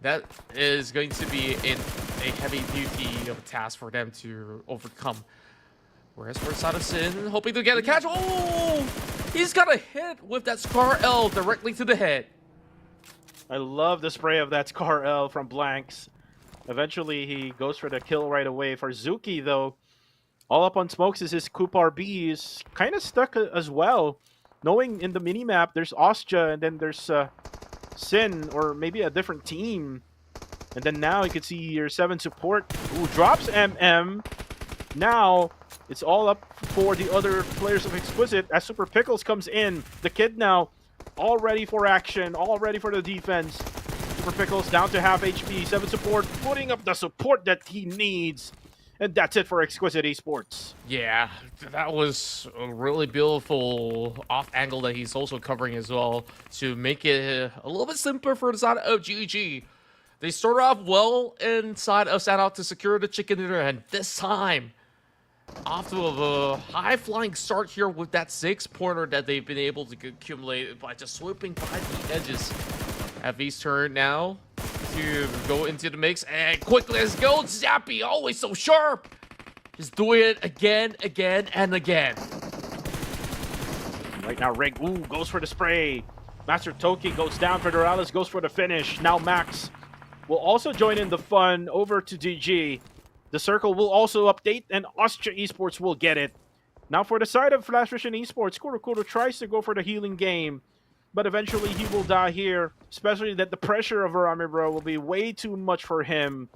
that is going to be a heavy duty of a task for them to overcome. Whereas for Sin, hoping to get a catch. Oh! He's got a hit with that Scar L directly to the head. I love the spray of that Scar L from Blanks. Eventually, he goes for the kill right away. For Zuki, though, all up on smokes is his Coop RB is kind of stuck as well. Knowing in the minimap, there's Ostja and then there's Sin, or maybe a different team. And then now you can see your 7 support who drops MM. Now it's all up for the other players of Exquisite as Super Pickles comes in. The kid now all ready for action, all ready for the defense. Super Pickles down to half HP. 7 support putting up the support that he needs. And that's it for Exquisite Esports. Yeah, that was a really beautiful off angle that he's also covering as well to make it a little bit simpler for the side of GG. They started off well inside of Sanhok to secure the chicken dinner, and this time, off to a high-flying start here with that 6-pointer that they've been able to accumulate by just swooping by the edges. FV's turn now to go into the mix, and quickly let's go. Zappy, always so sharp. Just doing it again, and again. Right now, Rig, goes for the spray. Master Toki goes down. Federalis goes for the finish. Now Max will also join in the fun over to DG. The circle will also update, and Austria Esports will get it. Now for the side of Flash Vision Esports, Kurokuro tries to go for the healing game, but eventually he will die here, especially that the pressure of Arame Bro will be way too much for him.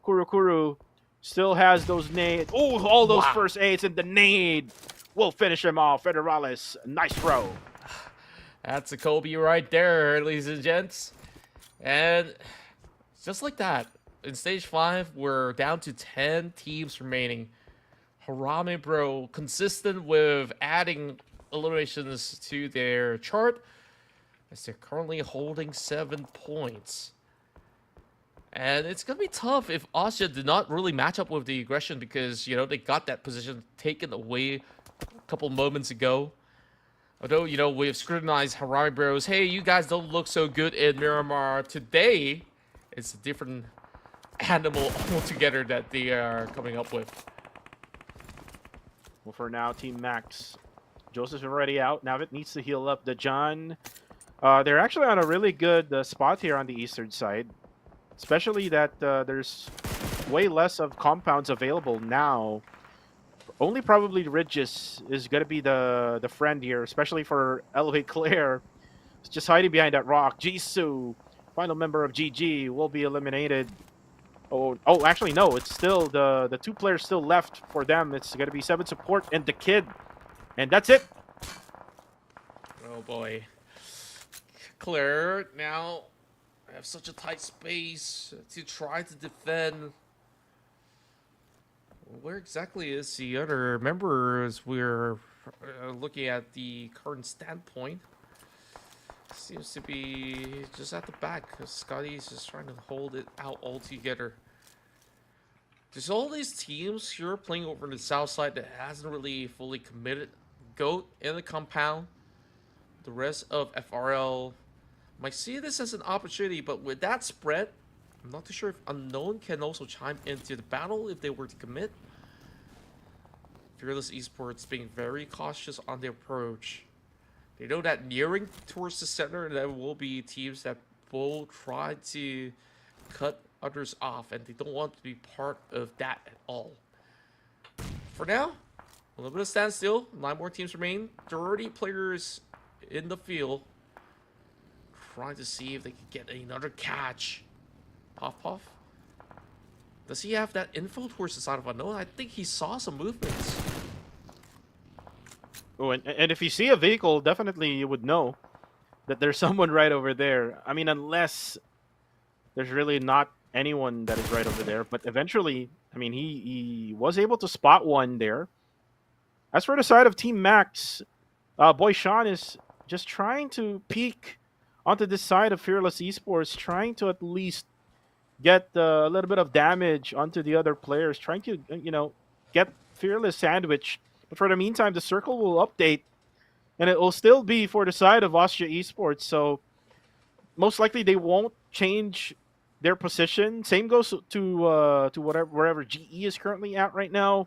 Kurokuro still has those nades. Oh, all those first aids, and the nade will finish him off. Federalis, nice throw. That's a Kobe right there, ladies and gents. And just like that, in stage 5, we're down to 10 teams remaining. Harame Bro, consistent with adding eliminations to their chart, as they're currently holding 7 points. And it's going to be tough if Austria did not really match up with the aggression, because, you know, they got that position taken away a couple moments ago. Although, you know, we've scrutinized Harame Bros. Hey, you guys don't look so good in Miramar. Today, it's a different animal altogether that they are coming up with. Well, for now, Team Max. Joseph's already out. Now it needs to heal up the John. They're actually on a really good spot here on the eastern side. Especially that there's way less of compounds available now. Only probably Ridges is going to be the friend here, especially for Elevate Claire. It's just hiding behind that rock. Jisoo, final member of GG, will be eliminated. Oh, actually, no. It's still the 2 players still left for them. It's going to be 7 support and the kid. And that's it. Oh, boy. Claire, now have such a tight space to try to defend. Where exactly is the other member as we're looking at the current standpoint? Seems to be just at the back, because Scotty's just trying to hold it out all together. There's all these teams here playing over on the south side that hasn't really fully committed. Goat in the compound. The rest of FRL might see this as an opportunity, but with that spread, I'm not too sure if Unknown can also chime into the battle if they were to commit. Fearless Esports being very cautious on their approach. They know that nearing towards the center, there will be teams that will try to cut others off, and they don't want to be part of that at all. For now, a little bit of standstill. 9 more teams remain. 30 players in the field, trying to see if they can get another catch. Puff. Does he have that info towards the side of Unknown? I think he saw some movements. Oh, and if you see a vehicle, definitely you would know that there's someone right over there. I mean, unless there's really not anyone that is right over there. But eventually, I mean, he was able to spot one there. As for the side of Team Max, Boy Sean is just trying to peek onto this side of Fearless Esports, trying to at least get a little bit of damage onto the other players, trying to, you know, get Fearless sandwich. But for the meantime, the circle will update, and it will still be for the side of Austria Esports. So most likely they won't change their position. Same goes to wherever GE is currently at right now.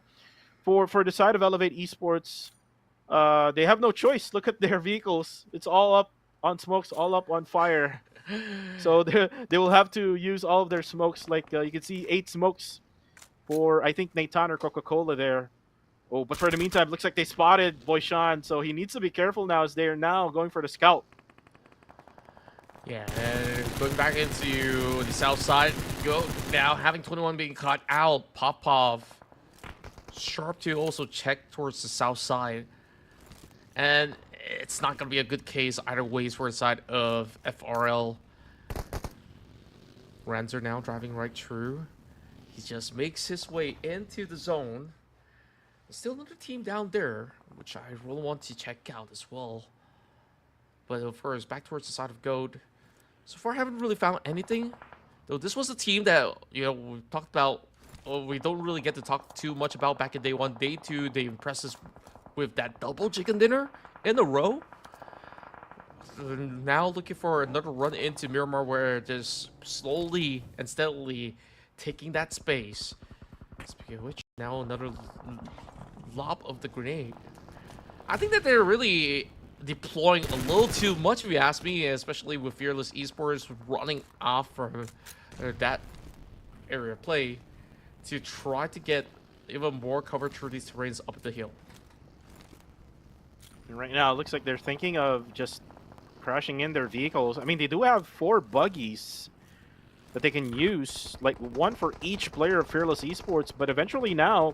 For the side of Elevate Esports, they have no choice. Look at their vehicles. It's all up on smokes, all up on fire. So they will have to use all of their smokes. Like you can see 8 smokes for, I think, Nathan or Coca-Cola there. Oh, but for the meantime, looks like they spotted Boyshan, so he needs to be careful now as they are now going for the scout. Yeah, and going back into the south side. Go now, having 21 being caught out. Popov sharp to also check towards the south side. And it's not going to be a good case either ways for the side of FRL. Ranzer now driving right through. He just makes his way into the zone. There's still another team down there, which I really want to check out as well. But first, back towards the side of Goat. So far, I haven't really found anything. Though this was a team that, you know, we talked about, we don't really get to talk too much about back in day 1. Day 2, they impressed us with that double chicken dinner in a row. Now looking for another run into Miramar where just slowly and steadily taking that space. Speaking of which, now another lob of the grenade. I think that they're really deploying a little too much, if you ask me, especially with Fearless Esports running off from that area of play to try to get even more cover through these terrains up the hill. Right now, it looks like they're thinking of just crashing in their vehicles. I mean, they do have 4 buggies that they can use, like 1 for each player of Fearless Esports, but eventually now,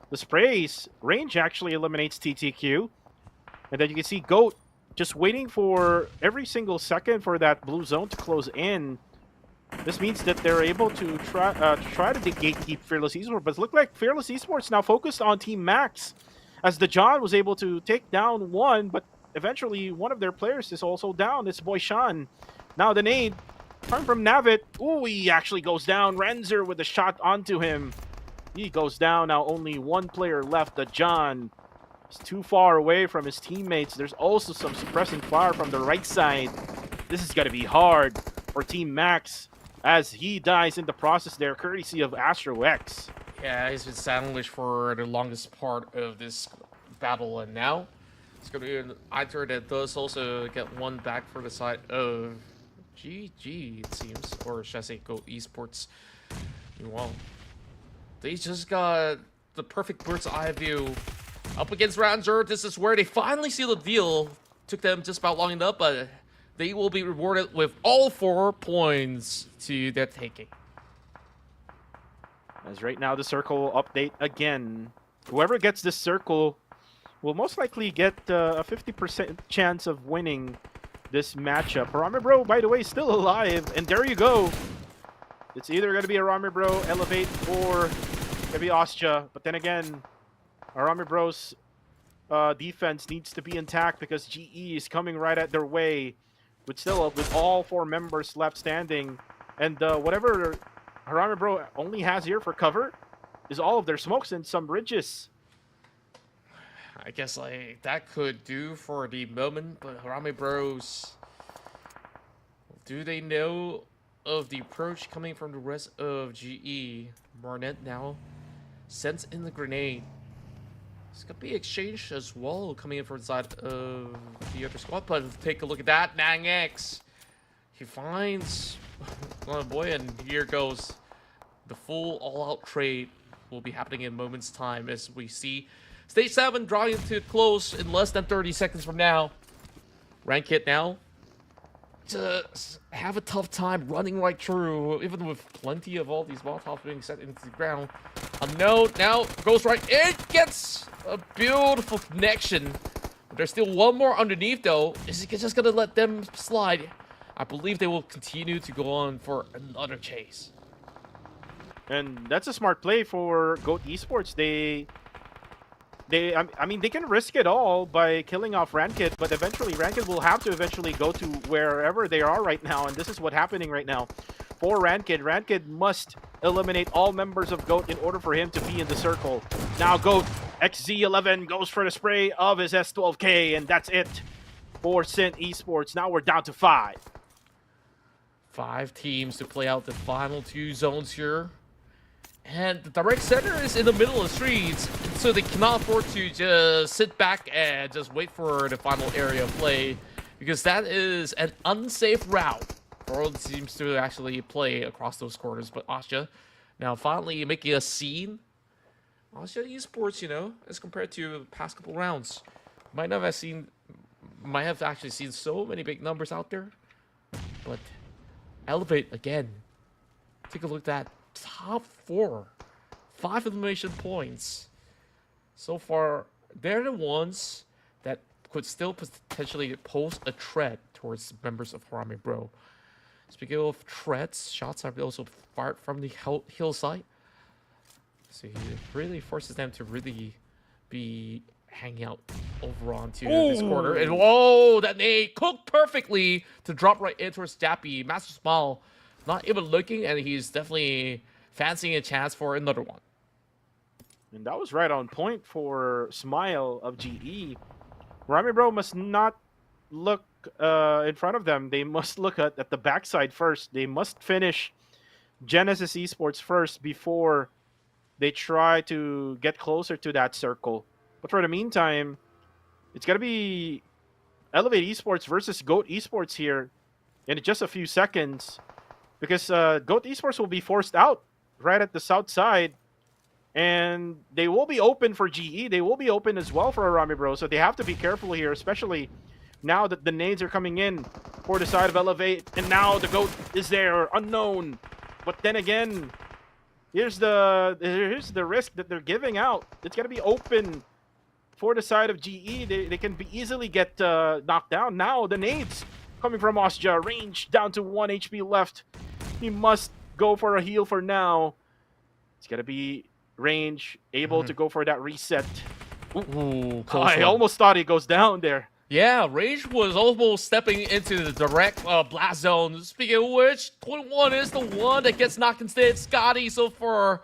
the spray's range actually eliminates TTQ. And then you can see Goat just waiting for every single second for that blue zone to close in. This means that they're able to try to gatekeep Fearless Esports, but it looked like Fearless Esports now focused on Team Max, as the John was able to take down 1, but eventually one of their players is also down. It's Boy Sean. Now the nade coming from Navit. Ooh, he actually goes down. Renzer with a shot onto him. He goes down. Now only 1 player left. The John is too far away from his teammates. There's also some suppressing fire from the right side. This is going to be hard for Team Max as he dies in the process there, courtesy of Astro X. Yeah, he's been sandwiched for the longest part of this battle, and now it's going to be an either that does also get 1 back for the side of GG, it seems, or should I say Go Esports. Meanwhile, they just got the perfect bird's eye view up against Ranger. This is where they finally seal the deal. Took them just about long enough, but they will be rewarded with all 4 points to their taking. As right now, the circle update again. Whoever gets this circle will most likely get a 50% chance of winning this matchup. Arame Bro, by the way, still alive. And there you go. It's either going to be Arame Bro, Elevate, or going to be Ostja. But then again, Arame Bro's defense needs to be intact because GE is coming right at their way with all 4 members left standing. And whatever Arame Bro only has here for cover is all of their smokes and some bridges. I guess like that could do for the moment, but Harame Bros, do they know of the approach coming from the rest of GE? Marnet now sends in the grenade. It's gonna be exchanged as well coming in from the side of the other squad, but take a look at that. Nang X, he finds oh boy, and here goes the full all-out trade will be happening in moments time as we see Stage 7 drawing to close in less than 30 seconds from now. Rank hit now. Just have a tough time running right through, even with plenty of all these Molotovs being set into the ground. Unknown now goes right. It gets a beautiful connection. But there's still 1 more underneath though. Is it just gonna let them slide? I believe they will continue to go on for another chase. And that's a smart play for Goat Esports. I mean, they can risk it all by killing off Ranked, but eventually Ranked will have to go to wherever they are right now, and this is what's happening right now. For Ranked, Ranked must eliminate all members of Goat in order for him to be in the circle. Now Goat XZ11 goes for the spray of his S12K, and that's it for Sin Esports. Now we're down to 5. 5 teams to play out the final 2 zones here. And the direct center is in the middle of the streets, so they cannot afford to just sit back and just wait for the final area of play, because that is an unsafe route for all the teams to actually play across those corners. But Ostja now finally making a scene. Ostja Esports, you know, as compared to the past couple rounds, might have actually seen so many big numbers out there, but Elevate again. Take a look at that. Top 4, 5 elimination points. So far, they're the ones that could still potentially pose a threat towards members of Harame Bro. Speaking of threats, shots are also fired from the hillside. So he really forces them to really be hanging out over onto this corner. And whoa, that nade cooked perfectly to drop right in towards Dappy. Master Smile not even looking, and he's definitely fancying a chance for another one. And that was right on point for Smile of GE. Rami Bro must not look in front of them. They must look at the backside first. They must finish Genesis Esports first before they try to get closer to that circle. But for the meantime, it's going to be Elevate Esports versus GOAT Esports here in just a few seconds, because GOAT Esports will be forced out right at the south side, and they will be open for GE. They will be open as well for Arami Bro, so they have to be careful here, especially now that the nades are coming in for the side of Elevate, and now the GOAT is there, unknown. But then again, here's the risk that they're giving out. It's going to be open for the side of GE. They can be easily get knocked down. Now the nades coming from Osja, range down to 1 HP left. He must go for a heal for now. It's going to be range, able to go for that reset. Ooh, I almost thought he goes down there. Yeah, Rage was almost stepping into the direct blast zone. Speaking of which, 21 is the one that gets knocked instead. Scotty so far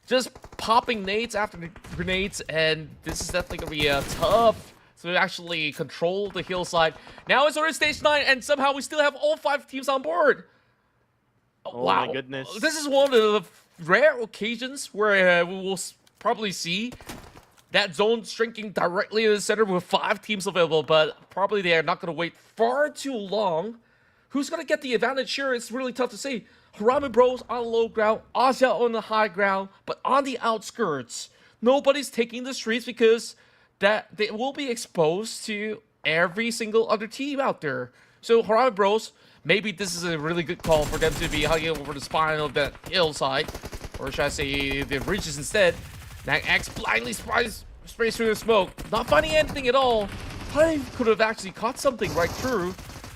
just popping nades after the grenades, and this is definitely going to be tough to actually control the hillside. Now it's already stage 9, and somehow we still have all 5 teams on board. Oh wow. My goodness. This is one of the rare occasions where we will probably see that zone shrinking directly in the center with 5 teams available, but probably they are not going to wait far too long. Who's going to get the advantage here? It's really tough to say. Harami Bros on low ground, Asia on the high ground, but on the outskirts, nobody's taking the streets because that they will be exposed to every single other team out there. So Harami Bros, maybe this is a really good call for them to be hugging over the spine of that hillside, or should I say the ridges instead. X blindly sprays through the smoke, not finding anything at all. Probably could have actually caught something right through,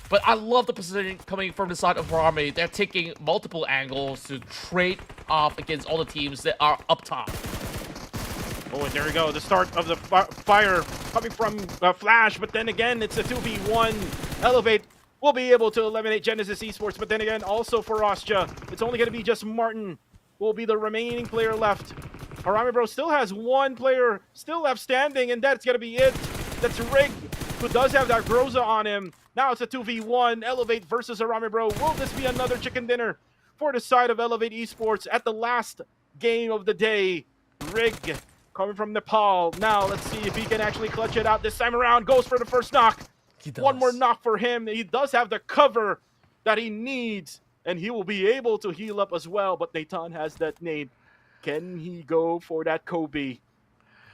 but I love the positioning coming from the side of Harami. They're taking multiple angles to trade off against all the teams that are up top. Oh, and there we go. The start of the fire coming from Flash, but then again, it's a 2v1. Elevate will be able to eliminate Genesis Esports, but then again, also for Ostja, it's only going to be just Martin will be the remaining player left. Harami Bro still has 1 player still left standing, and that's going to be it. That's Rig, who does have that Groza on him. Now it's a 2v1, Elevate versus Harami Bro. Will this be another chicken dinner for the side of Elevate Esports at the last game of the day? Rig coming from Nepal. Now let's see if he can actually clutch it out this time around. Goes for the first knock. 1 more knock for him. He does have the cover that he needs, and he will be able to heal up as well, but Nathan has that nade. Can he go for that Kobe?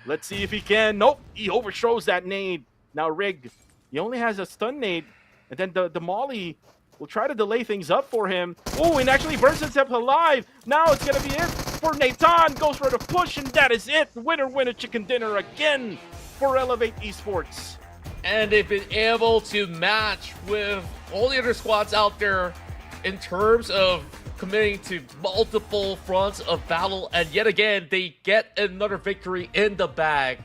Let's see if he can. Nope, he overthrows that nade. Now Rig, he only has a stun nade, and then the Molly will try to delay things up for him. Oh, and actually burns himself alive. Now it's going to be it for Nathan. Goes for the push, and that is it. Winner, winner, chicken dinner again for Elevate Esports. And they've been able to match with all the other squads out there in terms of committing to multiple fronts of battle, and yet again they get another victory in the bag.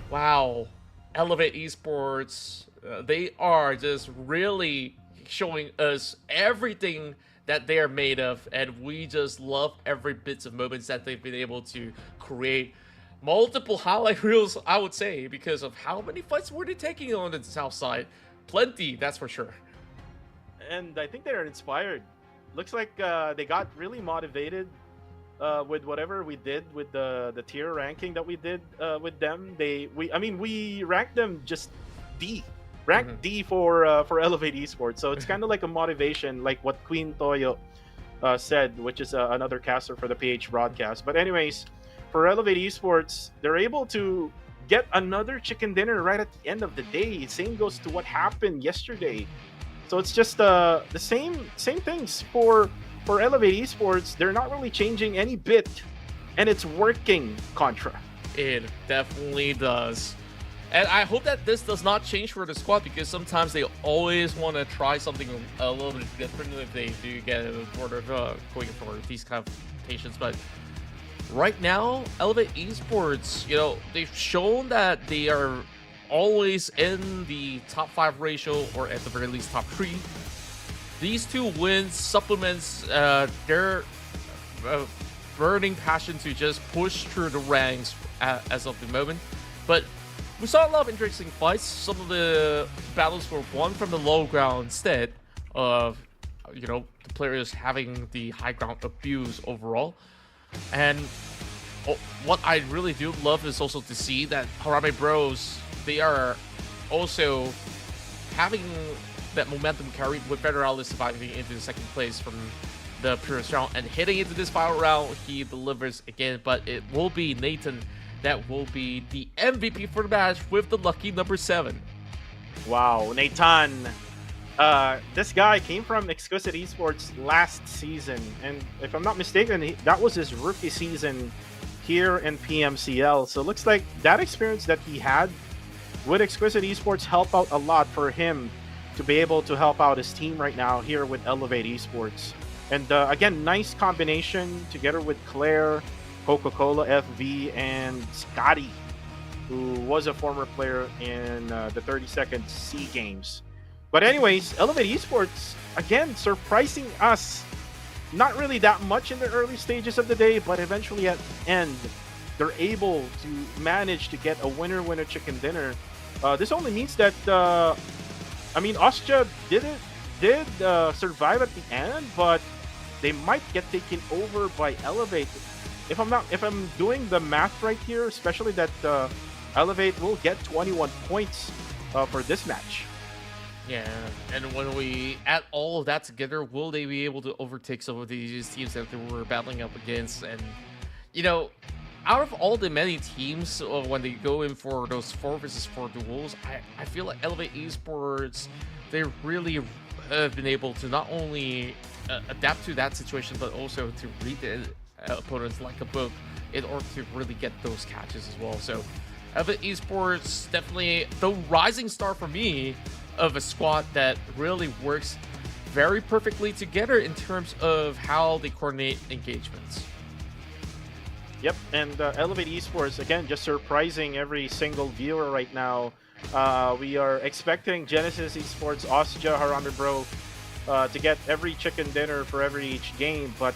Wow, Elevate Esports, they are just really showing us everything that they are made of, and we just love every bits of moments that they've been able to create. Multiple highlight reels, I would say, because of how many fights were they taking on the south side. Plenty, that's for sure. And I think they're inspired. Looks like they got really motivated with whatever we did with the tier ranking that we did with them. We ranked them just D, ranked D for Elevate Esports. So it's kind of like a motivation, like what Queen Toyo said, which is another caster for the PH broadcast. But anyways, for Elevate Esports, they're able to get another chicken dinner right at the end of the day. Same goes to what happened yesterday. So it's just the same things for Elevate Esports. They're not really changing any bit, and it's working, Contra. It definitely does. And I hope that this does not change for the squad, because sometimes they always want to try something a little bit different if they do get sort of going for these kind of patients. But right now, Elevate Esports, they've shown that they are always in the top 5 ratio, or at the very least top 3 these two wins supplements their burning passion to just push through the ranks as of the moment. But we saw a lot of interesting fights. Some of the battles were won from the low ground instead of, the players having the high ground abuse overall. And what I really do love is also to see that Harame Bros, they are also having that momentum carried with Federalis surviving into the second place from the previous round and hitting into this final round. He delivers again, but it will be Nathan that will be the MVP for the match with the lucky number 7. Wow, Nathan. This guy came from Exquisite Esports last season, and if I'm not mistaken, that was his rookie season here in PMCL. So it looks like that experience that he had with Exquisite Esports helped out a lot for him to be able to help out his team right now here with Elevate Esports. And again, nice combination together with Claire, Coca-Cola FV, and Scotty, who was a former player in the 32nd SEA Games. But anyways, Elevate Esports, again, surprising us. Not really that much in the early stages of the day, but eventually at the end, they're able to manage to get a winner-winner chicken dinner. This only means that, Austria did survive at the end, but they might get taken over by Elevate. If I'm doing the math right here, especially that Elevate will get 21 points for this match. Yeah, and when we add all of that together, will they be able to overtake some of these teams that they were battling up against? And, out of all the many teams, when they go in for those 4 versus 4 duels, I feel like Elevate Esports, they really have been able to not only adapt to that situation, but also to read the opponents like a book in order to really get those catches as well. So, Elevate Esports, definitely the rising star for me of a squad that really works very perfectly together in terms of how they coordinate engagements. Yep, and Elevate Esports, again, just surprising every single viewer right now. We are expecting Genesis Esports, Austria, Harame Bro to get every chicken dinner for every each game, but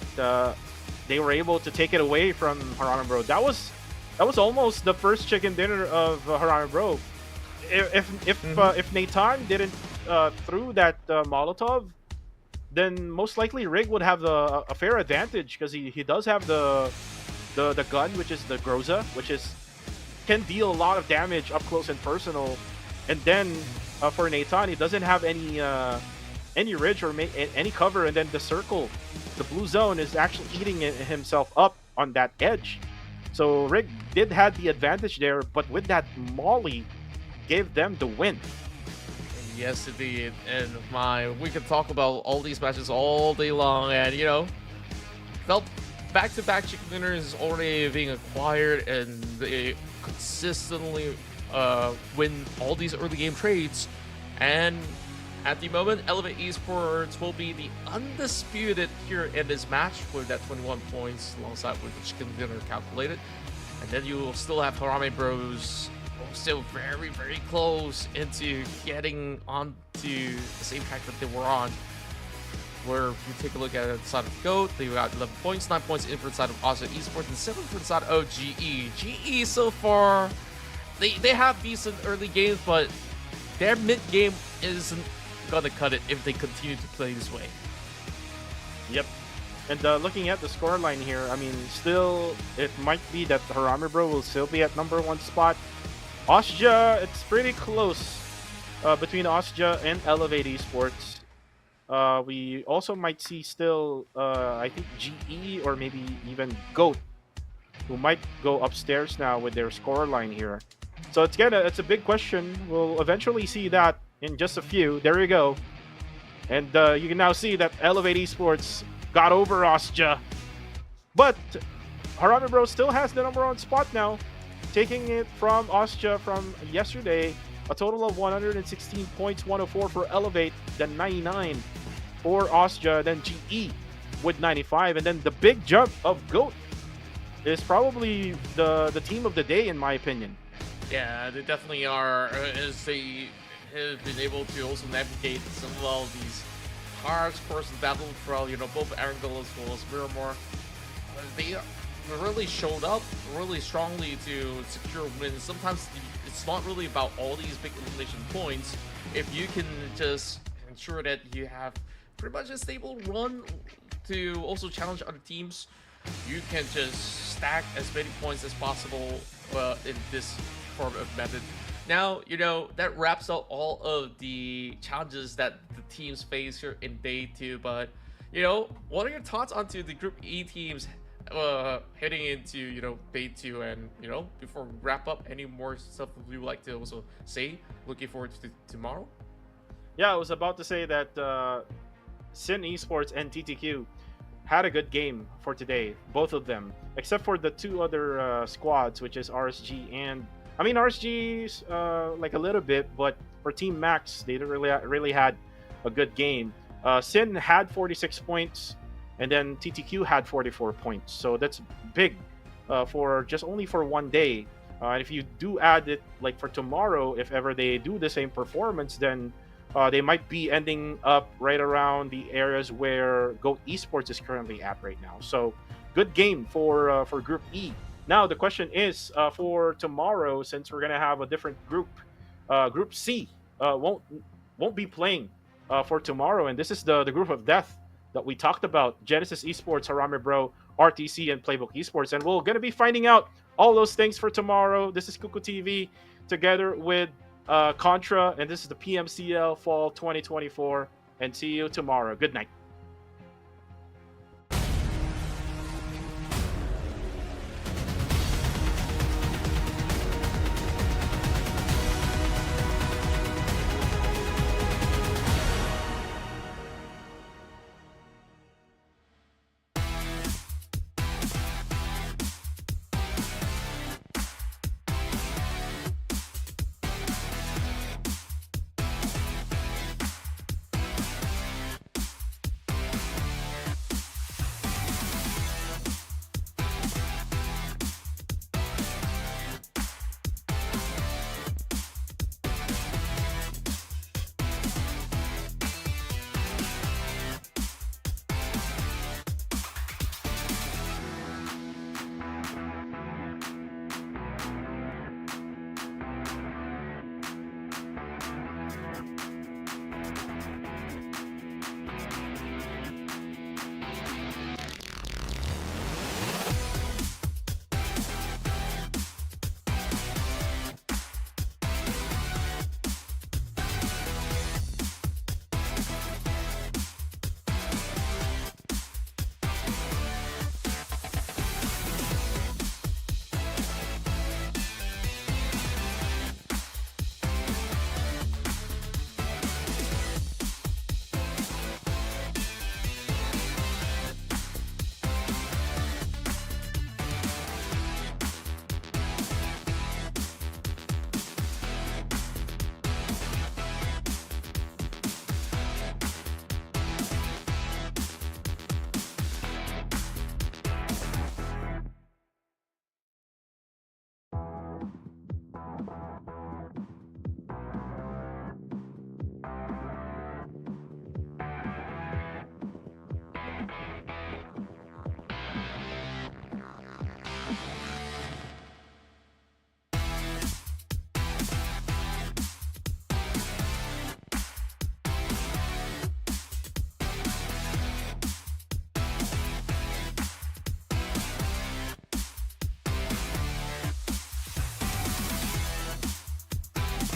they were able to take it away from Harame Bro. That was almost the first chicken dinner of Harame Bro. If Nathan didn't threw that Molotov, then most likely Rig would have a fair advantage because he does have the gun, which is the Groza, which can deal a lot of damage up close and personal. And then for Nathan, he doesn't have any ridge or any cover, and then the circle, the blue zone, is actually eating himself up on that edge. So Rig did have the advantage there, but with that Molly, gave them the win. Yes, indeed. And we could talk about all these matches all day long, and felt back-to-back chicken dinners already being acquired, and they consistently win all these early game trades. And at the moment, Elevate Esports will be the undisputed here in this match with that 21 points alongside with the chicken dinner calculated. And then you will still have Harame Bros still very, very close into getting onto the same track that they were on. Where if you take a look at the side of GOAT, they got 11 points, 9 points in for the side of Austria Esports, and 7 for the side of GE. GE so far, they have decent early games, but their mid game isn't gonna cut it if they continue to play this way. Yep. And looking at the scoreline here, still, it might be that Harame Bro will still be at number 1 spot. Austria, it's pretty close between Austria and Elevate Esports. We also might see still, I think, GE or maybe even GOAT, who might go upstairs now with their scoreline here. So it's a big question. We'll eventually see that in just a few. There you go. And you can now see that Elevate Esports got over Austria. But Harame Bro still has the number 1 spot now, taking it from Austria from yesterday. A total of 116 points, 104 for Elevate, then 99 for Austria, then GE with 95. And then the big jump of GOAT is probably the team of the day, in my opinion. Yeah, they definitely are, as they have been able to also navigate some of all these Cars, of course, battled throughout, both Erangel as well as Miramar. They really showed up really strongly to secure wins. Sometimes it's not really about all these big elimination points. If you can just ensure that you have pretty much a stable run to also challenge other teams, you can just stack as many points as possible in this form of method. Now, that wraps up all of the challenges that the teams face here in day 2. But, what are your thoughts onto the Group E teams heading into, day 2? And, before we wrap up, any more stuff you would like to also say? Looking forward to tomorrow? Yeah, I was about to say that Sin Esports and TTQ had a good game for today, both of them, except for the 2 other squads, which is RSG and RSG's like a little bit, but for Team Max, they really had a good game. Sin had 46 points, and then TTQ had 44 points, so that's big for just only for one day. And if you do add it like for tomorrow, if ever they do the same performance, then they might be ending up right around the areas where GOAT Esports is currently at right now. So good game for Group E. Now the question is for tomorrow, since we're gonna have a different group, Group C won't be playing for tomorrow, and this is the group of death that we talked about: Genesis Esports, Harame Bro, RTC, and Playbook Esports. And we're gonna be finding out all those things for tomorrow. This is Kuku TV together with Contra, and this is the PMCL Fall 2024. And see you tomorrow. Good night.